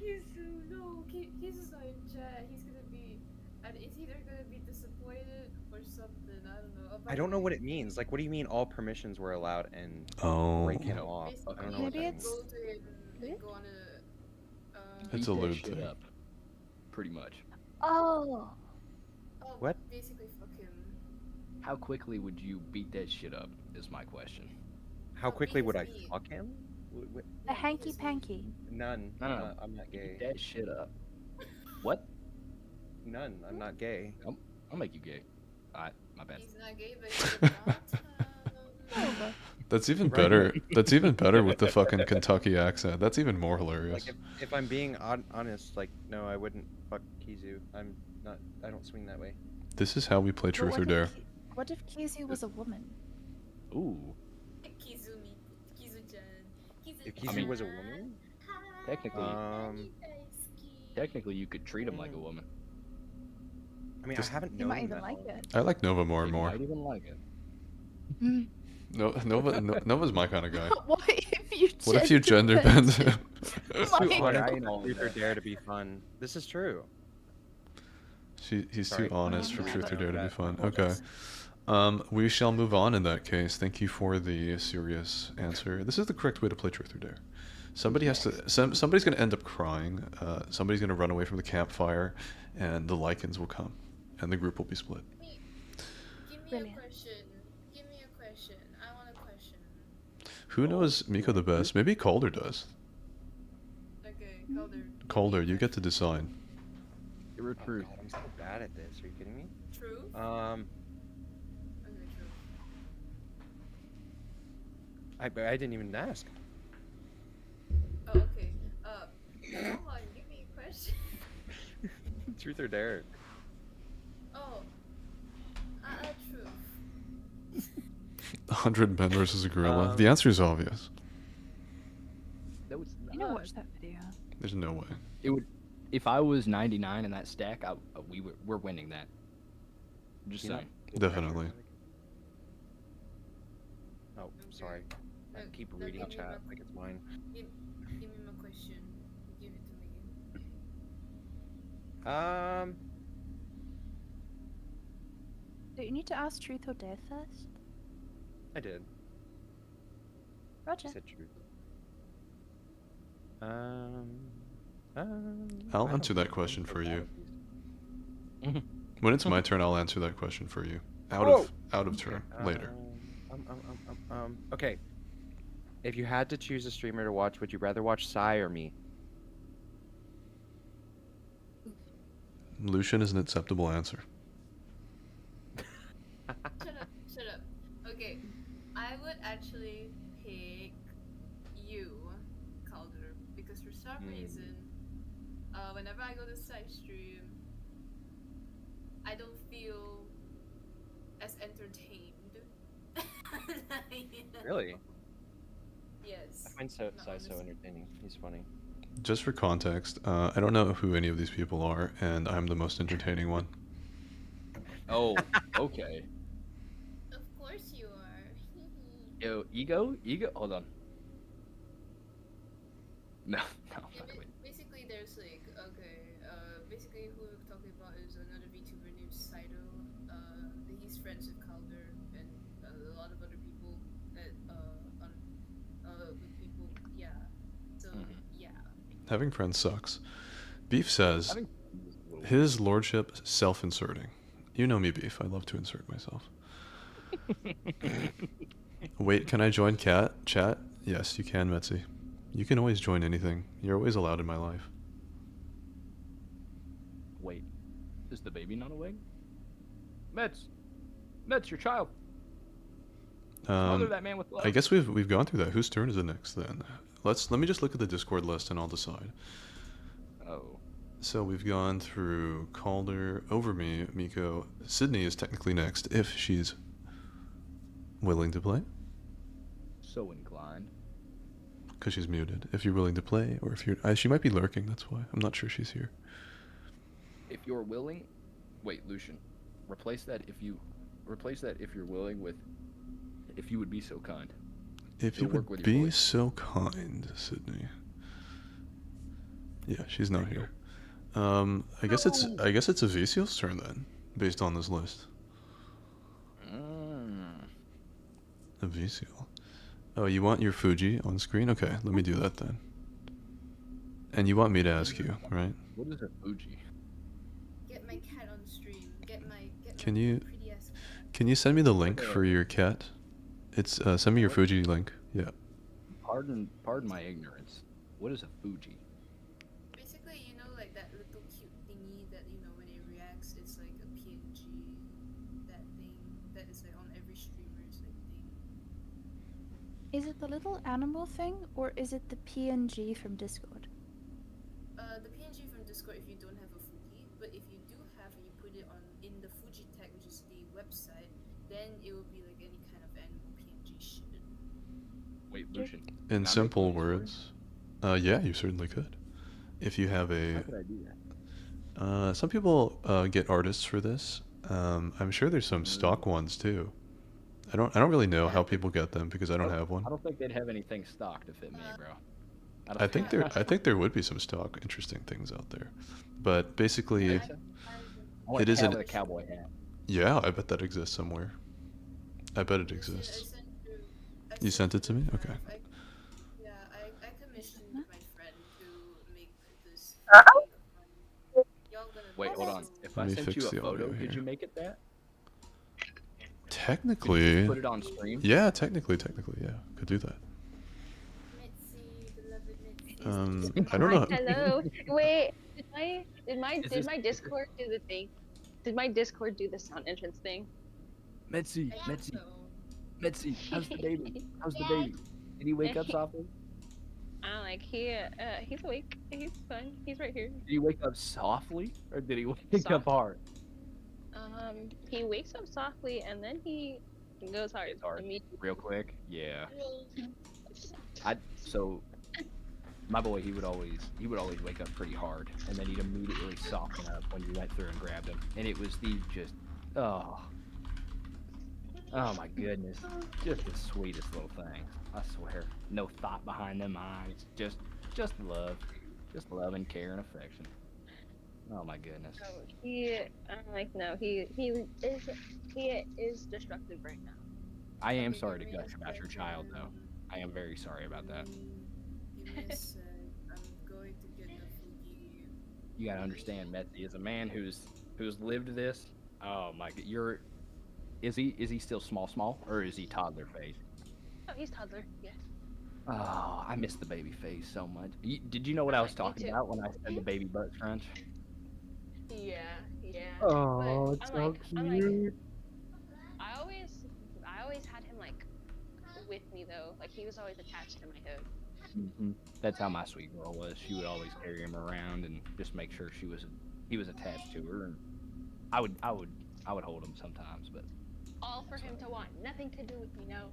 Speaker 17: Kizu, no, Kizu's not in chat. He's gonna be, and it's either gonna be disappointed or something. I don't know.
Speaker 16: I don't know what it means. Like, what do you mean all permissions were allowed and
Speaker 1: Oh.
Speaker 16: break him off? I don't know what that
Speaker 14: Maybe
Speaker 16: means.
Speaker 17: Go to him and go on a.
Speaker 1: It's a
Speaker 11: Beat that
Speaker 1: lewd
Speaker 11: shit
Speaker 1: thing.
Speaker 11: up, pretty much.
Speaker 14: Oh.
Speaker 17: Oh,
Speaker 16: What?
Speaker 17: Basically, fuck him.
Speaker 11: How quickly would you beat that shit up? Is my question.
Speaker 16: How quickly would I fuck him?
Speaker 14: A hanky panky.
Speaker 16: None.
Speaker 11: No.
Speaker 16: I'm not gay.
Speaker 11: Beat that shit up. What?
Speaker 16: None. I'm not gay.
Speaker 11: I'll make you gay. Alright, my bad.
Speaker 17: He's not gay, but he's not.
Speaker 1: That's even better. That's even better with the fucking Kentucky accent. That's even more hilarious.
Speaker 16: Like, if I'm being honest, like, no, I wouldn't fuck Kizu. I'm not. I don't swing that way.
Speaker 1: This is how we play Truth or Dare.
Speaker 14: What if Kizu was a woman?
Speaker 11: Ooh.
Speaker 17: Kizumi, Kizu-chan.
Speaker 16: If Kizu was a woman,
Speaker 11: Technically, you could treat him like a woman.
Speaker 16: I mean,
Speaker 1: Just-
Speaker 16: I haven't
Speaker 14: You
Speaker 16: known
Speaker 14: might even
Speaker 16: that.
Speaker 14: like it.
Speaker 1: I like Nova more and
Speaker 11: You
Speaker 1: more.
Speaker 11: might even like it.
Speaker 1: Nova's my kind of guy.
Speaker 14: What if you
Speaker 1: What if you gender bend him?
Speaker 16: It's
Speaker 14: My
Speaker 16: too
Speaker 14: God.
Speaker 16: honest for Truth or Dare to be fun. This is true.
Speaker 1: He's
Speaker 16: Sorry.
Speaker 1: too honest for Truth or Dare to be fun.
Speaker 16: I
Speaker 1: Okay. We shall move on in that case. Thank you for the serious answer. This is the correct way to play Truth or Dare. Somebody has to. Somebody's going to end up crying. Somebody's going to run away from the campfire, and the lichens will come, and the group will be split.
Speaker 17: Give me a question. Give me a question. I want a question.
Speaker 1: Who knows Miko the best? Maybe Calder does.
Speaker 17: Okay, Calder.
Speaker 1: Calder, you get to decide.
Speaker 11: You're a truth.
Speaker 16: I'm so bad at this. Are you kidding me?
Speaker 17: True.
Speaker 16: Um.
Speaker 17: Okay, true.
Speaker 16: I didn't even ask.
Speaker 17: Oh, okay. Hold on. Give me a question.
Speaker 16: Truth or Dare?
Speaker 17: Oh. Truth.
Speaker 1: 100 men versus a gorilla. The answer is obvious.
Speaker 11: That was
Speaker 14: I know watch that video.
Speaker 1: There's no way.
Speaker 11: It would. If I was 99 in that stack, we're winning that. Just
Speaker 16: You know?
Speaker 11: saying.
Speaker 1: Definitely.
Speaker 16: Oh, sorry. I keep reading chat like it's mine.
Speaker 17: Give me my question. Give it to me.
Speaker 14: Do you need to ask Truth or Dare first?
Speaker 16: I did.
Speaker 14: Roger.
Speaker 16: I said truth.
Speaker 1: I'll answer that question for you. When it's my turn, I'll answer that question for you. Out of turn later.
Speaker 16: Okay. If you had to choose a streamer to watch, would you rather watch Sai or me?
Speaker 1: Lucian is an acceptable answer.
Speaker 17: Shut up. Okay, I would actually pick you, Calder, because for some reason, whenever I go to side stream, I don't feel as entertained.
Speaker 16: Really?
Speaker 17: Yes.
Speaker 16: I find Sai so entertaining. He's funny.
Speaker 1: Just for context, I don't know who any of these people are, and I'm the most entertaining one.
Speaker 11: Oh, okay.
Speaker 17: Of course you are.
Speaker 11: Yo, ego, hold on. No.
Speaker 17: Basically, there's like, okay, basically who we're talking about is another VTuber named Saito. He's friends with Calder and a lot of other people that, with people, yeah. So, yeah.
Speaker 1: Having friends sucks. Beef says, his lordship self-inserting. You know me, Beef. I love to insert myself. Wait, can I join chat? Yes, you can, Metzi. You can always join anything. You're always allowed in my life.
Speaker 11: Wait, is the baby not awake? Mets, your child. Smother that man with love.
Speaker 1: I guess we've gone through that. Whose turn is it next then? Let me just look at the Discord list and I'll decide.
Speaker 11: Oh.
Speaker 1: So we've gone through Calder, over me, Miko. Sydney is technically next if she's willing to play.
Speaker 11: So inclined.
Speaker 1: because she's muted. If you're willing to play, or if you're, she might be lurking. That's why I'm not sure she's here.
Speaker 11: If you're willing, wait, Lucian, replace that if you're willing with, if you would be so kind.
Speaker 1: If you would be so kind, Sydney. Yeah, she's not here. I guess it's Avicio's turn then, based on this list. Avicio. Oh, you want your Fuji on screen? Okay, let me do that then. And you want me to ask you, right?
Speaker 11: What is a Fuji?
Speaker 17: Get my cat on stream.
Speaker 1: Can you send me the link for your cat? It's send me your Fuji link. Yeah.
Speaker 11: Pardon my ignorance. What is a Fuji?
Speaker 17: Basically, you know, like that little cute thingy that, you know, when it reacts, it's like a PNG. That thing that is like on every streamer's like thing.
Speaker 14: Is it the little animal thing, or is it the PNG from Discord?
Speaker 17: The PNG from Discord if you don't have a Fuji, but if you do have and you put it on in the Fuji tag, which is the website, then it will be like any kind of animal PNG shit.
Speaker 11: Wait, Lucian.
Speaker 1: In simple words, yeah, you certainly could. If you have a.
Speaker 11: How could I do that?
Speaker 1: Some people get artists for this. I'm sure there's some stock ones too. I don't really know how people get them because I don't have one.
Speaker 11: I don't think they'd have anything stock to fit me, bro.
Speaker 1: I think there would be some stock interesting things out there, but basically, it isn't.
Speaker 11: A cowboy hat.
Speaker 1: Yeah, I bet that exists somewhere. I bet it exists. You sent it to me? Okay.
Speaker 17: Yeah, I commissioned my friend to make this.
Speaker 11: Wait, hold on. If I
Speaker 1: Let me
Speaker 11: sent
Speaker 1: fix
Speaker 11: you a
Speaker 1: the
Speaker 11: photo,
Speaker 1: audio
Speaker 11: could you
Speaker 1: here.
Speaker 11: make it that?
Speaker 1: Technically.
Speaker 11: Put it on stream?
Speaker 1: Yeah, technically, yeah, could do that. I don't know.
Speaker 19: Hello. Wait, did my Discord do the thing? Did my Discord do the sound entrance thing?
Speaker 15: Metzi, how's the baby? How's the baby? Did he wake up softly?
Speaker 19: He's awake. He's fine. He's right here.
Speaker 15: Did he wake up softly, or did he wake up hard?
Speaker 19: He wakes up softly and then he goes hard.
Speaker 11: Real quick, yeah. So my boy, he would always wake up pretty hard, and then he'd immediately soften up when you went through and grabbed him, and it was oh my goodness, just the sweetest little thing. I swear, no thought behind them eyes, just love and care and affection. Oh my goodness.
Speaker 19: He is destructive right now.
Speaker 11: I am sorry to gush about your child, though. I am very sorry about that.
Speaker 17: I'm going to get the Fuji.
Speaker 11: You gotta understand, Metzi is a man who's lived this. Oh my god, is he still small, or is he toddler phase?
Speaker 19: Oh, he's toddler. Yes.
Speaker 11: Oh, I miss the baby face so much. Did you know what I was talking about when I said the baby butt crunch?
Speaker 19: Yeah.
Speaker 11: Oh, it's so cute.
Speaker 19: I always had him like with me though. Like he was always attached to my hood.
Speaker 11: Mm-hmm. That's how my sweet girl was. She would always carry him around and just make sure he was attached to her. And I would hold him sometimes, but
Speaker 19: all for him to want, nothing to do with me. No.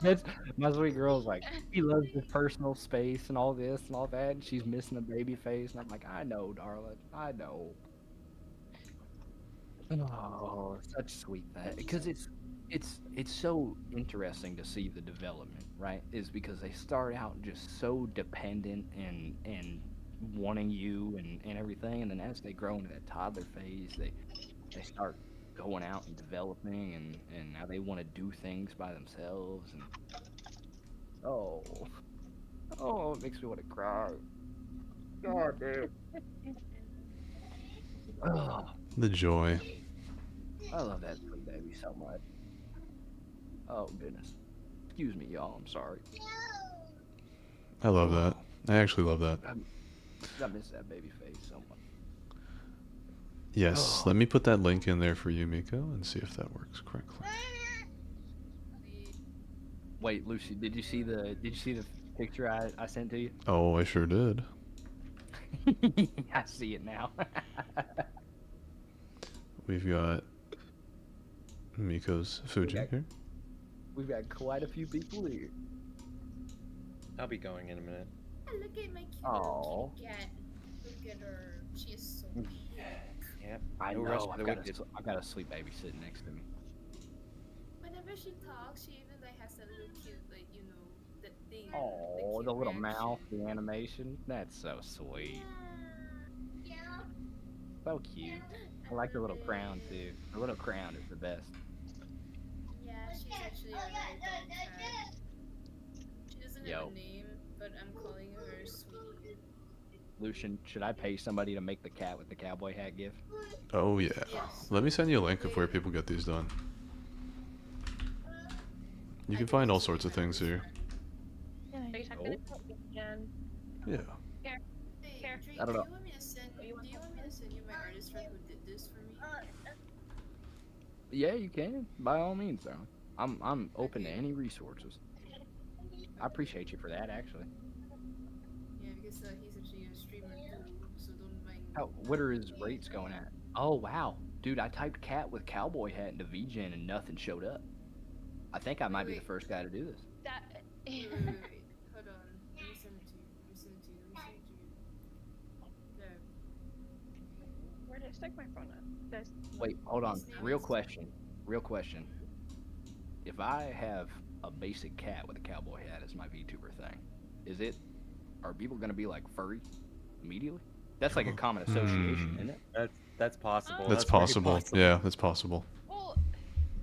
Speaker 11: That's my sweet girl's like, he loves his personal space and all this and all that, and she's missing a baby face, and I'm like, I know, darling, I know. Oh, such sweet that, because it's so interesting to see the development, right? Is because they start out just so dependent and wanting you and everything, and then as they grow into that toddler phase, they start going out and developing, and now they want to do things by themselves, and oh, it makes me want to cry. God damn. Oh,
Speaker 1: The joy.
Speaker 11: I love that sweet baby so much. Oh goodness. Excuse me, y'all. I'm sorry.
Speaker 1: I love that. I actually love that.
Speaker 11: I miss that baby face so much.
Speaker 1: Yes, let me put that link in there for you, Miko, and see if that works correctly.
Speaker 11: Wait, Lucy, did you see the picture I sent to you?
Speaker 1: Oh, I sure did.
Speaker 11: I see it now.
Speaker 1: We've got Miko's Fuji here.
Speaker 11: We've got quite a few people here.
Speaker 16: I'll be going in a minute.
Speaker 17: Look at my cute
Speaker 11: Oh.
Speaker 17: kitty cat. Look at her. She is so cute.
Speaker 16: Yep.
Speaker 11: I
Speaker 16: No rest
Speaker 11: know.
Speaker 16: for the wicked.
Speaker 11: I've got a sleep baby sitting next to me.
Speaker 17: Whenever she talks, she even like has that little cute, like that thing.
Speaker 11: Oh, the little mouth, the animation. That's so sweet.
Speaker 17: Yeah.
Speaker 11: So cute. I like the little crown too. The little crown is the best.
Speaker 17: Yeah, she's actually a very calm cat. She doesn't have
Speaker 11: Yo.
Speaker 17: a name, but I'm calling her Sweetie.
Speaker 11: Lucian, should I pay somebody to make the cat with the cowboy hat gif?
Speaker 1: Oh yeah.
Speaker 17: Yes.
Speaker 1: Let me send you a link of where people get these done. You can find all sorts of things here.
Speaker 19: Are you talking about Jen?
Speaker 1: Yeah.
Speaker 19: Here. Here.
Speaker 17: Drake,
Speaker 11: I don't know.
Speaker 17: Do you want me to send you my artist friend who did this for me?
Speaker 11: Yeah, you can. By all means, though. I'm open to any resources. I appreciate you for that, actually.
Speaker 17: Yeah, because he's actually a streamer too, so don't mind.
Speaker 11: What are his rates going at? Oh wow, dude! I typed cat with cowboy hat into VGen and nothing showed up. I think I might be the first guy to do this.
Speaker 19: That.
Speaker 17: Wait. Hold on. Let me send it to you. Let me send it to you. There.
Speaker 19: Where did I stick my phone at? There's.
Speaker 11: Wait, hold on.
Speaker 17: His name
Speaker 11: Real
Speaker 17: is-
Speaker 11: question. Real question. If I have a basic cat with a cowboy hat as my VTuber thing, are people gonna be like furry immediately? That's like a common association, isn't it?
Speaker 16: That's possible.
Speaker 1: That's
Speaker 16: very
Speaker 1: possible. Yeah, that's possible.
Speaker 19: Well,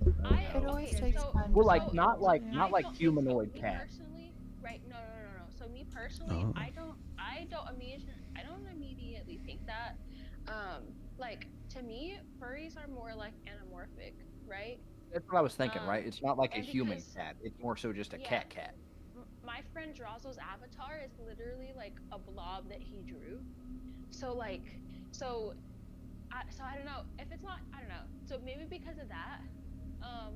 Speaker 14: It always takes time.
Speaker 11: Well,
Speaker 14: to
Speaker 11: like
Speaker 14: solve
Speaker 11: not
Speaker 14: it,
Speaker 11: like
Speaker 14: yeah.
Speaker 11: not like
Speaker 19: don't-
Speaker 11: humanoid
Speaker 19: me
Speaker 11: cat.
Speaker 19: personally, right? No. So me personally,
Speaker 1: Oh.
Speaker 19: I don't immediately think that. Like to me, furries are more like anamorphic, right?
Speaker 11: That's what I was thinking, right? It's not like a
Speaker 19: and
Speaker 11: human
Speaker 19: because-
Speaker 11: cat. It's more so just a
Speaker 19: Yeah.
Speaker 11: cat.
Speaker 19: My friend Drazo's avatar is literally like a blob that he drew. So I don't know if it's not. I don't know. So maybe because of that,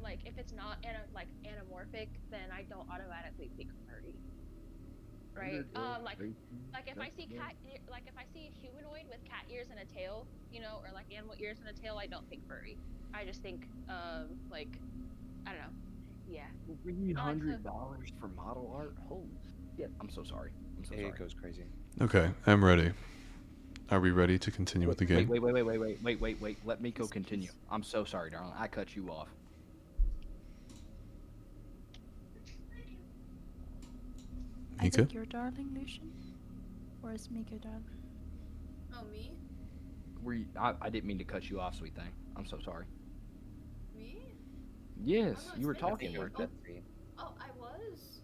Speaker 19: like if it's not anamorphic, then I don't automatically think furry. Right? Like if I see if I see a humanoid with cat ears and a tail, or like animal ears and a tail, I don't think furry. I just think I don't know. Yeah.
Speaker 11: $300 for model art? Holy shit! I'm so sorry.
Speaker 16: It goes crazy.
Speaker 1: Okay, I'm ready. Are we ready to continue with the game?
Speaker 11: Wait. Let Miko continue. I'm so sorry, darling. I cut you off.
Speaker 14: I
Speaker 1: Mika?
Speaker 14: think you're darling, Lucian? Or is Miko darling?
Speaker 17: Oh, me?
Speaker 11: I didn't mean to cut you off, sweet thing. I'm so sorry.
Speaker 17: Me?
Speaker 11: Yes,
Speaker 17: Oh,
Speaker 11: you were
Speaker 17: it's fine.
Speaker 11: talking, weren't you?
Speaker 17: Oh, I was.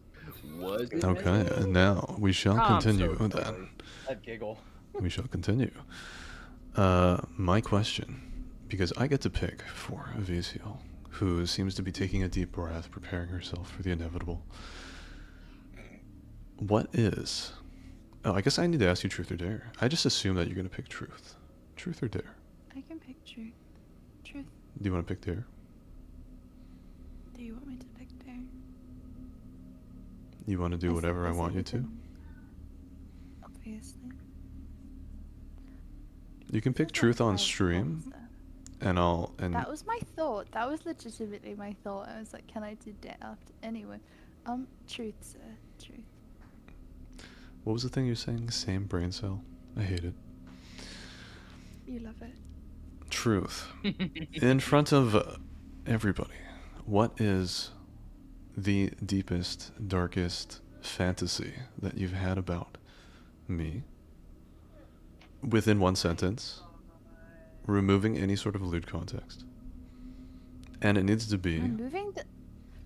Speaker 11: Was it?
Speaker 1: Okay, and now we shall
Speaker 11: I'm
Speaker 1: continue
Speaker 11: so
Speaker 1: then.
Speaker 11: sorry.
Speaker 16: That giggle.
Speaker 1: We shall continue. My question, because I get to pick for Avesiel, who seems to be taking a deep breath, preparing herself for the inevitable. What is... Oh, I guess I need to ask you truth or dare. I just assume that you're going to pick truth. Truth or dare?
Speaker 14: I can pick truth. Truth.
Speaker 1: Do you want to pick dare?
Speaker 14: Do you want me to pick dare?
Speaker 1: You want to do whatever I want you to?
Speaker 14: Obviously.
Speaker 1: You can pick truth on stream, and
Speaker 14: That was my thought. That was legitimately my thought. I was like, can I do dare after? Anyway. Truth, sir. Truth.
Speaker 1: What was the thing you were saying? Same brain cell? I hate it.
Speaker 14: You love it.
Speaker 1: Truth. In front of everybody, what is the deepest, darkest fantasy that you've had about me? Within one sentence, removing any sort of lewd context. And it needs to be...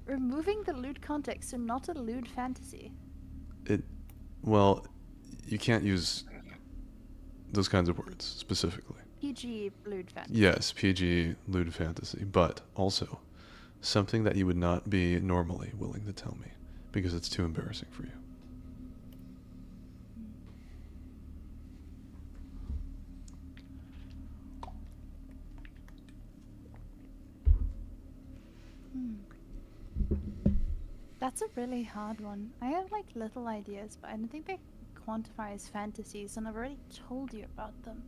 Speaker 14: Removing the lewd context, so not a lewd fantasy.
Speaker 1: Well, you can't use those kinds of words specifically.
Speaker 14: PG lewd fantasy.
Speaker 1: Yes, PG lewd fantasy, but also something that you would not be normally willing to tell me because it's too embarrassing for you.
Speaker 14: That's a really hard one. I have like little ideas, but I don't think they quantify as fantasies, and I've already told you about them.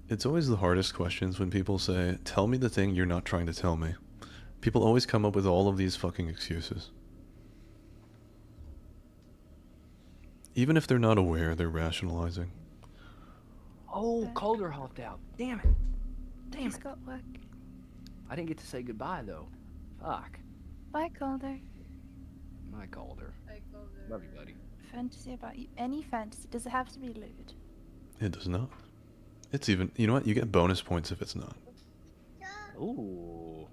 Speaker 1: It's always the hardest questions when people say, tell me the thing you're not trying to tell me. People always come up with all of these fucking excuses. Even if they're not aware, they're rationalizing.
Speaker 15: Oh, Calder hopped out. Damn it. Damn
Speaker 14: He's
Speaker 15: it.
Speaker 14: got work.
Speaker 15: I didn't get to say goodbye though. Fuck.
Speaker 14: Bye, Calder.
Speaker 15: My Calder. Love you, buddy.
Speaker 14: Fantasy about you. Any fantasy. Does it have to be lewd?
Speaker 1: It does not. It's even, you know what? You get bonus points if it's not.
Speaker 15: Ooh.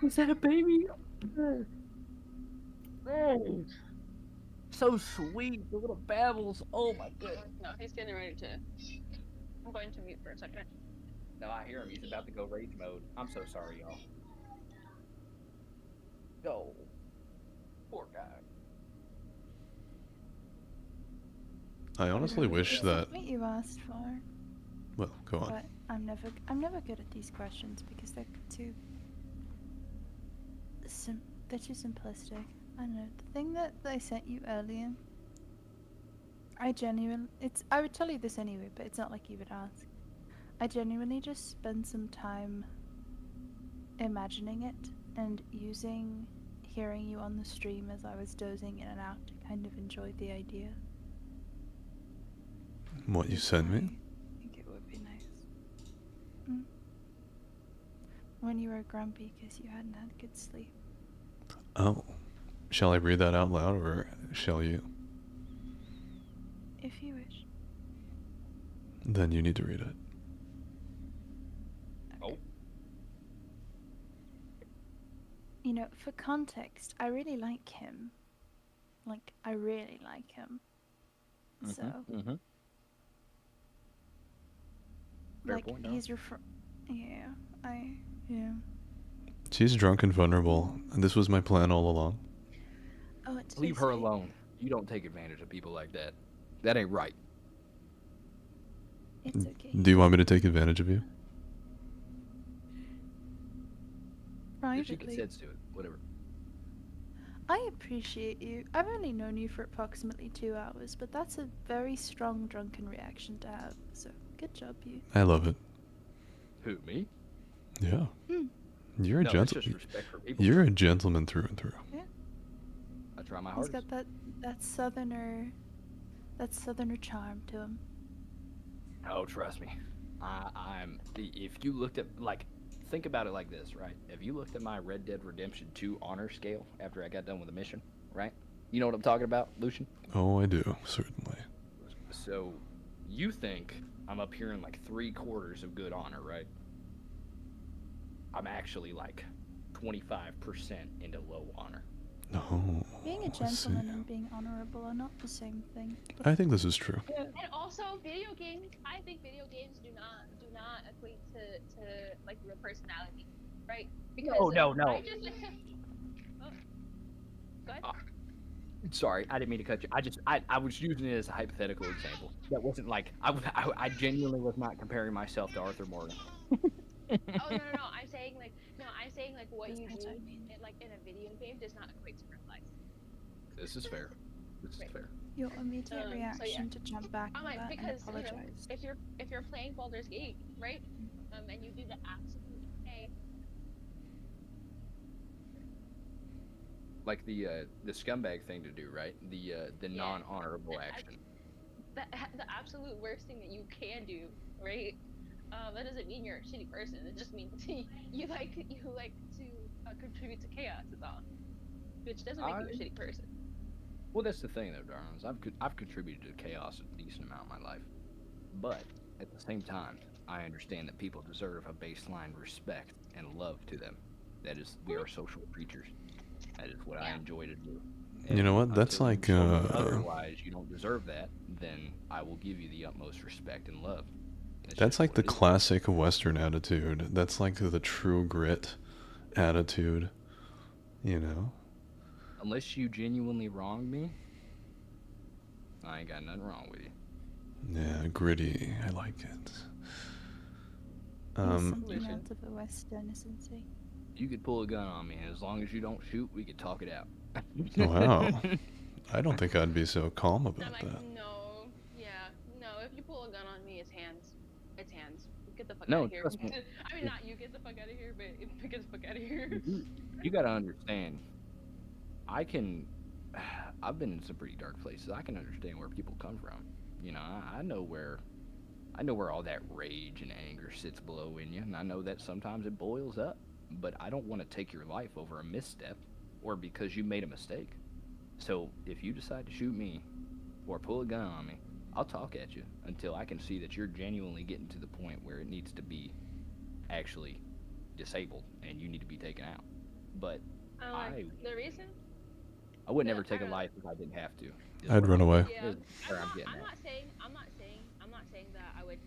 Speaker 15: Is that a baby? Oh. So sweet. The little babbles. Oh my goodness.
Speaker 17: No, he's getting ready to. I'm going to mute for a second.
Speaker 11: No, I hear him. He's about to go rage mode. I'm so sorry, y'all. Go. Poor guy.
Speaker 1: I honestly wish that.
Speaker 14: What you asked for.
Speaker 1: Well, go on.
Speaker 14: But I'm never good at these questions because they're too they're too simplistic. I don't know. The thing that I sent you earlier, I would tell you this anyway, but it's not like you would ask. I genuinely just spend some time imagining it and hearing you on the stream as I was dozing in and out to kind of enjoy the idea.
Speaker 1: What you sent me?
Speaker 14: I think it would be nice. When you were grumpy because you hadn't had good sleep.
Speaker 1: Oh. Shall I read that out loud or shall you?
Speaker 14: If you wish.
Speaker 1: Then you need to read it.
Speaker 11: Oh.
Speaker 14: You know, for context, I really like him. Like, I really like him. So,
Speaker 11: Fair
Speaker 14: like,
Speaker 11: point, no?
Speaker 14: he's your yeah.
Speaker 1: She's drunk and vulnerable, and this was my plan all along.
Speaker 14: Oh, it's
Speaker 15: Leave her alone. You don't take advantage of people like that. That ain't right.
Speaker 14: It's okay.
Speaker 1: Do you want me to take advantage of you?
Speaker 15: If she gets
Speaker 14: Privately.
Speaker 15: heads to it, whatever.
Speaker 14: I appreciate you. I've only known you for approximately 2 hours, but that's a very strong drunken reaction to have. So, good job, you.
Speaker 1: I love it.
Speaker 15: Who, me?
Speaker 1: Yeah.
Speaker 14: Hmm.
Speaker 1: You're a
Speaker 15: No, it's just
Speaker 1: gentleman.
Speaker 15: respect for people.
Speaker 1: You're a gentleman through and through.
Speaker 14: Yeah.
Speaker 15: I try my
Speaker 14: He's
Speaker 15: hardest.
Speaker 14: got that southerner charm to him.
Speaker 15: Oh, trust me. If you looked at, like, think about it like this, right? If you looked at my Red Dead Redemption 2 honor scale after I got done with the mission, right? You know what I'm talking about, Lucian?
Speaker 1: Oh, I do, certainly.
Speaker 15: So, you think I'm up here in like 3/4 of good honor, right? I'm actually like 25% into low honor.
Speaker 1: No.
Speaker 14: Being a gentleman and being honorable are not the same thing.
Speaker 1: I think this is true.
Speaker 17: And also, video games. I think video games do not equate to like real personality, right? Because
Speaker 15: No.
Speaker 17: I just, oh, go ahead.
Speaker 15: Sorry, I didn't mean to cut you. I was using it as a hypothetical example. That wasn't like I genuinely was not comparing myself to Arthur Morgan.
Speaker 17: Oh no. I'm saying like what you do in a video game does not equate to real life.
Speaker 15: This is fair. This is fair.
Speaker 14: Your immediate
Speaker 17: So,
Speaker 14: reaction
Speaker 17: yeah.
Speaker 14: to jump back
Speaker 17: I'm
Speaker 14: on
Speaker 17: like,
Speaker 14: that
Speaker 17: because
Speaker 14: and apologize.
Speaker 17: if you're playing Baldur's Gate, right? And you do the absolute
Speaker 15: Like the scumbag thing to do, right? The non-honorable action.
Speaker 17: the absolute worst thing that you can do, right? That doesn't mean you're a shitty person. It just means you like to contribute to chaos. Is all. Which doesn't make you a shitty person.
Speaker 15: Well, that's the thing, though, darlings. I've contributed to chaos a decent amount in my life, but at the same time, I understand that people deserve a baseline respect and love to them. That is, we are social creatures. That is what I enjoy to do.
Speaker 1: You know what? That's
Speaker 15: Until you
Speaker 1: like,
Speaker 15: show me otherwise, you don't deserve that. Then I will give you the utmost respect and love.
Speaker 1: That's like the classic Western attitude. That's like the true grit attitude. You know?
Speaker 15: Unless you genuinely wronged me, I ain't got nothing wrong with you.
Speaker 1: Yeah, gritty. I like it.
Speaker 14: Something out of a Western, isn't he?
Speaker 15: You could pull a gun on me, and as long as you don't shoot, we could talk it out.
Speaker 1: Wow. I don't think I'd be so calm about
Speaker 17: I'm like,
Speaker 1: that.
Speaker 17: no, if you pull a gun on me, it's hands. It's hands.
Speaker 19: get the fuck
Speaker 11: No,
Speaker 19: out of here.
Speaker 11: trust me.
Speaker 19: I mean, not you get the fuck out of here, but get the fuck out of here.
Speaker 11: You gotta understand. I've been in some pretty dark places. I can understand where people come from. You know, I know where all that rage and anger sits below in you, and I know that sometimes it boils up. But I don't want to take your life over a misstep, or because you made a mistake. So if you decide to shoot me, or pull a gun on me, I'll talk at you until I can see that you're genuinely getting to the point where it needs to be actually disabled and you need to be taken out. But
Speaker 19: The reason?
Speaker 11: I would never take a life if I didn't have to.
Speaker 1: I'd run away.
Speaker 19: Yeah.
Speaker 11: I'm
Speaker 19: not saying that I would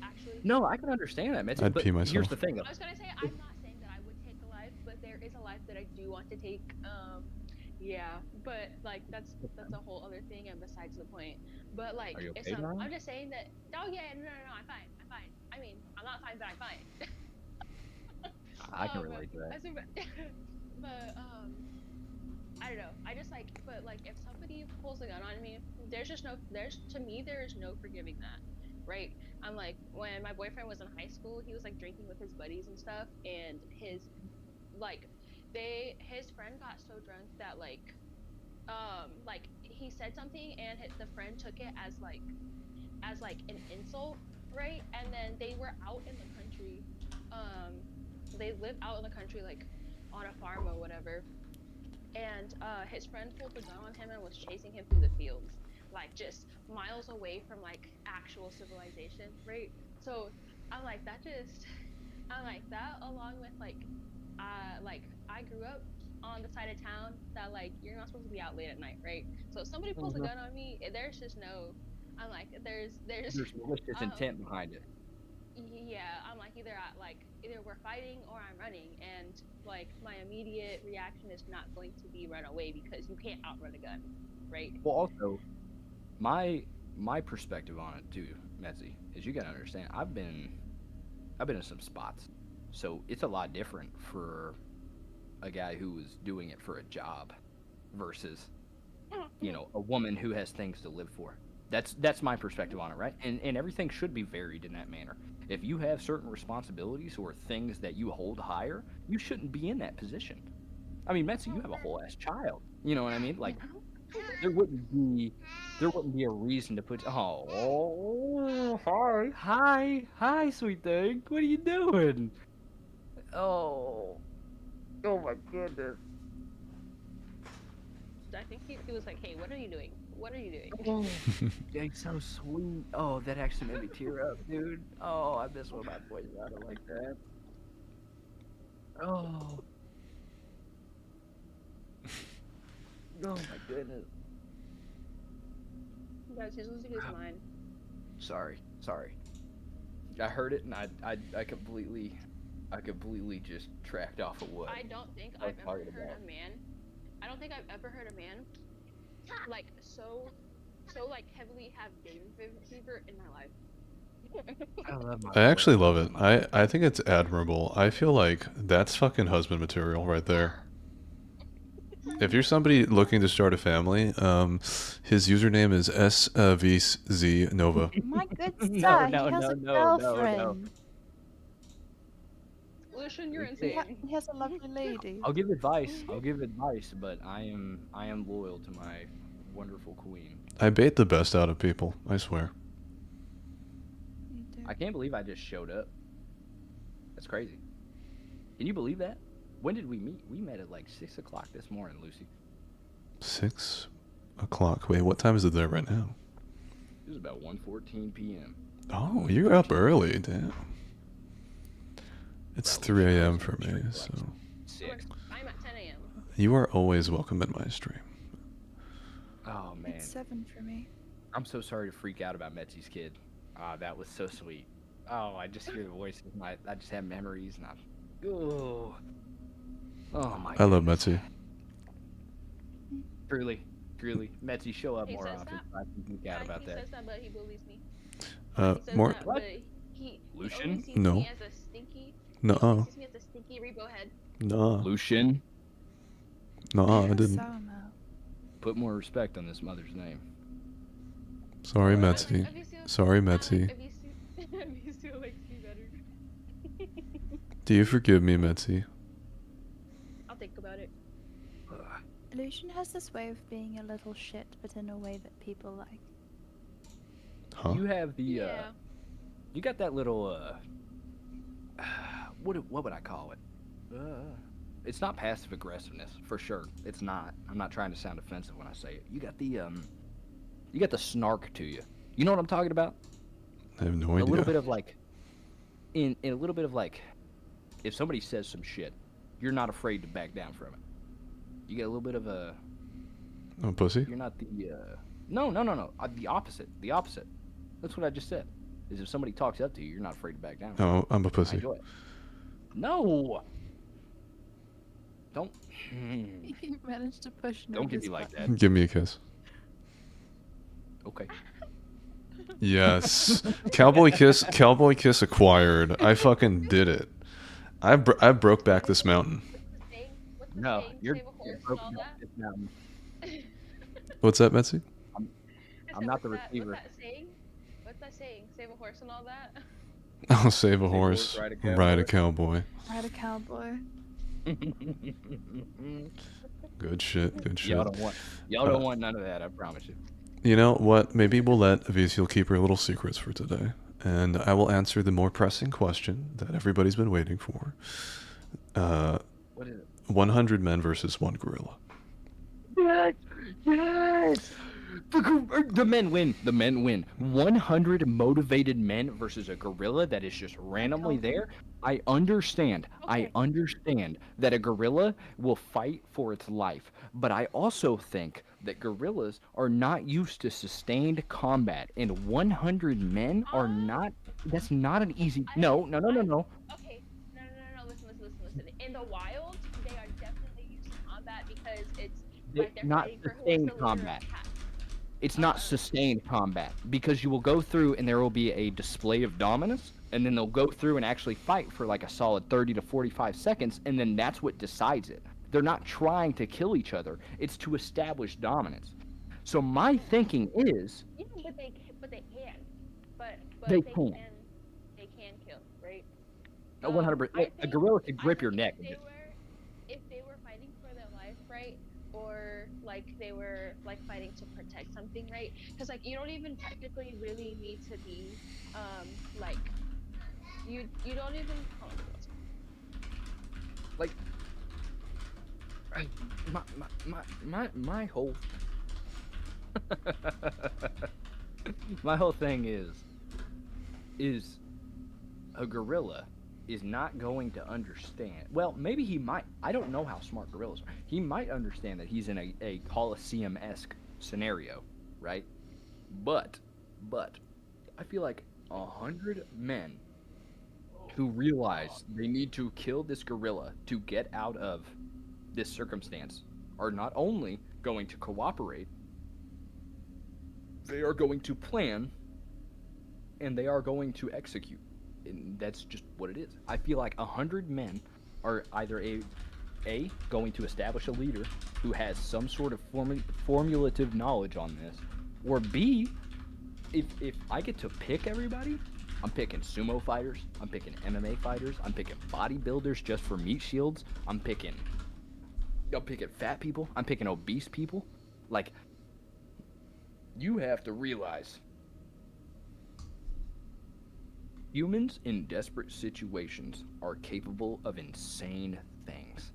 Speaker 19: actually.
Speaker 11: No, I can understand that, Mitzi.
Speaker 1: I'd
Speaker 11: but
Speaker 1: pee myself.
Speaker 11: Here's the thing, though.
Speaker 19: I was gonna say I'm not saying that I would take a life, but there is a life that I do want to take. Yeah, but like that's a whole other thing and besides the point. But like,
Speaker 11: Are you
Speaker 19: if
Speaker 11: okay,
Speaker 19: some,
Speaker 11: Nara?
Speaker 19: I'm just saying that. Oh yeah, no, I'm fine. I mean, I'm not fine, but I'm fine.
Speaker 11: I can relate to that.
Speaker 19: But I don't know. I just like, but like, if somebody pulls a gun on me, to me there is no forgiving that, right? I'm like, when my boyfriend was in high school, he was like drinking with his buddies and stuff, and his friend got so drunk that like he said something and the friend took it as like an insult, right? And then they were out in the country, they lived out in the country like on a farm or whatever, and his friend pulled the gun on him and was chasing him through the fields, like just miles away from like actual civilization, right? So I'm like that along with like I grew up on the side of town that like you're not supposed to be out late at night, right? So if somebody pulls a gun on me, there's just no, I'm like there's
Speaker 11: malicious intent behind it.
Speaker 19: Yeah, I'm like either we're fighting or I'm running, and like my immediate reaction is not going to be run away because you can't outrun a gun, right?
Speaker 11: Well, also, my perspective on it too, Metzi, is you gotta understand. I've been in some spots, so it's a lot different for a guy who was doing it for a job versus, you know, a woman who has things to live for. That's my perspective on it, right? And everything should be varied in that manner. If you have certain responsibilities or things that you hold higher, you shouldn't be in that position. I mean, Metzi, you have a whole ass child. You know what I mean? Like, there wouldn't be a reason to put. Oh, hi, sweet thing. What are you doing? Oh my goodness.
Speaker 19: I think he was like, hey, what are you doing? What are you doing?
Speaker 11: Oh, that's so sweet. Oh, that actually made me tear up, dude. Oh, I miss when my boys out like that. Oh. Oh my goodness.
Speaker 19: Guys, he's losing his mind.
Speaker 11: Sorry. I heard it and I completely just tracked off of what.
Speaker 19: I don't think I've ever heard a man. I don't think I've ever heard a man like so like heavily have game fever in my life.
Speaker 1: I actually love it. I think it's admirable. I feel like that's fucking husband material right there. If you're somebody looking to start a family, his username is SVZ Nova.
Speaker 14: My good sir,
Speaker 11: No,
Speaker 14: he has a
Speaker 11: no.
Speaker 14: girlfriend.
Speaker 19: Lucian, you're insane.
Speaker 14: He has a lovely lady.
Speaker 11: I'll give advice, but I am loyal to my wonderful queen.
Speaker 1: I bait the best out of people, I swear.
Speaker 11: I can't believe I just showed up. That's crazy. Can you believe that? When did we meet? We met at like 6 o'clock this morning, Lucy.
Speaker 1: 6 o'clock. Wait, what time is it there right now?
Speaker 11: It was about 1:14 p.m.
Speaker 1: Oh, you're up early, damn. It's 3 a.m. for me, so.
Speaker 11: 6.
Speaker 19: I'm at 10 a.m.
Speaker 1: You are always welcome in my stream.
Speaker 11: Oh man.
Speaker 14: It's 7 for me.
Speaker 11: I'm so sorry to freak out about Metzi's kid. That was so sweet. Oh, I just hear the voices. I just have memories, and oh my.
Speaker 1: I love Metzi.
Speaker 11: Truly, Metzi, show up
Speaker 19: He
Speaker 11: more
Speaker 19: says
Speaker 11: often.
Speaker 19: that?
Speaker 11: I can geek out about
Speaker 19: he
Speaker 11: that.
Speaker 19: says that, but he bullies me.
Speaker 1: More.
Speaker 19: But he
Speaker 11: Lucian?
Speaker 19: only sees
Speaker 1: No.
Speaker 19: me as a stinky.
Speaker 1: Nuh-uh.
Speaker 19: He only sees me as a stinky rebo head.
Speaker 1: Nah.
Speaker 11: Lucian,
Speaker 1: Nah, I didn't.
Speaker 11: put more respect on this mother's name.
Speaker 1: Sorry, Metzi. Sorry, Metzi.
Speaker 19: Have you seen
Speaker 1: Do you forgive me, Metzi?
Speaker 19: I'll think about it.
Speaker 14: Illusion has this way of being a little shit, but in a way that people like.
Speaker 1: Huh?
Speaker 11: You have the you got that little what would I call it? It's not passive aggressiveness for sure. It's not. I'm not trying to sound offensive when I say it. You got the snark to you. You know what I'm talking about?
Speaker 1: I have no idea.
Speaker 11: A little bit of like, in a little bit of like, if somebody says some shit, you're not afraid to back down from it. You get a little bit of a.
Speaker 1: Oh, pussy.
Speaker 11: You're not the. No. The opposite. The opposite. That's what I just said. Is if somebody talks up to you, you're not afraid to back down.
Speaker 1: Oh, I'm a
Speaker 11: I
Speaker 1: pussy.
Speaker 11: enjoy it. No. Don't.
Speaker 14: You managed to push.
Speaker 11: Don't give me like that.
Speaker 1: Give me a kiss.
Speaker 11: Okay.
Speaker 1: Yes. Cowboy kiss acquired. I fucking did it. I broke back this mountain.
Speaker 11: No, you're broken this mountain.
Speaker 1: What's that, Metzi?
Speaker 11: I'm not the receiver.
Speaker 19: What's that saying? Save a horse and all that?
Speaker 1: I'll save a horse, ride a cowboy.
Speaker 14: Ride a cowboy.
Speaker 1: Good shit, good shit.
Speaker 11: Y'all don't want none of that, I promise you.
Speaker 1: You know what? Maybe we'll let Aviziel keep her little secrets for today. And I will answer the more pressing question that everybody's been waiting for.
Speaker 11: What is it?
Speaker 1: 100 men versus 1 gorilla.
Speaker 11: Yes! The men win. The men win. 100 motivated men versus a gorilla that is just randomly there. I understand. I understand that a gorilla will fight for its life. But I also think that gorillas are not used to sustained combat. And 100 men are not... That's not an easy... No.
Speaker 19: Okay. No. Listen. In the wild, they are definitely used to combat because it's like they're
Speaker 11: not
Speaker 19: fighting for who
Speaker 11: sustained
Speaker 19: wants to lead
Speaker 11: combat.
Speaker 19: their pack.
Speaker 11: It's not sustained combat because you will go through and there will be a display of dominance, and then they'll go through and actually fight for like a solid 30 to 45 seconds, and then that's what decides it. They're not trying to kill each other. It's to establish dominance. So my thinking is...
Speaker 19: Yeah, but they can. But
Speaker 11: They
Speaker 19: they
Speaker 11: can.
Speaker 19: They can kill, right?
Speaker 11: 100%. A gorilla could grip your neck.
Speaker 19: If they were fighting for their life, right? Or like they were like fighting to protect something, right? Because like you don't even technically really need to be like you don't even
Speaker 11: Like my whole my whole thing is a gorilla is not going to understand. Well, maybe he might. I don't know how smart gorillas are. He might understand that he's in a Colosseum-esque scenario, right? But I feel like 100 men who realize they need to kill this gorilla to get out of this circumstance are not only going to cooperate, they are going to plan, and they are going to execute. And that's just what it is. I feel like 100 men are either A, going to establish a leader who has some sort of formulative knowledge on this, or B, if I get to pick everybody, I'm picking sumo fighters, I'm picking MMA fighters, I'm picking bodybuilders just for meat shields, I'm picking fat people, I'm picking obese people. Like, you have to realize humans in desperate situations are capable of insane things.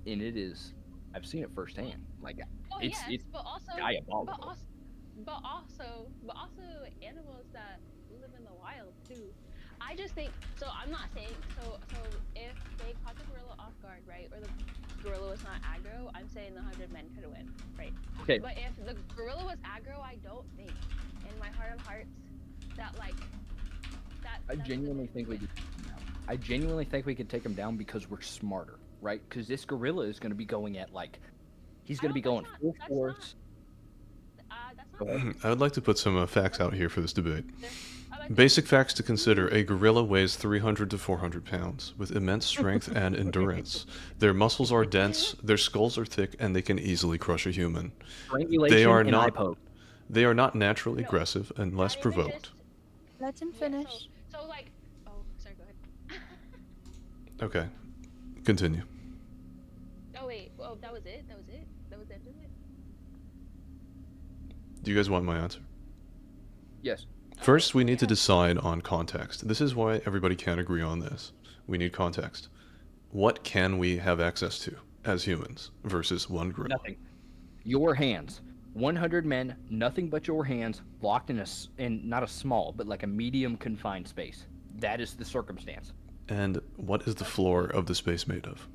Speaker 11: And it is, I've seen it firsthand. Like, it's diabolical.
Speaker 19: But also animals that live in the wild too. I just think so. I'm not saying so. If they caught the gorilla off guard, right, or the gorilla was not aggro, I'm saying the 100 men could win, right?
Speaker 11: Okay.
Speaker 19: But if the gorilla was aggro, I don't think, in my heart of hearts, that like that.
Speaker 11: I genuinely think we could take him down because we're smarter, right? Because this gorilla is going to be going at like, he's going to be going full force.
Speaker 1: I would like to put some facts out here for this debate. Basic facts to consider: a gorilla weighs 300 to 400 pounds, with immense strength and endurance. Their muscles are dense, their skulls are thick, and they can easily crush a human. They are not naturally aggressive unless provoked.
Speaker 14: Let him finish.
Speaker 19: So like, oh, sorry, go ahead.
Speaker 1: Okay, continue.
Speaker 19: Oh wait, oh that was it. That was it. That was the end of it.
Speaker 1: Do you guys want my answer?
Speaker 11: Yes.
Speaker 1: First, we need to decide on context. This is why everybody can't agree on this. We need context. What can we have access to as humans versus one gorilla?
Speaker 11: Nothing. Your hands. 100 men, nothing but your hands, locked in not a small, but like a medium confined space. That is the circumstance.
Speaker 1: And what is the floor of the space made of?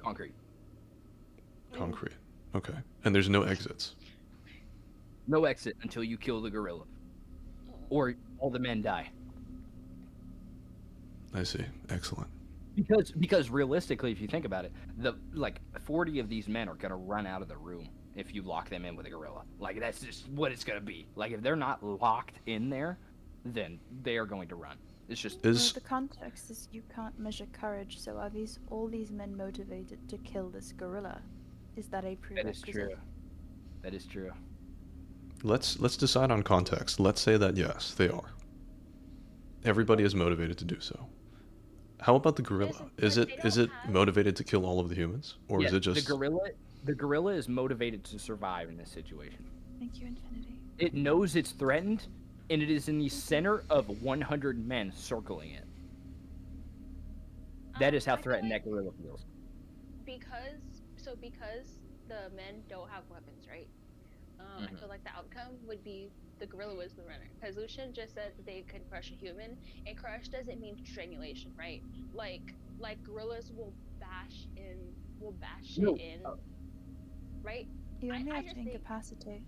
Speaker 11: Concrete.
Speaker 1: Concrete. Okay. And there's no exits.
Speaker 11: No exit until you kill the gorilla. Or all the men die.
Speaker 1: I see. Excellent.
Speaker 11: Because realistically, if you think about it, 40 of these men are gonna run out of the room if you lock them in with a gorilla. Like, that's just what it's gonna be. Like, if they're not locked in there, then they are going to run. It's just
Speaker 14: The context is you can't measure courage. So are all these men motivated to kill this gorilla? Is that a
Speaker 11: that
Speaker 14: prerequisite?
Speaker 11: is true. That is true.
Speaker 1: Let's decide on context. Let's say that yes, they are. Everybody is motivated to do so. How about the gorilla? Is it motivated to kill all of the humans, or
Speaker 11: Yeah,
Speaker 1: is it just
Speaker 11: the gorilla is motivated to survive in this situation.
Speaker 14: Thank you, Infinity.
Speaker 11: It knows it's threatened, and it is in the center of 100 men circling it. That is how threatened that gorilla feels.
Speaker 19: Because the men don't have weapons, right? I feel like the outcome would be the gorilla was the runner. Because Lucian just said that they could crush a human, and crush doesn't mean strangulation, right? Like gorillas will bash it in, right?
Speaker 14: You only
Speaker 19: I
Speaker 14: have
Speaker 19: just
Speaker 14: to
Speaker 19: think-
Speaker 14: incapacitate.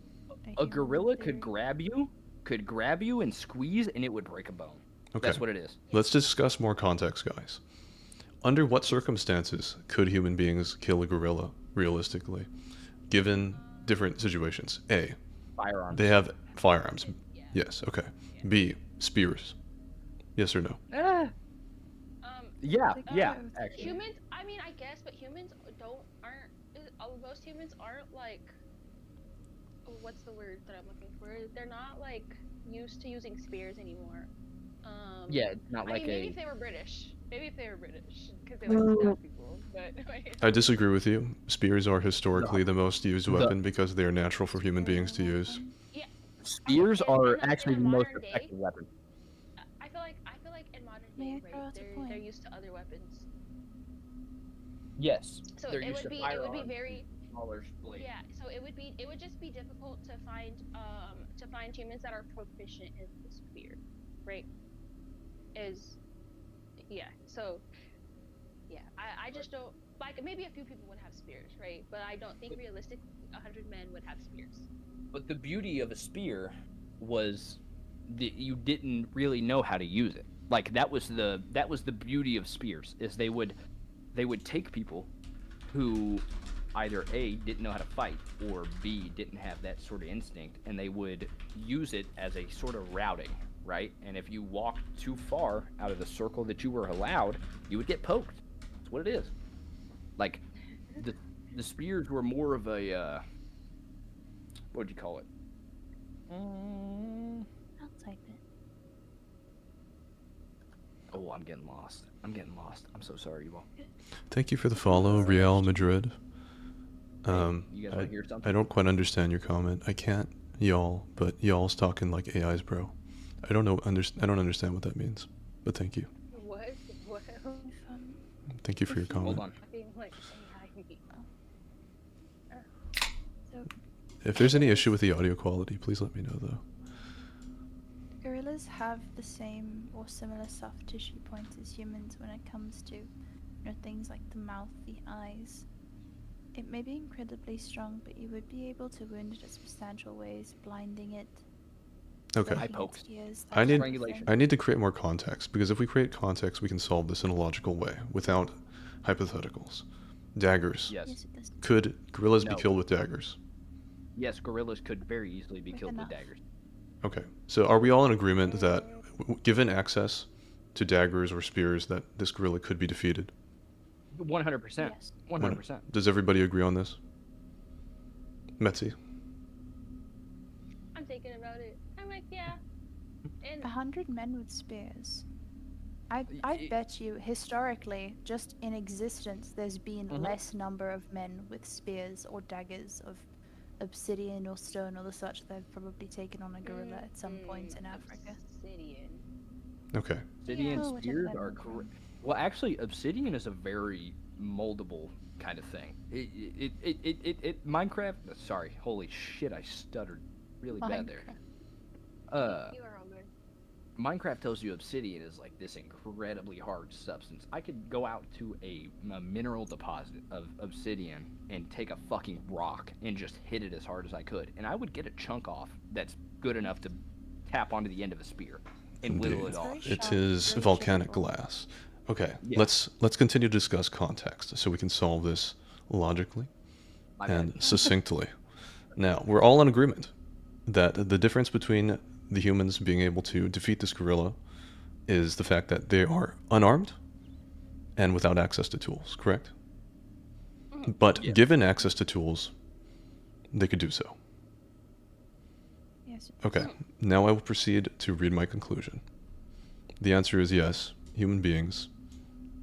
Speaker 11: A gorilla could grab you and squeeze, and it would break a bone.
Speaker 1: Okay.
Speaker 11: That's what it is.
Speaker 1: Let's discuss more context, guys. Under what circumstances could human beings kill a gorilla, realistically, given different situations? A.
Speaker 11: Firearms.
Speaker 1: They have firearms. Yes, okay. B. Spears. Yes or no?
Speaker 11: Yeah, actually.
Speaker 19: Humans, I mean, I guess, but humans most humans aren't like, what's the word that I'm looking for? They're not like used to using spears anymore.
Speaker 11: Yeah, not like
Speaker 19: maybe
Speaker 11: a.
Speaker 19: if they were British, because they like to stab people. But
Speaker 1: I disagree with you. Spears are historically the most used weapon because they are natural for human beings to use.
Speaker 11: Spears are actually the most effective weapon.
Speaker 19: I feel like in modern day, right, they're used to other weapons.
Speaker 11: Yes.
Speaker 19: So
Speaker 11: they're
Speaker 19: it
Speaker 11: used
Speaker 19: would
Speaker 11: to
Speaker 19: be
Speaker 11: firearms
Speaker 19: very
Speaker 11: smaller blade.
Speaker 19: yeah. So it would just be difficult to find humans that are proficient in the spear, right? So yeah, I just don't like, maybe a few people would have spears, right? But I don't think realistically 100 men would have spears.
Speaker 11: But the beauty of a spear was that you didn't really know how to use it. Like that was the beauty of spears, is they would take people who either A, didn't know how to fight, or B, didn't have that sort of instinct, and they would use it as a sort of routing, right? And if you walked too far out of the circle that you were allowed, you would get poked. That's what it is. Like, the spears were more of a, what would you call it?
Speaker 14: I'll type it.
Speaker 11: Oh, I'm getting lost. I'm so sorry, you all.
Speaker 1: Thank you for the follow, Real Madrid.
Speaker 11: You guys wanna hear something?
Speaker 1: I don't quite understand your comment. I can't y'all, but y'all's talking like AIs, bro. I don't understand what that means, but thank you.
Speaker 19: What?
Speaker 1: Thank you for your comment.
Speaker 11: Hold on.
Speaker 1: If there's any issue with the audio quality, please let me know, though.
Speaker 14: Gorillas have the same or similar soft tissue points as humans when it comes to, things like the mouth, the eyes. It may be incredibly strong, but you would be able to wound it in substantial ways, blinding it.
Speaker 1: Okay. I need to create more context, because if we create context, we can solve this in a logical way without hypotheticals. Daggers.
Speaker 11: Yes.
Speaker 1: Could gorillas be
Speaker 11: No.
Speaker 1: killed with daggers?
Speaker 11: Yes, gorillas could very easily be killed with daggers.
Speaker 1: Okay. So are we all in agreement that, given access to daggers or spears, that this gorilla could be defeated?
Speaker 11: 100%. 100%.
Speaker 1: Does everybody agree on this? Metzi?
Speaker 19: I'm thinking about it. I'm like, yeah. And
Speaker 14: 100 men with spears. I bet you historically, just in existence, there's been
Speaker 11: Mhm.
Speaker 14: less number of men with spears or daggers of obsidian or stone or the such that have probably taken on a gorilla at some point in Africa.
Speaker 19: Obsidian.
Speaker 1: Okay.
Speaker 11: Obsidian
Speaker 14: Oh, whatever
Speaker 11: spears
Speaker 14: that
Speaker 11: are
Speaker 14: means.
Speaker 11: correct. Well, actually, obsidian is a very moldable kind of thing. Minecraft. Sorry, holy shit, I stuttered really bad there.
Speaker 19: You are all good.
Speaker 11: Minecraft tells you obsidian is like this incredibly hard substance. I could go out to a mineral deposit of obsidian and take a fucking rock and just hit it as hard as I could, and I would get a chunk off that's good enough to tap onto the end of a spear and whittle
Speaker 1: Indeed.
Speaker 11: it off.
Speaker 1: It is volcanic glass. Okay,
Speaker 11: Yeah.
Speaker 1: let's continue to discuss context so we can solve this logically
Speaker 11: My
Speaker 1: and
Speaker 11: bad.
Speaker 1: succinctly. Now, we're all in agreement that the difference between the humans being able to defeat this gorilla is the fact that they are unarmed and without access to tools, correct? But
Speaker 11: Yeah.
Speaker 1: given access to tools, they could do so.
Speaker 14: Yes.
Speaker 1: Okay, now I will proceed to read my conclusion. The answer is yes, human beings,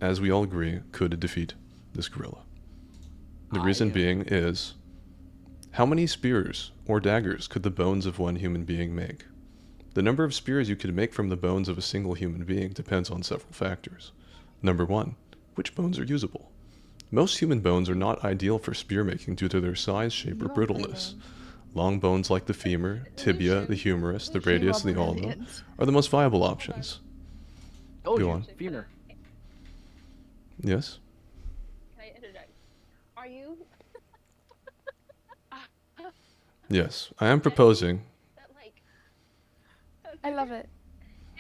Speaker 1: as we all agree, could defeat this gorilla. The reason being is, how many spears or daggers could the bones of one human being make? The number of spears you could make from the bones of a single human being depends on several factors. Number one, which bones are usable? Most human bones are not ideal for spear making due to their size, shape, or brittleness. Long bones like the femur, tibia, the humerus, the radius, and the ulna are the most viable options.
Speaker 11: Oh,
Speaker 1: Go on.
Speaker 11: femur.
Speaker 1: Yes?
Speaker 19: Can I interject? Are you?
Speaker 1: Yes. I am proposing.
Speaker 14: I love it.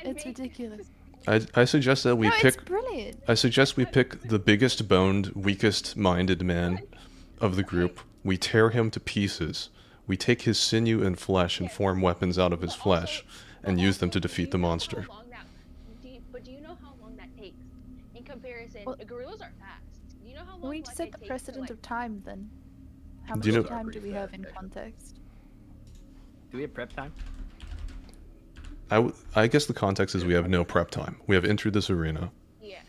Speaker 14: It's ridiculous.
Speaker 1: I suggest that we
Speaker 14: No,
Speaker 1: pick.
Speaker 14: it's brilliant.
Speaker 1: I suggest we pick the biggest boned, weakest minded man of the group. We tear him to pieces. We take his sinew and flesh and form weapons out of his flesh and use them to defeat the monster.
Speaker 19: But do you know how long that takes? In comparison, gorillas are fast. Do you know how long
Speaker 14: We need to set the precedent of time then. How much
Speaker 1: Do you know-
Speaker 14: time do we have in context?
Speaker 11: Do we have prep time?
Speaker 1: I guess the context is we have no prep time. We have entered this arena.
Speaker 19: Yeah.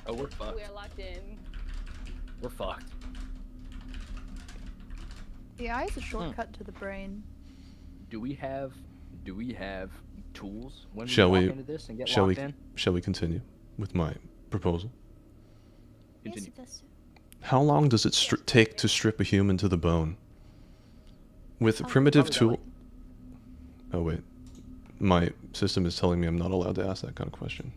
Speaker 11: Oh, we're fucked.
Speaker 19: We're locked in.
Speaker 11: We're fucked.
Speaker 14: The eye is a shortcut to the brain.
Speaker 11: Do we have tools when
Speaker 1: Shall
Speaker 11: we
Speaker 1: we?
Speaker 11: walk into this and get
Speaker 1: Shall
Speaker 11: locked
Speaker 1: we?
Speaker 11: in?
Speaker 1: Shall we continue with my proposal?
Speaker 14: Yes, it does.
Speaker 1: How long does it take to strip a human to the bone? With a primitive tool. Oh wait, my system is telling me I'm not allowed to ask that kind of question.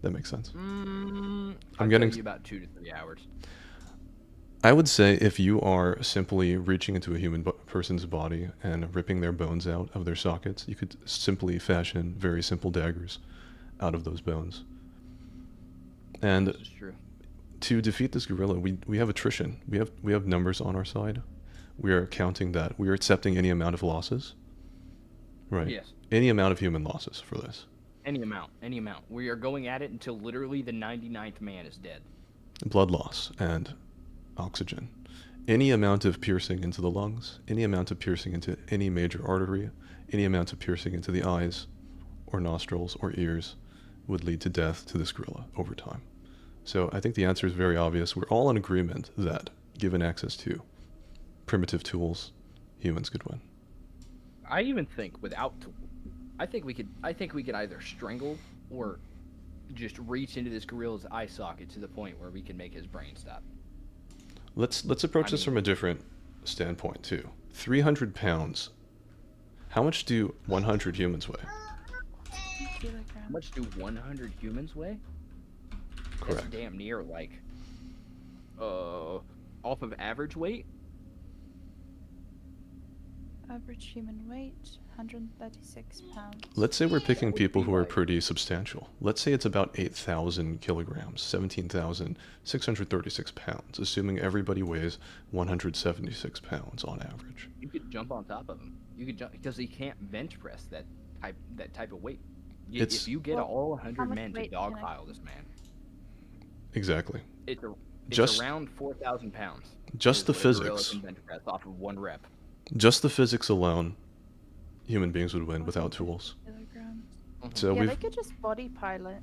Speaker 1: That makes sense.
Speaker 11: I'll
Speaker 1: getting
Speaker 11: tell you about 2 to 3 hours.
Speaker 1: I would say if you are simply reaching into a human person's body and ripping their bones out of their sockets, you could simply fashion very simple daggers out of those bones. And
Speaker 11: This is true.
Speaker 1: to defeat this gorilla, we have attrition. We have numbers on our side. We are counting that. We are accepting any amount of losses. Right.
Speaker 11: Yes.
Speaker 1: Any amount of human losses for this.
Speaker 11: Any amount. We are going at it until literally the 99th man is dead.
Speaker 1: Blood loss and oxygen. Any amount of piercing into the lungs, any amount of piercing into any major artery, any amount of piercing into the eyes or nostrils or ears would lead to death to this gorilla over time. So I think the answer is very obvious. We're all in agreement that, given access to primitive tools, humans could win.
Speaker 11: I even think without tools, I think we could either strangle or just reach into this gorilla's eye socket to the point where we can make his brain stop.
Speaker 1: Let's approach this from a different standpoint too. 300 pounds. How much do 100 humans weigh?
Speaker 11: How much do 100 humans weigh?
Speaker 1: Correct.
Speaker 11: That's damn near like off of average weight.
Speaker 14: Average human weight, 136 pounds.
Speaker 1: Let's say we're picking people who are pretty substantial. Let's say it's about 8,000 kilograms, 17,636 pounds, assuming everybody weighs 176 pounds on average.
Speaker 11: You could jump on top of him. You could jump because he can't bench press that type of weight.
Speaker 1: It's-
Speaker 11: If you get
Speaker 14: Well,
Speaker 11: all
Speaker 14: how
Speaker 11: 100
Speaker 14: much
Speaker 11: men to
Speaker 14: weight can I-
Speaker 11: dogpile this man,
Speaker 1: Exactly.
Speaker 11: it's
Speaker 1: Just-
Speaker 11: around 4,000 pounds.
Speaker 1: Just
Speaker 11: is
Speaker 1: the
Speaker 11: what a gorilla
Speaker 1: physics.
Speaker 11: can bench press off of one rep.
Speaker 1: Just the physics alone human beings would win without tools.
Speaker 14: Kilograms.
Speaker 1: So
Speaker 14: Yeah,
Speaker 1: we've,
Speaker 14: they could just body pilot.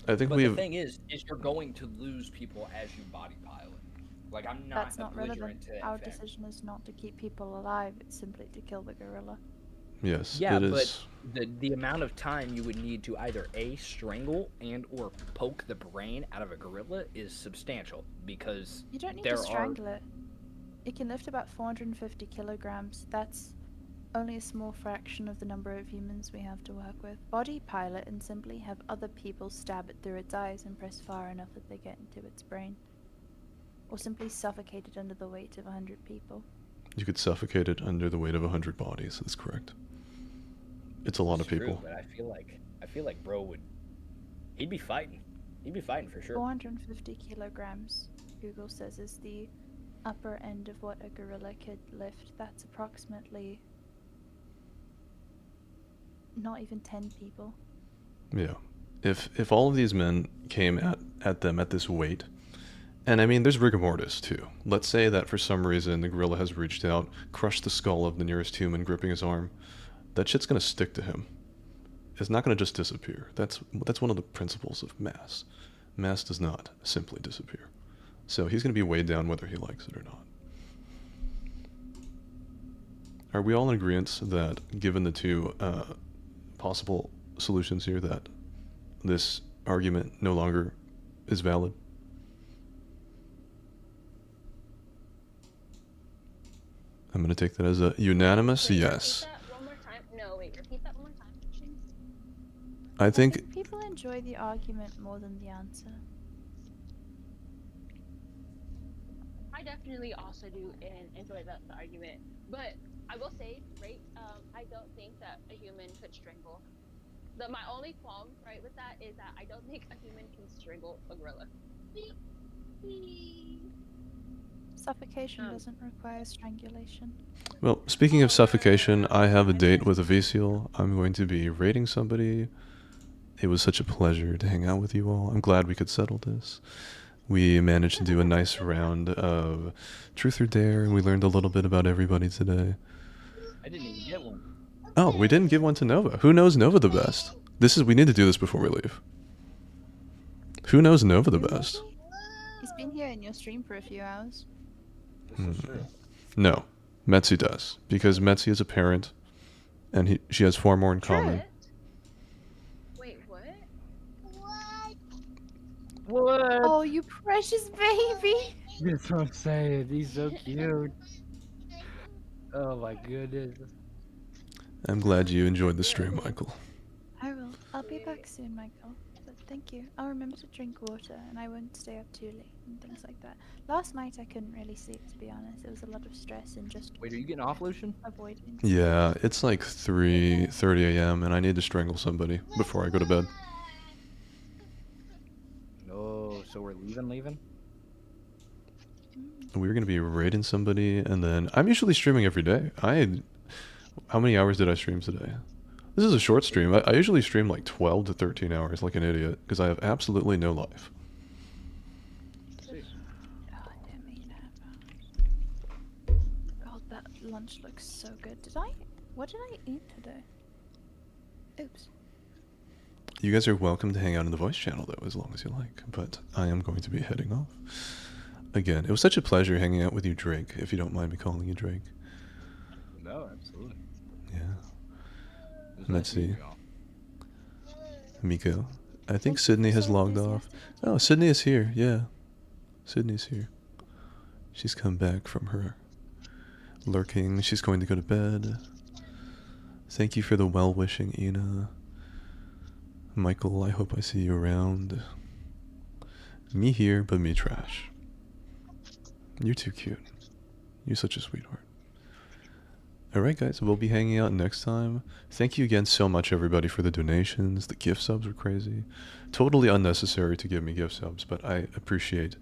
Speaker 1: I think
Speaker 11: But
Speaker 1: we've,
Speaker 11: the thing is you're going to lose people as you body pilot. Like, I'm not
Speaker 14: That's not
Speaker 11: belligerent
Speaker 14: relevant.
Speaker 11: to that
Speaker 14: Our
Speaker 11: fact.
Speaker 14: decision is not to keep people alive, it's simply to kill the gorilla.
Speaker 1: yes,
Speaker 11: Yeah,
Speaker 1: it
Speaker 11: but
Speaker 1: is.
Speaker 11: the amount of time you would need to either A, strangle and or poke the brain out of a gorilla is substantial because
Speaker 14: You don't need
Speaker 11: there
Speaker 14: to
Speaker 11: are
Speaker 14: strangle it. It can lift about 450 kilograms. That's only a small fraction of the number of humans we have to work with. Body pilot and simply have other people stab it through its eyes and press far enough that they get into its brain. Or simply suffocate it under the weight of 100 people.
Speaker 1: You could suffocate it under the weight of 100 bodies. That's correct. It's a lot of
Speaker 11: It's true,
Speaker 1: people.
Speaker 11: but I feel like bro would he'd be fighting. He'd be fighting for sure.
Speaker 14: 450 kilograms, Google says, is the upper end of what a gorilla could lift. That's approximately not even 10 people.
Speaker 1: Yeah. If all of these men came at them at this weight, and I mean, there's rigor mortis too. Let's say that for some reason the gorilla has reached out, crushed the skull of the nearest human gripping his arm. That shit's gonna stick to him. It's not gonna just disappear. That's one of the principles of mass. Mass does not simply disappear. So he's gonna be weighed down whether he likes it or not. Are we all in agreement that, given the two possible solutions here, that this argument no longer is valid? I'm going to take that as a unanimous yes.
Speaker 19: Repeat that one more time. No, wait. Repeat that one more time.
Speaker 1: I think
Speaker 14: People enjoy the argument more than the answer.
Speaker 19: I definitely also do and enjoy the argument, but I will say, right? I don't think that a human could strangle. My only qualm, right, with that is that I don't think a human can strangle a gorilla.
Speaker 14: Suffocation doesn't require strangulation.
Speaker 1: Well, speaking of suffocation, I have a date with a Vesial. I'm going to be raiding somebody. It was such a pleasure to hang out with you all. I'm glad we could settle this. We managed to do a nice round of Truth or Dare, and we learned a little bit about everybody today.
Speaker 15: I didn't even get one.
Speaker 1: Oh, we didn't give one to Nova. Who knows Nova the best? We need to do this before we leave. Who knows Nova the best?
Speaker 14: He's been here in your stream for a few hours.
Speaker 1: No, Metzi does, because Metzi is a parent, and she has far more in common.
Speaker 19: Wait, what?
Speaker 15: What?
Speaker 14: Oh, you precious baby!
Speaker 15: That's what I'm saying. He's so cute. Oh my goodness.
Speaker 1: I'm glad you enjoyed the stream, Michael.
Speaker 14: I will. I'll be back soon, Michael. But thank you. I'll remember to drink water, and I won't stay up too late and things like that. Last night I couldn't really sleep, to be honest. It was a lot of stress and just
Speaker 15: Wait, are you getting off, Lucian?
Speaker 14: avoiding.
Speaker 1: Yeah, it's like 3:30 a.m. and I need to strangle somebody before I go to bed.
Speaker 15: No, so we're leaving?
Speaker 1: We're gonna be raiding somebody, and then I'm usually streaming every day. How many hours did I stream today? This is a short stream. I usually stream like 12 to 13 hours like an idiot because I have absolutely no life.
Speaker 14: God, that lunch looks so good. What did I eat today? Oops.
Speaker 1: You guys are welcome to hang out in the voice channel though, as long as you like, but I am going to be heading off. Again, it was such a pleasure hanging out with you, Drake, if you don't mind me calling you Drake.
Speaker 15: No, absolutely.
Speaker 1: Let's see. Miko. I think Sydney has logged off. Oh, Sydney is here. Yeah. Sydney's here. She's come back from her lurking. She's going to go to bed. Thank you for the well-wishing, Ina. Michael, I hope I see you around. Me here, but me trash. You're too cute. You're such a sweetheart. Alright guys, we'll be hanging out next time. Thank you again so much everybody for the donations. The gift subs were crazy. Totally unnecessary to give me gift subs, but I appreciate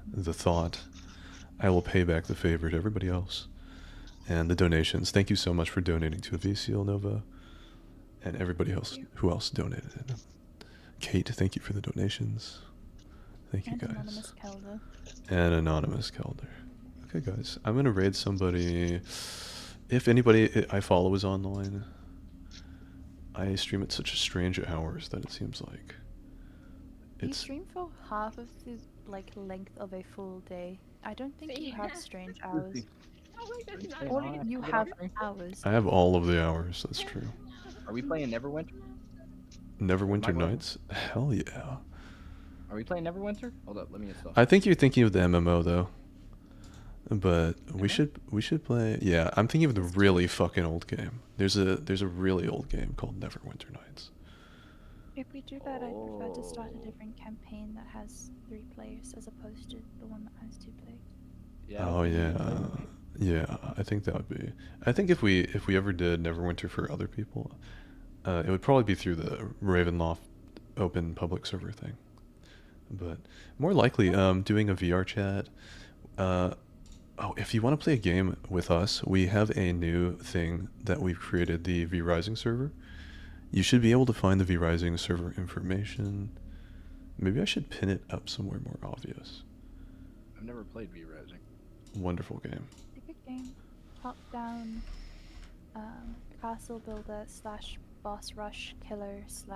Speaker 1: the thought. I will pay back the favor to everybody else. And the donations. Thank you so much for donating to Avicial Nova. And everybody else who else donated. Kate, thank you for the donations. Thank you guys.
Speaker 14: Anonymous Kelder.
Speaker 1: And Anonymous Kelder. Okay guys, I'm gonna raid somebody if anybody I follow is online, I stream at such strange hours that it seems like
Speaker 14: You
Speaker 1: it's.
Speaker 14: stream for half of the like length of a full day. I don't think you have strange hours. Or you have hours.
Speaker 1: I have all of the hours. That's true.
Speaker 15: Are we playing Neverwinter?
Speaker 1: Neverwinter Nights? Hell yeah.
Speaker 15: Are we playing Neverwinter? Hold up, let me install.
Speaker 1: I think you're thinking of the MMO though. But we should play. Yeah, I'm thinking of the really fucking old game. There's a really old game called Neverwinter Nights.
Speaker 14: If we do that, I'd prefer to start a different campaign that has 3 players as opposed to the one that has 2 players.
Speaker 15: Yeah.
Speaker 1: Oh yeah. Yeah, I think that would be. I think if we ever did Neverwinter for other people, it would probably be through the Ravenloft open public server thing. But more likely, doing a VR chat. Oh, if you want to play a game with us, we have a new thing that we've created, the V-Rising server. You should be able to find the V-Rising server information. Maybe I should pin it up somewhere more obvious.
Speaker 15: I've never played V-Rising.
Speaker 1: Wonderful game.
Speaker 14: It's a good game. Top down, castle builder / boss rush killer /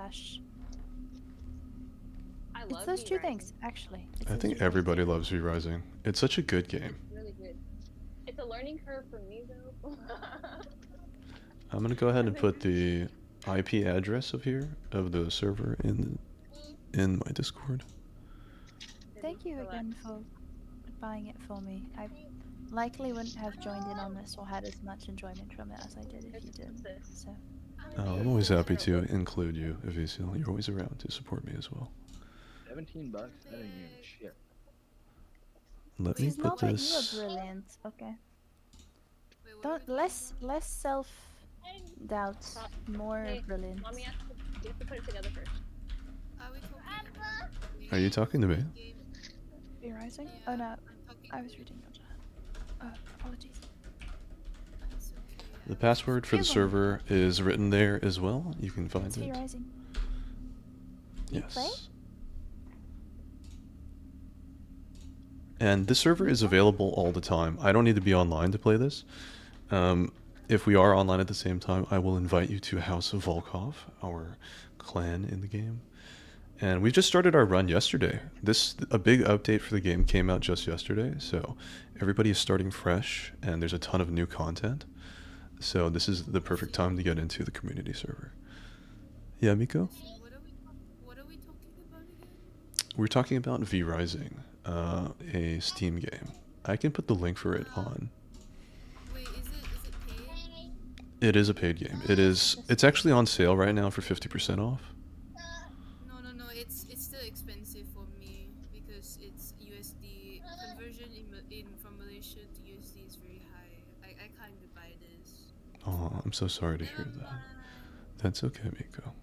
Speaker 19: I
Speaker 14: It's
Speaker 19: love
Speaker 14: those 2
Speaker 19: V-Rising.
Speaker 14: things, actually. It's
Speaker 1: I
Speaker 14: those
Speaker 1: think
Speaker 14: 2
Speaker 1: everybody loves V-Rising. It's such a good game.
Speaker 19: It's really good. It's a learning curve for me though.
Speaker 1: I'm gonna go ahead and put the IP address of the server in my Discord.
Speaker 14: Thank you again for buying it for me. I likely wouldn't have joined in on this or had as much enjoyment from it as I did if you did. So
Speaker 1: Oh, I'm always happy to include you, Evisil. You're always around to support me as well.
Speaker 15: $17? That ain't even shit.
Speaker 1: Let me
Speaker 14: it's
Speaker 1: put
Speaker 14: not that
Speaker 1: this.
Speaker 14: you are brilliant, okay? Don't less self doubt, more
Speaker 19: Hey,
Speaker 14: brilliant.
Speaker 19: Mommy has to, you have to put it together first.
Speaker 1: Are you talking to me?
Speaker 14: Be rising? Oh no, I was reading your chat. Oh, apologies.
Speaker 1: The password for the server is written there as well. You can find
Speaker 14: It's Be
Speaker 1: it.
Speaker 14: rising. You play?
Speaker 1: Yes. And this server is available all the time. I don't need to be online to play this. If we are online at the same time, I will invite you to House of Volkov, our clan in the game. And we just started our run yesterday. A big update for the game came out just yesterday, so everybody is starting fresh, and there's a ton of new content. So this is the perfect time to get into the community server. Yeah, Miko? We're talking about V-Rising, a Steam game. I can put the link for it on. It is a paid game. It's actually on sale right now for 50% off.
Speaker 17: No, it's still expensive for me because it's USD conversion from Malaysia to USD is very high. I can't buy this.
Speaker 1: Oh, I'm so sorry to hear that. That's okay, Miko.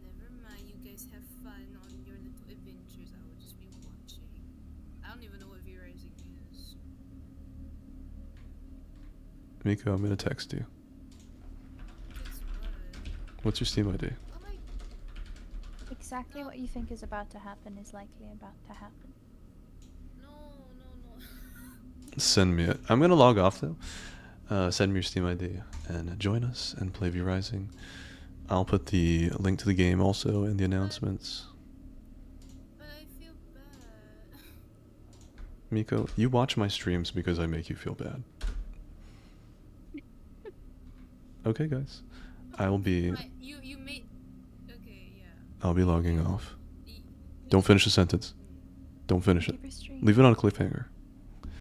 Speaker 17: Never mind, you guys have fun on your little adventures. I will just be watching. I don't even know what V-Rising is.
Speaker 1: Miko, I'm gonna text you. What's your Steam ID?
Speaker 14: Exactly what you think is about to happen is likely about to happen.
Speaker 1: Send me it. I'm gonna log off though. Send me your Steam ID and join us and play V-Rising. I'll put the link to the game also in the announcements. Miko, you watch my streams because I make you feel bad. Okay, guys. I'll be I'll be logging off. Don't finish the sentence. Don't finish it. Leave it on a cliffhanger.